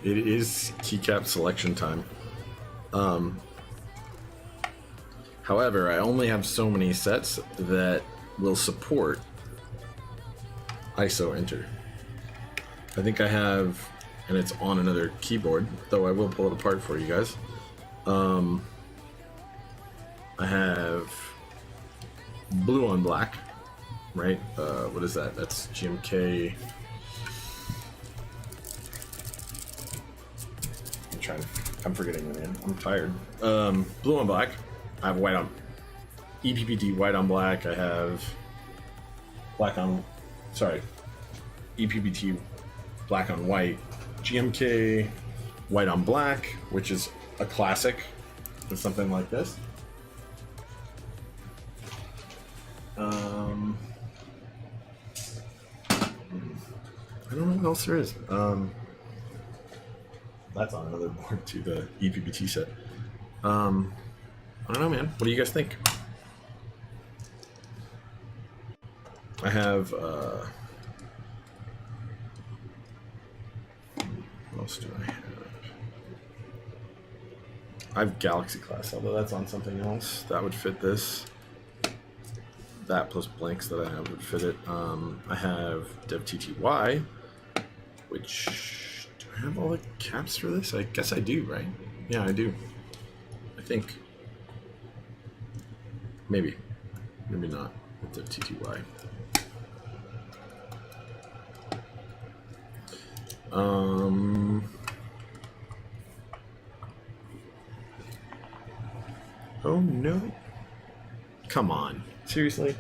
It is keycap selection time. However, I only have so many sets that will support ISO enter. I think I have, and it's on another keyboard, though I will pull it apart for you guys. I have blue on black, right? What is that? That's GMK. I'm forgetting the name. I'm tired. Blue on black. I have white on EPPT white on black. I have black on, sorry, EPPT black on white. GMK white on black, which is a classic with something like this. I don't know what else there is. That's on another board too, the EPPT set. I don't know, man. What do you guys think? I have, what else do I have? I have Galaxy class, although that's on something else. That would fit this. That plus blanks that I have would fit it. I have DevTTY, which, do I have all the caps for this? I guess I do, right? Yeah, I do. I think. Maybe. Maybe not with DevTTY. Oh no. Come on. Seriously?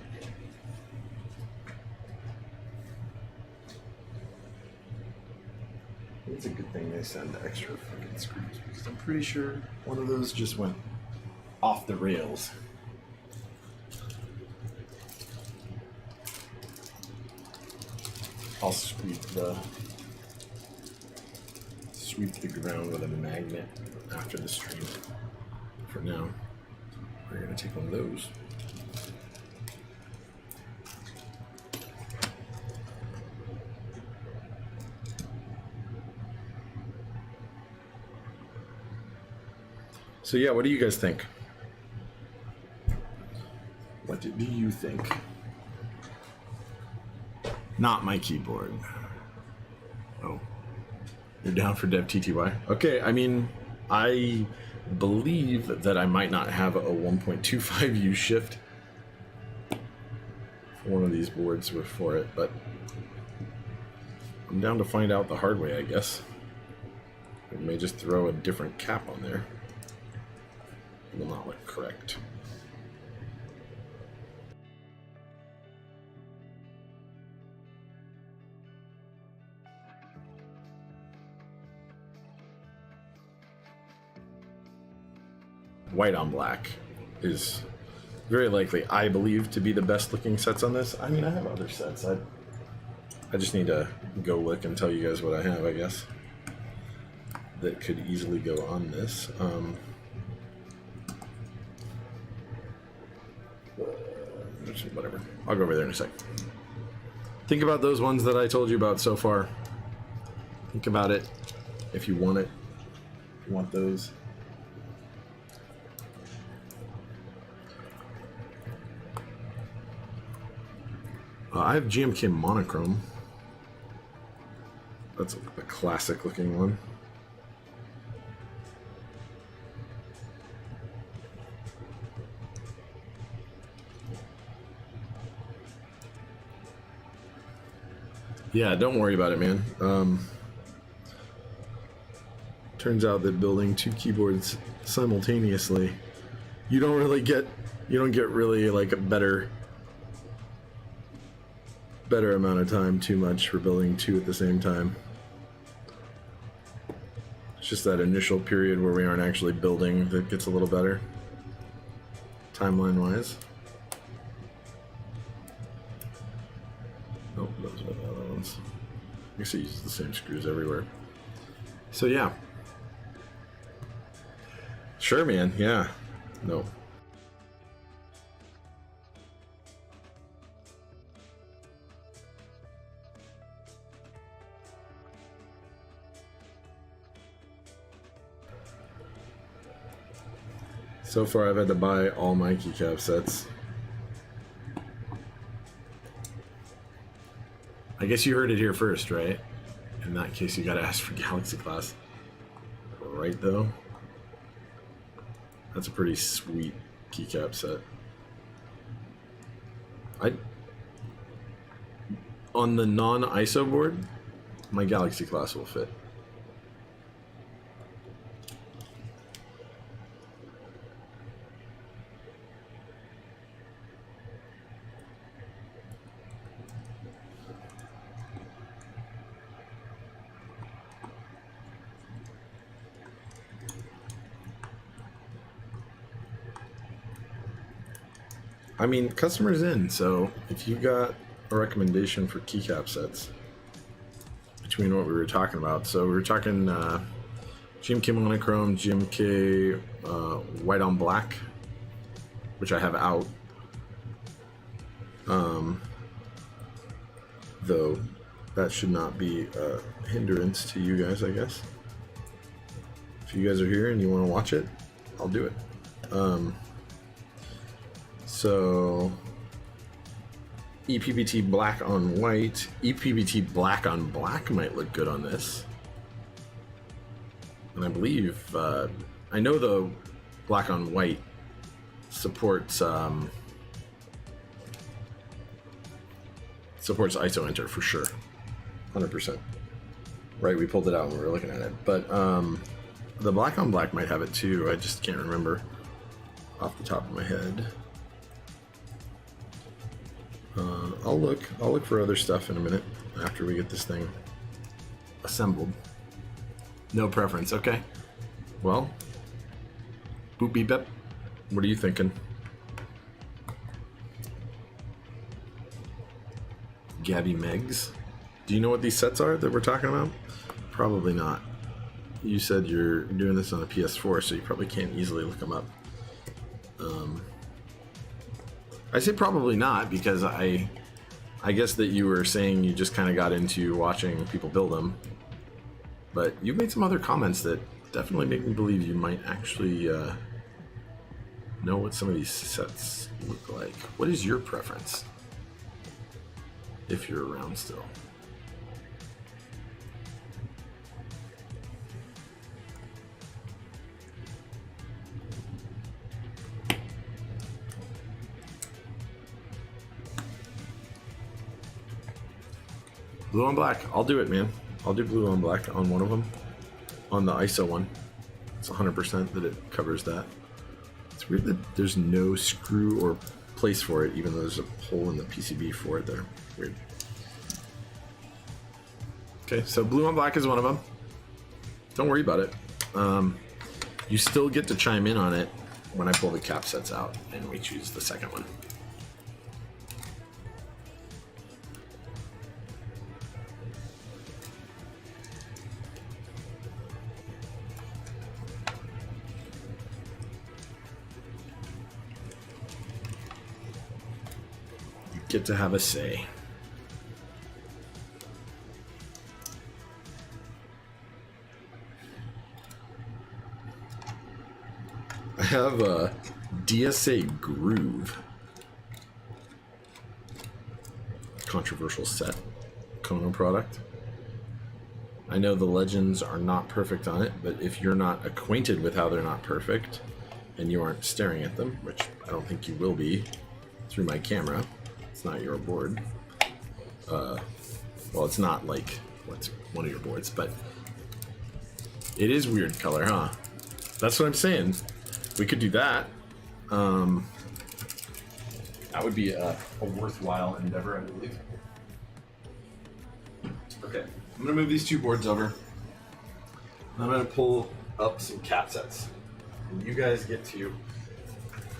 It's a good thing they send extra fucking screws because I'm pretty sure one of those just went off the rails. I'll sweep the ground with a magnet after the stream. For now, we're gonna take one of those. So yeah, what do you guys think? What do you think? Not my keyboard. Oh, you're down for DevTTY? Okay, I mean, I believe that I might not have a 1.25U shift for one of these boards for it, but I'm down to find out the hard way, I guess. We may just throw a different cap on there. It will not look correct. White on black is very likely, I believe, to be the best looking sets on this. I mean, I have other sets. I just need to go look and tell you guys what I have, I guess, that could easily go on this. Whatever. I'll go over there in a sec. Think about those ones that I told you about so far. Think about it if you want it. If you want those. I have GMK Monochrome. That's a classic looking one. Yeah, don't worry about it, man. Turns out that building 2 keyboards simultaneously, you don't get really like a better amount of time too much for building 2 at the same time. It's just that initial period where we aren't actually building that gets a little better timeline wise. Oh, those are the other ones. I guess it uses the same screws everywhere. So yeah. Sure, man. Yeah. No. So far, I've had to buy all my keycap sets. I guess you heard it here first, right? In that case, you gotta ask for Galaxy Class. Right, though? That's a pretty sweet keycap set. On the non-ISO board, my Galaxy Class will fit. I mean, customers in, so if you got a recommendation for keycap sets between what we were talking about, so we were talking GMK Monochrome, GMK White on Black, which I have out, though that should not be a hindrance to you guys, I guess. If you guys are here and you want to watch it, I'll do it. So EPBT black on white, EPBT black on black might look good on this. And I believe, I know the black on white supports ISO enter for sure, 100%. Right, we pulled it out when we were looking at it. But the black on black might have it too. I just can't remember off the top of my head. I'll look for other stuff in a minute after we get this thing assembled. No preference, okay. Well, boop beep bep. What are you thinking? Gabby Megs. Do you know what these sets are that we're talking about? Probably not. You said you're doing this on a PS4, so you probably can't easily look them up. I say probably not because I guess that you were saying you just kind of got into watching people build them, but you made some other comments that definitely make me believe you might actually know what some of these sets look like. What is your preference, if you're around still? Blue on black. I'll do it, man. I'll do blue on black on one of them. On the ISO one. It's 100% that it covers that. It's weird that there's no screw or place for it, even though there's a hole in the PCB for it there. Weird. Okay, so blue on black is one of them. Don't worry about it. You still get to chime in on it when I pull the cap sets out and we choose the second one. You get to have a say. I have a DSA Groove. Controversial set. Kono product. I know the legends are not perfect on it, but if you're not acquainted with how they're not perfect, and you aren't staring at them, which I don't think you will be through my camera, it's not your board. Well, it's not like what's one of your boards, but it is weird color, huh? That's what I'm saying. We could do that. That would be a worthwhile endeavor, I believe. Okay, I'm gonna move these two boards over. I'm gonna pull up some cap sets. And you guys get to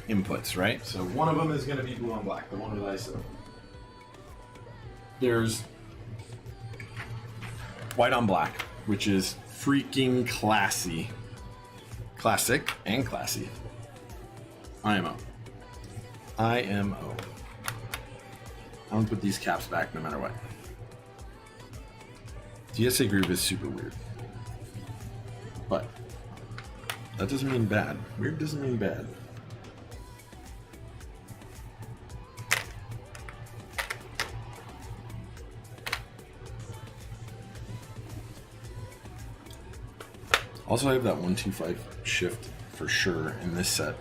inputs, right? So one of them is gonna be blue on black, the one with ISO. There's white on black, which is freaking classy. Classic and classy. IMO. IMO. I'm gonna put these caps back no matter what. DSA Groove is super weird. But that doesn't mean bad. Weird doesn't mean bad. Also, I have that 125 shift for sure in this set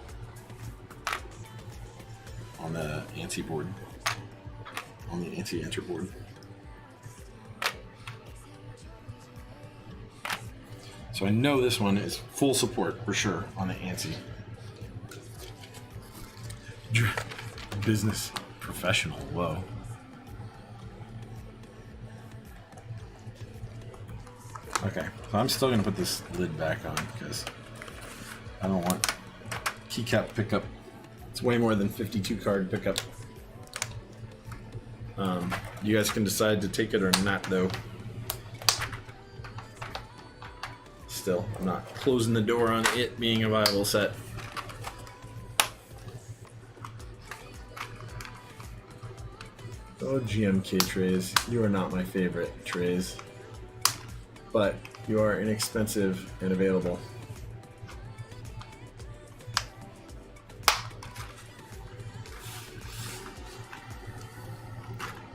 on the ANSI board, on the ANSI enter board. So I know this one is full support for sure on the ANSI. Business professional, whoa. Okay, so I'm still gonna put this lid back on because I don't want keycap pickup. It's way more than 52 card pickup. You guys can decide to take it or not though. Still, I'm not closing the door on it being a viable set. Oh, GMK trays, you are not my favorite trays. But you are inexpensive and available.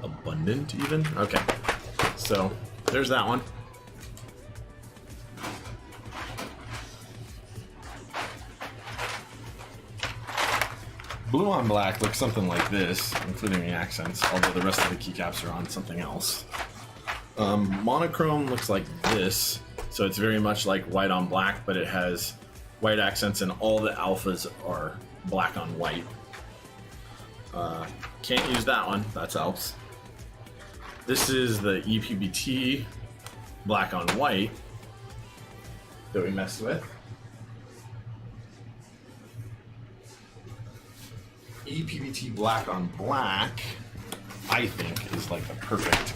Abundant, even? Okay. So, there's that one. Blue on black looks something like this, including the accents, although the rest of the keycaps are on something else. Monochrome looks like this, so it's very much like white on black, but it has white accents and all the alphas are black on white. Can't use that one, that's Alps. This is the EPBT black on white that we messed with. EPBT black on black, I think, is like the perfect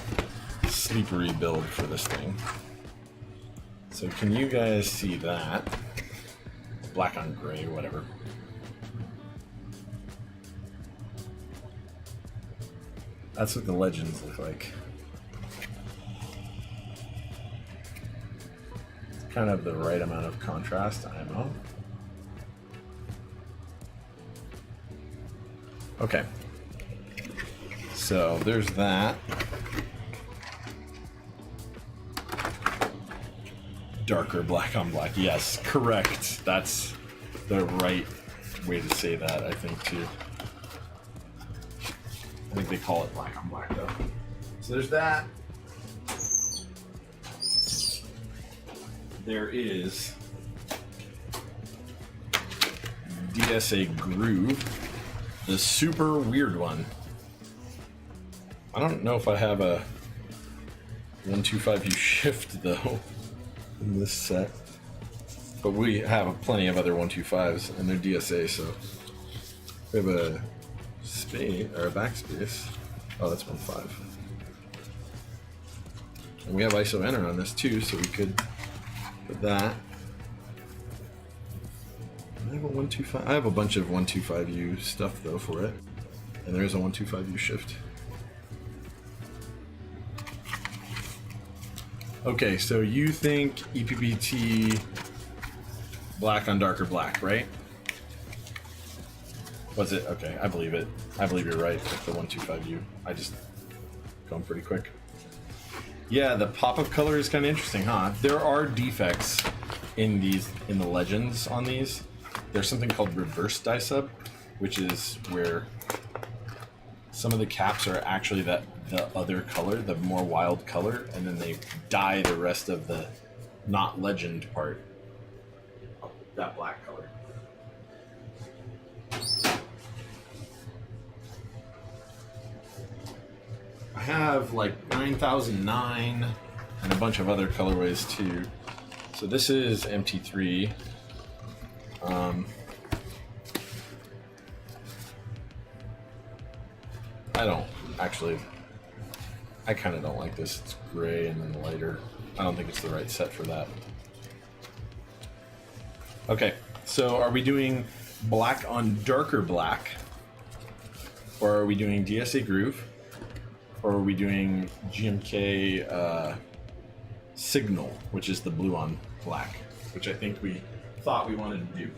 slippery build for this thing. So can you guys see that? Black on gray, whatever. That's what the legends look like. It's kind of the right amount of contrast, I know. Okay. So there's that. Darker black on black. Yes, correct. That's the right way to say that, I think, too. I think they call it black on black, though. So there's that. there is DSA Groove, the super weird one. I don't know if I have a 125U shift though in this set, but we have plenty of other 125s and they're DSA, so we have a space or a backspace. Oh, that's 1.5. And we have ISO enter on this too, so we could put that. I have a 125. I have a bunch of 125U stuff though for it, and there is a 125U shift. Okay, so you think EPBT black on darker black, right? Was it? Okay, I believe it. I believe you're right with the 125U. I just going pretty quick. Yeah, the pop-up color is kind of interesting, huh? There are defects in the legends on these. There's something called reverse dye sub, which is where some of the caps are actually the other color, the more wild color, and then they dye the rest of the not legend part of that black color. I have like 9009 and a bunch of other colorways too. So this is MT3. I don't actually. I kind of don't like this. It's gray and then lighter. I don't think it's the right set for that. Okay, so are we doing black on darker black? Or are we doing DSA Groove? Or are we doing GMK Signal, which is the blue on black, which I think we thought we wanted to do.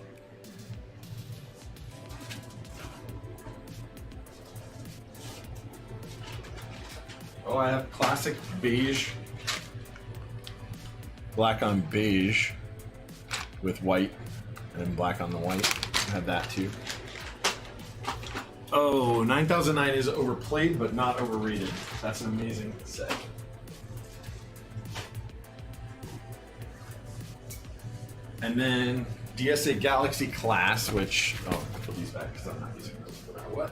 Oh, I have classic beige, black on beige with white, and black on the white. I have that too. Oh, 9009 is overplayed but not overrated. That's an amazing set. And then DSA Galaxy Class, which, oh, I'll put these back because I'm not using those no matter what.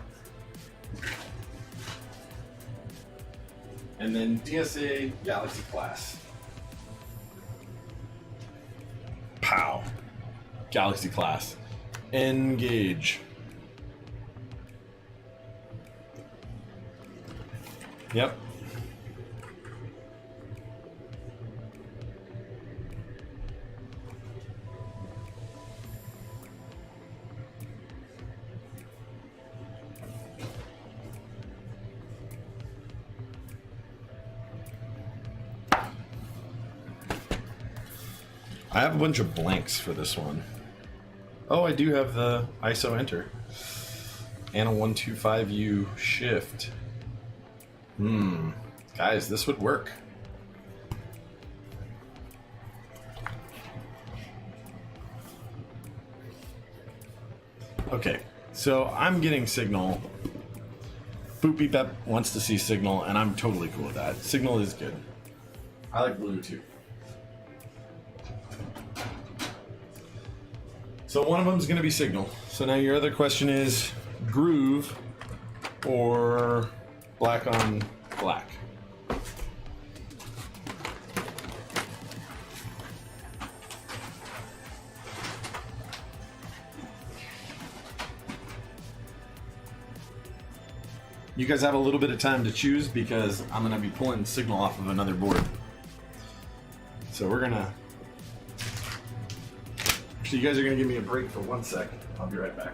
And then DSA Galaxy Class. Pow. Galaxy Class. Engage. Yep. I have a bunch of blanks for this one. Oh, I do have the ISO enter and a 125U shift. Guys, this would work. Okay, so I'm getting Signal. Boop Beep Bep wants to see Signal, and I'm totally cool with that. Signal is good. I like blue too. So one of them is going to be Signal. So now your other question is Groove or black on black. You guys have a little bit of time to choose because I'm going to be pulling Signal off of another board. So we're going to... So you guys are going to give me a break for 1 sec. I'll be right back.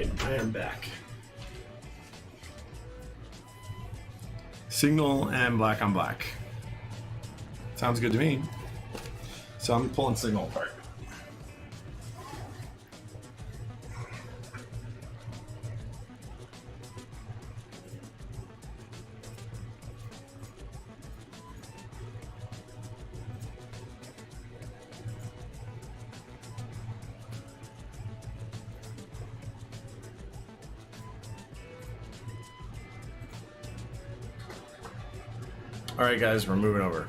right, I am back. Signal and black on black. Sounds good to me. So I'm pulling signal apart. All right, guys, we're moving over.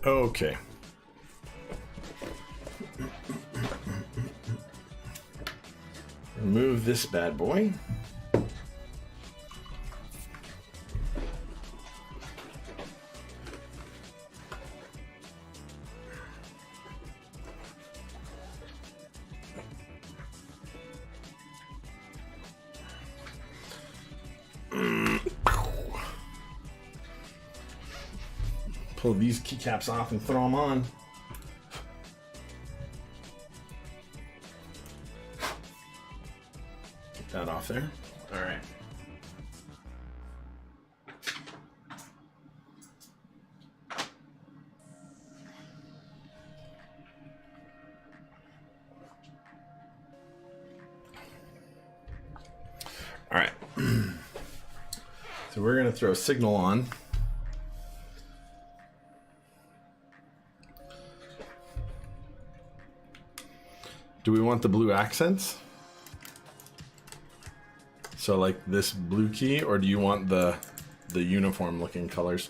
Okay. Remove this bad boy. Pull these keycaps off and throw them on. Get that off there. All right. All right. So we're going to throw a signal on. Do we want the blue accents? So like this blue key, or do you want the uniform looking colors?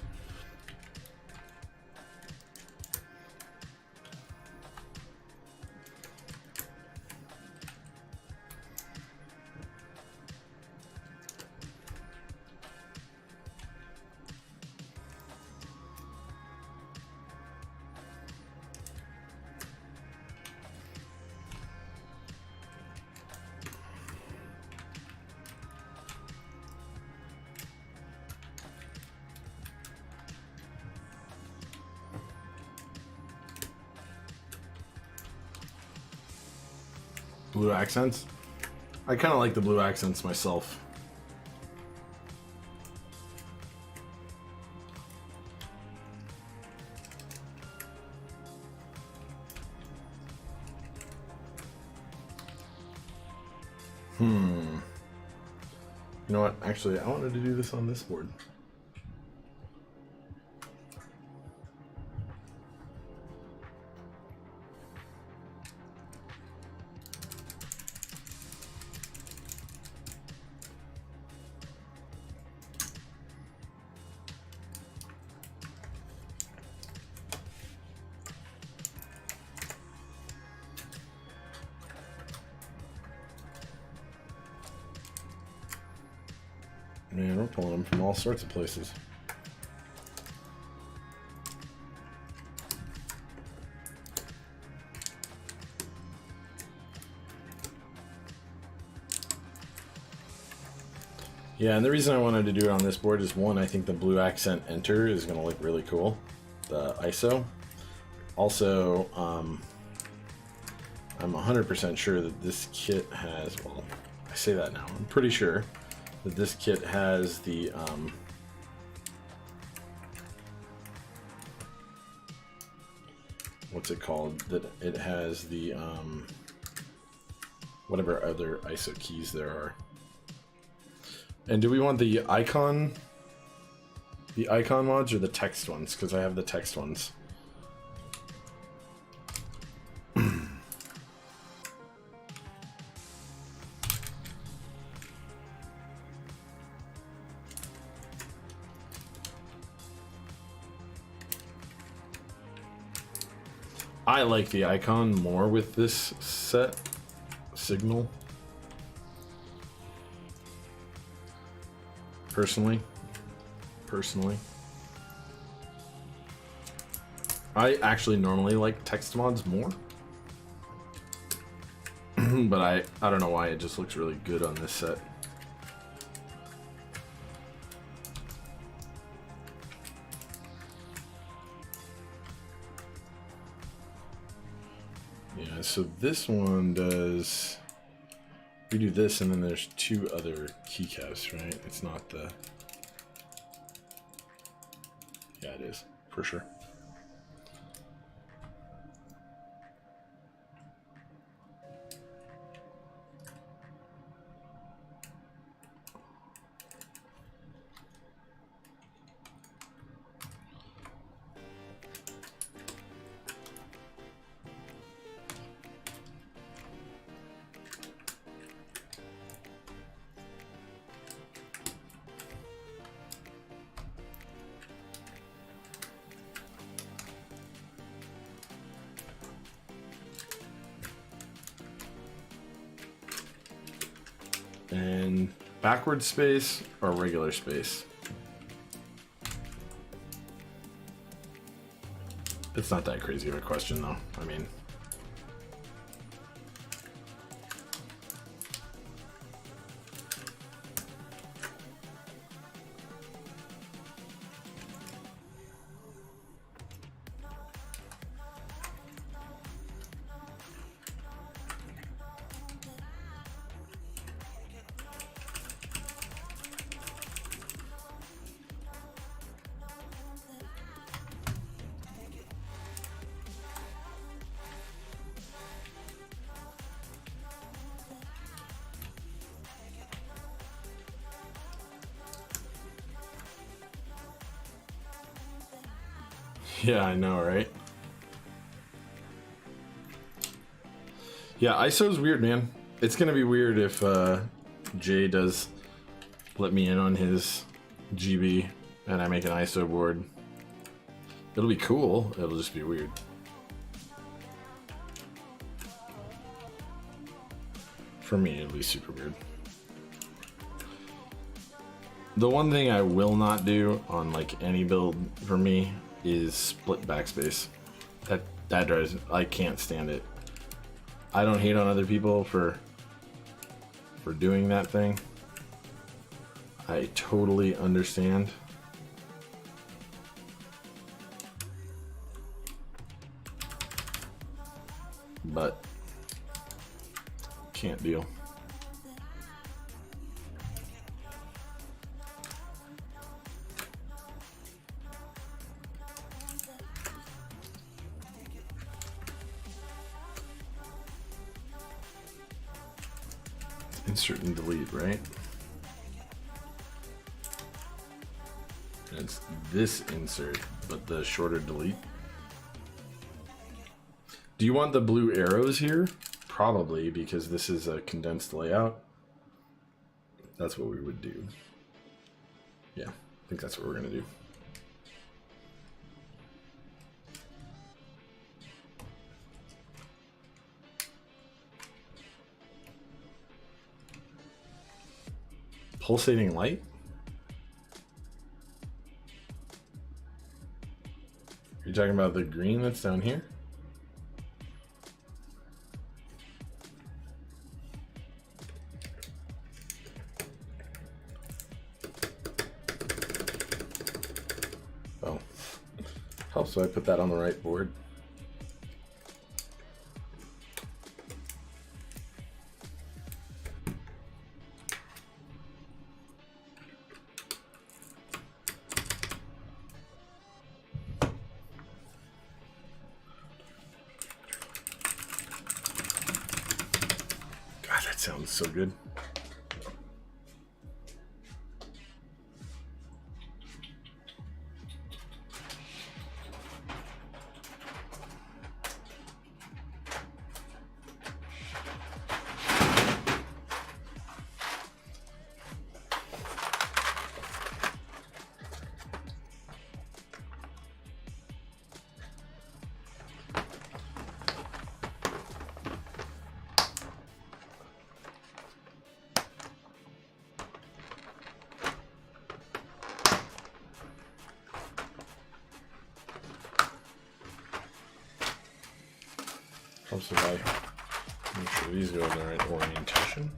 Blue accents? I kind of like the blue accents myself. You know what? Actually, I wanted to do this on this board. Man, we're pulling them from all sorts of places. Yeah, and the reason I wanted to do it on this board is, one, I think the blue accent enter is going to look really cool, the ISO. Also, I'm 100% sure that this kit has, well, I say that now, I'm pretty sure that this kit has the what's it called, that it has the whatever other ISO keys there are. And do we want the icon mods or the text ones? Because I have the text ones. I like the icon more with this set signal. personally. I actually normally like text mods more. But I don't know why, it just looks really good on this set. Yeah, so this one does, we do this and then there's two other keycaps, right? It's not the, yeah it is, for sure. And backward space or regular space? It's not that crazy of a question though. I mean, yeah, I know, right? Yeah, ISO's weird, man. It's gonna be weird if Jay does let me in on his GB and I make an ISO board. It'll be cool, it'll just be weird. For me, it'll be super weird. The one thing I will not do on like any build for me is split backspace. That drives, I can't stand it. I don't hate on other people for doing that thing. I totally understand. But can't deal. Insert and delete, right? And it's this insert, but the shorter delete. Do you want the blue arrows here? Probably, because this is a condensed layout. That's what we would do. Yeah, I think that's what we're gonna do. Pulsating light? Are you talking about the green that's down here? Oh, helps so I put that on the right board. Sounds so good. Helps if I make sure these go in the right orientation.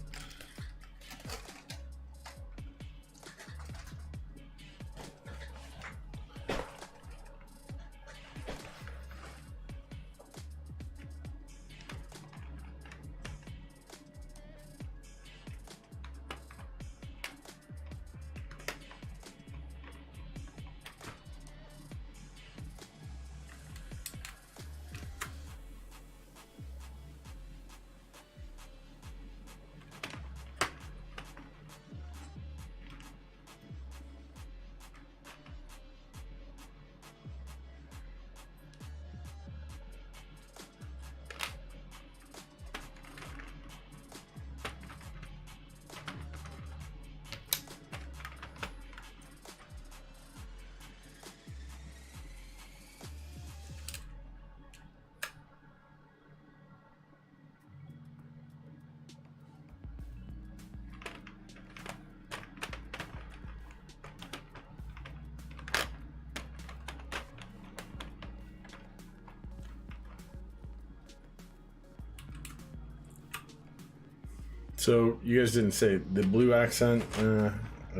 So you guys didn't say the blue accent. I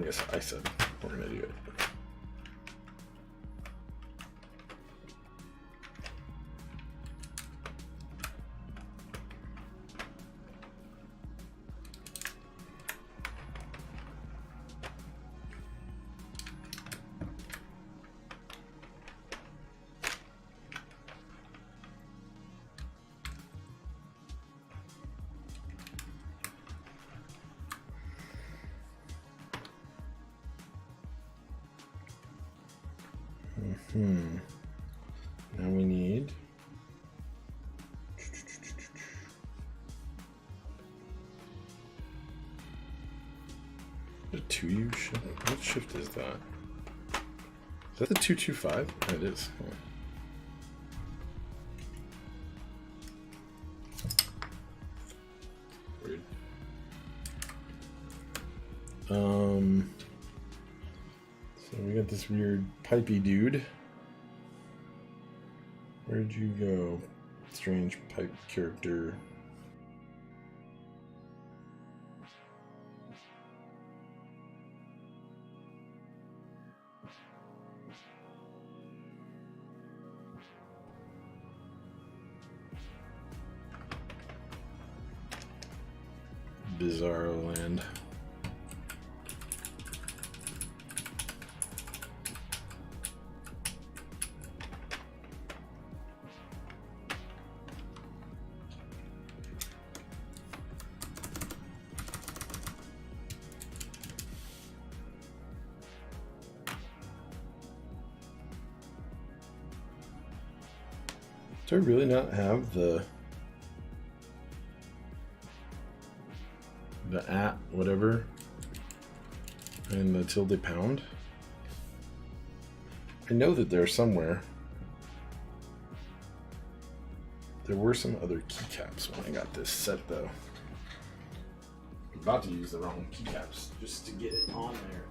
guess I said we're gonna do it. Now we need a 2U shift. What shift is that? Is that the 225? Oh, it is. Weird. So we got this weird pipey dude. Where'd you go? Strange pipe character. Bizarro land. Do I really not have the at whatever and the tilde pound? I know that they're somewhere. There were some other keycaps when I got this set though. I'm about to use the wrong keycaps just to get it on there.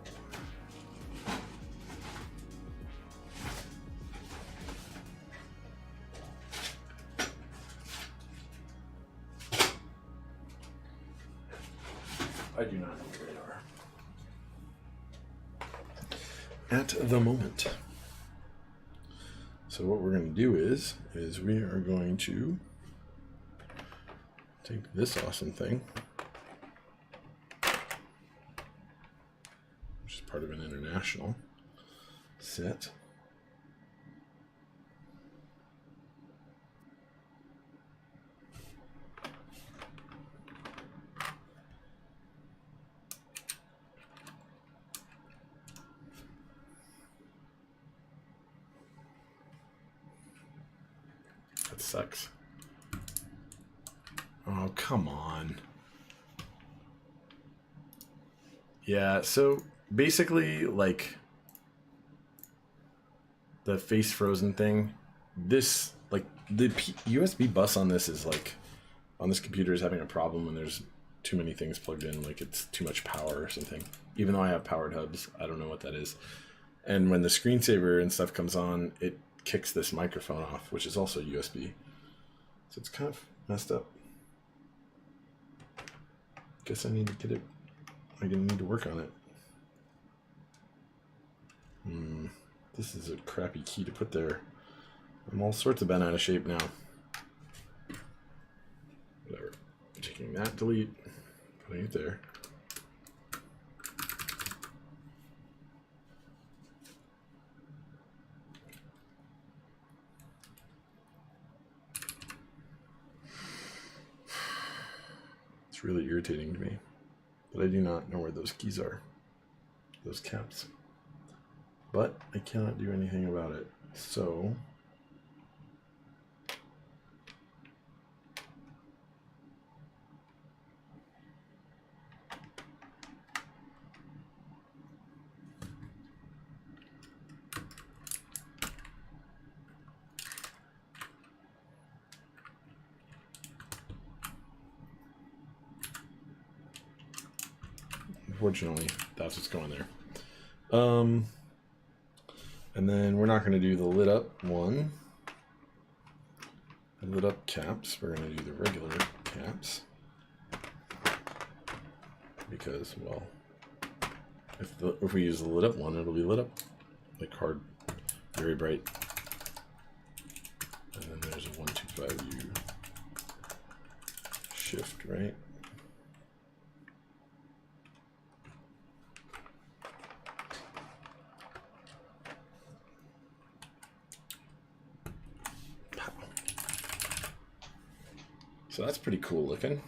I do not know where they are at the moment. So what we're going to do is we are going to take this awesome thing, which is part of an international set. That sucks. Oh, come on. Yeah, so basically, like, the face frozen thing, this, like, the USB bus on this is, like, on this computer is having a problem when there's too many things plugged in, like it's too much power or something. Even though I have powered hubs, I don't know what that is. And when the screensaver and stuff comes on, it kicks this microphone off, which is also USB. So it's kind of messed up. Guess I need to get it. I'm gonna need to work on it. This is a crappy key to put there. I'm all sorts of bent out of shape now. Whatever. Taking that, delete, putting it there. It's really irritating to me, but I do not know where those keys are, those caps. But I cannot do anything about it. So unfortunately, that's what's going there. And then we're not going to do the lit up one. The lit up caps. We're going to do the regular caps. Because, well, if we use the lit up one, it'll be lit up like hard, very bright. And then there's a 125U shift, right? So that's pretty cool looking.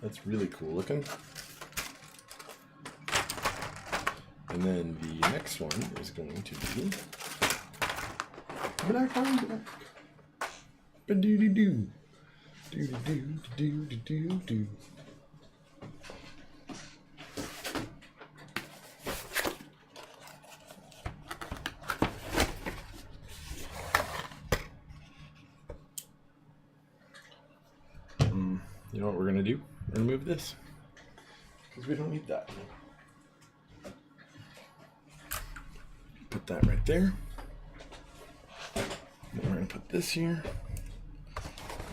That's really cool looking. And then the next one is going to be black on black. Ba-doo-doo-doo. Do-do-do-do-do-do-do. You know what we're going to do? We're going to move this because we don't need that. Put that right there. Then we're going to put this here.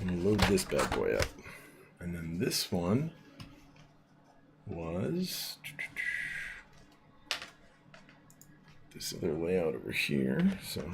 And load this bad boy up. And then this one was this other layout over here. So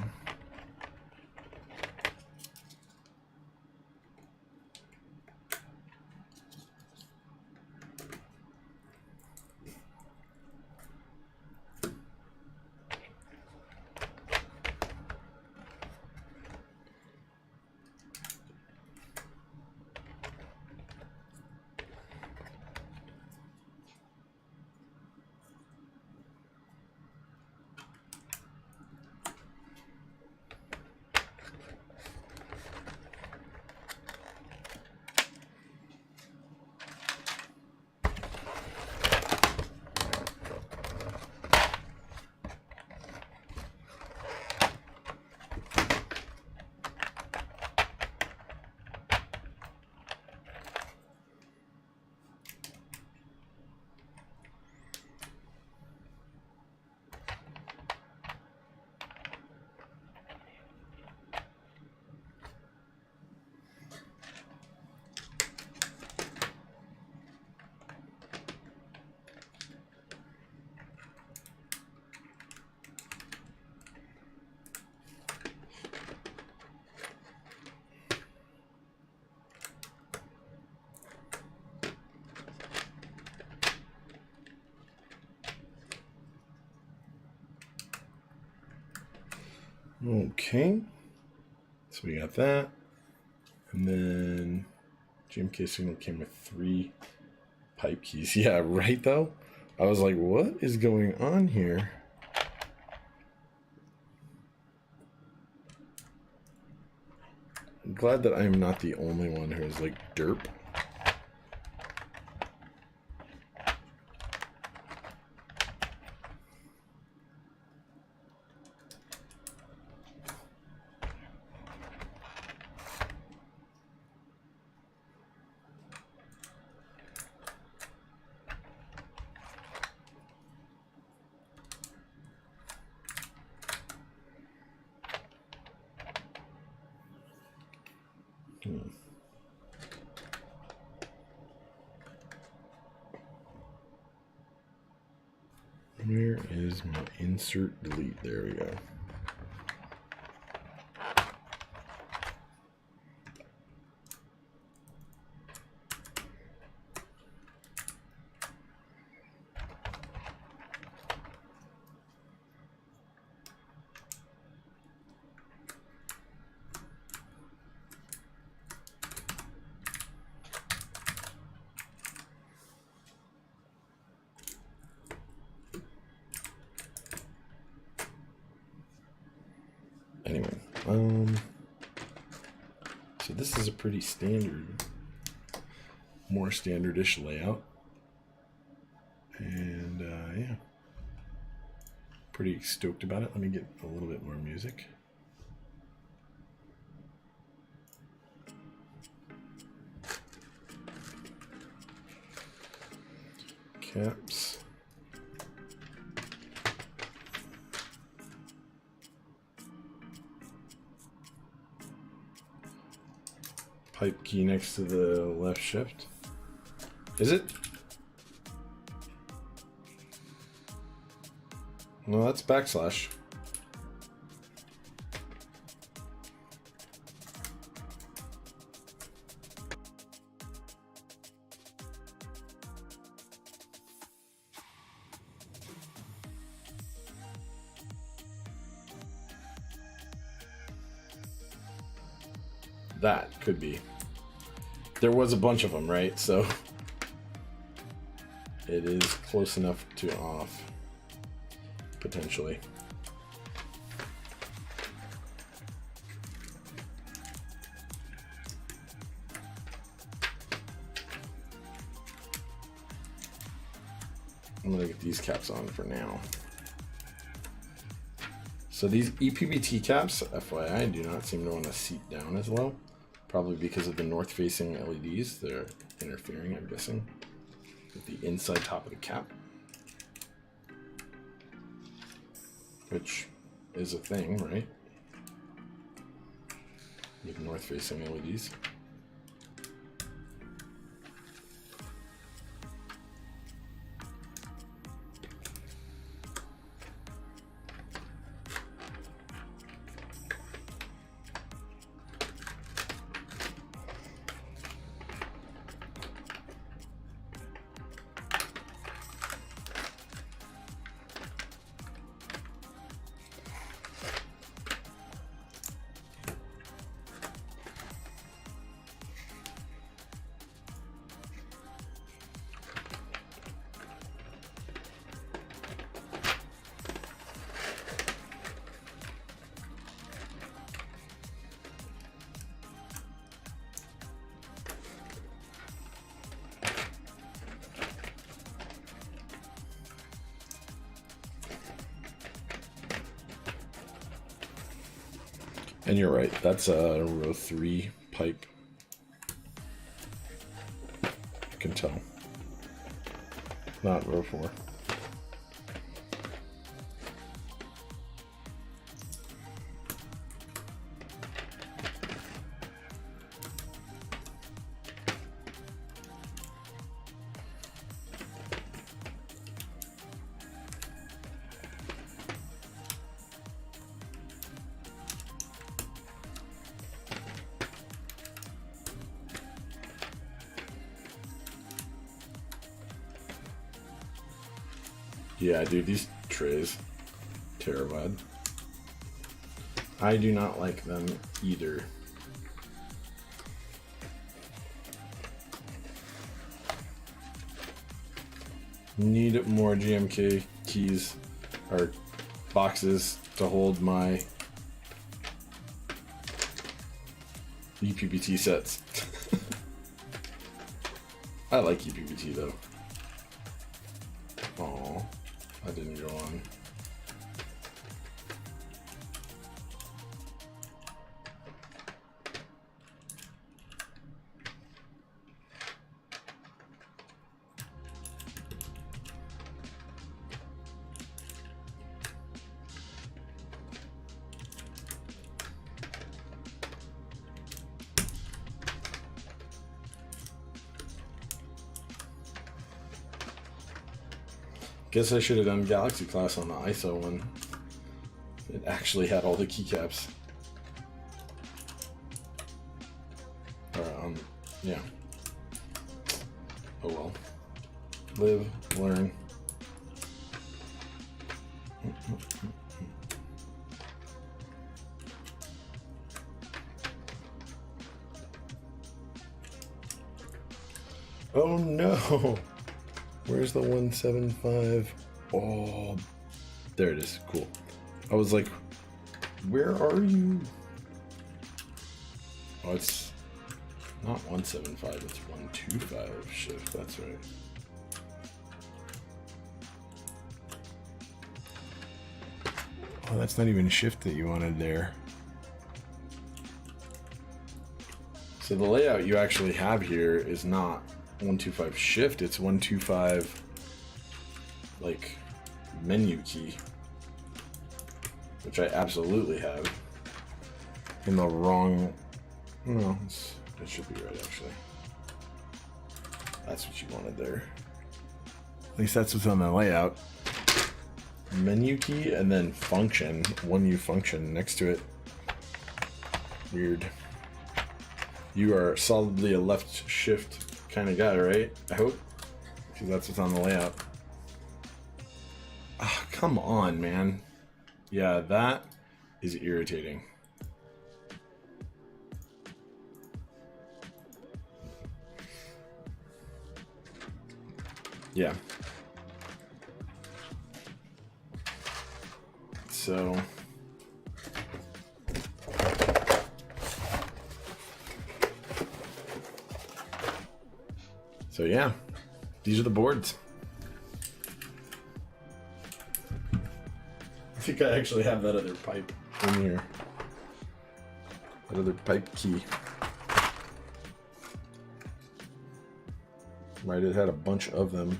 okay, so we got that, and then GMK signal came with 3 pipe keys. Yeah, right though. I was like, what is going on here? I'm glad that I am not the only one who is like derp. Where is my insert delete? There we go. Anyway, so this is a pretty standard, more standardish layout, and yeah, pretty stoked about it. Let me get a little bit more music. Caps. Pipe key next to the left shift. Is it? No, that's backslash. That could be. There was a bunch of them, right? So it is close enough to off, potentially. I'm gonna get these caps on for now. So these EPBT caps, FYI, do not seem to want to seat down as well. Probably because of the north-facing LEDs. They're interfering, I'm guessing, with the inside top of the cap. Which is a thing, right? You have north-facing LEDs. And you're right, that's a row 3 pipe. You can tell. Not row 4. Yeah, dude, these trays, terrified. I do not like them either. Need more GMK keys or boxes to hold my EPBT sets. I like EPBT though. Oh, I didn't go on. Guess I should have done Galaxy class on the ISO one. It actually had all the keycaps. Yeah. Oh well. Live, learn. Oh no! Where's the 175? Oh, there it is. Cool. I was like, where are you? Oh, it's not 175, it's 125 shift. That's right. Oh, that's not even shift that you wanted there. So the layout you actually have here is not 125 shift, it's 125 like menu key, which I absolutely have in the wrong. No, it should be right actually. That's what you wanted there. At least that's what's on the layout. Menu key and then function, 1U function next to it. Weird. You are solidly a left shift kind of guy, right? I hope, because that's what's on the layout. Oh, come on, man. Yeah, that is irritating. Yeah. So yeah, these are the boards. I think I actually have that other pipe in here. That other pipe key. Right, it had a bunch of them.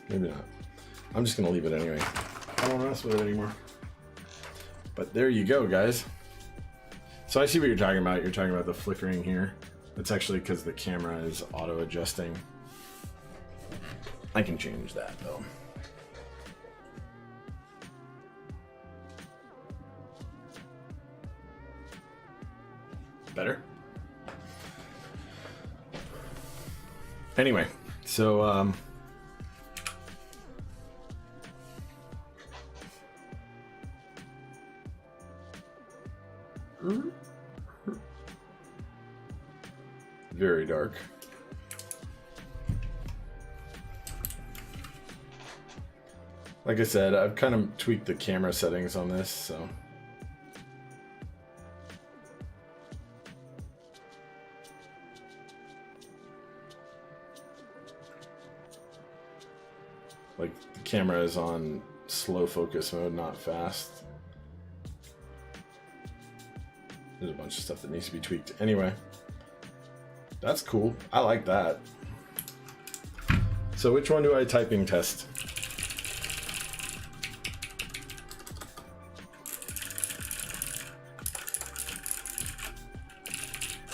Maybe not. I'm just gonna leave it anyway. I don't mess with it anymore. But there you go, guys. So I see what you're talking about. You're talking about the flickering here. It's actually because the camera is auto adjusting. I can change that though. Better? Anyway, so very dark. Like I said, I've kind of tweaked the camera settings on this, so. Like the camera is on slow focus mode, not fast. There's a bunch of stuff that needs to be tweaked. Anyway, that's cool. I like that. So which one do I typing test?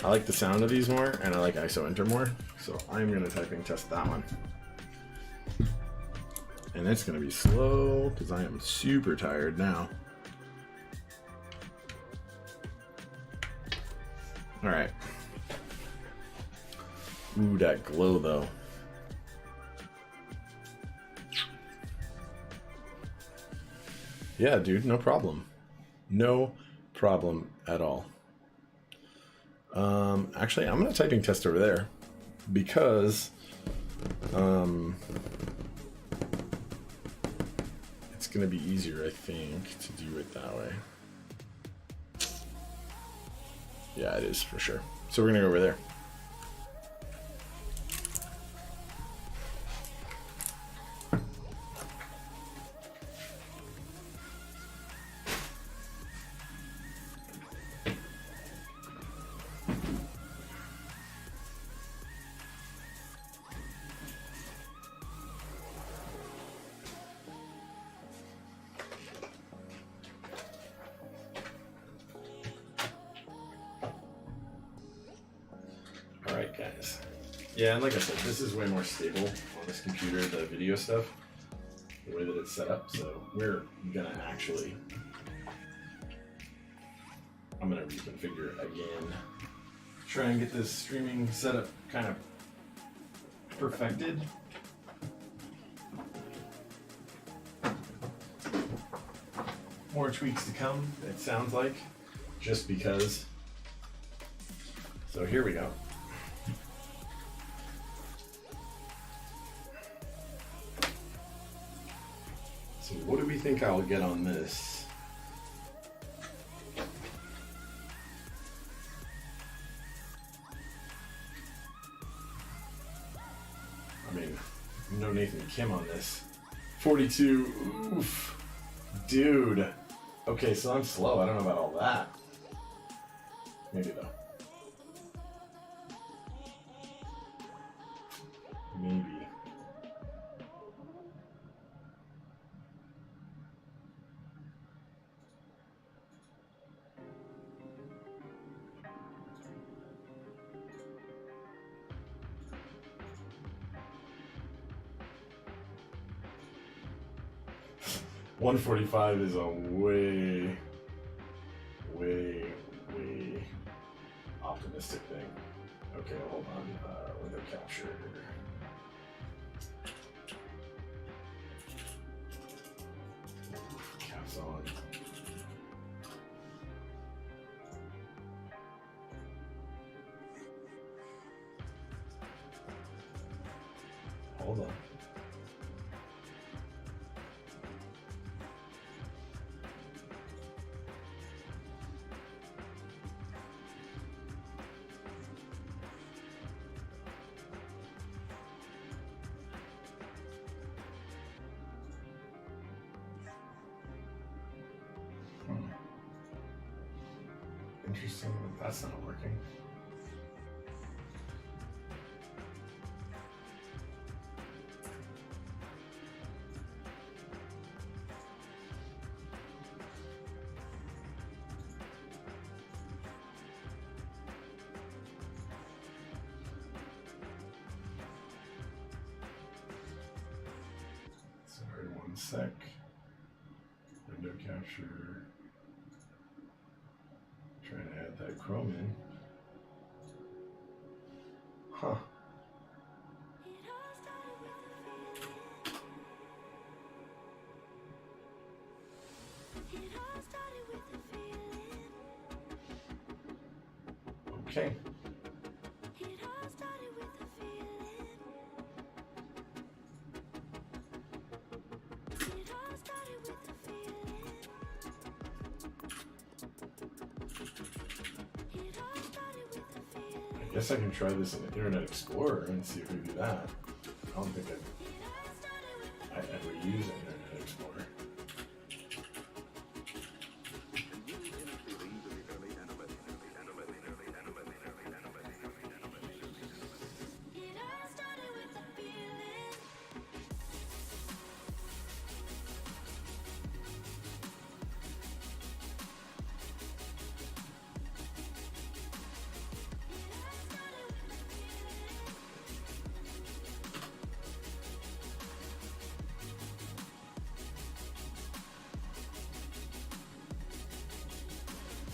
I like the sound of these more, and I like ISO enter more. So I'm gonna typing test that one. And it's gonna be slow because I am super tired now. All right. Ooh, that glow though. Yeah, dude, no problem. No problem at all. Actually, I'm gonna typing test over there because it's gonna be easier, I think, to do it that way. Yeah, it is for sure. So we're gonna go over there. guys. Yeah, and like I said, this is way more stable on this computer, the video stuff, the way that it's set up. So we're gonna actually, I'm gonna reconfigure it again. Try and get this streaming setup kind of perfected. More tweaks to come, it sounds like, just because. So here we go. So what do we think I'll get on this? I mean, no Nathan Kim on this. 42, oof, dude. Okay, so I'm slow, I don't know about all that. Maybe though. Maybe. $145 is a way optimistic thing. Okay, hold on. Window capture. Caps on. Hold on. Interesting that that's not working. Sorry, one sec. Window capture. Trying to add that Chrome in. Huh. Okay. I guess I can try this in the Internet Explorer and see if we do that. I don't think I ever use Internet Explorer.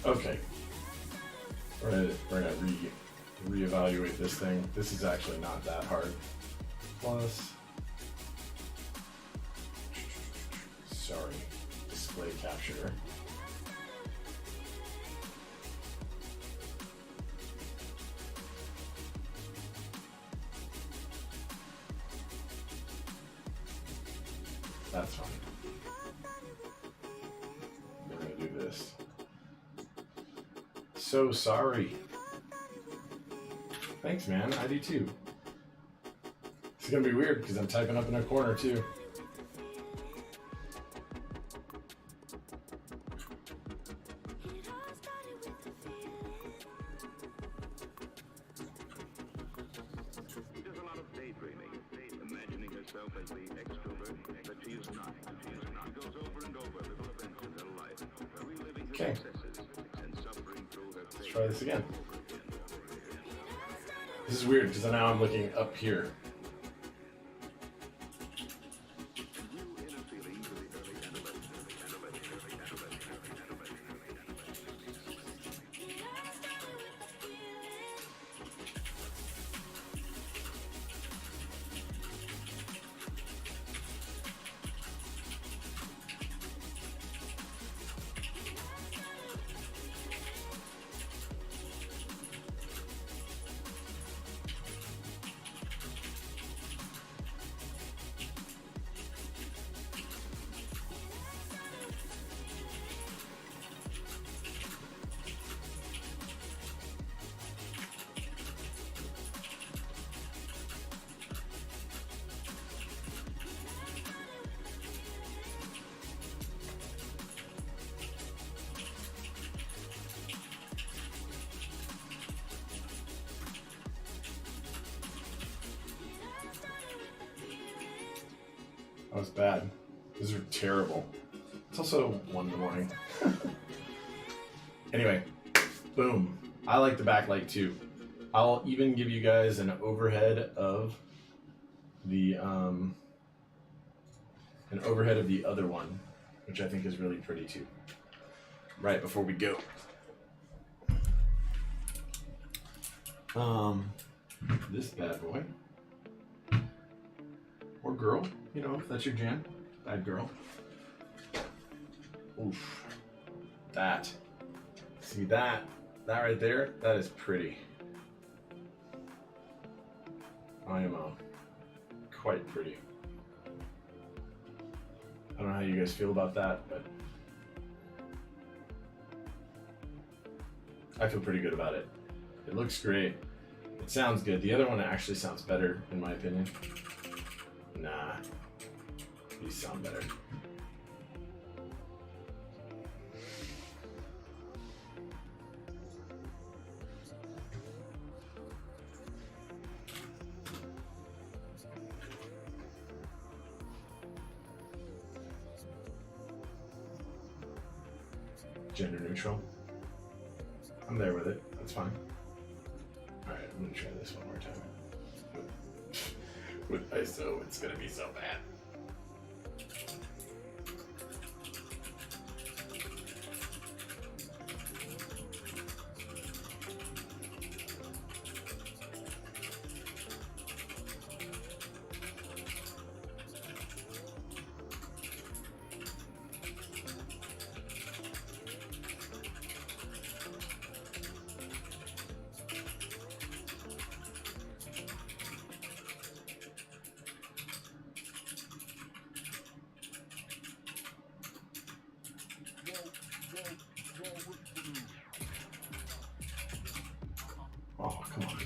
Okay, we're gonna reevaluate this thing. This is actually not that hard. Plus, sorry, display capture. That's fine. We're gonna do this. So sorry. Thanks, man. I do too. It's gonna be weird because I'm typing up in a corner too. There's a lot of daydreaming, imagining herself as the extrovert that she is not. She goes over and over little events in her life, reliving her successes and suffering through her Let's try this again. This is weird because now I'm looking up here. That was bad. These are terrible. It's also 1 in the morning. Anyway, boom. I like the backlight too. I'll even give you guys an overhead of the other one, which I think is really pretty too. Right before we go. This bad boy. Or girl, you know, if that's your jam. Bad girl. Oof. That. See that? That right there? That is pretty. I am quite pretty. I don't know how you guys feel about that, but I feel pretty good about it. It looks great. It sounds good. The other one actually sounds better, in my opinion. Nah, these sound better. Gender neutral. I'm there with it. That's fine. All right, I'm gonna try this one more time. With ISO, it's gonna be so bad. Oh, come on.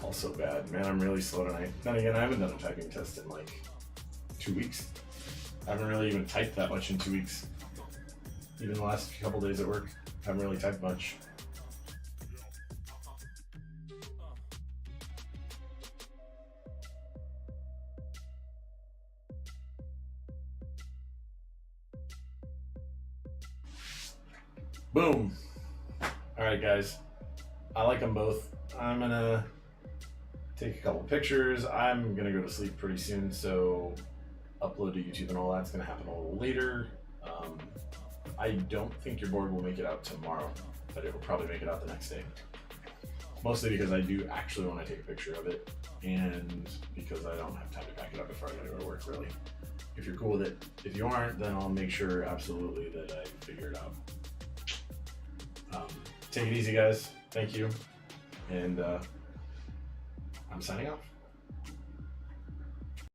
Also bad. Man, I'm really slow tonight. Then again, I haven't done a typing test in like 2 weeks. I haven't really even typed that much in 2 weeks. Even the last couple days at work, I haven't really typed much. Boom. All right, guys. I like them both. I'm gonna take a couple pictures. I'm gonna go to sleep pretty soon, so upload to YouTube and all that's gonna happen a little later. I don't think your board will make it out tomorrow, but it will probably make it out the next day. Mostly because I do actually want to take a picture of it, and because I don't have time to pack it up before I gotta go to work, really. If you're cool with it. If you aren't, then I'll make sure absolutely that I figure it out. Take it easy, guys. Thank you. And I'm signing off.